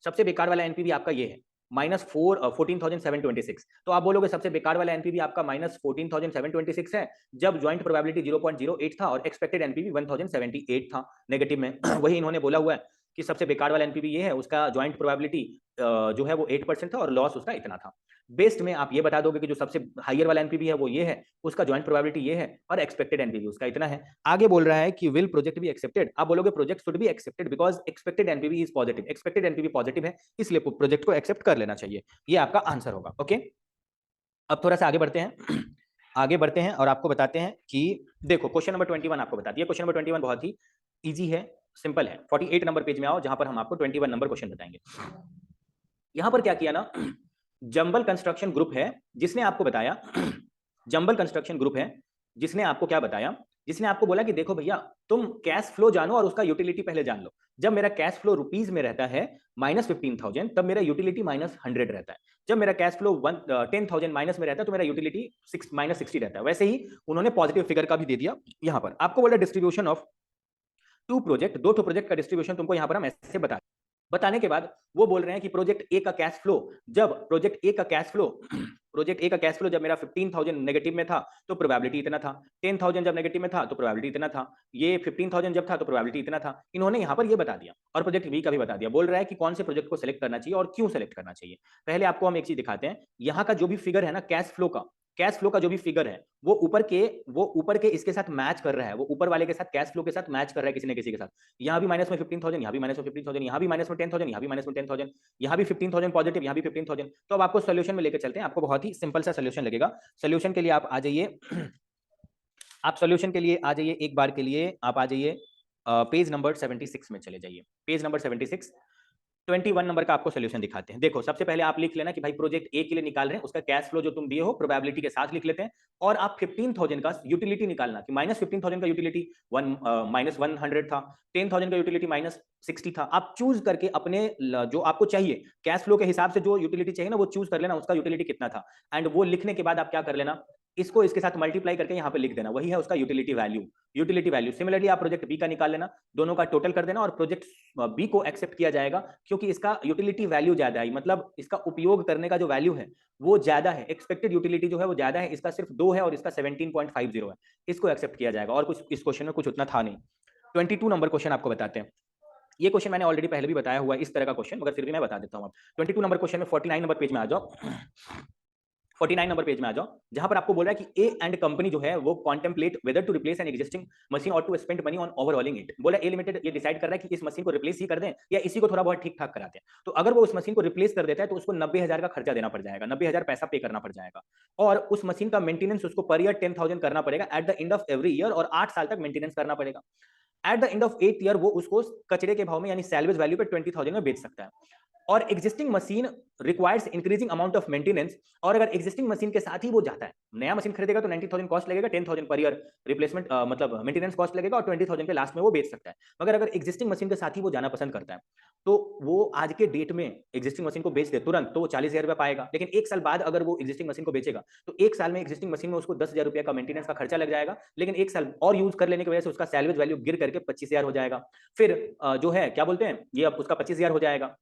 सबसे बेकार वाला एनपीवी आपका ये है -14,726। तो आप बोलोगे सबसे बेकार वाला एनपीवी आपका -14,726 है जब ज्वाइंट प्रोबेबिलिटी 0.08 था और एक्सपेक्टेड एनपीवी 1078 था नेगेटिव में। वही इन्होंने बोला हुआ है कि सबसे बेकार वाला एनपीवी ये है, उसका ज्वाइंट प्रोबेबिलिटी जो है वो 8% था और लॉस उसका इतना था। बेस्ट में आप ये बता दोगे कि जो सबसे हाइयर वाला एनपीवी है वो ये है, उसका ज्वाइंट प्रोबेबिलिटी ये है और एक्सपेक्टेड एनपीवी उसका इतना है। आगे बोल रहा है कि विल प्रोजेक्ट बी एक्सेप्टेड। आप बोलोगे project should be accepted because expected NPV is positive. Expected NPV positive है इसलिए प्रोजेक्ट को एक्सेप्ट कर लेना चाहिए। ये आपका आंसर होगा। ओके, अब थोड़ा सा आगे बढ़ते हैं आगे बढ़ते हैं और आपको बताते हैं कि देखो क्वेश्चन नंबर 21 आपको बता दिया। क्वेश्चन नंबर 21 बहुत ही इजी है, सिंपल है। 48 नंबर पेज में आओ जहां पर हम आपको 21 नंबर क्वेश्चन बताएंगे। यहां पर क्या किया ना, जंबल कंस्ट्रक्शन ग्रुप है जिसने आपको बताया जंबल कंस्ट्रक्शन ग्रुप है जिसने आपको क्या बताया, जिसने आपको बोला कि देखो भैया तुम कैश फ्लो जानो और उसका यूटिलिटी पहले जान लो। जब मेरा कैश फ्लो रुपीज में रहता है -15,000 तब मेरा यूटिलिटी -100 रहता है। जब मेरा कैश फ्लो 10,000 माइनस में रहता है तो मेरा यूटिलिटी -60 रहता है। वैसे ही उन्होंने पॉजिटिव फिगर का भी दे दिया। यहां पर आपको बोला डिस्ट्रीब्यूशन ऑफ 2 प्रोजेक्ट, 2 प्रोजेक्ट का डिस्ट्रीब्यूशन तुमको यहां पर हम ऐसे बताने के बाद वो बोल रहे हैं कि प्रोजेक्ट ए का कैश फ्लो, जब प्रोजेक्ट ए का कैश फ्लो प्रोजेक्ट ए का कैश फ्लो जब मेरा 15,000 नेगेटिव में था तो प्रोबेबिलिटी इतना था। 10,000 जब नेगेटिव में था तो प्रोबेबिलिटी इतना था। ये 15,000 जब था तो प्रोबेबिलिटी इतना था। इन्होंने यहां पर ये बता दिया और प्रोजेक्ट बी का भी बता दिया। बोल रहा है कि कौन से प्रोजेक्ट को सिलेक्ट करना चाहिए और क्यों सिलेक्ट करना चाहिए। पहले आपको हम एक चीज दिखाते हैं, यहाँ का जो भी फिगर है ना कैश फ्लो का जो भी फिगर है वो ऊपर के इसके साथ मैच कर रहा है, वो ऊपर वाले के साथ कैश फ्लो के साथ मैच कर रहा है किसी न किसी के साथ। यहाँ भी माइनस में 15,000, यहाँ भी माइनस में 15,000, यहाँ भी माइनस में 10,000, यहाँ भी माइनस में 10,000, यहाँ भी 15,000 पॉजिटिव, यहाँ भी 15,000। तो अब आपको सोल्यूशन में लेकर चलते हैं, आपको बहुत ही सिंपल सा सोल्यूशन लगेगा। सोल्यूशन के लिए आप आ जाइए आप सोल्यूशन के लिए आ जाइए, एक बार के लिए आप आ जाइए पेज नंबर 76 में चले जाइए। पेज नंबर 76 21 नंबर का आपको सोल्यूशन दिखाते हैं। देखो सबसे पहले आप लिख लेना कि भाई प्रोजेक्ट ए के लिए निकाल रहे हैं, उसका कैश फ्लो जो तुम दिए हो प्रोबेबिलिटी के साथ लिख लेते हैं और आप 15,000 का यूटिलिटी निकालना कि -15,000 का यूटिलिटी -100 था, 10,000 का यूटिलिटी -60 था। आप चूज करके अपने जो आपको चाहिए कैश फ्लो के हिसाब से जो यूटिलिटी चाहिए ना वो चूज कर लेना, उसका यूटिलिटी कितना था। एंड वो लिखने के बाद आप क्या कर लेना, इसको इसके साथ मल्टीप्लाई करके यहाँ पे लिख देना, वही है उसका यूटिलिटी वैल्यू। सिमिलरली आप प्रोजेक्ट बी का निकाल लेना, दोनों का टोटल कर देना और प्रोजेक्ट बी को एक्सेप्ट किया जाएगा क्योंकि इसका यूटिलिटी वैल्यू ज्यादा है, मतलब इसका उपयोग करने का जो वैल्यू है वो ज्यादा है। एक्सपेक्टेड यूटिलिटी जो है वो ज्यादा है, इसका सिर्फ 2 है और इसका 17.50 है। इसको एक्सेप्ट किया जाएगा और कुछ इस क्वेश्चन में कुछ उतना था नहीं। 22 नंबर क्वेश्चन आपको बताते हैं। ये क्वेश्चन मैंने ऑलरेडी पहले भी बताया हुआ है इस तरह का क्वेश्चन, मगर फिर भी मैं बता देता हूँ। 22 नंबर क्वेश्चन में 49 नंबर पेज में आ जाओ। 49 नंबर पेज में आ जाओ जहां पर आपको बोल रहा है कि ए एंड कंपनी जो है वो contemplate whether to replace an existing machine और to spend money on overhauling it. बोला ए लिमिटेड ये डिसाइड कर रहा है कि इस मशीन को रिप्लेस ही कर दें या इसी को थोड़ा बहुत ठीक ठाक कराते हैं। तो अगर वो उस मशीन को रिप्लेस कर देता है तो उसको 90,000 का खर्चा देना पड़ जाएगा, 90,000 पैसा पे करना पड़ जाएगा और उस मशीन का मेंटेनेंस उसको पर ईयर 10,000 करना पड़ेगा at the end of every year और 8 साल तक मेंटेनेंस करना पड़ेगा। At the end of 8th year वो उसको कचरे के भाव में यानी सैल्वेज वैल्यू पे 20,000 में बेच सकता है। और existing machine requires increasing amount of maintenance, और अगर एग्जिस्टिंग मशीन के साथ ही वो जाता है, नया मशीन खरीदेगा तो 90,000 कॉस्ट लगेगा, 10,000 पर ईयर रिप्लेसमेंट मतलब मेंटेनेंस कॉस्ट लगेगा और 20,000 पे लास्ट में वो बेच सकता है। मगर अगर एग्जिस्टिंग मशीन के साथ ही वो जाना पसंद करता है तो वो आज के डेट में एग्जिस्टिंग मशीन को बेच दे तुरंत तो वो 40,000 रुपया पाएगा। लेकिन एक साल बाद अगर वो एग्जिस्टिंग मशीन को बेचेगा तो एक साल में एग्जिस्टिंग मशीन में उसको 10,000 रुपया का मेंटेनेंस का खर्चा लग जाएगा, लेकिन एक साल और यूज कर लेने की वजह से उसका सैल्वेज वैल्यू गिर करके 25,000 हो जाएगा। फिर जो है क्या बोलते हैं ये अब उसका 25,000 हो जाएगा।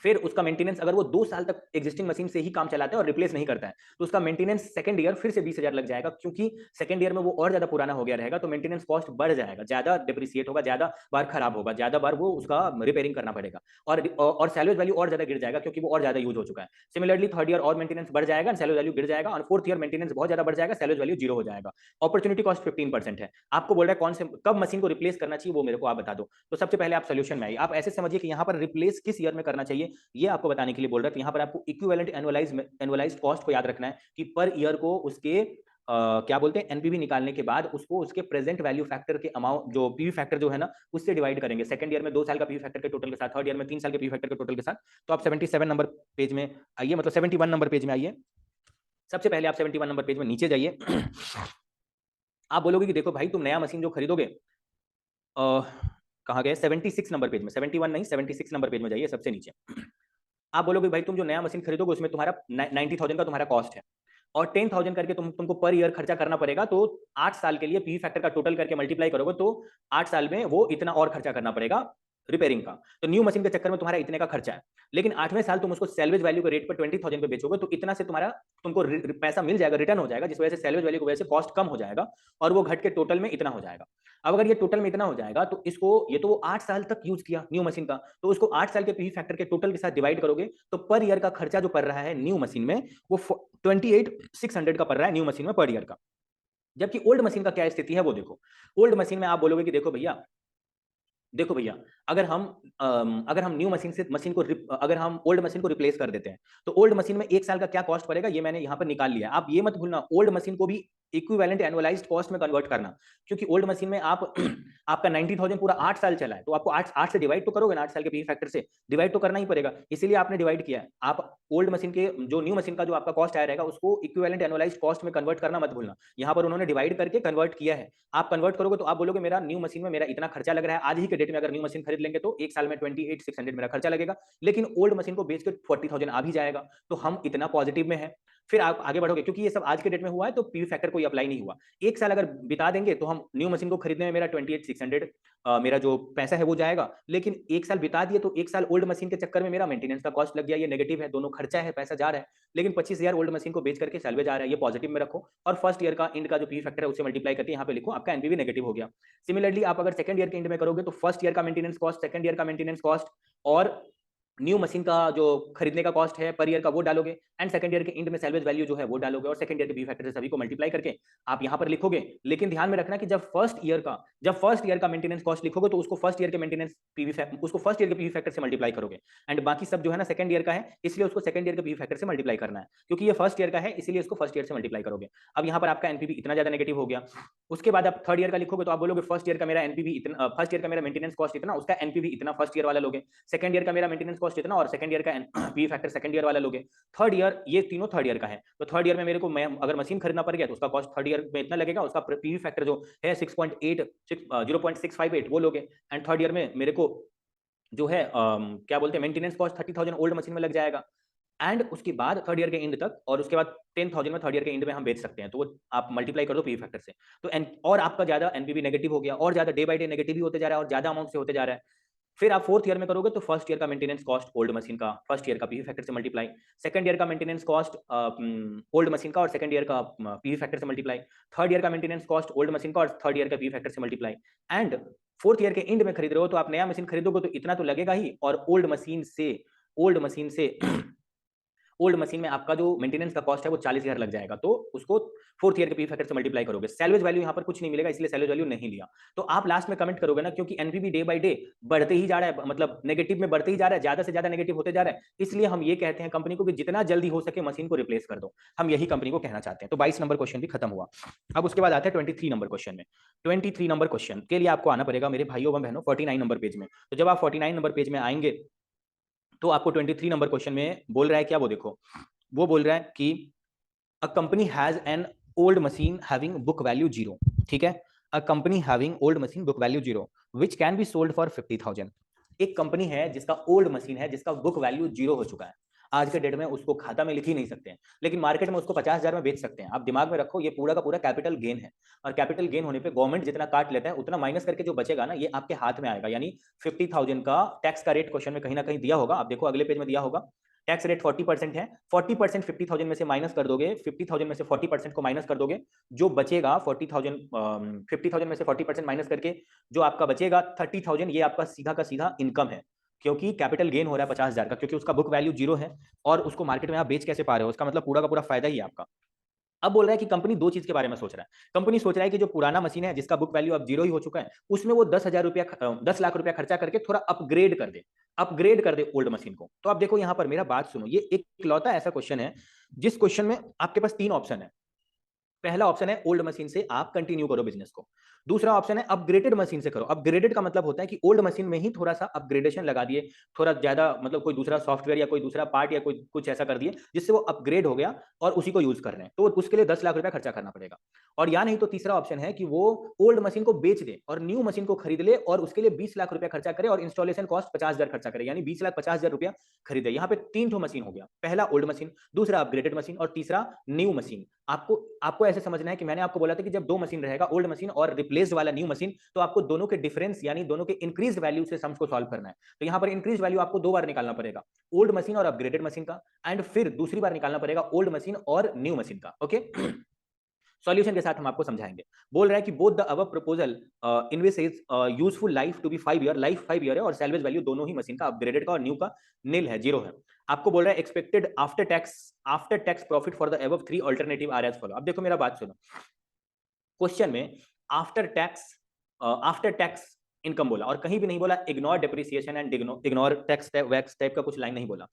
फिर उसका मेंटेनेंस अगर वो 2 साल तक एग्जिस्टिंग मशीन से ही काम चलाता है और रिप्लेस नहीं करता है तो उसका मेंटेनेंस सेकंड ईयर फिर से 20,000 लग जाएगा, क्योंकि सेकंड ईयर में वो और ज्यादा पुराना हो गया रहेगा, तो मेंटेनेंस कॉस्ट बढ़ जाएगा, ज्यादा डिप्रिसिएट होगा, ज्यादा बार खराब होगा, ज्यादा बार वो उसका रिपेयरिंग करना पड़ेगा, और सैल्वेज वैल्यू और ज्यादा गिर जाएगा क्योंकि वो और ज्यादा यूज हो चुका है। सिमिलरली थर्ड ईयर और मेंटेनेंस बढ़ जाएगा, सैल्वेज वैल्यू गिर जाएगा, और फोर्थ ईयर मेंटेनेंस बहुत ज्यादा बढ़ जाएगा, सैल्वेज वैल्यू 0 हो जाएगा। अपॉर्चुनिटी कॉस्ट 15% है। आपको बोल रहा है कौन से कब मशीन को रिप्लेस करना चाहिए वो मेरे को आप बता दो। तो सबसे पहले आप सोल्यूशन में आइए, आप ऐसे समझिए कि यहाँ पर रिप्लेस किस ईयर में करना चाहिए ये आपको बताने के लिए बोल रहा है। तो यहाँ पर आपको इक्विवेलेंट एनुअलाइज्ड कॉस्ट को याद रखना है कि पर ईयर को उसके क्या बोलते हैं एनपीवी निकालने के बाद उसको उसके प्रेजेंट वैल्यू फैक्टर के अमाउंट जो पीवी फैक्टर जो है ना उससे डिवाइड करेंगे। सेकंड ईयर में 2 साल का पीवी फैक्टर के टोटल के साथ, थर्ड ईयर में 3 साल के पीवी फैक्टर के टोटल के साथ। तो आप 77 नंबर पेज में आइए, मतलब 71 नंबर पेज में आइए। सबसे पहले आप 71 नंबर पेज में नीचे जाइए। आप बोलोगे कि देखो भाई तुम नया मशीन जो खरीदोगे, कहाँ गए, 76 नंबर पेज में, 71 नहीं 76 नंबर पेज में जाइए सबसे नीचे। आप बोलोगे भाई तुम जो नया मशीन खरीदोगे उसमें तुम्हारा 90,000 का तुम्हारा कॉस्ट है और 10,000 करके तुमको पर ईयर खर्चा करना पड़ेगा, तो 8 साल के लिए पी फैक्टर का टोटल करके मल्टीप्लाई करोगे तो 8 साल में वो इतना और खर्चा करना पड़ेगा रिपेयरिंग का। तो न्यू मशीन के चक्कर में तुम्हारा इतने का खर्चा है, लेकिन 8वें साल तुम उसको सैल्वेज वैल्यू के रेट पर 20,000 पे बेचोगे तो इतना से तुम्हारा तुमको पैसा मिल जाएगा, रिटर्न हो जाएगा, जिस वजह से सैल्वेज वैल्यू की वजह से कॉस्ट कम हो जाएगा और वो घट के टोटल में इतना हो जाएगा। अब अगर ये टोटल में इतना हो जाएगा तो इसको ये तो वो 8 साल तक यूज किया न्यू मशीन का, तो उसको 8 साल के पी फैक्टर के टोटल के साथ डिवाइड करोगे तो पर ईयर का खर्चा जो पड़ रहा है न्यू मशीन में वो 28,600 का पड़ रहा है न्यू मशीन में पर ईयर का। जबकि ओल्ड मशीन का क्या स्थिति है वो देखो। ओल्ड मशीन में आप बोलोगे कि देखो भैया अगर हम न्यू मशीन से मशीन को अगर हम ओल्ड मशीन को रिप्लेस कर देते हैं तो ओल्ड मशीन में 1 साल का क्या कॉस्ट पड़ेगा ये मैंने यहाँ पर निकाल लिया। आप ये मत भूलना ओल्ड मशीन को भी इक्विवेलेंट एनुअलाइज्ड कॉस्ट में कन्वर्ट करना, क्योंकि ओल्ड मशीन में आप आपका 90,000 पूरा 8 साल चला है तो आपको 8 से डिवाइड तो करोगे ना, 8 साल के पी फैक्टर से डिवाइड तो करना ही पड़ेगा, इसीलिए आपने डिवाइड किया है। आप ओल्ड मशीन के जो न्यू मशीन का जो आपका कॉस्ट आया रहेगा उसको इक्विवेलेंट एनुअलाइज्ड कॉस्ट में कन्वर्ट करना मत भूलना। यहाँ पर उन्होंने डिवाइड करके कन्वर्ट किया है। आप कन्वर्ट करोगे तो आप बोलोगे मेरा न्यू मशीन में मेरा इतना खर्चा लग रहा है, आज ही के डेट में अगर न्यू मशीन खरीद लेंगे तो 1 साल में 28,600 मेरा खर्चा लगेगा, लेकिन ओल्ड मशीन को बेच के 40,000 आ भी जाएगा, तो हम इतना पॉजिटिव में है। फिर आप आगे बढ़ोगे क्योंकि ये सब आज के डेट में हुआ है तो पीवी फैक्टर कोई अप्लाई नहीं हुआ। 1 साल अगर बिता देंगे तो हम न्यू मशीन को खरीदने में मेरा 28,600 मेरा जो पैसा है वो जाएगा, लेकिन 1 साल बिता दिए तो 1 साल ओल्ड मशीन के चक्कर में मेरा मेंटेनेंस का कॉस्ट लग गया, ये नेगेटिव है, दोनों खर्चा है, पैसा जा रहा है, लेकिन 25,000 ओल्ड मशीन को बेच करके सैल्वेज आ रहा है, ये पॉजिटिव में रखो। और फर्स्ट ईयर का इंड का जो पीवी फैक्टर है उससे मल्टीप्लाई करके यहाँ पे लिखो, आपका एनपीवी नेगेटिव हो गया। सिमिलरली आप अगर सेकंड ईयर के इंड में करोगे तो फर्स्ट ईयर का मेंटेनेंस कॉस्ट, सेकंड ईयर का मेंटेनेंस कॉस्ट और न्यू मशीन का जो खरीदने का कॉस्ट है पर ईयर का वो डालोगे, एंड सेकंड ईयर के इंड में सैल्वेज वैल्यू जो है वो डालोगे और सेकंड ईयर के पी फैक्टर से सभी को मल्टीप्लाई करके आप यहां पर लिखोगे। लेकिन ध्यान में रखना कि जब फर्स्ट ईयर का मेंटेनेंस कॉस्ट लिखोगे तो उसको फर्स्ट ईयर के मेंटेनेंस उसको फर्स्ट ईयर के पीवी फैक्टर से मल्टीप्लाई करोगे, एंड बाकी सब जो है ना सेकंड ईयर का है इसलिए उसको सेकंड ईयर के पीवी फैक्टर से मल्टीप्लाई करना है, क्योंकि ये फर्स्ट ईयर का है इसलिए इसको फर्स्ट ईयर से मल्टीप्लाई करोगे। अब यहाँ पर आपका एनपीवी इतना ज्यादा नेगेटिव हो गया। उसके बाद आप थर्ड ईयर का लिखोगे तो आप बोलोगे फर्स्ट ईयर का मेरा एनपीवी इतना, फर्स्ट ईयर का मेरा मेंटेनेंस कॉस्ट इतना, उसका एनपीवी इतना फर्स्ट ईयर वाला लोगे, सेकंड ईयर का मेरा मेंटेनेंस कॉस्ट इतना और सेकंड ईयर का पी फैक्टर सेकंड ईयर वाला लोगे। थर्ड ईयर ये तीनों थर्ड ईयर का है, तो थर्ड ईयर में मेरे को मैं अगर मशीन खरीदना पड़ गया तो उसका कॉस्ट थर्ड ईयर में इतना लगेगा, उसका पीवी फैक्टर जो है 0.658 वो लोगे, एंड थर्ड ईयर में मेरे को जो है क्या बोलते हैं मेंटेनेंस कॉस्ट 30,000 ओल्ड मशीन में लग जाएगा, एंड उसके बाद थर्ड ईयर के एंड तक और उसके बाद 10,000 में थर्ड ईयर के एंड में हम बेच सकते हैं, तो वो आप मल्टीप्लाई कर दो पीवी फैक्टर से। तो और आपका ज्यादा एनपीवी नेगेटिव हो गया और ज्यादा डे बाय डे नेगेटिव ही होते जा रहा है और ज्यादा अमाउंट से होते जा रहा है। फिर आप फोर्थ ईयर में करोगे तो फर्स्ट ईयर का मेंटेनेंस कॉस्ट ओल्ड मशीन का फर्स्ट ईयर का पीवी फैक्टर से मल्टीप्लाई, सेकंड ईयर का मेंटेनेंस कॉस्ट ओल्ड मशीन का और सेकंड ईयर का पीवी फैक्टर से मल्टीप्लाई, थर्ड ईयर का मेंटेनेंस कॉस्ट ओल्ड मशीन का और थर्ड ईयर का पीवी फैक्टर से मल्टीप्लाई, एंड फोर्थ ईयर के एंड में खरीद रहे हो तो आप नया मशीन खरीदोगे तो इतना तो लगेगा ही, और ओल्ड मशीन में आपका जो मेंटेनेंस का कॉस्ट है वो 40,000 लग जाएगा, तो उसको फोर्थ ईयर के पी फैक्टर से मल्टीप्लाई करोगे। सैल्वेज वैल्यू यहाँ पर कुछ नहीं मिलेगा इसलिए सैल्वेज वैल्यू नहीं लिया। तो आप लास्ट में कमेंट करोगे ना, क्योंकि एनपीवी डे बाय डे बढ़ते ही जा रहा है, मतलब नेगेटिव में बढ़ते ही जा रहा है, ज्यादा से ज्यादा नेगेटिव होते जा रहा है, इसलिए हम ये कहते हैं कंपनी को कि जितना जल्दी हो सके मशीन को रिप्लेस कर दो, हम यही कंपनी को कहना चाहते हैं। तो 22 नंबर क्वेश्चन भी खत्म हुआ। अब उसके बाद आते हैं 23 नंबर क्वेश्चन में। 23 नंबर क्वेश्चन के लिए आपको आना पड़ेगा मेरे भाइयों व बहनों 49 नंबर पेज में। तो जब आप 49 नंबर पेज में आएंगे तो आपको 23 नंबर क्वेश्चन में बोल रहा है क्या, वो देखो, वो बोल रहा है कि a company has an old machine having book value 0, ठीक है, a company having old machine book value 0 which can be sold for 50,000। एक कंपनी है जिसका ओल्ड मशीन है जिसका बुक वैल्यू 0 हो चुका है। आज के डेट में उसको खाता में लिख ही नहीं सकते हैं, लेकिन मार्केट में उसको 50,000 में बेच सकते हैं। आप दिमाग में रखो, ये पूरा का पूरा कैपिटल गेन है, और कैपिटल गेन होने पे गवर्नमेंट जितना काट लेता है उतना माइनस करके जो बचेगा ना, ये आपके हाथ में आएगा। यानी 50,000 का टैक्स का रेट क्वेश्चन में कहीं ना कहीं दिया होगा, आप देखो अगले पेज में दिया होगा। टैक्स रेट 40% है, 40% 50,000 में से माइनस कर दोगे, 50,000 में से 40% को माइनस कर दोगे, जो बचेगा 40,000 50,000 में से 40% माइनस करके जो आपका बचेगा 30,000, ये आपका सीधा का सीधा इनकम है, क्योंकि कैपिटल गेन हो रहा है 50,000 का, क्योंकि उसका बुक वैल्यू 0 है और उसको मार्केट में आप बेच कैसे पा रहे हो, उसका मतलब पूरा का पूरा फायदा ही है आपका। अब बोल रहा है कि कंपनी दो चीज के बारे में सोच रहा है। कंपनी सोच रहा है कि जो पुराना मशीन है जिसका बुक वैल्यू अब 0 ही हो चुका है, उसमें वो 10 लाख रुपया खर्चा करके थोड़ा अपग्रेड कर दे ओल्ड मशीन को। तो आप देखो यहां पर मेरा बात सुनो, ये एक इकलौता ऐसा क्वेश्चन है जिस क्वेश्चन में आपके पास 3 ऑप्शन है। पहला ऑप्शन है ओल्ड मशीन से आप कंटिन्यू करो बिजनेस को, दूसरा ऑप्शन है अपग्रेडेड मशीन से करो। अपग्रेडेड का मतलब होता है कि ओल्ड मशीन में ही थोड़ा सा अपग्रेडेशन लगा दिए, थोड़ा ज्यादा मतलब कोई दूसरा सॉफ्टवेयर या कोई दूसरा पार्ट या कोई कुछ ऐसा कर दिए जिससे वो अपग्रेड हो गया और उसी को यूज कर रहे हैं, तो उसके लिए 10 लाख रुपया खर्चा करना पड़ेगा। और या नहीं तो तीसरा ऑप्शन है कि वो ओल्ड मशीन को बेच दे और न्यू मशीन को खरीद ले और उसके लिए 20 लाख रुपया खर्चा करे और इंस्टॉलेशन कॉस्ट 50,000 खर्चा करे, यानी 20,50,000 रुपया खरीदे। यहाँ पे 3 ठो मशीन हो गया, पहला ओल्ड मशीन, दूसरा अपग्रेडेड मशीन और तीसरा न्यू मशीन। आपको आपको ऐसे समझना है कि मैंने आपको बोला था कि जब 2 मशीन रहेगा, ओल्ड मशीन और रिप्लेस्ड वाला न्यू मशीन, तो आपको दोनों के डिफरेंस यानी दोनों के इंक्रीज वैल्यू से सम्स को सॉल्व करना है। तो यहां पर इंक्रीज वैल्यू आपको 2 बार निकालना पड़ेगा, ओल्ड मशीन और अपग्रेडेड मशीन का, एंड फिर दूसरी बार निकालना पड़ेगा ओल्ड मशीन और न्यू मशीन का। ओके सॉल्यूशन के साथ हम आपको समझाएंगे। बोल रहा है कि both the above proposal envisages useful life to be 5 year, life 5 year है और सैल्वेज वैल्यू दोनों ही मशीन का, अपग्रेडेड का और न्यू का, नील है, 0 है। आपको बोल रहा है expected after tax profit for the above 3 alternative are as follow. अब देखो मेरा बात सुनो, क्वेश्चन में आफ्टर टैक्स इनकम बोला और कहीं भी नहीं बोला ignore depreciation and ignore tax wax type का कुछ लाइन नहीं बोला,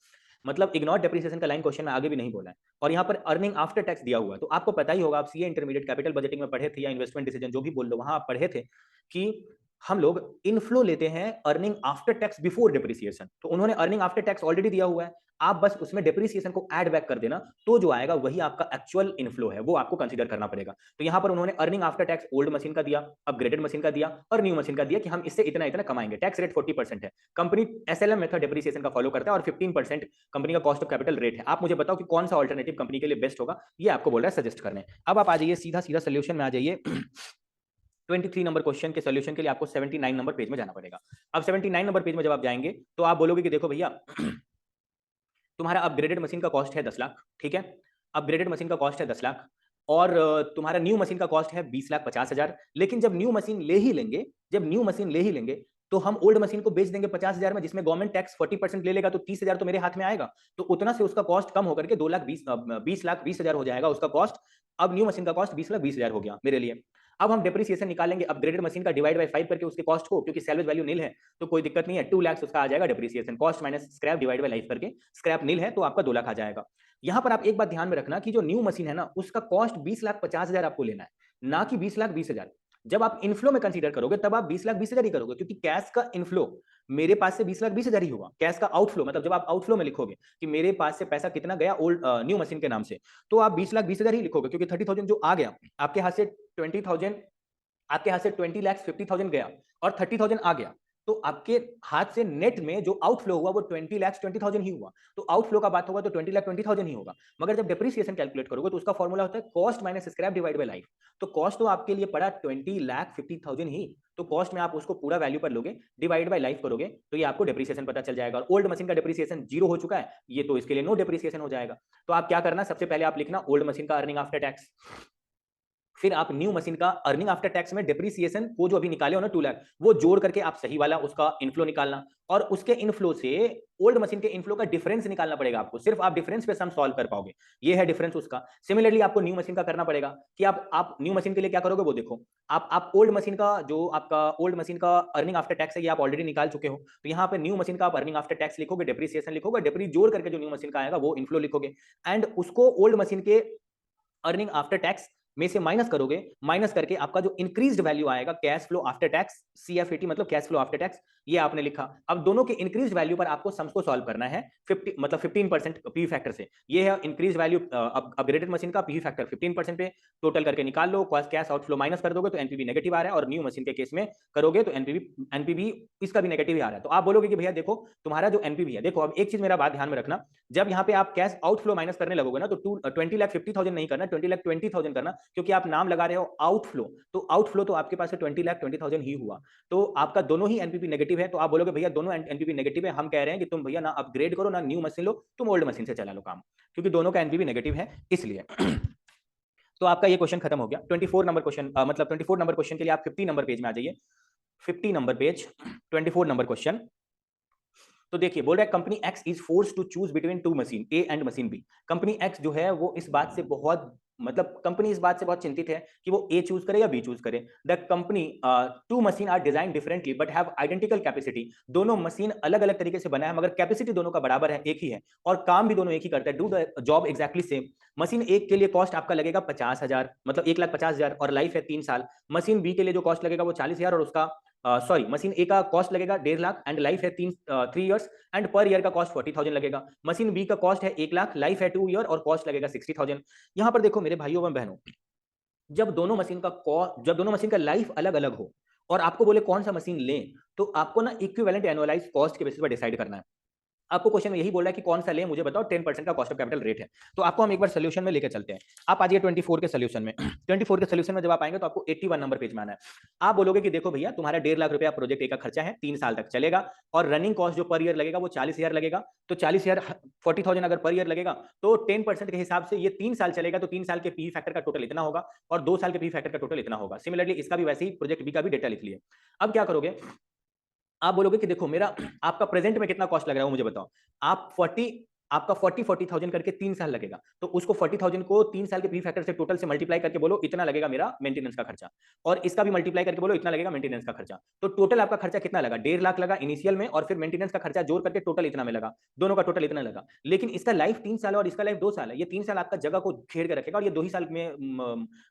मतलब इग्नोर डेप्रिसिएशन का लाइन क्वेश्चन में आगे भी नहीं बोला है। और यहाँ पर अर्निंग आफ्टर टैक्स दिया हुआ है, तो आपको पता ही होगा, आप सीए इंटरमीडिएट कैपिटल बजटिंग में पढ़े थे या इन्वेस्टमेंट डिसीजन जो भी बोल लो, वहां आप पढ़े थे कि हम लोग इनफ्लो लेते हैं earning after tax before depreciation, तो उन्होंने अर्निंग आफ्टर टैक्स ऑलरेडी दिया हुआ है, आप बस उसमें डेप्रिसिएशन को ऐड बैक कर देना, तो जो आएगा वही आपका एक्चुअल इनफ्लो है, वो आपको कंसीडर करना पड़ेगा। तो यहां पर उन्होंने earning after tax old machine का दिया, अपग्रेडेड मशीन का दिया और न्यू मशीन का दिया कि हम इससे इतना इतना कमाएंगे। टैक्स रेट 40% है, कंपनी एसएलएम मेथड डेप्रिसिएशन का फॉलो करता है और 15% कंपनी का कॉस्ट ऑफ कैपिटल रेट है। आप मुझे बताओ कि कौन सा ऑल्टरनेटिव कंपनी के लिए बेस्ट होगा, ये आपको बोल रहा है सजेस्ट करने। अब आप आ जाइए सीधा सीधा सोल्यूशन में आ जाइए। 23 नंबर क्वेश्चन के सोल्यूशन के लिए आपको 79 नंबर पेज में जाना पड़ेगा। अब 79 नंबर पेज में जब आप जाएंगे तो आप बोलोगे कि देखो भैया तुम्हारा अपग्रेडेड मशीन का कॉस्ट है 10 लाख, ठीक है, अपग्रेडेड मशीन का कॉस्ट है 10 लाख और तुम्हारा न्यू मशीन का कॉस्ट है 20,50,000। लेकिन जब न्यू मशीन ले ही लेंगे, तो हम ओल्ड मशीन को बेच देंगे 50,000 में, जिसमें गवर्नमेंट टैक्स 40% ले लेगा, तो 30,000 तो मेरे हाथ में आएगा, तो उतना से उसका कॉस्ट कम होकर के 20,20,20,000 हो जाएगा उसका कॉस्ट। अब न्यू मशीन का कॉस्ट 20,20,000 हो गया मेरे लिए। अब हम डेप्रिसिएशन निकालेंगे अपग्रेडेड मशीन का डिवाइड बाय 5 करके उसके कॉस्ट को, क्योंकि सैल्वेज वैल्यू नील है तो कोई दिक्कत नहीं है, 2 लाख उसका आ जाएगा depreciation cost minus scrap divide by life करके, स्क्रैप नील है तो आपका 2 लाख आ जाएगा। यहां पर आप एक बात ध्यान में रखना कि जो न्यू मशीन है ना, उसका कॉस्ट 20,50,000 आपको लेना है, ना कि 20,20,000। जब आप इनफ्लो में कंसीडर करोगे तब आप 20,20,000 ही करोगे, क्योंकि कैश का इनफ्लो मेरे पास से 20,20,000 ही होगा। कैश का आउटफ्लो मतलब जब आप आउटफ्लो में लिखोगे कि मेरे पास से पैसा कितना गया ओल्ड न्यू मशीन के नाम से, तो आप 20,20,000 ही लिखोगे, क्योंकि 30,000 जो आ गया आपके हाथ से 20,000, आपके हाथ से 20,50,000 गया और 30,000 आ गया, तो आपके हाथ से नेट में जो आउटफ्लो हुआ वो 20,20,000 ही हुआ। तो आउटफ्लो का बात होगा तो 20,20,000 ही होगा। मगर जब डेप्रिसिएशन कैलकुलेट करोगे तो उसका फॉर्मूला होता है cost minus scrap divide by life. तो कॉस्ट तो आपके लिए पड़ा 20,50,000 ही, तो कॉस्ट में आप उसको पूरा वैल्यू पर लोगे, डिवाइड बाय लाइफ करोगे तो ये आपको डेप्रिसिएशन पता चल जाएगा। और ओल्ड मशीन का डेप्रिसिएशन 0 हो चुका है, ये तो इसके लिए नो डेप्रिसिएशन हो जाएगा। तो आप क्या करना, सबसे पहले आप लिखना ओल्ड मशीन का अर्निंग आफ्टर टैक्स, फिर आप न्यू मशीन का अर्निंग आफ्टर टैक्स में डेप्रिसिएशन को जो अभी निकाले हो ना 2 लाख, वो जोड़ करके आप सही वाला उसका इनफ्लो निकालना, और उसके इनफ्लो से ओल्ड मशीन के इनफ्लो का डिफरेंस निकालना पड़ेगा आपको, सिर्फ आप डिफरेंस पे सम सॉल्व कर पाओगे, ये है डिफरेंस उसका। सिमिलरली आपको न्यू मशीन का करना पड़ेगा कि आप न्यू मशीन के लिए क्या करोगे वो देखो, आप ओल्ड मशीन का जो आपका ओल्ड मशीन का अर्निंग आफ्टर टैक्स है ये आप ऑलरेडी निकाल चुके हो, तो यहाँ पे न्यू मशीन का आप अर्निंग आफ्टर टैक्स लिखोगे, डेप्रिसिएशन लिखोगे, डेप्री जोड़ करके जो न्यू मशीन का आएगा वो इनफ्लो लिखोगे, एंड उसको ओल्ड मशीन के अर्निंग आफ्टर टैक्स में से माइनस करोगे, माइनस करके आपका जो इंक्रीज्ड वैल्यू आएगा cash flow after tax, CFAT मतलब कैश फ्लो आफ्टर टैक्स, ये आपने लिखा। अब दोनों के इंक्रीज्ड वैल्यू पर आपको सम्स को सॉल्व करना है 50 मतलब 15% पीवी फैक्टर से। ये है इंक्रीज वैल्यू अपग्रेडेड मशीन का पीवी फैक्टर 15% पे टोटल करके निकाल लो, कैश आउटफ्लो माइनस कर दोगे तो एनपीवी नेगेटिव आ रहा है, और न्यू मशीन के केस में करोगे तो एनपीवी इसका भी नेगेटिव ही आ रहा है। तो आप बोलोगे कि भैया देखो तुम्हारा जो एनपीवी है, देखो अब एक चीज मेरा बात ध्यान में रखना, जब यहाँ पे आप कैश आउटफ्लो माइनस करने लगोगे ना तो 20,50,000 नहीं करना, 20,20,000 करना, क्योंकि आप नाम लगा रहे हो आउटफ्लो, तो आउटफ्लो तो आपके पास 20,20,000 ही हुआ, तो आपका दोनों ही एनपीवी नेगेटिव है। तो आप बोलोगे भैया दोनों एनपीवी नेगेटिव है, हम कह रहे हैं कि तुम भैया ना अपग्रेड करो ना न्यू मशीन लो, तुम ओल्ड मशीन से चला लो काम, क्योंकि दोनों का एनपीवी नेगेटिव है इसलिए। तो आपका ये क्वेश्चन खत्म हो गया। 24 नंबर क्वेश्चन मतलब 24 नंबर क्वेश्चन के लिए आप 50 नंबर पेज में आ जाइए। 50 नंबर पेज 24 नंबर क्वेश्चन। तो देखिए बोल रहा है company X is force to choose between two machine A and machine B. Company X जो है वो इस बात से बहुत मतलब कंपनी इस बात से बहुत चिंतित है कि वो ए चूज करे या बी चूज करे। The company two machine are design differently but have identical capacity. दोनों मशीन अलग अलग तरीके से बना है मगर कैपेसिटी दोनों का बराबर है, एक ही है, और काम भी दोनों एक ही करता है, do the job exactly same. Machine एक के लिए कॉस्ट आपका लगेगा 50,000 मतलब 1,50,000 और लाइफ है 3 साल। मशीन बी के लिए जो कॉस्ट लगेगा वो 40,000 और उसका सॉरी मशीन ए का कॉस्ट लगेगा 1.5 लाख एंड लाइफ है 3 इयर्स एंड पर ईयर का कॉस्ट 40,000 लगेगा। मशीन बी का कॉस्ट है 1 लाख, लाइफ है 2 ईयर और कॉस्ट लगेगा 60,000। यहां पर देखो मेरे भाइयों और बहनों, जब दोनों मशीन का लाइफ अलग अलग हो और आपको बोले कौन सा मशीन लें, तो आपको ना इक्विवेलेंट एनुअलाइज कॉस्ट के बेसिस पर डिसाइड करना है। आपको क्वेश्चन में यही बोल रहा है कि कौन सा ले मुझे बताओ, 10% का कॉस्ट ऑफ कैपिटल रेट है। तो आपको हम एक बार सोल्यूशन में लेकर चलते हैं। आप आ जाइए 24 के सोल्यूशन में। 24 के सोल्यूशन में जब आप आएंगे तो आपको 81 नंबर पेज में आना है। आप बोलोगे कि देखो भैया तुम्हारा 1.5 लाख रुपया प्रोजेक्ट ए का खर्चा है, 3 साल तक चलेगा, और रनिंग कॉस्ट जो पर ईयर लगेगा वो 40,000 लगेगा। तो 40,000 40,000 अगर पर ईयर लगेगा तो 10% के हिसाब से ये 3 साल चलेगा, तो 3 साल के पी फैक्टर का टोटल इतना होगा और 2 साल के पी फैक्टर का टोटल इतना होगा। सिमिलरली इसका भी वैसे ही प्रोजेक्ट बी का भी डेटा लिख लिए। अब क्या करोगे, आप बोलोगे कि देखो मेरा आपका प्रेजेंट में कितना कॉस्ट लग रहा है वो मुझे बताओ। आपका 40,000 करके 3 साल लगेगा, तो उसको 40,000 को 3 साल के पी फैक्टर से टोटल से मल्टीप्लाई करके बोलो इतना लगेगा मेरा मेंटेनेंस का खर्चा, और इसका भी मल्टीप्लाई करके बोलो इतना लगेगा मेंटेनेंस का खर्चा। तो टोटल आपका खर्चा कितना लगा, 1.5 लाख लगा इनिशियल में, और फिर मेंटेनेंस का खर्चा जोड़ करके टोटल इतना में लगा, दोनों का टोटल इतना लगा। लेकिन इसका लाइफ 3 साल है और इसका लाइफ 2 साल है। ये 3 साल आपका जगह को घेर के रखेगा और ये 2 ही साल में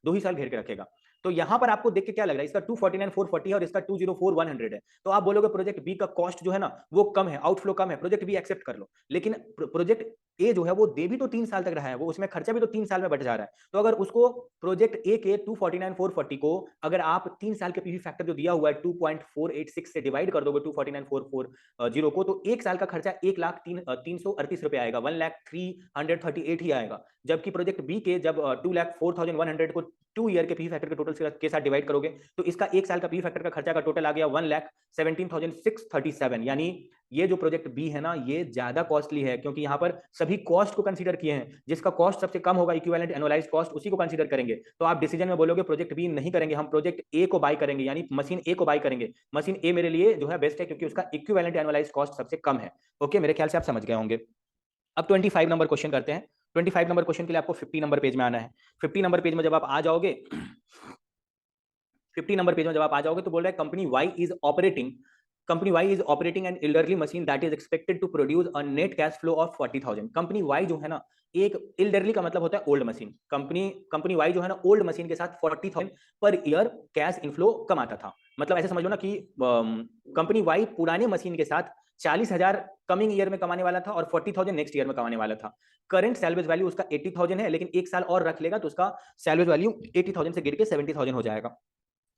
2 ही साल घेर के रखेगा। तो यहां पर आपको देख के क्या लग रहा है, इसका 249,440 है और इसका 204,100 है। तो आप बोलोगे प्रोजेक्ट बी का कॉस्ट जो है ना वो कम है, आउटफ्लो कम है, प्रोजेक्ट बी एक्सेप्ट कर लो। लेकिन प्रोजेक्ट ए जो है वो दे भी तो 3 साल तक रहा है, वो उसमें खर्चा भी तो 3 साल में बच जा रहा है। तो अगर उसको प्रोजेक्ट ए के 249,440 को अगर आप 3 साल के पीवी फैक्टर जो दिया हुआ है 2.486 से डिवाइड कर दोगे 249,440 को, तो 1 साल का खर्चा 1,03,338 रुपए आएगा, 1,03,338 ही आएगा। जबकि प्रोजेक्ट बी के जब 2,04,100 को 2 ईयर के पी फैक्टर के टोटल के साथ डिवाइड करोगे तो इसका 1 साल का पी फैक्टर का खर्चा का टोटल आ गया 1,17,637। यानी ये जो प्रोजेक्ट बी है ना ये ज्यादा कॉस्टली है, क्योंकि यहां पर सभी कॉस्ट को कंसीडर किए हैं, जिसका कॉस्ट सबसे कम होगा इक्विवेलेंट एनुअलाइज कॉस्ट उसी को कंसीडर करेंगे। तो आप डिसीजन में बोलोगे प्रोजेक्ट बी नहीं करेंगे, हम प्रोजेक्ट ए को बाय करेंगे, यानी मशीन ए को बाय करेंगे। मशीन ए मेरे लिए जो है बेस्ट है क्योंकि उसका इक्विवेलेंट एनुअलाइज कॉस्ट सबसे कम है। ओके, मेरे ख्याल से आप समझ गए होंगे। अब 25 नंबर क्वेश्चन करते हैं। 25 नंबर क्वेश्चन के लिए आपको 50 नंबर पेज में आना है। 50 नंबर पेज में जब आप आ जाओगे 50 नंबर पेज में जब आप आ जाओगे तो बोल रहा है company Y is operating an elderly machine that is expected to produce a net cash flow of 40,000। Company Y जो है ना, एक इल्डरली का मतलब होता है ओल्ड मशीन, कंपनी वाई जो है ना ओल्ड मशीन के साथ 40,000 पर ईयर कैश इनफ्लो कमाता था। मतलब ऐसे समझ लो ना कि कंपनी वाई पुराने मशीन के साथ 40,000 कमिंग ईयर में कमाने वाला था और 40,000 नेक्स्ट ईयर में कमाने वाला था। करंट सैलवेज वैल्यू उसका 80,000 है, लेकिन 1 साल और रख लेगा तो उसका सैलवेज वैल्यू 80,000 से गिर के 70,000 हो जाएगा।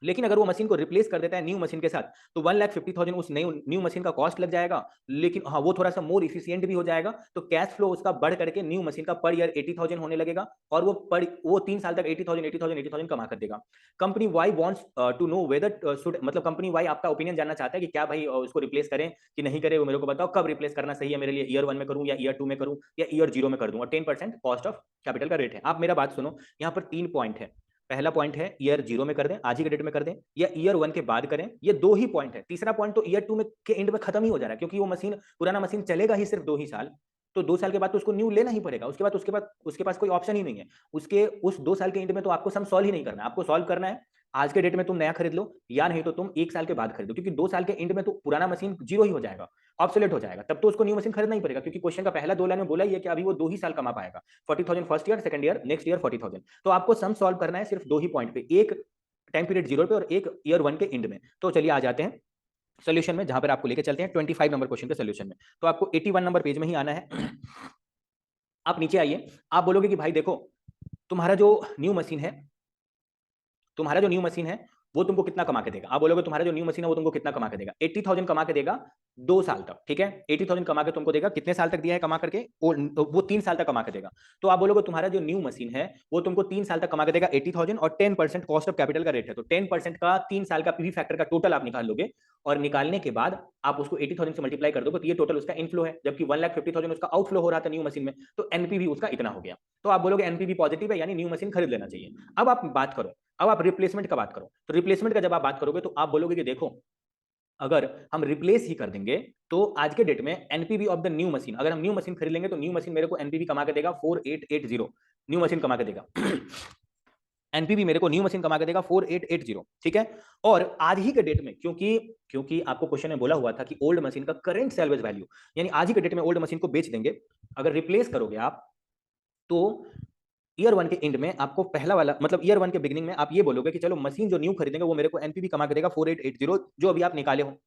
लेकिन अगर वो मशीन को रिप्लेस कर देता है न्यू मशीन के साथ तो 1,50,000 उस न्यू मशीन का कॉस्ट लग जाएगा, लेकिन हाँ वो थोड़ा सा मोर इफिशिएंट भी हो जाएगा। तो कैश फ्लो उसका बढ़ करके न्यू मशीन का पर ईयर 80,000 होने लगेगा और वो 3 साल तक 80,000 कमा कर देगा। Company Y wants to know whether should मतलब कंपनी वाई आपका ओपिनियन जानना चाहता है कि क्या भाई उसको रिप्लेस करें कि नहीं करें, वो मेरे को बताओ कब रिप्लेस करना सही है मेरे लिए, ईयर 1 में करूं या ईयर 2 में करूं या ईयर 0 में कर दूं, और 10% कॉस्ट ऑफ कैपिटल का रेट है। आप मेरा बात सुनो, यहाँ पर 3 पॉइंट है। पहला पॉइंट है ईयर 0 में कर दें, आज ही के डेट में कर दें, या ईयर 1 के बाद करें, ये 2 ही पॉइंट है। तीसरा पॉइंट तो ईयर 2 में के एंड में खत्म ही हो जा रहा है, क्योंकि वो मशीन पुराना मशीन चलेगा ही सिर्फ 2 ही साल, तो 2 साल के बाद तो उसको न्यू लेना ही पड़ेगा। उसके पास कोई ऑप्शन ही नहीं है। उसके उस 2 साल के एंड में तो आपको सम सॉल्व ही नहीं करना, आपको सॉल्व करना है आज के डेट में तुम नया खरीद लो या नहीं तो तुम 1 साल के बाद खरीदो, क्योंकि 2 साल के एंड में तो पुराना मशीन जीरो ही हो जाएगा, ऑब्सोलेट हो जाएगा, तब तो उसको न्यू मशीन खरीदना ही पड़ेगा, क्योंकि क्वेश्चन का पहला 2 लाइन में बोला ही है कि अभी वो 2 ही साल कमा पाएगा। 40,000 first year, second year, next year 40,000। तो आपको सम सॉल्व करना है सिर्फ 2 ही पॉइंट पे, एक टाइम पीरियड 0 पे और एक ईयर 1 के एंड में। तो चलिए आ जाते हैं सोल्यूशन में, जहां पर आपको लेके चलते हैं 25 नंबर क्वेश्चन के सोल्यूशन में। तो आपको 81 नंबर पेज में ही आना है। आप नीचे आइए, आप बोलोगे कि भाई देखो तुम्हारा जो न्यू मशीन है, तुम्हारा जो न्यू मशीन है वो तुमको कितना कमा के देगा। आप बोलोगे तुम्हारा जो न्यू मशीन है वो तुमको कितना कमा के देगा, 80,000 कमा के देगा 2 साल तक, ठीक है। 80,000 कमा के तुमको देगा, कितने साल तक दिया है कमा करके, वो 3 साल तक कमा के देगा। तो आप बोलोगे तुम्हारा जो न्यू मशीन है वो तुमको 3 साल तक कमा के देगा 80,000, और 10% कॉस्ट ऑफ कैपिटल का रेट है, तो 10% का 3 साल का पीवी फैक्टर का टोटल आप निकाल लोगे, और निकालने के बाद आप उसको 80,000 से मल्टीप्लाई कर दोगे, तो ये टोटल उसका इनफ्लो है, जबकि 1,50,000 उसका आउटफ्लो हो रहा था न्यू मशीन में, तो एनपीवी उसका इतना हो गया। तो आप बोलोगे एनपीवी पॉजिटिव है, यानी न्यू मशीन खरीद लेना चाहिए। अब आप बात करो, अब आप रिप्लेसमेंट का बात करो, तो रिप्लेसमेंट का जब आप बात करोगे तो आप बोलोगे कि देखो अगर हम रिप्लेस ही कर देंगे तो आज के डेट में NPV of the new machine, अगर हम न्यू मशीन खरीद लेंगे तो न्यू मशीन मेरे को एनपीवी कमा के देगा 4880, न्यू मशीन कमा के देगा एनपीवी मेरे को न्यू मशीन कमा के देगा 4880, ठीक है। और आज ही के डेट में, क्योंकि आपको क्वेश्चन में बोला हुआ था कि ओल्ड मशीन का करंट सेल्वेज वैल्यू, यानी आज ही के डेट में ओल्ड मशीन को बेच देंगे, अगर रिप्लेस करोगे आप तो ईयर 1 के एंड में आपको पहला वाला, मतलब ईयर 1 के बिगिनिंग में आप ये बोलोगे कि चलो मशीन जो न्यू खरीदेंगे वो मेरे को एनपीवी कमा के देगा 4880, जो अभी आप निकाले हो।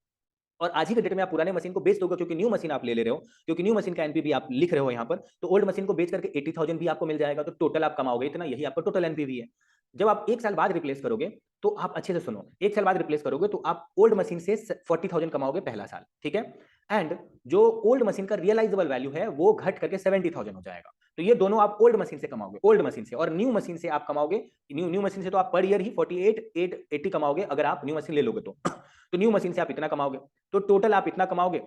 और आज ही के डेट में आप पुराने मशीन को बेच दोगे, क्योंकि न्यू मशीन आप ले रहे हो, क्योंकि न्यू मशीन का एनपीवी आप लिख रहे हो यहाँ पर, तो ओल्ड मशीन को बेच करके 80,000 भी आपको मिल जाएगा, तो टोटल आप कमाओगे इतना, यही आपका टोटल एनपीवी है। जब आप 1 साल बाद रिप्लेस करोगे तो आप अच्छे से सुनो, 1 साल बाद रिप्लेस करोगे तो आप ओल्ड मशीन से 40,000 कमाओगे पहला साल, ठीक है। एंड जो ओल्ड मशीन का रियलाइजेबल वैल्यू है वो घट करके 70,000 हो जाएगा। तो ये दोनों आप ओल्ड मशीन से कमाओगे, ओल्ड मशीन से, और न्यू मशीन से आप कमाओगे, न्यू मशीन से तो आप पर ईयर ही 48,880 कमाओगे अगर आप न्यू मशीन ले लोगे तो न्यू मशीन से आप इतना कमाओगे, तो टोटल आप इतना कमाओगे।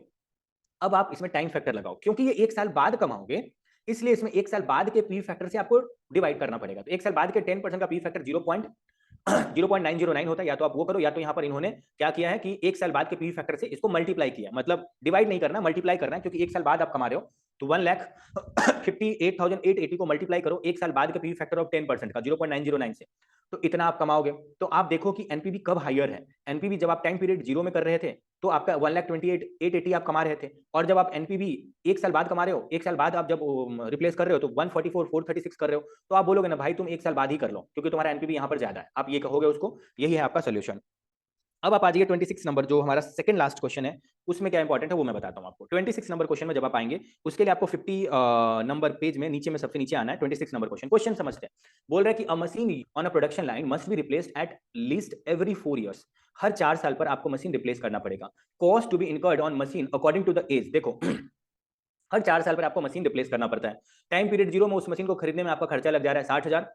अब आप इसमें टाइम फैक्टर लगाओ, क्योंकि ये 1 साल बाद कमाओगे, इसलिए इसमें 1 साल बाद के पी फैक्टर से आपको डिवाइड करना पड़ेगा। तो 1 साल बाद के 10% का पी फैक्टर 0.909 होता है, या तो आप वो करो, या तो यहाँ पर इन्होंने क्या किया है कि 1 साल बाद के पी फैक्टर से इसको मल्टीप्लाई किया, मतलब डिवाइड नहीं करना, मल्टीप्लाई करना है, क्योंकि 1 साल बाद आप कमा रहे हो, तो 1,58,880 को मल्टीप्लाई करो 1 साल बाद के पी फैक्टर ऑफ 10% का 0.909 से, तो इतना आप कमाओगे। तो आप देखो कि एनपीवी कब हायर है, एनपीवी जब आप टाइम पीरियड 0 में कर रहे थे तो आपका 1,28,880 आप कमा रहे थे, और जब आप एनपीवी 1 साल बाद कमा रहे हो, 1 साल बाद आप जब रिप्लेस कर रहे हो तो 144,436 कर रहे हो, तो आप बोलोगे ना भाई तुम 1 साल बाद ही कर लो, क्योंकि तुम्हारा एनपीवी यहाँ पर ज्यादा है, आप ये कहोगे उसको, यही है आपका सोल्यूशन। अब आप आ जाइए 26 नंबर, जो हमारा सेकंड लास्ट क्वेश्चन है, उसमें क्या इंपॉर्टेंट है वो मैं बताता हूं आपको। 26 नंबर क्वेश्चन में जब आप आएंगे उसके लिए आपको 50 नंबर पेज में नीचे में सबसे नीचे आना है। 26 नंबर क्वेश्चन समझते हैं। बोल रहा है कि a machine on a production line must be replaced at least every 4 years, हर 4 साल पर आपको मशीन रिप्लेस करना पड़ेगा। Cost to be incurred on machine according to the age, देखो हर 4 साल पर आपको मशीन रिप्लेस करना पड़ता है। टाइम पीरियड 0 में उस मशीन को खरीदने में आपका खर्चा लग जा रहा है 60,000,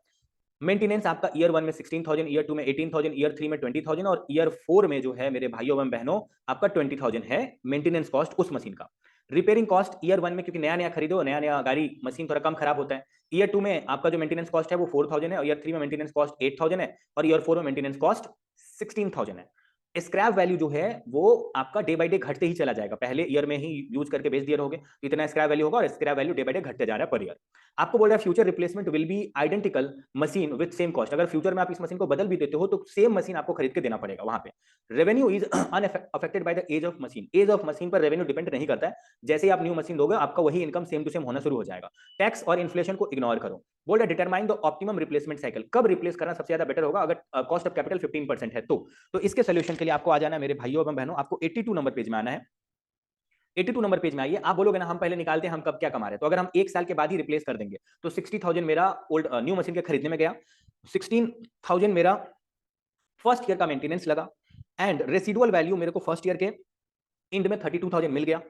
मेंटेनेंस आपका ईयर 1 में 16,000, ईयर 2 में 18,000, ईयर 3 में 20,000, और ईयर 4 में जो है मेरे भाइयों एवं बहनों आपका 20,000 है मेंटेनेंस कॉस्ट उस मशीन का। रिपेयरिंग कॉस्ट ईयर 1 में, क्योंकि नया नया खरीदो, नया नया गाड़ी मशीन थोड़ा कम खराब होता है, ईयर 2 में आपका जो मेंटेनेंस कॉस्ट है वो 4,000 है, और ईयर 3 में मेंटेनेंस कॉस्ट 8,000 है, और ईयर 4 में मेंटेनेंस कॉस्ट 16,000 है। स्क्रैप वैल्यू जो है वो आपका डे बाय डे घटते ही चला जाएगा, पहले ईयर में ही यूज करके बेच दिए रहोगे तो इतना स्क्रैप वैल्यू होगा, और scrap value day by day घटते जा रहा है पर ईयर। आपको बोल रहा है future replacement will be identical machine with same cost, अगर फ्यूचर में आप इस मशीन को बदल भी देते हो तो सेम मशीन आपको खरीद के देना पड़ेगा वहां पे। Revenue is unaffected by the age of machine, age of machine पर रेवेन्यू डिपेंड नहीं करता है, जैसे ही आप न्यू मशीन दोगे आपका वही इनकम सेम टू सेम होना शुरू हो जाएगा। टैक्स और इन्फ्लेशन को इग्नोर करो। बोल रहा है determine the optimum replacement cycle, कब रिप्लेस करना सबसे ज्यादा बेटर होगा अगर कॉस्ट ऑफ कैपिटल 15% है तो इसके सोल्यूशन के लिए आपको आ जाना है मेरे भाइयों एवं बहनों, आपको 82 नंबर पेज में आना है। 82 नंबर पेज में आइए। आप बोलोगे ना हम पहले निकालते हैं हम कब क्या कमा रहे हैं, तो अगर हम 1 साल के बाद ही रिप्लेस कर देंगे तो 60,000 मेरा ओल्ड न्यू मशीन के खरीदने में गया, 16,000 मेरा फर्स्ट ईयर का मेंटेनेंस लगा, एंड रेसिडुअल वैल्यू मेरे को फर्स्ट ईयर के एंड में 32,000 मिल गया।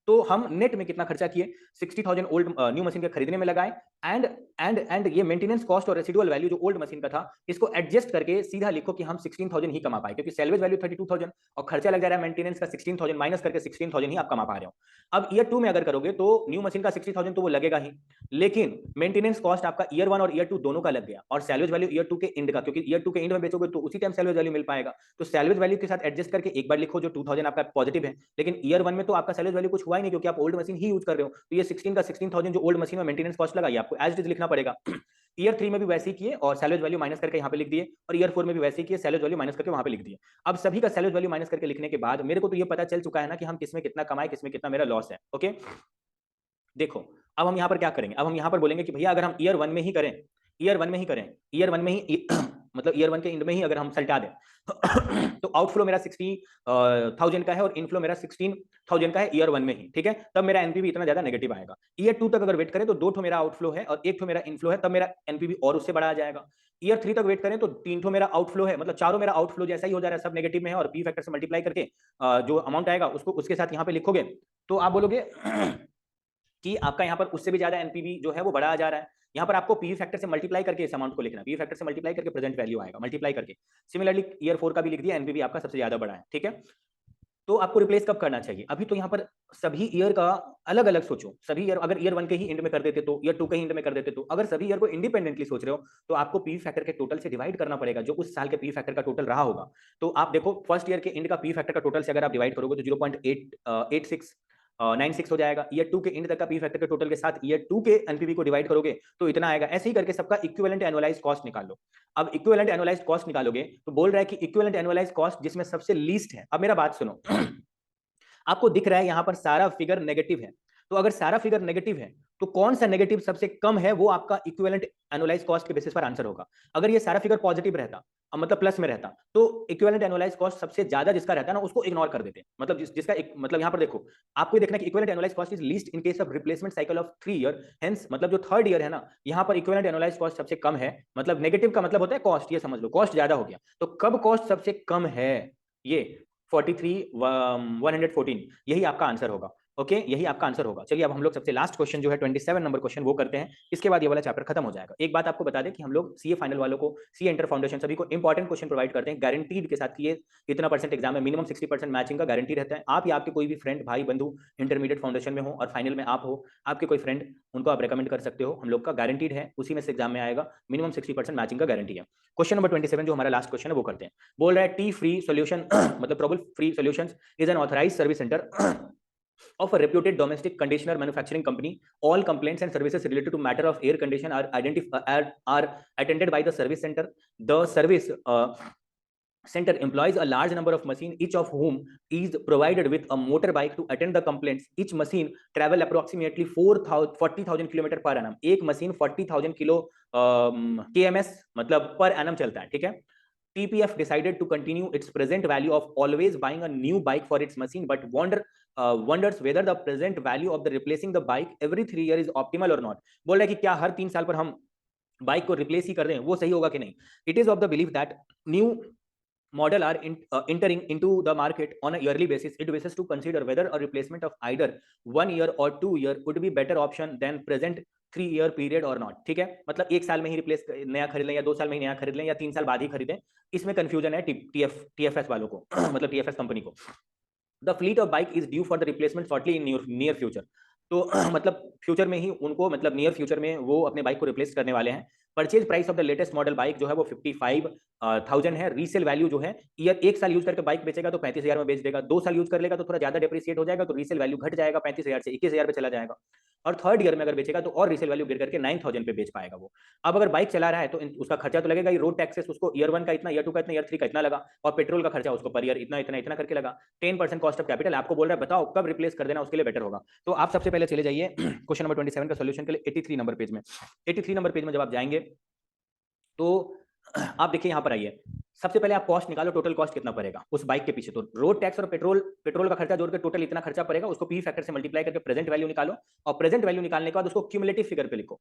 तो हम नेट में कितना खर्चा किए, 60,000 ओल्ड न्यू मशीन के खरीदने में लगाए, एंड ये मेंटेनेंस कॉस्ट और रेसिडुअल वैल्यू जो ओल्ड मशीन का था इसको एडजस्ट करके सीधा लिखो कि हम 16,000 ही कमा पाए, क्योंकि सैलवेज वैल्यू 32,000 और खर्चा लग जा रहा है मेंटेनेंस का 16,000, माइनस करके 16,000 ही आप कमा पा रहे हो। अब ईयर 2 में अगर करोगे तो न्यू मशीन का 60,000 तो वो लगेगा ही, लेकिन मेंटेनेंस कॉस्ट आपका ईयर 1 और ईयर 2 दोनों का लग गया, और सैलवेज वैल्यू ईयर 2 के एंड का, क्योंकि ईयर 2 के एंड में बेचोगे तो उसी टाइम सैलवेज वैल्यू मिल पाएगा, तो सैलवेज वैल्यू के साथ एडजस्ट करके एक बार लिखो जो 2,000 आपका पॉजिटिव है, लेकिन ईयर 1 में तो आपका सैलवेज वैल्यू कुछ हुआ ही नहीं, क्योंकि आप ओल्ड मशीन ही यूज कर रहे हो, तो ये 16 का 16,000 जो ओल्ड मशीन में मेंटेनेंस कॉस्ट लगा ये आपको एज इट इज लिखना पड़ेगा। ईयर 3 में भी वैसे ही किए और सैलवेज वैल्यू माइनस करके यहाँ पे लिख दिए, और ईयर 4 में भी वैसे ही किए, सैलवेज वैल्यू माइनस करके वहाँ पे लिख दिए। अब सभी का सैलवेज वैल्यू माइनस करके लिखने के बाद मेरे को तो ये पता चल चुका है ना कि हम किसमें कितना कमाए, किसमें कितना मेरा लॉस है। ओके, देखो अब हम यहाँ पर क्या करेंगे, अब हम यहाँ पर बोलेंगे कि भैया अगर हम ईयर 1 में ही करें, ईयर 1 में ही करें, ईयर 1 में ही मतलब ईयर 1 के एंड में ही अगर हम सल्टा दें तो आउटफ्लो मेरा 60,000 का है और इनफ्लो मेरा 16,000 का है ईयर 1 में ही, ठीक है, तब मेरा एनपीवी इतना ज्यादा नेगेटिव आएगा। ईयर 2 तक अगर वेट करें तो 2 ठो मेरा आउटफ्लो है और 1 ठो मेरा इनफ्लो है, तब मेरा एनपीवी और उससे बड़ा आ जाएगा। ईयर 3 तक वेट करें तो 3 ठो मेरा आउटफ्लो है, मतलब चारों मेरा आउटफ्लो जैसा ही हो जा रहा है, सब नेगेटिव में है, और पी फैक्टर से मल्टीप्लाई करके जो अमाउंट आएगा उसको उसके साथ यहाँ पे लिखोगे तो आप बोलोगे कि आपका यहाँ पर उससे भी ज्यादा एनपीवी जो है वो बड़ा आ जा रहा है। यहाँ पर आपको पीवी फैक्टर से मल्टीप्लाई करके इस अमाउंट को लिखना है, पीवी फैक्टर से मल्टीप्लाई करके प्रेजेंट वैल्यू आएगा, मल्टीप्लाई करके। सिमिलरली ईयर 4 का भी लिख दिया, एनपीवी आपका सबसे ज्यादा बड़ा है, ठीक है। तो आपको रिप्लेस कब करना चाहिए, अभी तो यहाँ पर सभी ईयर का अलग अलग सोचो, सभी ईयर अगर ईयर 1 के ही एंड में कर देते तो, ईयर 2 के ही एंड में कर देते तो, अगर सभी ईयर को इंडिपेंडेंटली सोच रहे हो तो आपको पी फैक्टर के टोटल से डिवाइड करना पड़ेगा, जो उस साल के पी फैक्टर का टोटल रहा होगा। तो आप देखो फर्स्ट ईयर के एंड का पी फैक्टर का टोटल से अगर आप डिवाइड करोगे तो 0.896 हो जाएगा। ईयर 2 के एंड तक का पी फैक्टर के टोटल के साथ ईयर 2 के एनपीवी को डिवाइड करोगे तो इतना आएगा। ऐसे ही करके सबका इक्विवेलेंट एनुअलाइज्ड कॉस्ट निकाल लो। अब इक्विवेलेंट एनुअलाइज्ड कॉस्ट निकालोगे तो बोल रहा है कि इक्विवेलेंट एनुअलाइज्ड कॉस्ट जिसमें सबसे लीस्ट है। अब मेरा बात सुनो आपको दिख रहा है यहां पर सारा फिगर नेगेटिव है, तो अगर सारा फिगर नेगेटिव है तो कौन सा नेगेटिव सबसे कम है वो आपका इक्विवेलेंट एनुअलाइज्ड कॉस्ट के बेसिस पर आंसर होगा। अगर ये सारा फिगर पॉजिटिव रहता, मतलब प्लस में रहता, तो इक्विवेलेंट एनुअलाइज्ड कॉस्ट सबसे ज्यादा जिसका रहता है ना उसको इग्नोर कर देते, मतलब जिसका मतलब यहां पर देखो आपको देखना कि equivalent annualised cost is least in case of replacement cycle of 3 year, hence मतलब जो थर्ड ईयर है ना यहां पर इक्विवेलेंट एनुअलाइज्ड कॉस्ट सबसे कम है, मतलब नेगेटिव का मतलब होता है कॉस्ट, ये समझ लो कॉस्ट ज्यादा हो गया। तो कब कॉस्ट सबसे कम है, ये 43,114, यही आपका आंसर होगा। ओके यही आपका आंसर होगा। चलिए अब हम लोग सबसे लास्ट क्वेश्चन जो है 27 नंबर क्वेश्चन वो करते हैं, इसके बाद ये वाला चैप्टर खत्म हो जाएगा। एक बात आपको बता दें कि हम लोग सीए फाइनल वालों को, सीए इंटर फाउंडेशन सभी को इंपॉर्टेंट क्वेश्चन प्रोवाइड करते हैं गारंटीड के साथ कि ये इतना परसेंट एग्जाम में मिनिमम 60% मैचिंग का गारंटी रहता है। आप या आपके कोई भी फ्रेंड भाई बंधु इंटरमीडिएट फाउंडेशन में हो और फाइनल में आप हो, आपके कोई फ्रेंड, उनको आप रिकमेंड कर सकते हो, हम लोग का गारंटीड है, उसी में से एग्जाम में आएगा, मिनिमम 60% मैचिंग का गारंटी है। क्वेश्चन नंबर 27 जो हमारा लास्ट क्वेश्चन है वो करते हैं। बोल रहा है टी फ्री सोल्यूशन मतलब trouble free solutions is an authorized service center of a reputed domestic conditioner manufacturing company. All complaints and services related to matter of air condition are attended by the service center. The service center employs a large number of machines, each of whom is provided with a motorbike to attend the complaints. Each machine travel approximately 40,000 kilometre पर annum. एक machine 40,000 kilo kms मतलब पर annum चलता है, ठीक है। TPF decided to continue its present value of always buying a new bike for its machine, but wonders whether the present value of the replacing the bike every 3 years is optimal or not. बोल रहा है कि क्या हर 3 साल पर हम bike को replace ही कर रहे हैं वो सही होगा कि नहीं। It is of the belief that new model are entering into the market on a yearly basis. It wishes to consider whether a replacement of either 1 year or 2 year would be better option than present 3 year period or not. ठीक है, मतलब एक साल में ही replace नया खरीद लें या 2 साल में ही नया खरीद लें या 3 साल बाद ही खरीदें, इसमें कंफ्यूजन है टीएफएस वालों को मतलब टीएफएस कंपनी को। The fleet of bike is due for the replacement shortly in near future. तो मतलब फ्यूचर में ही उनको, मतलब नियर फ्यूचर में वो अपने बाइक को रिप्लेस करने वाले हैं। Purchase price of the latest model bike जो है वो 55,000 है। रीसेल वैल्यू जो है, ईयर एक साल यूज करके बाइक बेचेगा तो 35,000 में बेच देगा, 2 साल यूज कर लेगा तो थोड़ा ज्यादा डेप्रिसिएट हो जाएगा, तो रीसेल वैल्यू घट जाएगा 35,000 से 21,000 पे चला जाएगा, और थर्ड ईयर में अगर बेचेगा तो और रीसेल वैल्यू गिर करके 9,000 पे बेच पाएगा वो। अब अगर बाइक चला रहा है तो उसका खर्चा तो लगेगा, रोड टैक्सेस उसको ईयर 1 का इतना, ईयर 2 का इतना, ईयर 3 का इतना लगा, और पेट्रोल का खर्चा उसको पर ईयर इतना इतना इतना करके लगा। 10% कॉस्ट ऑफ कैपिटल आपको बोल रहा है बताओ कब रिप्लेस कर देना उसके लिए बेटर होगा। तो आप सबसे पहले चले जाइए क्वेश्चन नंबर 27 का सॉल्यूशन के लिए 83 नंबर पेज में। 83 नंबर पेज में जब आप जाएंगे तो आप देखिए यहां पर आइए, सबसे पहले आप कॉस्ट निकालो, टोटल कॉस्ट कितना पड़ेगा उस बाइक के पीछे। तो रोड टैक्स और पेट्रोल का खर्चा जोड़कर टोटल इतना खर्चा पड़ेगा, उसको पी फैक्टर से मल्टीप्लाई करके प्रेजेंट वैल्यू निकालो, और प्रेजेंट वैल्यू निकालने के बाद उसको क्यूमुलेटिव फिगर पे लिखो।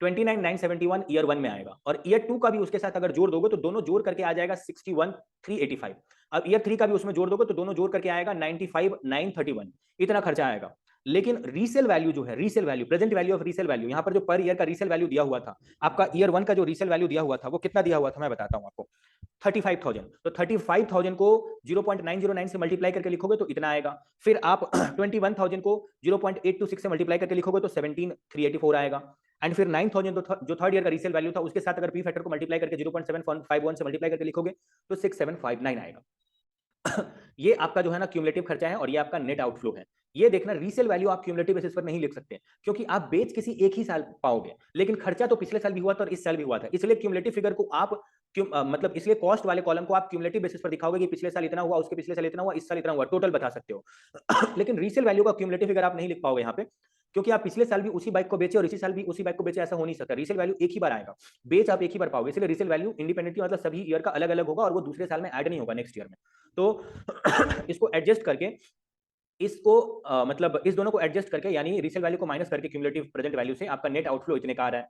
29,971 ईयर 1 में आएगा, और ईयर 2 का भी उसके साथ अगर जोड़ दोगे तो दोनों जोड़ करके आ जाएगा 61,385। अब ईयर 3 का भी उसमें जोड़ दोगे तो दोनों जोड़ करके आएगा 95,931, इतना खर्चा आएगा। लेकिन रीसेल वैल्यू जो है, resale value, present value of resale value, यहां पर जो पर ईयर का रीसेल वैल्यू दिया हुआ था, आपका ईयर 1 का जो रीसेल वैल्यू दिया हुआ था वो कितना दिया हुआ था मैं बताता हूं आपको, 35,000। तो 35,000 को 0.909 से मल्टीप्लाई करके लिखोगे तो इतना आएगा। फिर आप 21,000 को 0.826 से मल्टीप्लाई करके लिखोगे तो 17,384 आएगा। एंड फिर 9,000 जो थर्ड ईयर का रीसेल वैल्यू था उसके साथ अगर पी फैक्टर को मल्टीप्लाई करके 0.751 से मल्टीप्लाई करके लिखोगे तो 6,759 आएगा। ये आपका जो है ना क्यूमुलेटिव खर्चा है और ये आपका नेट आउटफ्लो है। ये देखना रीसेल वैल्यू आप क्यूमुलेटिव बेसिस पर नहीं लिख सकते, क्योंकि आप बेच किसी एक ही साल पाओगे, लेकिन खर्चा तो पिछले साल भी हुआ था और इस साल भी हुआ था, इसलिए क्यूमुलेटिव फिगर को आप मतलब इसलिए कॉस्ट वाले कॉलम को आप क्यूमुलेटिव बेसिस पर दिखाओगे कि पिछले साल इतना हुआ, उसके पिछले साल इतना हुआ, इस साल इतना हुआ, टोटल बता सकते हो। लेकिन रीसेल वैल्यू का क्यूमुलेटिव फिगर आप नहीं लिख पाओगे यहाँ पे, क्योंकि आप पिछले साल भी उसी बाइक को बेचे और इसी साल भी उसी बाइक को बेचे, ऐसा हो नहीं सकता। रीसेल वैल्यू एक ही बार आएगा, बेच आप एक ही बार पाओगे, इसलिए रीसेल वैल्यू इंडिपेंडेंटली मतलब सभी ईयर का अलग अलग होगा और वो दूसरे साल में ऐड नहीं होगा नेक्स्ट ईयर में। तो इसको एडजस्ट करके इसको मतलब इस दोनों को एडजस्ट करके, यानी रीसेल वैल्यू को माइनस करके क्यूमुलेटिव प्रेजेंट वैल्यू से आपका नेट आउटफ्लो इतने का आ रहा है।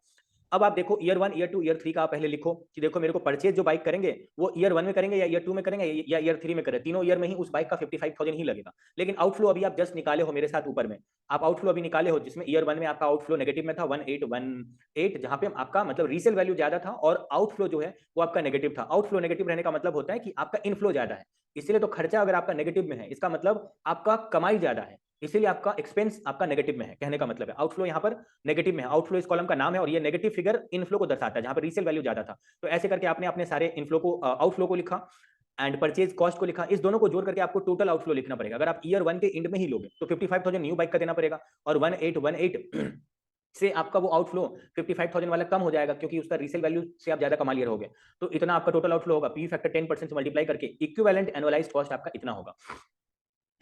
अब आप देखो ईयर 1, ईयर 2, ईयर 3 का आप पहले लिखो कि देखो मेरे को परचेज जो बाइक करेंगे वो ईयर 1 में करेंगे या ईयर 2 में करेंगे या ईयर 3 में करें, तीनों ईयर में ही उस बाइक का 55,000 ही लगेगा। लेकिन आउटफ्लो अभी आप जस्ट निकाले हो मेरे साथ ऊपर में, आप आउटफ्लो अभी निकाले हो जिसमें ईयर 1 में आपका आउटफ्लो नेगेटिव में था 1818, जहां पे आपका मतलब रीसेल वैल्यू ज्यादा था और आउटफ्लो जो है वो आपका नेगेटिव था। आउटफ्लो नेगेटिव रहने का मतलब होता है कि आपका इनफ्लो ज्यादा है, इसलिए तो खर्चा अगर आपका नेगेटिव में है इसका मतलब आपका कमाई ज्यादा है, इसीलिए आपका एक्सपेंस आपका नेगेटिव में है, कहने का मतलब है आउटफ्लो यहाँ पर नेगेटिव में है। आउटफ्लो इस कॉलम का नाम है और ये नेगेटिव फिगर इनफ्लो को दर्शाता है जहां पर रीसेल वैल्यू ज्यादा था। तो ऐसे करके आपने अपने सारे इनफ्लो को आउटफ्लो को लिखा एंड परचेज कॉस्ट को लिखा, इस दोनों को जोड़ करके आपको टोटल आउटफ्लो लिखना पड़ेगा। अगर आप ईयर 1 के एंड में ही लोगे तो 55,000 न्यू बाइक का देना पड़ेगा और 1818 से आपका वो आउटफ्लो 55,000 वाला कम हो जाएगा, क्योंकि उसका रीसेल वैल्यू से आप ज्यादा कमा लिए रहोगे। तो इतना आपका टोटल आउटफ्लो होगा, पी फैक्टर 10% से मल्टीप्लाई करके इक्विवेलेंट एनुअलाइज्ड कॉस्ट आपका इतना होगा।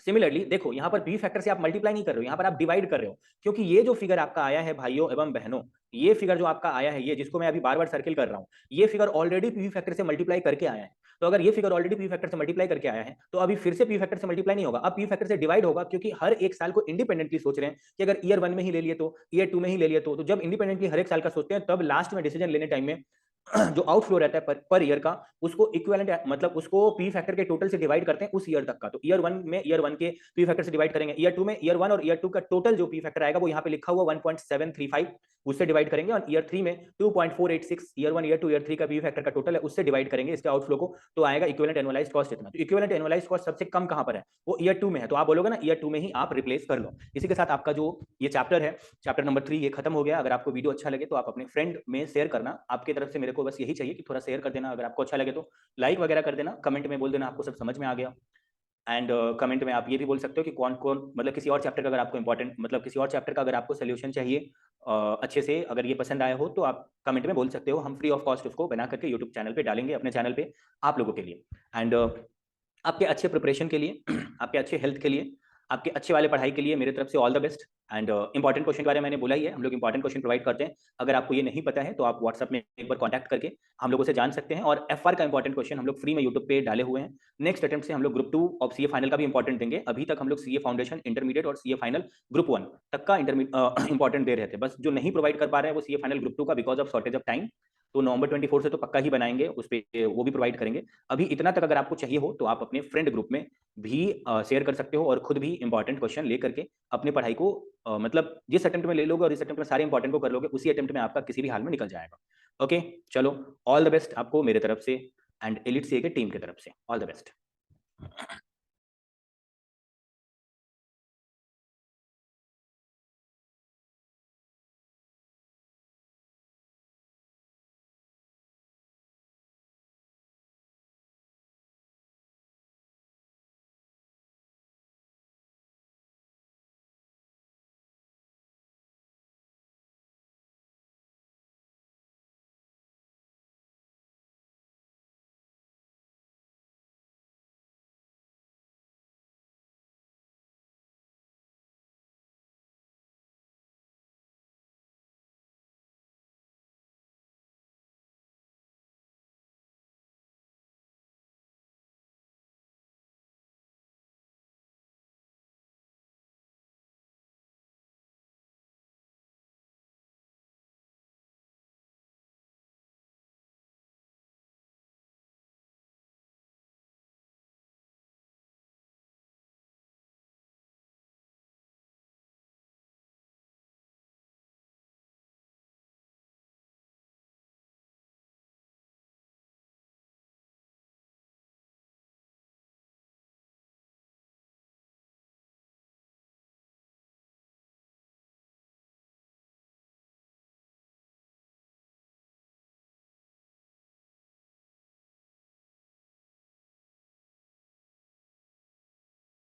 सिमिलरली देखो यहाँ पर पी फैक्टर से आप मल्टीप्लाई नहीं कर रहे हो, यहाँ पर आप डिवाइड कर रहे हो, क्योंकि ये जो फिगर आपका आया है भाइयों एवं बहनों, ये फिगर जो आपका आया है, ये जिसको मैं अभी बार बार सर्किल कर रहा हूँ, ये फिगर ऑलरेडी पी फैक्टर से मल्टीप्लाई करके आया है। तो अगर ये फिगर ऑलरेडी पी फैक्टर से मल्टीप्लाई करके आया है तो अभी फिर से पी फैक्टर से मल्टीप्लाई नहीं होगा, अब पी फैक्टर से डिवाइड होगा, क्योंकि हर एक साल को इंडिपेंडेंटली सोच रहे हैं कि अगर ईयर 1 में ही ले लिए तो ईयर 2 में ही ले लिए तो जब इंडिपेंडेंटली हर एक साल का सोचते हैं तब लास्ट में डिसीजन लेने टाइम में जो आउटफ्लो रहता है पर ईयर का, उसको इक्विवेलेंट मतलब उसको पी फैक्टर के टोटल से डिवाइड करते हैं उस ईयर तक का। तो ईयर 1 में ईयर 1 के पी फैक्टर से डिवाइड करेंगे, ईयर 2 में ईयर 1 और ईयर 2 का टोटल जो पी फैक्टर आएगा वो यहाँ पे लिखा हुआ 1.735 उससे डिवाइड करेंगे, और ईयर 3 में 2.486 ईयर 1 ईयर 2 ईयर 3 का पी फैक्टर का टोटल है उससे डिवाइड करेंगे इसके आउटफ्लो को, तो आएगा इक्विवेलेंट एनुअलाइज्ड कॉस्ट इतना। तो इक्विवेलेंट एनुअलाइज्ड कॉस्ट सबसे कम कहां पर है, वो ईयर 2 में है, तो आप बोलोगे ना ईयर 2 में ही आप रिप्लेस कर लो। इसी के साथ आपका जो ये चैप्टर है, चैप्टर नंबर 3, ये खत्म हो गया। अगर आपको वीडियो अच्छा लगे तो आप अपने फ्रेंड में शेयर करना, आपकी तरफ से मेरे को बस यही चाहिए कि थोड़ा शेयर कर देना, अगर आपको अच्छा लगे तो लाइक वगैरह कर देना, कमेंट में बोल देना आपको सब समझ में आ गया। एंड कमेंट में आप ये भी बोल सकते हो कि कौन कौन मतलब किसी और चैप्टर का अगर आपको इंपॉर्टेंट मतलब किसी और चैप्टर का अगर आपको सोल्यूशन चाहिए अच्छे से, अगर ये पसंद आया हो तो आप कमेंट में बोल सकते हो, हम फ्री ऑफ कॉस्ट उसको बना करके यूट्यूब चैनल पे डालेंगे, अपने चैनल पे आप लोगों के लिए। एंड आपके अच्छे प्रिपरेशन के लिए, आपके अच्छे हेल्थ के लिए, आपके अच्छे वाले पढ़ाई के लिए मेरी तरफ से all the best. And important question के बारे में मैंने बोला ही है, हम लोग इंपॉर्टेंट क्वेश्चन प्रोवाइड करते हैं, अगर आपको ये नहीं पता है तो आप व्हाट्सअप में एक बार कॉन्टैक्ट करके हम लोगों से जान सकते हैं। और एफआर का इंपॉर्टेंट क्वेश्चन हम लोग फ्री में यूट्यूब पे डाले हुए हैं, नेक्स्ट अटेम्प्ट से हम लोग ग्रुप 2 और सीए फाइनल का भी इंपॉर्टेंट देंगे। अभी तक हम लोग सीए फाउंडेशन, इंटरमीडिएट और सीए फाइनल ग्रुप 1 तक का इंपॉर्टेंट दे रहे थे, बस जो नहीं प्रोवाइड कर पा रहे हैं वो सीए फाइनल ग्रुप 2 का because of shortage of time, तो नवंबर 24 से तो पक्का ही बनाएंगे, उस पर वो भी प्रोवाइड करेंगे। अभी इतना तक अगर आपको चाहिए हो तो आप अपने फ्रेंड ग्रुप में भी शेयर कर सकते हो और खुद भी इंपॉर्टेंट क्वेश्चन ले करके अपनी पढ़ाई को मतलब जिस अटेम्प्ट में ले लोगे और इस अटेम्प्ट में सारे इंपॉर्टेंट को कर लोगे, उसी अटेम्प्ट में आपका किसी भी हाल में निकल जाएगा। ओके चलो, ऑल द बेस्ट आपको मेरे तरफ से एंड एलिट सीए के टीम की तरफ से, ऑल द बेस्ट।